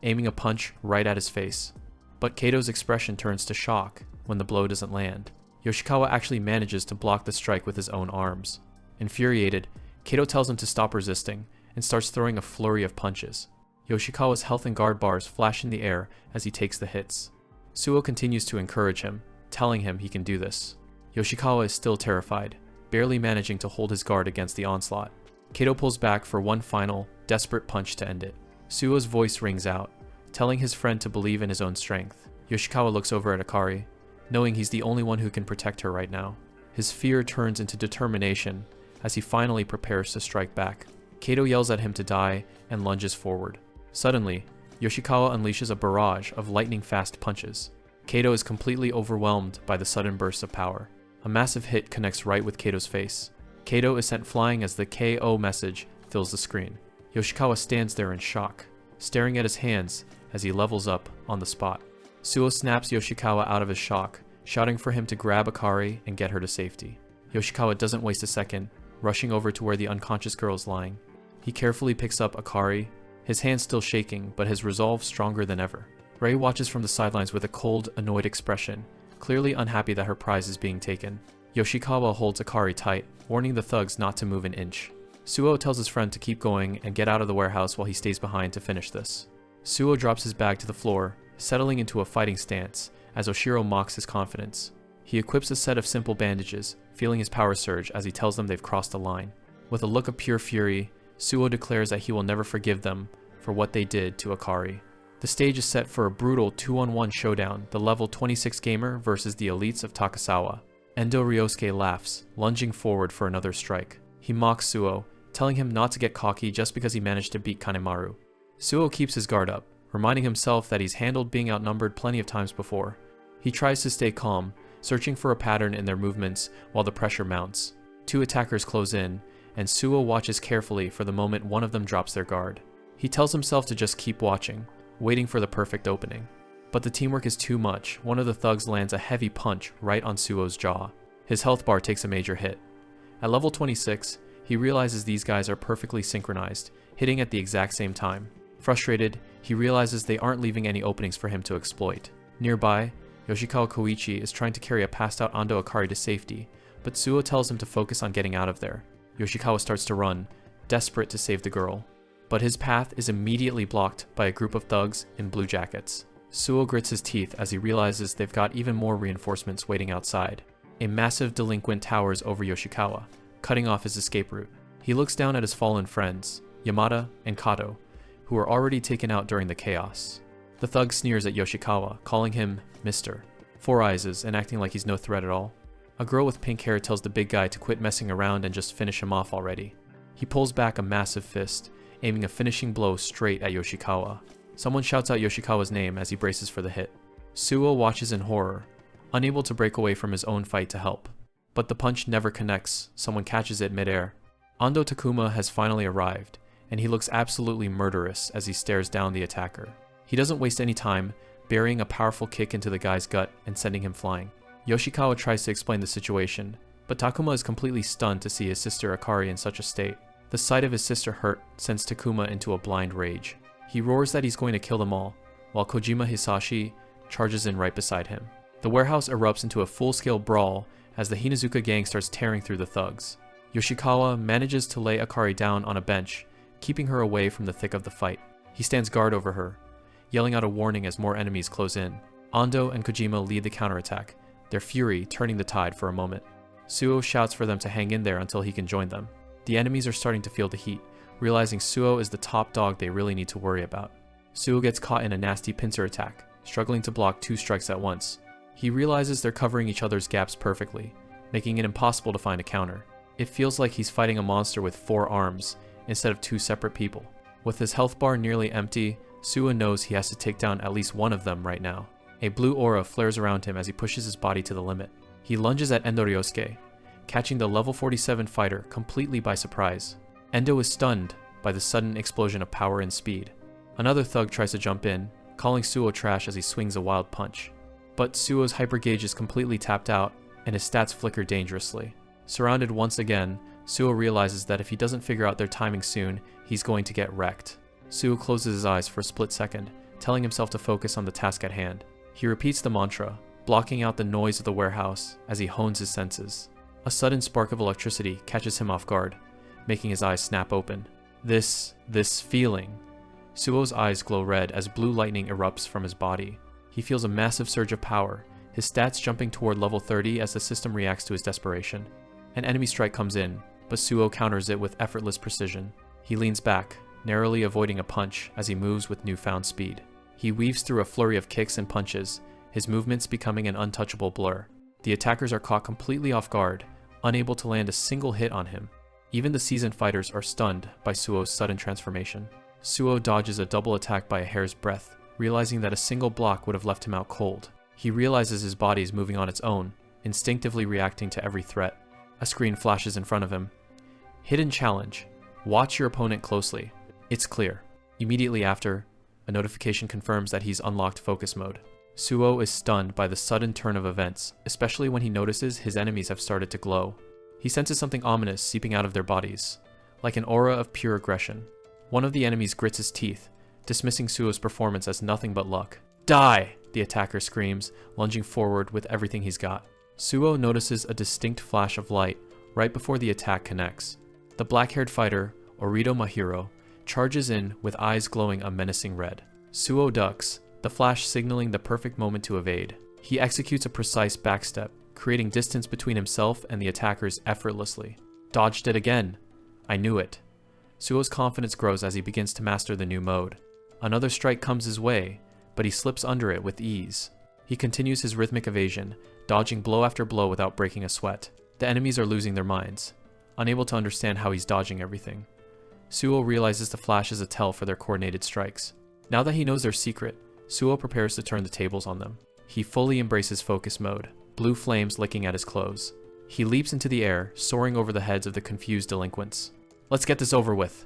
aiming a punch right at his face. But Kato's expression turns to shock when the blow doesn't land. Yoshikawa actually manages to block the strike with his own arms. Infuriated, Kato tells him to stop resisting and starts throwing a flurry of punches. Yoshikawa's health and guard bars flash in the air as he takes the hits. Suo continues to encourage him, telling him he can do this. Yoshikawa is still terrified, barely managing to hold his guard against the onslaught. Kato pulls back for one final, desperate punch to end it. Suo's voice rings out, telling his friend to believe in his own strength. Yoshikawa looks over at Akari, knowing he's the only one who can protect her right now. His fear turns into determination as he finally prepares to strike back. Kato yells at him to die and lunges forward. Suddenly, Yoshikawa unleashes a barrage of lightning-fast punches. Kato is completely overwhelmed by the sudden burst of power. A massive hit connects right with Kato's face. Kato is sent flying as the KO message fills the screen. Yoshikawa stands there in shock, staring at his hands as he levels up on the spot. Suo snaps Yoshikawa out of his shock, shouting for him to grab Akari and get her to safety. Yoshikawa doesn't waste a second, rushing over to where the unconscious girl is lying. He carefully picks up Akari, his hands still shaking, but his resolve stronger than ever. Rei watches from the sidelines with a cold, annoyed expression, clearly unhappy that her prize is being taken. Yoshikawa holds Akari tight, warning the thugs not to move an inch. Suo tells his friend to keep going and get out of the warehouse while he stays behind to finish this. Suo drops his bag to the floor, settling into a fighting stance, as Oshiro mocks his confidence. He equips a set of simple bandages, feeling his power surge as he tells them they've crossed a line. With a look of pure fury, Suo declares that he will never forgive them for what they did to Akari. The stage is set for a brutal 2-on-1 showdown, the level 26 gamer versus the elites of Takasawa. Endo Ryosuke laughs, lunging forward for another strike. He mocks Suo, telling him not to get cocky just because he managed to beat Kanemaru. Suo keeps his guard up, reminding himself that he's handled being outnumbered plenty of times before. He tries to stay calm, searching for a pattern in their movements while the pressure mounts. Two attackers close in, and Suo watches carefully for the moment one of them drops their guard. He tells himself to just keep watching, waiting for the perfect opening. But the teamwork is too much. One of the thugs lands a heavy punch right on Suo's jaw. His health bar takes a major hit. At level 26, he realizes these guys are perfectly synchronized, hitting at the exact same time. Frustrated, he realizes they aren't leaving any openings for him to exploit. Nearby, Yoshikawa Koichi is trying to carry a passed-out Ando Akari to safety, but Suo tells him to focus on getting out of there. Yoshikawa starts to run, desperate to save the girl. But his path is immediately blocked by a group of thugs in blue jackets. Suo grits his teeth as he realizes they've got even more reinforcements waiting outside. A massive delinquent towers over Yoshikawa, cutting off his escape route. He looks down at his fallen friends, Yamada and Kato, who are already taken out during the chaos. The thug sneers at Yoshikawa, calling him Mr. Four Eyes and acting like he's no threat at all. A girl with pink hair tells the big guy to quit messing around and just finish him off already. He pulls back a massive fist, aiming a finishing blow straight at Yoshikawa. Someone shouts out Yoshikawa's name as he braces for the hit. Suo watches in horror, unable to break away from his own fight to help. But the punch never connects, someone catches it midair. Ando Takuma has finally arrived, and he looks absolutely murderous as he stares down the attacker. He doesn't waste any time, burying a powerful kick into the guy's gut and sending him flying. Yoshikawa tries to explain the situation, but Takuma is completely stunned to see his sister Akari in such a state. The sight of his sister hurt sends Takuma into a blind rage. He roars that he's going to kill them all, while Kojima Hisashi charges in right beside him. The warehouse erupts into a full-scale brawl as the Hinazuka gang starts tearing through the thugs. Yoshikawa manages to lay Akari down on a bench, keeping her away from the thick of the fight. He stands guard over her, yelling out a warning as more enemies close in. Ando and Kojima lead the counterattack, their fury turning the tide for a moment. Suo shouts for them to hang in there until he can join them. The enemies are starting to feel the heat, realizing Suo is the top dog they really need to worry about. Suo gets caught in a nasty pincer attack, struggling to block two strikes at once. He realizes they're covering each other's gaps perfectly, making it impossible to find a counter. It feels like he's fighting a monster with 4 arms, instead of 2 separate people. With his health bar nearly empty, Suo knows he has to take down at least one of them right now. A blue aura flares around him as he pushes his body to the limit. He lunges at Endo Ryosuke, catching the level 47 fighter completely by surprise. Endo is stunned by the sudden explosion of power and speed. Another thug tries to jump in, calling Suo trash as he swings a wild punch. But Suo's hyper gauge is completely tapped out, and his stats flicker dangerously. Surrounded once again, Suo realizes that if he doesn't figure out their timing soon, he's going to get wrecked. Suo closes his eyes for a split second, telling himself to focus on the task at hand. He repeats the mantra, blocking out the noise of the warehouse as he hones his senses. A sudden spark of electricity catches him off guard, making his eyes snap open. This feeling. Suo's eyes glow red as blue lightning erupts from his body. He feels a massive surge of power, his stats jumping toward level 30 as the system reacts to his desperation. An enemy strike comes in, but Suo counters it with effortless precision. He leans back, narrowly avoiding a punch as he moves with newfound speed. He weaves through a flurry of kicks and punches, his movements becoming an untouchable blur. The attackers are caught completely off guard, unable to land a single hit on him. Even the seasoned fighters are stunned by Suo's sudden transformation. Suo dodges a double attack by a hair's breadth, realizing that a single block would have left him out cold. He realizes his body is moving on its own, instinctively reacting to every threat. A screen flashes in front of him. Hidden challenge. Watch your opponent closely. It's clear. Immediately after, a notification confirms that he's unlocked focus mode. Suo is stunned by the sudden turn of events, especially when he notices his enemies have started to glow. He senses something ominous seeping out of their bodies, like an aura of pure aggression. One of the enemies grits his teeth, dismissing Suo's performance as nothing but luck. Die! The attacker screams, lunging forward with everything he's got. Suo notices a distinct flash of light right before the attack connects. The black-haired fighter, Orito Mahiro, charges in with eyes glowing a menacing red. Suo ducks, the flash signaling the perfect moment to evade. He executes a precise backstep, creating distance between himself and the attackers effortlessly. Dodged it again! I knew it. Suo's confidence grows as he begins to master the new mode. Another strike comes his way, but he slips under it with ease. He continues his rhythmic evasion, dodging blow after blow without breaking a sweat. The enemies are losing their minds, unable to understand how he's dodging everything. Suo realizes the flash is a tell for their coordinated strikes. Now that he knows their secret, Suo prepares to turn the tables on them. He fully embraces focus mode, blue flames licking at his clothes. He leaps into the air, soaring over the heads of the confused delinquents. "Let's get this over with,"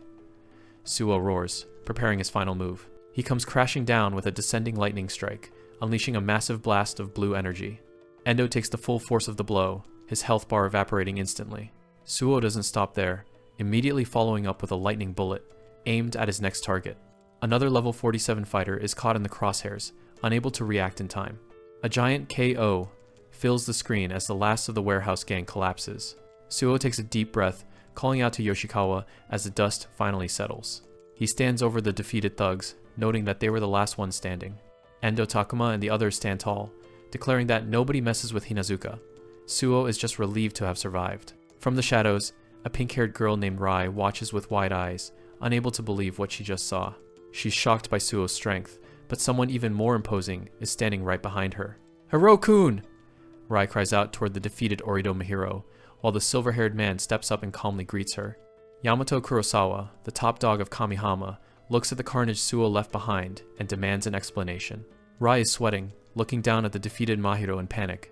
Suo roars, preparing his final move. He comes crashing down with a descending lightning strike, unleashing a massive blast of blue energy. Endo takes the full force of the blow, his health bar evaporating instantly. Suo doesn't stop there, immediately following up with a lightning bullet, aimed at his next target. Another level 47 fighter is caught in the crosshairs, unable to react in time. A giant KO fills the screen as the last of the warehouse gang collapses. Suo takes a deep breath, calling out to Yoshikawa as the dust finally settles. He stands over the defeated thugs, noting that they were the last ones standing. Endo, Takuma, and the others stand tall, declaring that nobody messes with Hinazuka. Suo is just relieved to have survived. From the shadows, a pink-haired girl named Rai watches with wide eyes, unable to believe what she just saw. She's shocked by Suo's strength, but someone even more imposing is standing right behind her. "Hiro-kun!" Rai cries out toward the defeated Orido Mahiro, while the silver-haired man steps up and calmly greets her. Yamato Kurosawa, the top dog of Kamihama, looks at the carnage Suo left behind and demands an explanation. Rai is sweating, looking down at the defeated Mahiro in panic.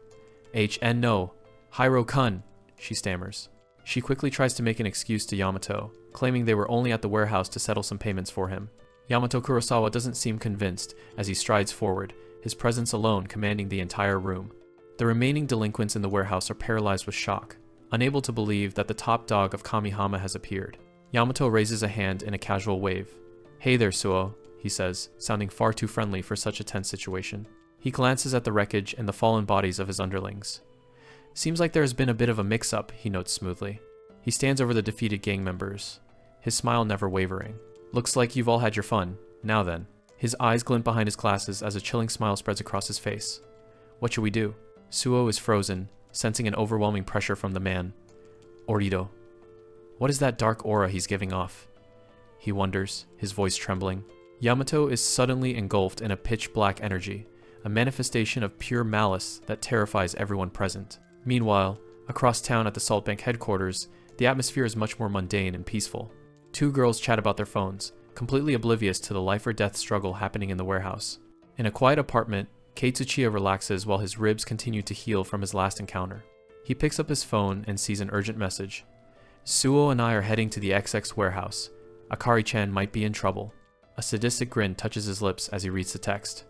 "HN no, Hiro-kun," she stammers. She quickly tries to make an excuse to Yamato, claiming they were only at the warehouse to settle some payments for him. Yamato Kurosawa doesn't seem convinced as he strides forward, his presence alone commanding the entire room. The remaining delinquents in the warehouse are paralyzed with shock, unable to believe that the top dog of Kamihama has appeared. Yamato raises a hand in a casual wave. "Hey there, Suo," he says, sounding far too friendly for such a tense situation. He glances at the wreckage and the fallen bodies of his underlings. "Seems like there has been a bit of a mix-up," he notes smoothly. He stands over the defeated gang members, his smile never wavering. "Looks like you've all had your fun. Now then." His eyes glint behind his glasses as a chilling smile spreads across his face. "What should we do?" Suo is frozen, sensing an overwhelming pressure from the man. "Orido. What is that dark aura he's giving off?" he wonders, his voice trembling. Yamato is suddenly engulfed in a pitch-black energy, a manifestation of pure malice that terrifies everyone present. Meanwhile, across town at the Salt Bank headquarters, the atmosphere is much more mundane and peaceful. Two girls chat about their phones, completely oblivious to the life-or-death struggle happening in the warehouse. In a quiet apartment, Kei Tsuchiya relaxes while his ribs continue to heal from his last encounter. He picks up his phone and sees an urgent message. "Suo and I are heading to the XX warehouse. Akari-chan might be in trouble." A sadistic grin touches his lips as he reads the text.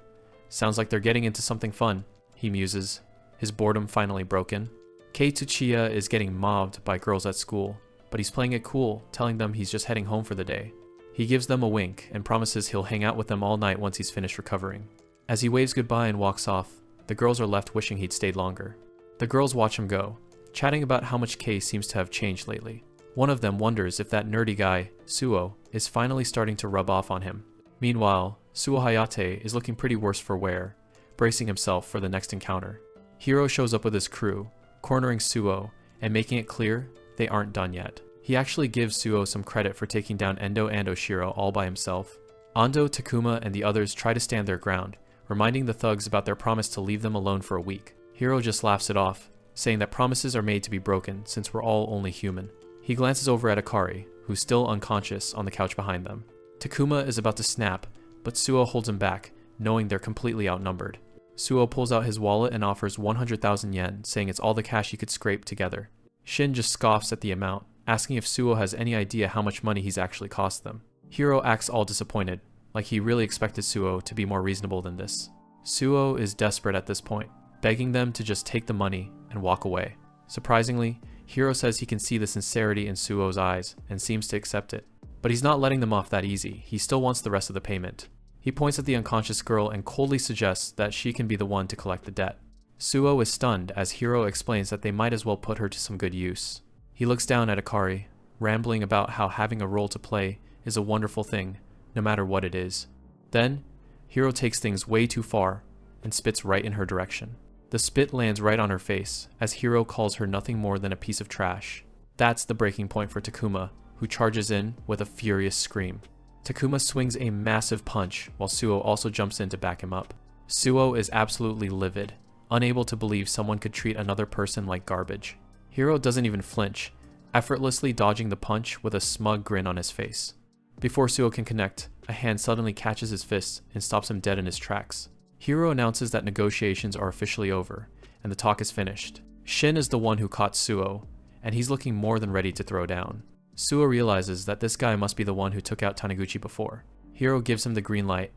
"Sounds like they're getting into something fun," he muses, his boredom finally broken. Kei Tsuchiya is getting mobbed by girls at school, but he's playing it cool, telling them he's just heading home for the day. He gives them a wink and promises he'll hang out with them all night once he's finished recovering. As he waves goodbye and walks off, the girls are left wishing he'd stayed longer. The girls watch him go, chatting about how much Kei seems to have changed lately. One of them wonders if that nerdy guy, Suo, is finally starting to rub off on him. Meanwhile, Suo Hayate is looking pretty worse for wear, bracing himself for the next encounter. Hiro shows up with his crew, cornering Suo, and making it clear they aren't done yet. He actually gives Suo some credit for taking down Endo and Oshiro all by himself. Ando, Takuma, and the others try to stand their ground, reminding the thugs about their promise to leave them alone for a week. Hiro just laughs it off, saying that promises are made to be broken since we're all only human. He glances over at Akari, who's still unconscious on the couch behind them. Takuma is about to snap, but Suo holds him back, knowing they're completely outnumbered. Suo pulls out his wallet and offers 100,000 yen, saying it's all the cash he could scrape together. Shin just scoffs at the amount, asking if Suo has any idea how much money he's actually cost them. Hiro acts all disappointed, like he really expected Suo to be more reasonable than this. Suo is desperate at this point, begging them to just take the money and walk away. Surprisingly, Hiro says he can see the sincerity in Suo's eyes and seems to accept it. But he's not letting them off that easy. He still wants the rest of the payment. He points at the unconscious girl and coldly suggests that she can be the one to collect the debt. Suo is stunned as Hiro explains that they might as well put her to some good use. He looks down at Akari, rambling about how having a role to play is a wonderful thing, no matter what it is. Then, Hiro takes things way too far and spits right in her direction. The spit lands right on her face, as Hiro calls her nothing more than a piece of trash. That's the breaking point for Takuma, who charges in with a furious scream. Takuma swings a massive punch, while Suo also jumps in to back him up. Suo is absolutely livid, unable to believe someone could treat another person like garbage. Hiro doesn't even flinch, effortlessly dodging the punch with a smug grin on his face. Before Suo can connect, a hand suddenly catches his fist and stops him dead in his tracks. Hiro announces that negotiations are officially over, and the talk is finished. Shin is the one who caught Suo, and he's looking more than ready to throw down. Suo realizes that this guy must be the one who took out Taniguchi before. Hiro gives him the green light,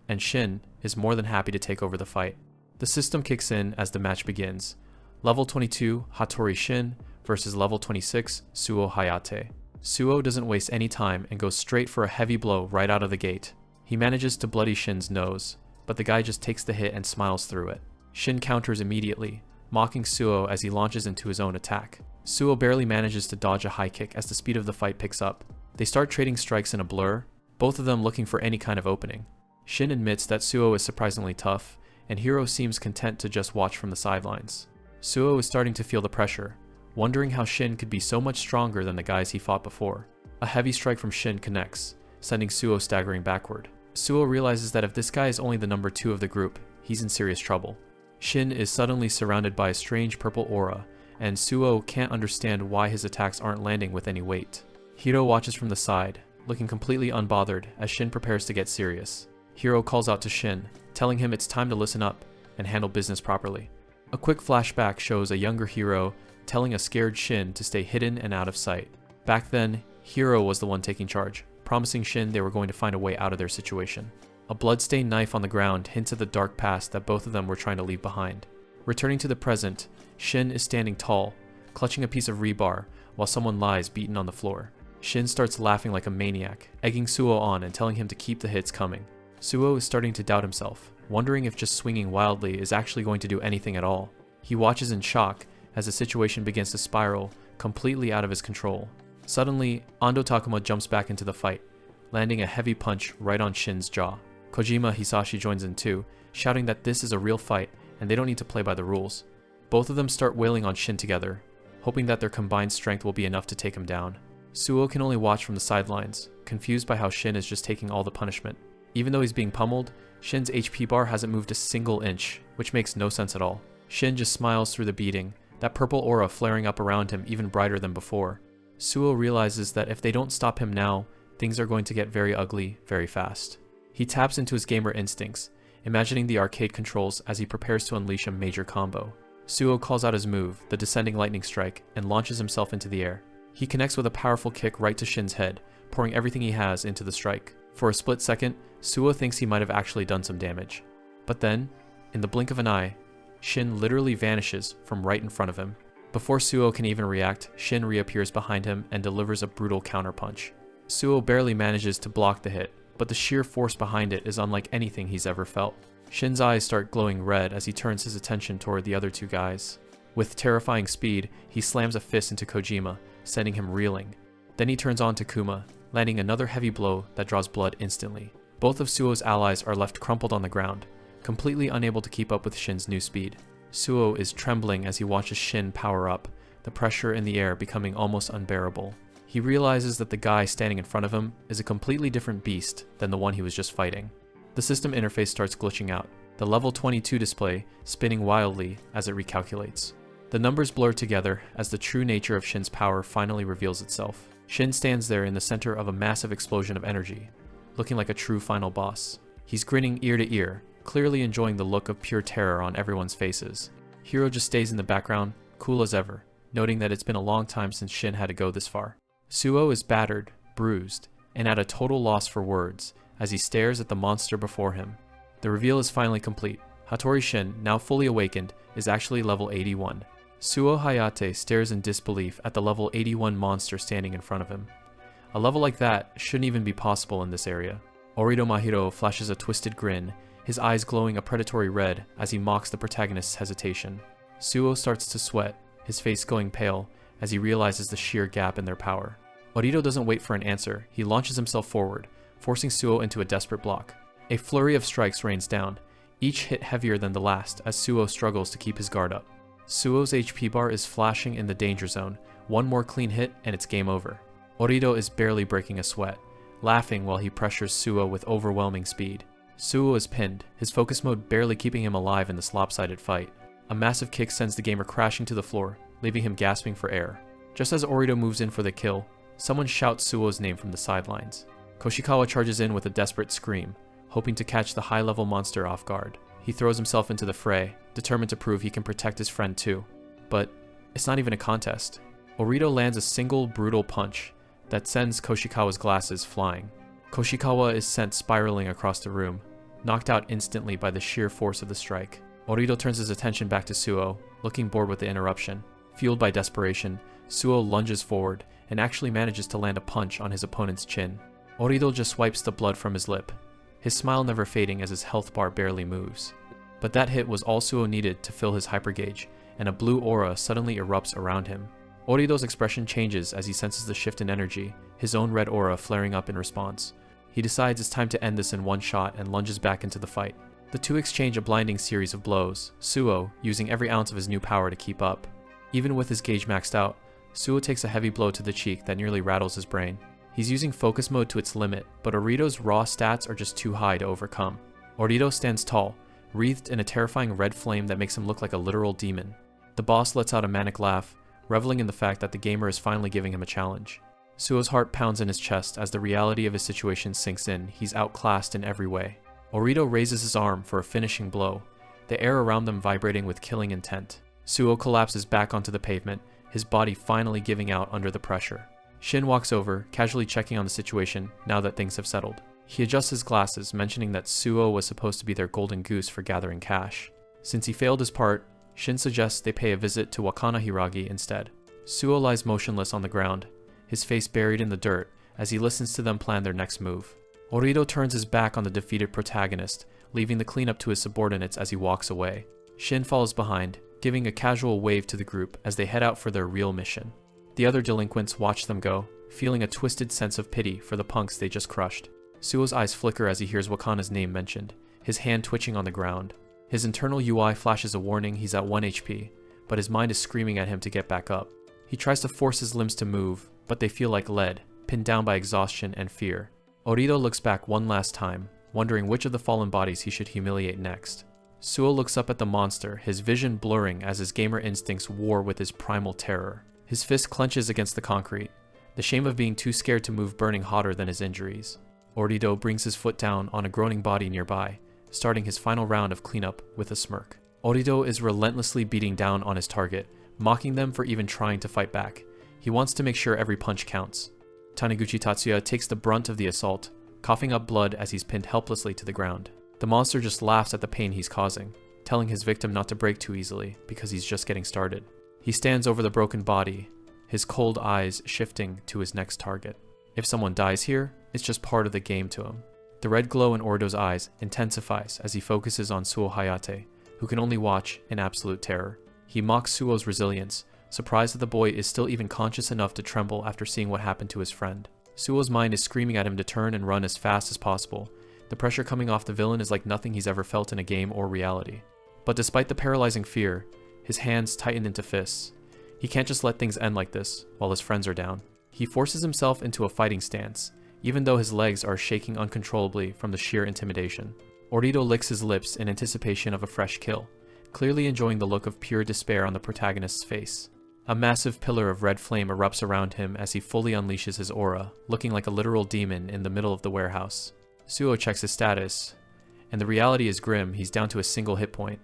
and Shin is more than happy to take over the fight. The system kicks in as the match begins. Level 22, Hattori Shin versus level 26, Suo Hayate. Suo doesn't waste any time and goes straight for a heavy blow right out of the gate. He manages to bloody Shin's nose, but the guy just takes the hit and smiles through it. Shin counters immediately, mocking Suo as he launches into his own attack. Suo barely manages to dodge a high kick as the speed of the fight picks up. They start trading strikes in a blur, both of them looking for any kind of opening. Shin admits that Suo is surprisingly tough, and Hiro seems content to just watch from the sidelines. Suo is starting to feel the pressure, wondering how Shin could be so much stronger than the guys he fought before. A heavy strike from Shin connects, sending Suo staggering backward. Suo realizes that if this guy is only the number 2 of the group, he's in serious trouble. Shin is suddenly surrounded by a strange purple aura, and Suo can't understand why his attacks aren't landing with any weight. Hiro watches from the side, looking completely unbothered as Shin prepares to get serious. Hiro calls out to Shin, telling him it's time to listen up and handle business properly. A quick flashback shows a younger Hiro telling a scared Shin to stay hidden and out of sight. Back then, Hiro was the one taking charge, promising Shin they were going to find a way out of their situation. A bloodstained knife on the ground hints at the dark past that both of them were trying to leave behind. Returning to the present, Shin is standing tall, clutching a piece of rebar, while someone lies beaten on the floor. Shin starts laughing like a maniac, egging Suo on and telling him to keep the hits coming. Suo is starting to doubt himself, wondering if just swinging wildly is actually going to do anything at all. He watches in shock as the situation begins to spiral, completely out of his control. Suddenly, Ando Takuma jumps back into the fight, landing a heavy punch right on Shin's jaw. Kojima Hisashi joins in too, shouting that this is a real fight and they don't need to play by the rules. Both of them start wailing on Shin together, hoping that their combined strength will be enough to take him down. Suo can only watch from the sidelines, confused by how Shin is just taking all the punishment. Even though he's being pummeled, Shin's HP bar hasn't moved a single inch, which makes no sense at all. Shin just smiles through the beating, that purple aura flaring up around him even brighter than before. Suo realizes that if they don't stop him now, things are going to get very ugly very fast. He taps into his gamer instincts, imagining the arcade controls as he prepares to unleash a major combo. Suo calls out his move, the descending lightning strike, and launches himself into the air. He connects with a powerful kick right to Shin's head, pouring everything he has into the strike. For a split second, Suo thinks he might have actually done some damage. But then, in the blink of an eye, Shin literally vanishes from right in front of him. Before Suo can even react, Shin reappears behind him and delivers a brutal counterpunch. Suo barely manages to block the hit, but the sheer force behind it is unlike anything he's ever felt. Shin's eyes start glowing red as he turns his attention toward the other two guys. With terrifying speed, he slams a fist into Kojima, sending him reeling. Then he turns on Takuma, landing another heavy blow that draws blood instantly. Both of Suo's allies are left crumpled on the ground, completely unable to keep up with Shin's new speed. Suo is trembling as he watches Shin power up, the pressure in the air becoming almost unbearable. He realizes that the guy standing in front of him is a completely different beast than the one he was just fighting. The system interface starts glitching out, the level 22 display spinning wildly as it recalculates. The numbers blur together as the true nature of Shin's power finally reveals itself. Shin stands there in the center of a massive explosion of energy, looking like a true final boss. He's grinning ear to ear, clearly enjoying the look of pure terror on everyone's faces. Hiro just stays in the background, cool as ever, noting that it's been a long time since Shin had to go this far. Suo is battered, bruised, and at a total loss for words as he stares at the monster before him. The reveal is finally complete. Hattori Shin, now fully awakened, is actually level 81. Suo Hayate stares in disbelief at the level 81 monster standing in front of him. A level like that shouldn't even be possible in this area. Orido Mahiro flashes a twisted grin, his eyes glowing a predatory red as he mocks the protagonist's hesitation. Suo starts to sweat, his face going pale as he realizes the sheer gap in their power. Orido doesn't wait for an answer, he launches himself forward, forcing Suo into a desperate block. A flurry of strikes rains down, each hit heavier than the last as Suo struggles to keep his guard up. Suo's HP bar is flashing in the danger zone, one more clean hit and it's game over. Orido is barely breaking a sweat, laughing while he pressures Suo with overwhelming speed. Suo is pinned, his focus mode barely keeping him alive in this lopsided fight. A massive kick sends the gamer crashing to the floor, leaving him gasping for air. Just as Orito moves in for the kill, someone shouts Suo's name from the sidelines. Koshikawa charges in with a desperate scream, hoping to catch the high-level monster off guard. He throws himself into the fray, determined to prove he can protect his friend too. But it's not even a contest. Orito lands a single brutal punch that sends Koshikawa's glasses flying. Koshikawa is sent spiraling across the room, knocked out instantly by the sheer force of the strike. Orito turns his attention back to Suo, looking bored with the interruption. Fueled by desperation, Suo lunges forward and actually manages to land a punch on his opponent's chin. Orito just wipes the blood from his lip, his smile never fading as his health bar barely moves. But that hit was all Suo needed to fill his hypergauge, and a blue aura suddenly erupts around him. Orito's expression changes as he senses the shift in energy, his own red aura flaring up in response. He decides it's time to end this in one shot and lunges back into the fight. The two exchange a blinding series of blows, Suo using every ounce of his new power to keep up. Even with his gauge maxed out, Suo takes a heavy blow to the cheek that nearly rattles his brain. He's using focus mode to its limit, but Orito's raw stats are just too high to overcome. Orito stands tall, wreathed in a terrifying red flame that makes him look like a literal demon. The boss lets out a manic laugh, reveling in the fact that the gamer is finally giving him a challenge. Suo's heart pounds in his chest as the reality of his situation sinks in. He's outclassed in every way. Orito raises his arm for a finishing blow, the air around them vibrating with killing intent. Suo collapses back onto the pavement, his body finally giving out under the pressure. Shin walks over, casually checking on the situation now that things have settled. He adjusts his glasses, mentioning that Suo was supposed to be their golden goose for gathering cash. Since he failed his part, Shin suggests they pay a visit to Wakana Hiragi instead. Suo lies motionless on the ground, his face buried in the dirt as he listens to them plan their next move. Orito turns his back on the defeated protagonist, leaving the cleanup to his subordinates as he walks away. Shin follows behind, giving a casual wave to the group as they head out for their real mission. The other delinquents watch them go, feeling a twisted sense of pity for the punks they just crushed. Suo's eyes flicker as he hears Wakana's name mentioned, his hand twitching on the ground. His internal UI flashes a warning he's at 1 HP, but his mind is screaming at him to get back up. He tries to force his limbs to move, but they feel like lead, pinned down by exhaustion and fear. Orito looks back one last time, wondering which of the fallen bodies he should humiliate next. Suo looks up at the monster, his vision blurring as his gamer instincts war with his primal terror. His fist clenches against the concrete, the shame of being too scared to move burning hotter than his injuries. Orito brings his foot down on a groaning body nearby, starting his final round of cleanup with a smirk. Orito is relentlessly beating down on his target, mocking them for even trying to fight back. He wants to make sure every punch counts. Taniguchi Tatsuya takes the brunt of the assault, coughing up blood as he's pinned helplessly to the ground. The monster just laughs at the pain he's causing, telling his victim not to break too easily because he's just getting started. He stands over the broken body, his cold eyes shifting to his next target. If someone dies here, it's just part of the game to him. The red glow in Orito's eyes intensifies as he focuses on Suo Hayate, who can only watch in absolute terror. He mocks Suo's resilience, surprised that the boy is still even conscious enough to tremble after seeing what happened to his friend. Suo's mind is screaming at him to turn and run as fast as possible. The pressure coming off the villain is like nothing he's ever felt in a game or reality. But despite the paralyzing fear, his hands tighten into fists. He can't just let things end like this while his friends are down. He forces himself into a fighting stance, even though his legs are shaking uncontrollably from the sheer intimidation. Orito licks his lips in anticipation of a fresh kill, clearly enjoying the look of pure despair on the protagonist's face. A massive pillar of red flame erupts around him as he fully unleashes his aura, looking like a literal demon in the middle of the warehouse. Suo checks his status, and the reality is grim. He's down to a single hit point.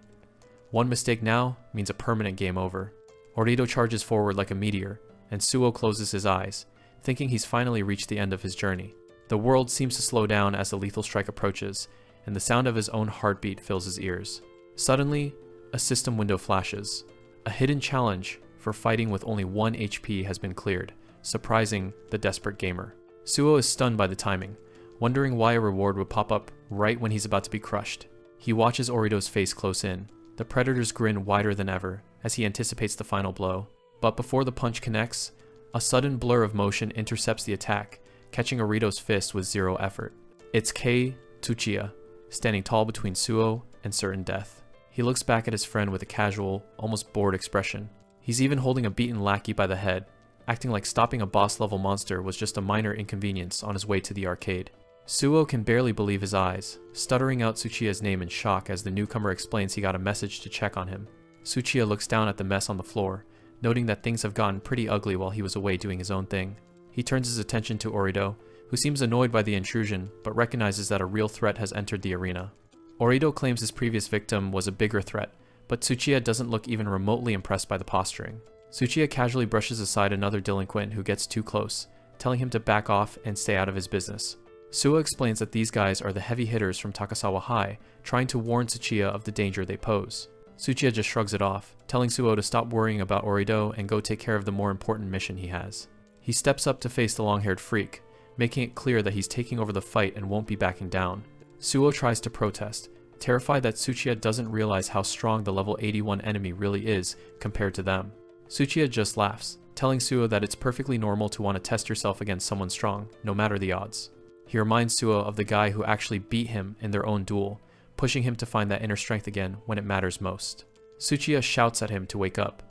One mistake now means a permanent game over. Orito charges forward like a meteor, and Suo closes his eyes, thinking he's finally reached the end of his journey. The world seems to slow down as the lethal strike approaches, and the sound of his own heartbeat fills his ears. Suddenly, a system window flashes. A hidden challenge for fighting with only 1 HP has been cleared, surprising the desperate gamer. Suo is stunned by the timing, wondering why a reward would pop up right when he's about to be crushed. He watches Orito's face close in, the predator's grin wider than ever as he anticipates the final blow. But before the punch connects, a sudden blur of motion intercepts the attack, catching Orito's fist with zero effort. It's Kei Tsuchiya, standing tall between Suo and certain death. He looks back at his friend with a casual, almost bored expression. He's even holding a beaten lackey by the head, acting like stopping a boss-level monster was just a minor inconvenience on his way to the arcade. Suo can barely believe his eyes, stuttering out Tsuchiya's name in shock as the newcomer explains he got a message to check on him. Tsuchiya looks down at the mess on the floor, noting that things have gotten pretty ugly while he was away doing his own thing. He turns his attention to Orido, who seems annoyed by the intrusion, but recognizes that a real threat has entered the arena. Orido claims his previous victim was a bigger threat, but Tsuchiya doesn't look even remotely impressed by the posturing. Tsuchiya casually brushes aside another delinquent who gets too close, telling him to back off and stay out of his business. Suo explains that these guys are the heavy hitters from Takasawa High, trying to warn Tsuchiya of the danger they pose. Tsuchiya just shrugs it off, telling Suo to stop worrying about Orido and go take care of the more important mission he has. He steps up to face the long-haired freak, making it clear that he's taking over the fight and won't be backing down. Suo tries to protest, terrified that Tsuchiya doesn't realize how strong the level 81 enemy really is compared to them. Tsuchiya just laughs, telling Suo that it's perfectly normal to want to test yourself against someone strong, no matter the odds. He reminds Suo of the guy who actually beat him in their own duel, pushing him to find that inner strength again when it matters most. Tsuchiya shouts at him to wake up,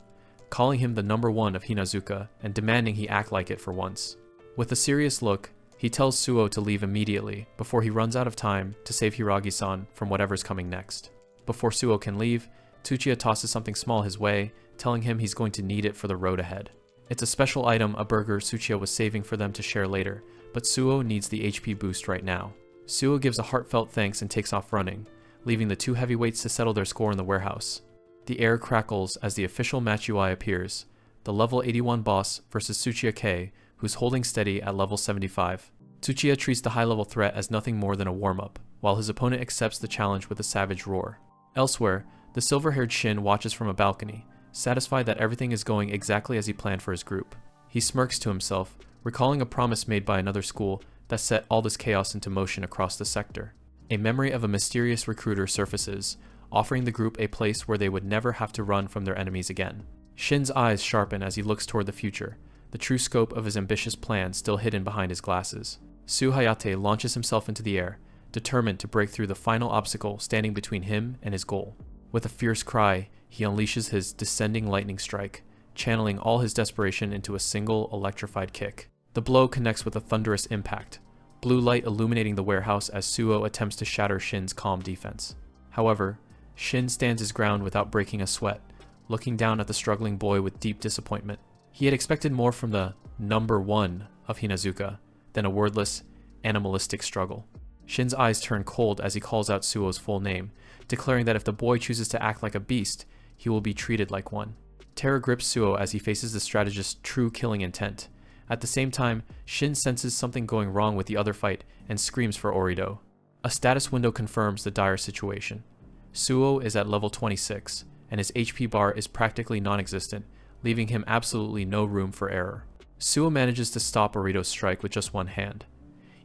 calling him the number one of Hinazuka and demanding he act like it for once. With a serious look, he tells Suo to leave immediately before he runs out of time to save Hiragi-san from whatever's coming next. Before Suo can leave, Tsuchiya tosses something small his way, telling him he's going to need it for the road ahead. It's a special item, a burger Tsuchiya was saving for them to share later, but Suo needs the HP boost right now. Suo gives a heartfelt thanks and takes off running, leaving the two heavyweights to settle their score in the warehouse. The air crackles as the official match UI appears, the level 81 boss versus Tsuchiya K, who's holding steady at level 75. Tsuchiya treats the high-level threat as nothing more than a warm-up, while his opponent accepts the challenge with a savage roar. Elsewhere, the silver-haired Shin watches from a balcony, satisfied that everything is going exactly as he planned for his group. He smirks to himself, recalling a promise made by another school that set all this chaos into motion across the sector. A memory of a mysterious recruiter surfaces, offering the group a place where they would never have to run from their enemies again. Shin's eyes sharpen as he looks toward the future, the true scope of his ambitious plan still hidden behind his glasses. Su Hayate launches himself into the air, determined to break through the final obstacle standing between him and his goal. With a fierce cry, he unleashes his descending lightning strike, channeling all his desperation into a single electrified kick. The blow connects with a thunderous impact, blue light illuminating the warehouse as Suo attempts to shatter Shin's calm defense. However, Shin stands his ground without breaking a sweat, looking down at the struggling boy with deep disappointment. He had expected more from the number one of Hinazuka than a wordless, animalistic struggle. Shin's eyes turn cold as he calls out Suo's full name, declaring that if the boy chooses to act like a beast, he will be treated like one. Terror grips Suo as he faces the strategist's true killing intent. At the same time, Shin senses something going wrong with the other fight and screams for Orido. A status window confirms the dire situation. Suo is at level 26, and his HP bar is practically non-existent, leaving him absolutely no room for error. Suo manages to stop Orido's strike with just one hand.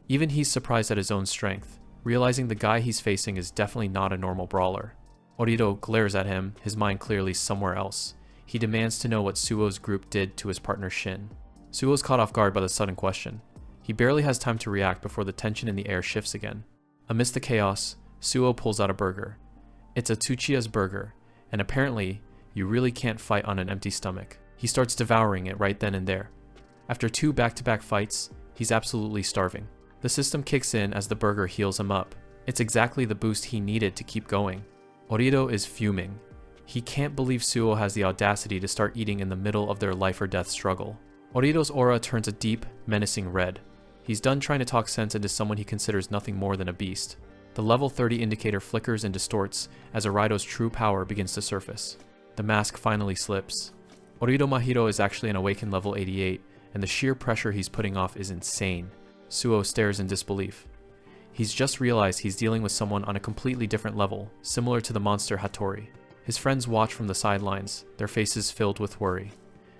Even he's surprised at his own strength, realizing the guy he's facing is definitely not a normal brawler. Orido glares at him, his mind clearly somewhere else. He demands to know what Suo's group did to his partner Shin. Suo's caught off guard by the sudden question. He barely has time to react before the tension in the air shifts again. Amidst the chaos, Suo pulls out a burger. It's a Tsuchiya's burger, and apparently, you really can't fight on an empty stomach. He starts devouring it right then and there. After two back-to-back fights, he's absolutely starving. The system kicks in as the burger heals him up. It's exactly the boost he needed to keep going. Orido is fuming. He can't believe Suo has the audacity to start eating in the middle of their life or death struggle. Orido's aura turns a deep, menacing red. He's done trying to talk sense into someone he considers nothing more than a beast. The level 30 indicator flickers and distorts as Orido's true power begins to surface. The mask finally slips. Orido Mahiro is actually an awakened level 88, and the sheer pressure he's putting off is insane. Suo stares in disbelief. He's just realized he's dealing with someone on a completely different level, similar to the monster Hattori. His friends watch from the sidelines, their faces filled with worry.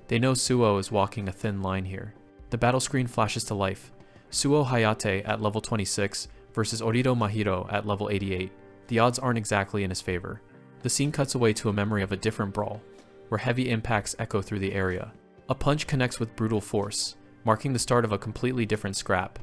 They know Suo is walking a thin line here. The battle screen flashes to life. Suo Hayate at level 26 versus Orido Mahiro at level 88. The odds aren't exactly in his favor. The scene cuts away to a memory of a different brawl, where heavy impacts echo through the area. A punch connects with brutal force, marking the start of a completely different scrap.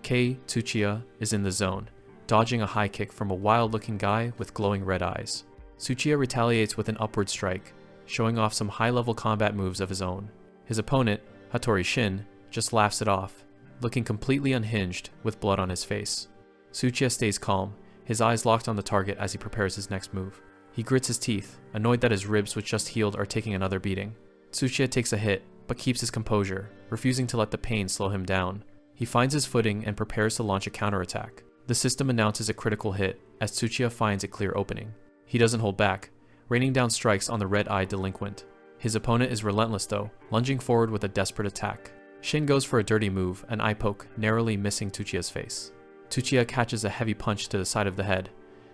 Kei Tsuchiya is in the zone, dodging a high kick from a wild-looking guy with glowing red eyes. Tsuchiya retaliates with an upward strike, showing off some high-level combat moves of his own. His opponent, Hattori Shin, just laughs it off, looking completely unhinged with blood on his face. Tsuchiya stays calm, his eyes locked on the target as he prepares his next move. He grits his teeth, annoyed that his ribs which just healed are taking another beating. Tsuchiya takes a hit, but keeps his composure, refusing to let the pain slow him down. He finds his footing and prepares to launch a counterattack. The system announces a critical hit, as Tsuchiya finds a clear opening. He doesn't hold back, raining down strikes on the red-eyed delinquent. His opponent is relentless though, lunging forward with a desperate attack. Shin goes for a dirty move, an eye poke, narrowly missing Tsuchiya's face. Tsuchiya catches a heavy punch to the side of the head,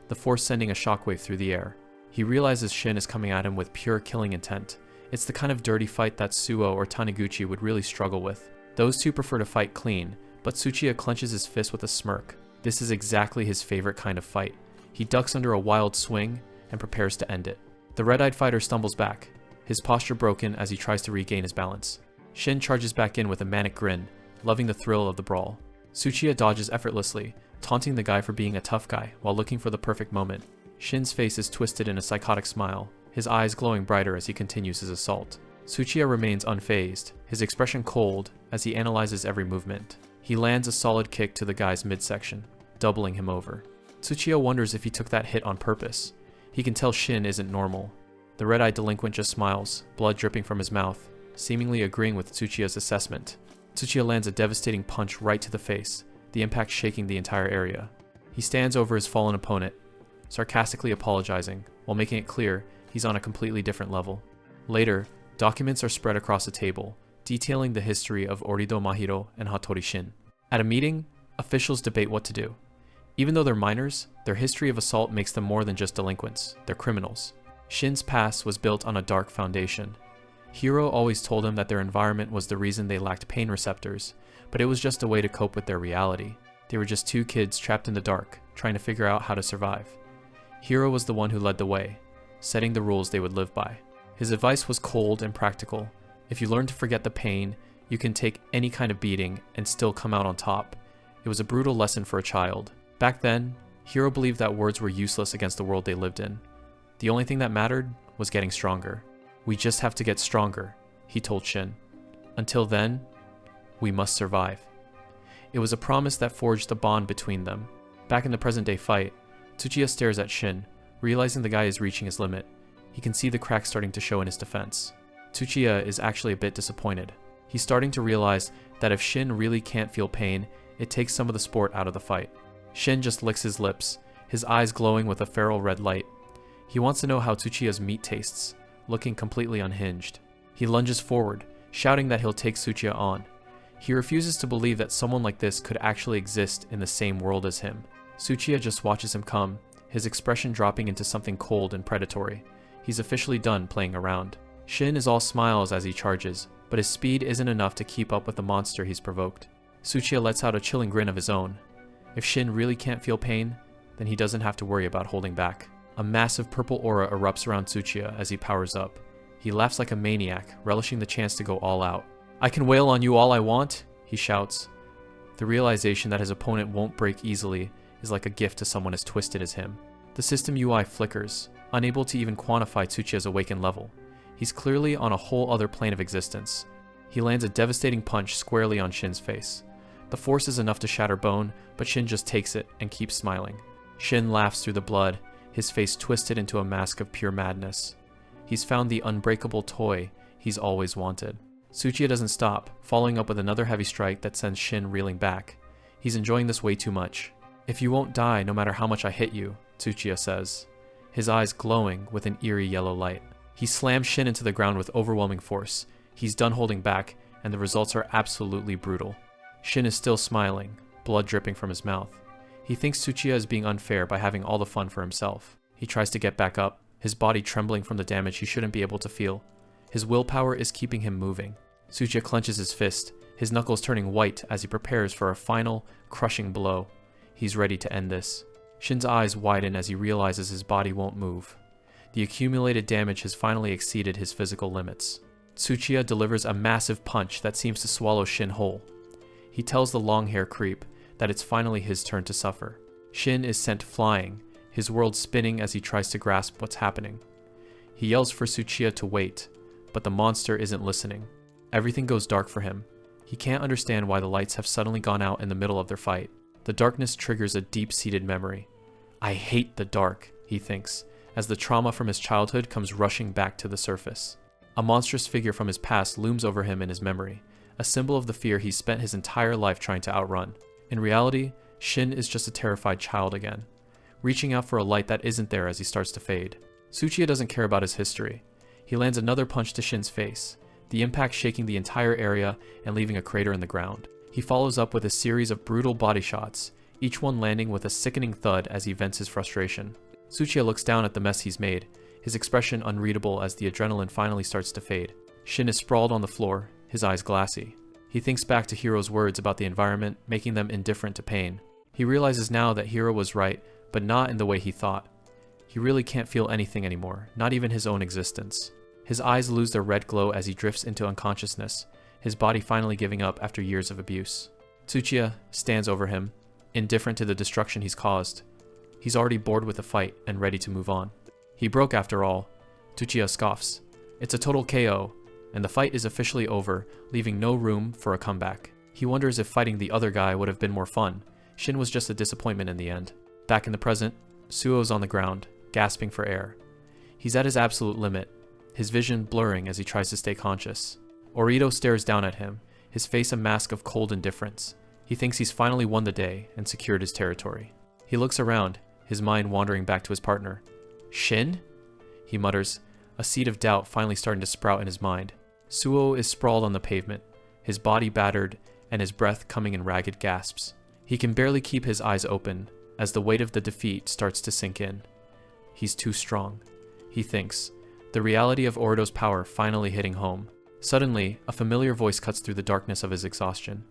the force sending a shockwave through the air. He realizes Shin is coming at him with pure killing intent. It's the kind of dirty fight that Suo or Taniguchi would really struggle with. Those two prefer to fight clean, but Tsuchiya clenches his fist with a smirk. This is exactly his favorite kind of fight. He ducks under a wild swing and prepares to end it. The red-eyed fighter stumbles back, his posture broken as he tries to regain his balance. Shin charges back in with a manic grin, loving the thrill of the brawl. Tsuchiya dodges effortlessly, taunting the guy for being a tough guy while looking for the perfect moment. Shin's face is twisted in a psychotic smile, his eyes glowing brighter as he continues his assault. Tsuchiya remains unfazed, his expression cold as he analyzes every movement. He lands a solid kick to the guy's midsection, doubling him over. Tsuchiya wonders if he took that hit on purpose. He can tell Shin isn't normal. The red-eyed delinquent just smiles, blood dripping from his mouth, seemingly agreeing with Tsuchiya's assessment. Tsuchiya lands a devastating punch right to the face, the impact shaking the entire area. He stands over his fallen opponent, sarcastically apologizing, while making it clear he's on a completely different level. Later, documents are spread across the table, detailing the history of Orido Mahiro and Hattori Shin. At a meeting, officials debate what to do. Even though they're minors, their history of assault makes them more than just delinquents, they're criminals. Shin's past was built on a dark foundation. Hiro always told him that their environment was the reason they lacked pain receptors, but it was just a way to cope with their reality. They were just two kids trapped in the dark, trying to figure out how to survive. Hiro was the one who led the way, setting the rules they would live by. His advice was cold and practical. If you learn to forget the pain, you can take any kind of beating and still come out on top. It was a brutal lesson for a child. Back then, Hiro believed that words were useless against the world they lived in. The only thing that mattered was getting stronger. We just have to get stronger, he told Shin. Until then, we must survive. It was a promise that forged the bond between them. Back in the present-day fight, Tsuchiya stares at Shin, realizing the guy is reaching his limit. He can see the cracks starting to show in his defense. Tsuchiya is actually a bit disappointed. He's starting to realize that if Shin really can't feel pain, it takes some of the sport out of the fight. Shin just licks his lips, his eyes glowing with a feral red light. He wants to know how Tsuchiya's meat tastes, looking completely unhinged. He lunges forward, shouting that he'll take Tsuchiya on. He refuses to believe that someone like this could actually exist in the same world as him. Tsuchiya just watches him come, his expression dropping into something cold and predatory. He's officially done playing around. Shin is all smiles as he charges, but his speed isn't enough to keep up with the monster he's provoked. Tsuchiya lets out a chilling grin of his own. If Shin really can't feel pain, then he doesn't have to worry about holding back. A massive purple aura erupts around Tsuchiya as he powers up. He laughs like a maniac, relishing the chance to go all out. "I can wail on you all I want," he shouts. The realization that his opponent won't break easily is like a gift to someone as twisted as him. The system UI flickers, unable to even quantify Tsuchiya's awakened level. He's clearly on a whole other plane of existence. He lands a devastating punch squarely on Shin's face. The force is enough to shatter bone, but Shin just takes it and keeps smiling. Shin laughs through the blood, his face twisted into a mask of pure madness. He's found the unbreakable toy he's always wanted. Tsuchiya doesn't stop, following up with another heavy strike that sends Shin reeling back. He's enjoying this way too much. "If you won't die no matter how much I hit you," Tsuchiya says, his eyes glowing with an eerie yellow light. He slams Shin into the ground with overwhelming force. He's done holding back, and the results are absolutely brutal. Shin is still smiling, blood dripping from his mouth. He thinks Tsuchiya is being unfair by having all the fun for himself. He tries to get back up, his body trembling from the damage he shouldn't be able to feel. His willpower is keeping him moving. Tsuchiya clenches his fist, his knuckles turning white as he prepares for a final, crushing blow. He's ready to end this. Shin's eyes widen as he realizes his body won't move. The accumulated damage has finally exceeded his physical limits. Tsuchiya delivers a massive punch that seems to swallow Shin whole. He tells the long-hair creep that it's finally his turn to suffer. Shin is sent flying, his world spinning as he tries to grasp what's happening. He yells for Tsuchiya to wait, but the monster isn't listening. Everything goes dark for him. He can't understand why the lights have suddenly gone out in the middle of their fight. The darkness triggers a deep-seated memory. "I hate the dark," he thinks, as the trauma from his childhood comes rushing back to the surface. A monstrous figure from his past looms over him in his memory, a symbol of the fear he's spent his entire life trying to outrun. In reality, Shin is just a terrified child again, reaching out for a light that isn't there as he starts to fade. Tsuchiya doesn't care about his history. He lands another punch to Shin's face, the impact shaking the entire area and leaving a crater in the ground. He follows up with a series of brutal body shots, each one landing with a sickening thud as he vents his frustration. Tsuchiya looks down at the mess he's made, his expression unreadable as the adrenaline finally starts to fade. Shin is sprawled on the floor, his eyes glassy. He thinks back to Hiro's words about the environment, making them indifferent to pain. He realizes now that Hiro was right, but not in the way he thought. He really can't feel anything anymore, not even his own existence. His eyes lose their red glow as he drifts into unconsciousness, his body finally giving up after years of abuse. Tsuchiya stands over him, indifferent to the destruction he's caused. He's already bored with the fight and ready to move on. He broke after all. Tsuchiya scoffs. It's a total KO, and the fight is officially over, leaving no room for a comeback. He wonders if fighting the other guy would have been more fun. Shin was just a disappointment in the end. Back in the present, Suo's on the ground, gasping for air. He's at his absolute limit, his vision blurring as he tries to stay conscious. Orito stares down at him, his face a mask of cold indifference. He thinks he's finally won the day and secured his territory. He looks around, his mind wandering back to his partner. Shin? He mutters, a seed of doubt finally starting to sprout in his mind. Suo is sprawled on the pavement, his body battered and his breath coming in ragged gasps. He can barely keep his eyes open as the weight of the defeat starts to sink in. He's too strong, he thinks, the reality of Orito's power finally hitting home. Suddenly, a familiar voice cuts through the darkness of his exhaustion.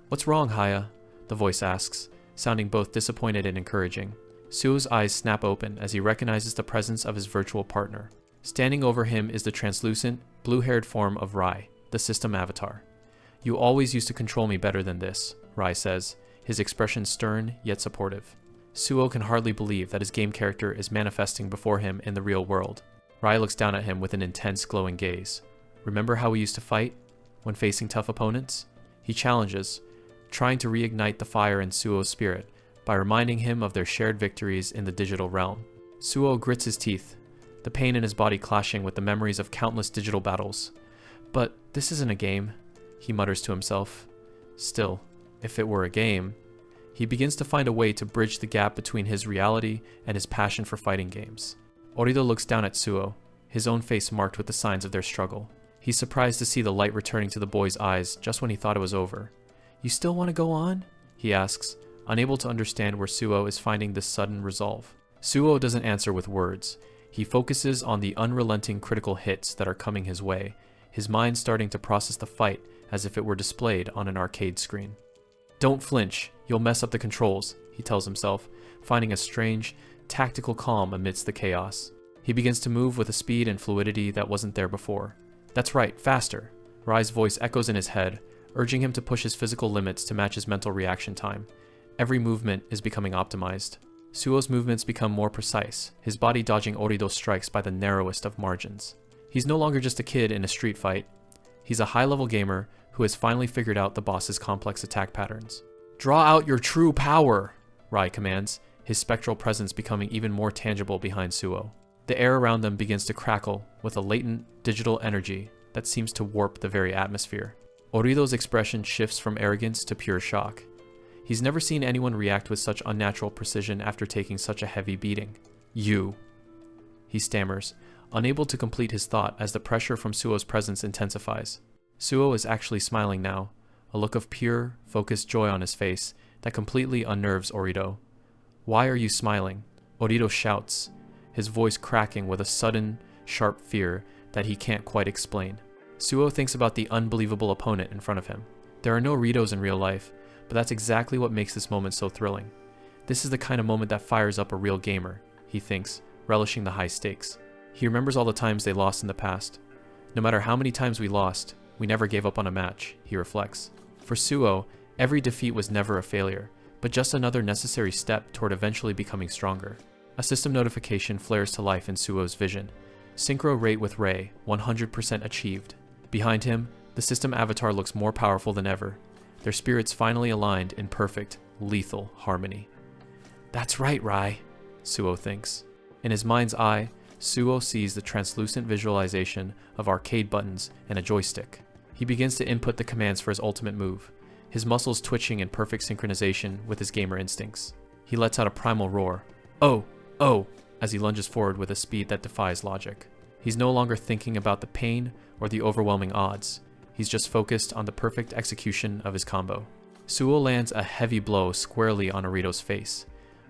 What's wrong, Haya? The voice asks, sounding both disappointed and encouraging. Suo's eyes snap open as he recognizes the presence of his virtual partner. Standing over him is the translucent, blue-haired form of Rai, the system avatar. You always used to control me better than this, Rai says, his expression stern yet supportive. Suo can hardly believe that his game character is manifesting before him in the real world. Rai looks down at him with an intense, glowing gaze. Remember how we used to fight when facing tough opponents? He challenges, trying to reignite the fire in Suo's spirit by reminding him of their shared victories in the digital realm. Suo grits his teeth, the pain in his body clashing with the memories of countless digital battles. But this isn't a game, he mutters to himself. Still, if it were a game, he begins to find a way to bridge the gap between his reality and his passion for fighting games. Orito looks down at Suo, his own face marked with the signs of their struggle. He's surprised to see the light returning to the boy's eyes just when he thought it was over. You still want to go on? He asks, unable to understand where Suo is finding this sudden resolve. Suo doesn't answer with words. He focuses on the unrelenting critical hits that are coming his way, his mind starting to process the fight as if it were displayed on an arcade screen. Don't flinch, you'll mess up the controls, he tells himself, finding a strange, tactical calm amidst the chaos. He begins to move with a speed and fluidity that wasn't there before. That's right, faster. Rai's voice echoes in his head, urging him to push his physical limits to match his mental reaction time. Every movement is becoming optimized. Suo's movements become more precise, his body dodging Orito's strikes by the narrowest of margins. He's no longer just a kid in a street fight. He's a high-level gamer who has finally figured out the boss's complex attack patterns. Draw out your true power, Rai commands, his spectral presence becoming even more tangible behind Suo. The air around them begins to crackle with a latent digital energy that seems to warp the very atmosphere. Orito's expression shifts from arrogance to pure shock. He's never seen anyone react with such unnatural precision after taking such a heavy beating. You, he stammers, unable to complete his thought as the pressure from Suo's presence intensifies. Suo is actually smiling now, a look of pure, focused joy on his face that completely unnerves Orito. Why are you smiling? Orito shouts, his voice cracking with a sudden, sharp fear that he can't quite explain. Suo thinks about the unbelievable opponent in front of him. There are no Ritos in real life, but that's exactly what makes this moment so thrilling. This is the kind of moment that fires up a real gamer, he thinks, relishing the high stakes. He remembers all the times they lost in the past. No matter how many times we lost, we never gave up on a match, he reflects. For Suo, every defeat was never a failure, but just another necessary step toward eventually becoming stronger. A system notification flares to life in Suo's vision. Synchro rate with Ray, 100% achieved. Behind him, the system avatar looks more powerful than ever, their spirits finally aligned in perfect, lethal harmony. That's right, Rai, Suo thinks. In his mind's eye, Suo sees the translucent visualization of arcade buttons and a joystick. He begins to input the commands for his ultimate move, his muscles twitching in perfect synchronization with his gamer instincts. He lets out a primal roar, "Oh! Oh!" as he lunges forward with a speed that defies logic. He's no longer thinking about the pain or the overwhelming odds. He's just focused on the perfect execution of his combo. Suo lands a heavy blow squarely on Orito's face.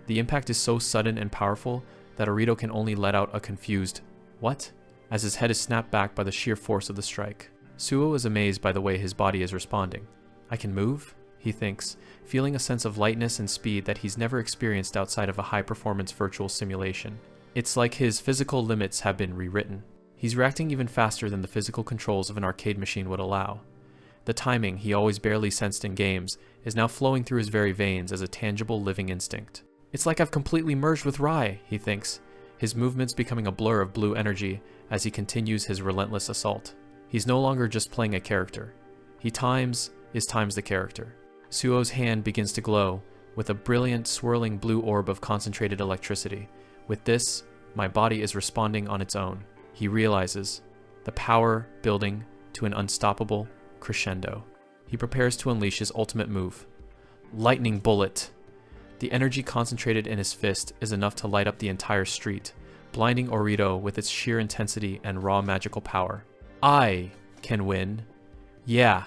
The impact is so sudden and powerful that Orito can only let out a confused, "What?" as his head is snapped back by the sheer force of the strike. Suo is amazed by the way his body is responding. "I can move?" he thinks, feeling a sense of lightness and speed that he's never experienced outside of a high-performance virtual simulation. It's like his physical limits have been rewritten. He's reacting even faster than the physical controls of an arcade machine would allow. The timing he always barely sensed in games is now flowing through his very veins as a tangible living instinct. "It's like I've completely merged with Rai," he thinks, his movements becoming a blur of blue energy as he continues his relentless assault. He's no longer just playing a character. He times the character. Suo's hand begins to glow with a brilliant, swirling blue orb of concentrated electricity. With this, my body is responding on its own. He realizes the power building to an unstoppable crescendo. He prepares to unleash his ultimate move. Lightning Bullet! The energy concentrated in his fist is enough to light up the entire street, blinding Orito with its sheer intensity and raw magical power. "I can win." "Yeah,"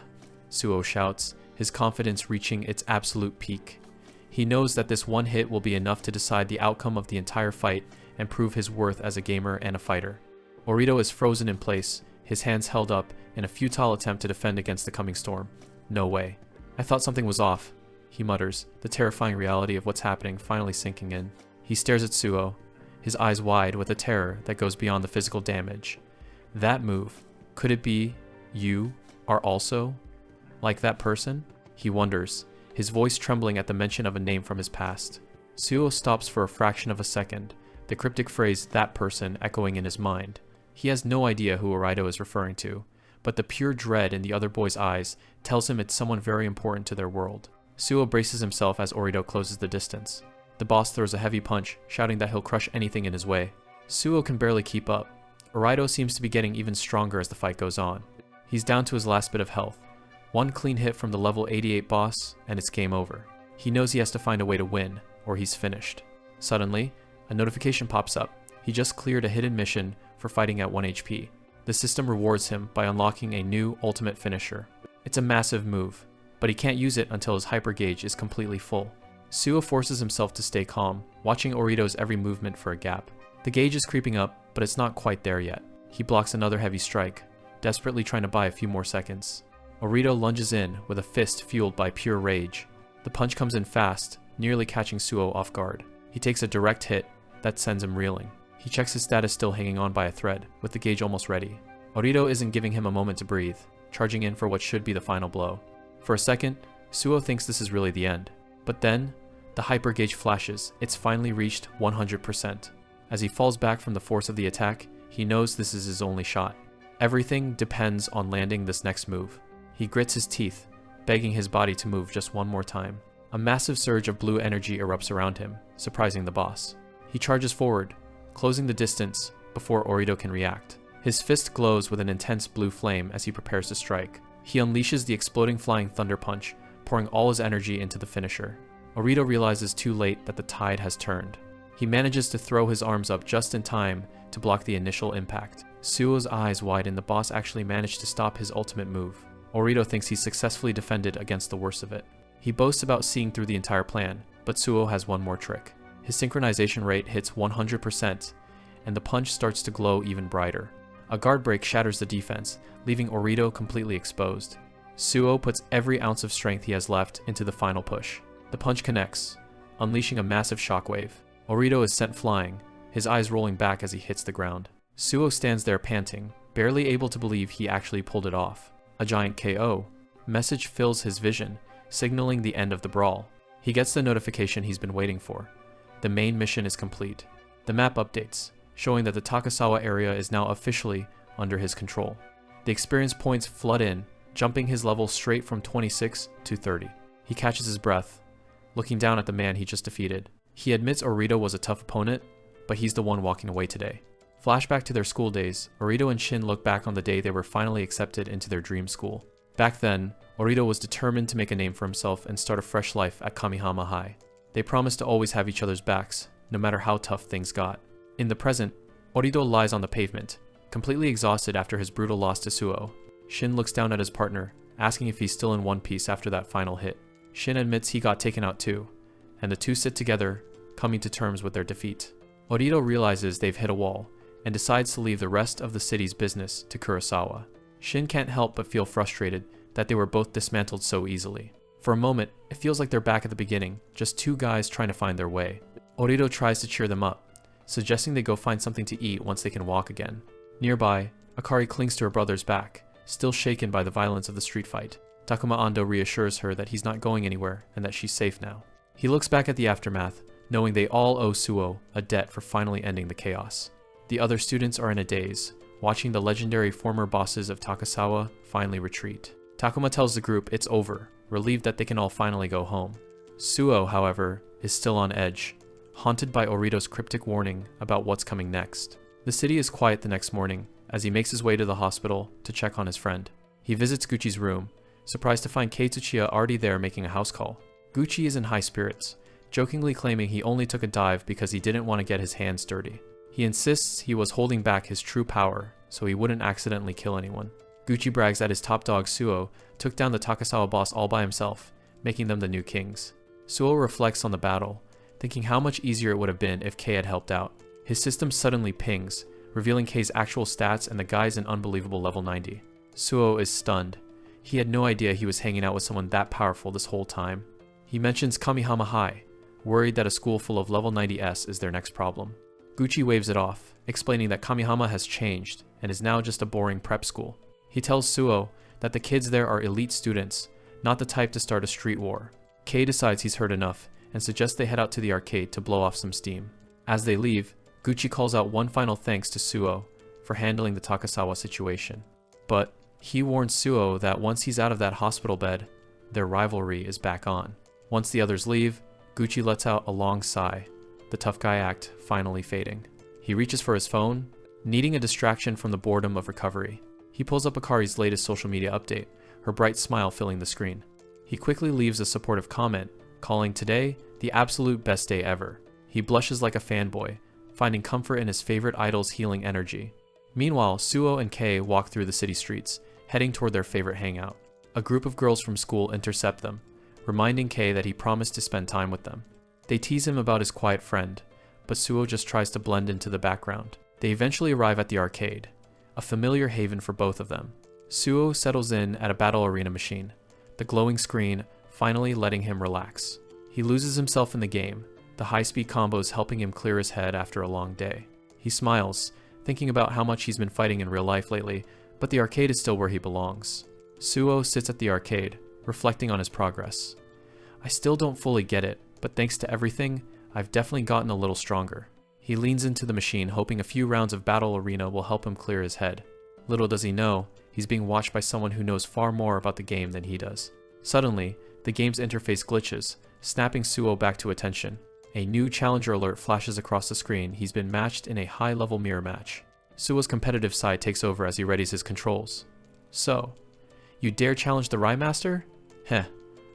Suo shouts, his confidence reaching its absolute peak. He knows that this one hit will be enough to decide the outcome of the entire fight and prove his worth as a gamer and a fighter. Orito is frozen in place, his hands held up in a futile attempt to defend against the coming storm. "No way. I thought something was off," he mutters, the terrifying reality of what's happening finally sinking in. He stares at Suo, his eyes wide with a terror that goes beyond the physical damage. That move, could it be you are also like that person? He wonders, his voice trembling at the mention of a name from his past. Suo stops for a fraction of a second, the cryptic phrase "that person" echoing in his mind. He has no idea who Orito is referring to, but the pure dread in the other boy's eyes tells him it's someone very important to their world. Suo braces himself as Orito closes the distance. The boss throws a heavy punch, shouting that he'll crush anything in his way. Suo can barely keep up. Orito seems to be getting even stronger as the fight goes on. He's down to his last bit of health. One clean hit from the level 88 boss, and it's game over. He knows he has to find a way to win, or he's finished. Suddenly, a notification pops up. He just cleared a hidden mission for fighting at 1 HP. The system rewards him by unlocking a new ultimate finisher. It's a massive move, but he can't use it until his hyper gauge is completely full. Suo forces himself to stay calm, watching Orito's every movement for a gap. The gauge is creeping up, but it's not quite there yet. He blocks another heavy strike, desperately trying to buy a few more seconds. Orito lunges in with a fist fueled by pure rage. The punch comes in fast, nearly catching Suo off guard. He takes a direct hit that sends him reeling. He checks his status still hanging on by a thread, with the gauge almost ready. Orito isn't giving him a moment to breathe, charging in for what should be the final blow. For a second, Suo thinks this is really the end. But then, the hyper gauge flashes. It's finally reached 100%. As he falls back from the force of the attack, he knows this is his only shot. Everything depends on landing this next move. He grits his teeth, begging his body to move just one more time. A massive surge of blue energy erupts around him, surprising the boss. He charges forward, closing the distance before Orito can react. His fist glows with an intense blue flame as he prepares to strike. He unleashes the exploding flying thunder punch, pouring all his energy into the finisher. Orito realizes too late that the tide has turned. He manages to throw his arms up just in time to block the initial impact. Suo's eyes widen. The boss actually managed to stop his ultimate move. Orito thinks he's successfully defended against the worst of it. He boasts about seeing through the entire plan, but Suo has one more trick. His synchronization rate hits 100%, and the punch starts to glow even brighter. A guard break shatters the defense, leaving Orito completely exposed. Suo puts every ounce of strength he has left into the final push. The punch connects, unleashing a massive shockwave. Orito is sent flying, his eyes rolling back as he hits the ground. Suo stands there panting, barely able to believe he actually pulled it off. A giant KO. Message fills his vision, signaling the end of the brawl. He gets the notification he's been waiting for. The main mission is complete. The map updates, showing that the Takasawa area is now officially under his control. The experience points flood in, jumping his level straight from 26 to 30. He catches his breath, looking down at the man he just defeated. He admits Orito was a tough opponent, but he's the one walking away today. Flashback to their school days, Orito and Shin look back on the day they were finally accepted into their dream school. Back then, Orito was determined to make a name for himself and start a fresh life at Kamihama High. They promised to always have each other's backs, no matter how tough things got. In the present, Orito lies on the pavement, completely exhausted after his brutal loss to Suo. Shin looks down at his partner, asking if he's still in one piece after that final hit. Shin admits he got taken out too, and the two sit together, coming to terms with their defeat. Orito realizes they've hit a wall, and decides to leave the rest of the city's business to Kurosawa. Shin can't help but feel frustrated that they were both dismantled so easily. For a moment, it feels like they're back at the beginning, just two guys trying to find their way. Orito tries to cheer them up, suggesting they go find something to eat once they can walk again. Nearby, Akari clings to her brother's back, still shaken by the violence of the street fight. Takuma Ando reassures her that he's not going anywhere and that she's safe now. He looks back at the aftermath, knowing they all owe Suo a debt for finally ending the chaos. The other students are in a daze, watching the legendary former bosses of Takasawa finally retreat. Takuma tells the group it's over, relieved that they can all finally go home. Suo, however, is still on edge, haunted by Orito's cryptic warning about what's coming next. The city is quiet the next morning as he makes his way to the hospital to check on his friend. He visits Gucci's room, surprised to find Kei Tsuchiya already there making a house call. Gucci is in high spirits, jokingly claiming he only took a dive because he didn't want to get his hands dirty. He insists he was holding back his true power so he wouldn't accidentally kill anyone. Gucci brags that his top dog Suo took down the Takasawa boss all by himself, making them the new kings. Suo reflects on the battle, thinking how much easier it would have been if Kei had helped out. His system suddenly pings, revealing Kei's actual stats, and the guy's an unbelievable level 90. Suo is stunned. He had no idea he was hanging out with someone that powerful this whole time. He mentions Kamihama High, worried that a school full of level 90s is their next problem. Gucci waves it off, explaining that Kamihama has changed and is now just a boring prep school. He tells Suo that the kids there are elite students, not the type to start a street war. Kei decides he's heard enough and suggests they head out to the arcade to blow off some steam. As they leave, Gucci calls out one final thanks to Suo for handling the Takasawa situation. But he warns Suo that once he's out of that hospital bed, their rivalry is back on. Once the others leave, Gucci lets out a long sigh, the tough guy act finally fading. He reaches for his phone, needing a distraction from the boredom of recovery. He pulls up Akari's latest social media update, her bright smile filling the screen. He quickly leaves a supportive comment, calling today the absolute best day ever. He blushes like a fanboy, finding comfort in his favorite idol's healing energy. Meanwhile, Suo and Kei walk through the city streets, heading toward their favorite hangout. A group of girls from school intercept them, reminding Kei that he promised to spend time with them. They tease him about his quiet friend, but Suo just tries to blend into the background. They eventually arrive at the arcade, a familiar haven for both of them. Suo settles in at a battle arena machine, the glowing screen finally letting him relax. He loses himself in the game, the high-speed combos helping him clear his head after a long day. He smiles, thinking about how much he's been fighting in real life lately, but the arcade is still where he belongs. Suo sits at the arcade, reflecting on his progress. I still don't fully get it, but thanks to everything, I've definitely gotten a little stronger. He leans into the machine, hoping a few rounds of battle arena will help him clear his head. Little does he know, he's being watched by someone who knows far more about the game than he does. Suddenly, the game's interface glitches, snapping Suo back to attention. A new challenger alert flashes across the screen. He's been matched in a high-level mirror match. Suo's competitive side takes over as he readies his controls. So, you dare challenge the Rai Master? Heh.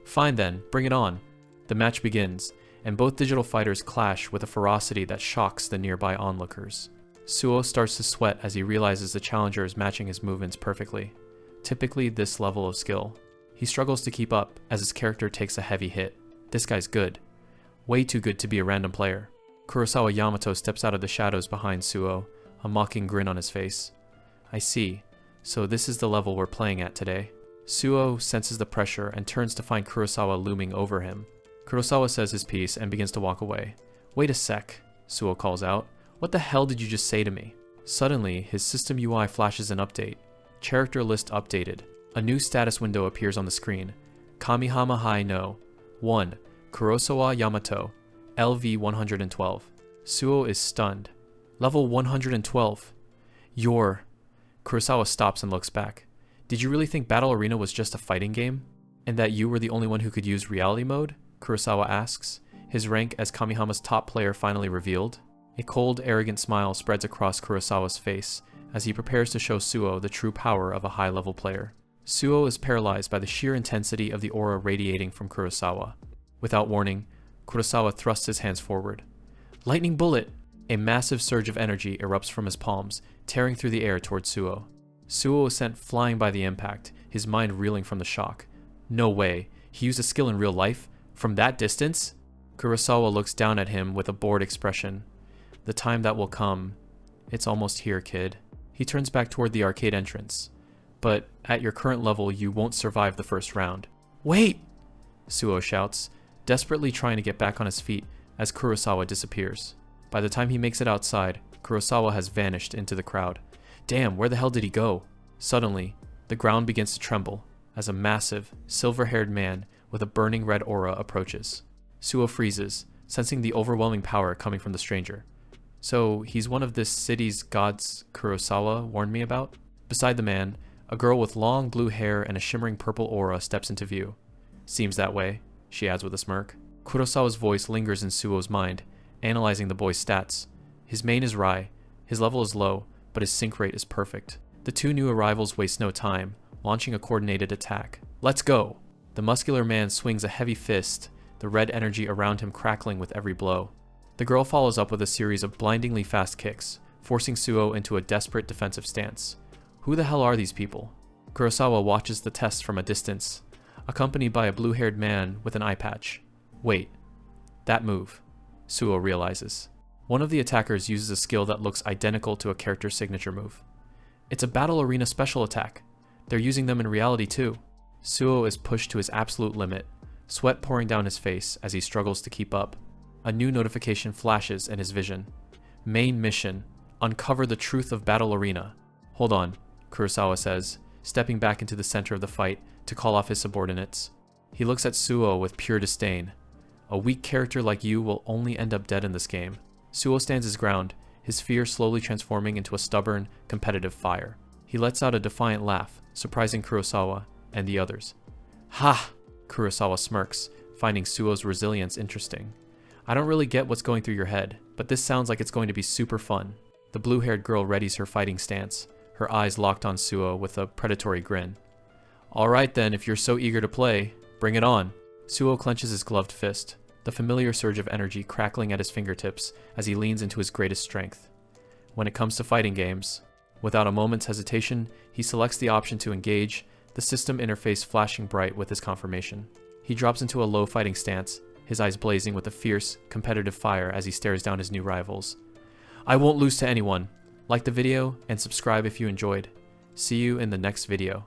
Fine then, bring it on. The match begins, and both digital fighters clash with a ferocity that shocks the nearby onlookers. Suo starts to sweat as he realizes the challenger is matching his movements perfectly, typically this level of skill. He struggles to keep up as his character takes a heavy hit. This guy's good. Way too good to be a random player. Kurosawa Yamato steps out of the shadows behind Suo, a mocking grin on his face. I see. So this is the level we're playing at today. Suo senses the pressure and turns to find Kurosawa looming over him. Kurosawa says his piece and begins to walk away. Wait a sec, Suo calls out. What the hell did you just say to me? Suddenly, his system UI flashes an update. Character list updated. A new status window appears on the screen. Kamihama High No. 1. Kurosawa Yamato. LV 112. Suo is stunned. Level 112. You're... Kurosawa stops and looks back. Did you really think Battle Arena was just a fighting game? And that you were the only one who could use reality mode? Kurosawa asks, his rank as Kamihama's top player finally revealed. A cold, arrogant smile spreads across Kurosawa's face as he prepares to show Suo the true power of a high-level player. Suo is paralyzed by the sheer intensity of the aura radiating from Kurosawa. Without warning, Kurosawa thrusts his hands forward. Lightning bullet! A massive surge of energy erupts from his palms, tearing through the air towards Suo. Suo is sent flying by the impact, his mind reeling from the shock. No way, he used a skill in real life? From that distance? Kurosawa looks down at him with a bored expression. The time that will come. It's almost here, kid. He turns back toward the arcade entrance. But at your current level, you won't survive the first round. Wait! Suo shouts, desperately trying to get back on his feet as Kurosawa disappears. By the time he makes it outside, Kurosawa has vanished into the crowd. Damn, where the hell did he go? Suddenly, the ground begins to tremble as a massive, silver-haired man with a burning red aura approaches. Suo freezes, sensing the overwhelming power coming from the stranger. So, he's one of this city's gods Kurosawa warned me about? Beside the man, a girl with long blue hair and a shimmering purple aura steps into view. Seems that way, she adds with a smirk. Kurosawa's voice lingers in Suo's mind, analyzing the boy's stats. His main is Rai, his level is low, but his sync rate is perfect. The two new arrivals waste no time, launching a coordinated attack. Let's go! The muscular man swings a heavy fist, the red energy around him crackling with every blow. The girl follows up with a series of blindingly fast kicks, forcing Suo into a desperate defensive stance. Who the hell are these people? Kurosawa watches the test from a distance, accompanied by a blue-haired man with an eye patch. Wait, that move. Suo realizes. One of the attackers uses a skill that looks identical to a character's signature move. It's a battle arena special attack. They're using them in reality too. Suo is pushed to his absolute limit, sweat pouring down his face as he struggles to keep up. A new notification flashes in his vision. Main mission: uncover the truth of Battle Arena. Hold on, Kurosawa says, stepping back into the center of the fight to call off his subordinates. He looks at Suo with pure disdain. A weak character like you will only end up dead in this game. Suo stands his ground, his fear slowly transforming into a stubborn, competitive fire. He lets out a defiant laugh, surprising Kurosawa and the others. Ha! Kurosawa smirks, finding Suo's resilience interesting. I don't really get what's going through your head, but this sounds like it's going to be super fun. The blue-haired girl readies her fighting stance, her eyes locked on Suo with a predatory grin. Alright then, if you're so eager to play, bring it on. Suo clenches his gloved fist, the familiar surge of energy crackling at his fingertips as he leans into his greatest strength. When it comes to fighting games, without a moment's hesitation, he selects the option to engage, the system interface flashing bright with his confirmation. He drops into a low fighting stance, his eyes blazing with a fierce, competitive fire as he stares down his new rivals. I won't lose to anyone. Like the video and subscribe if you enjoyed. See you in the next video.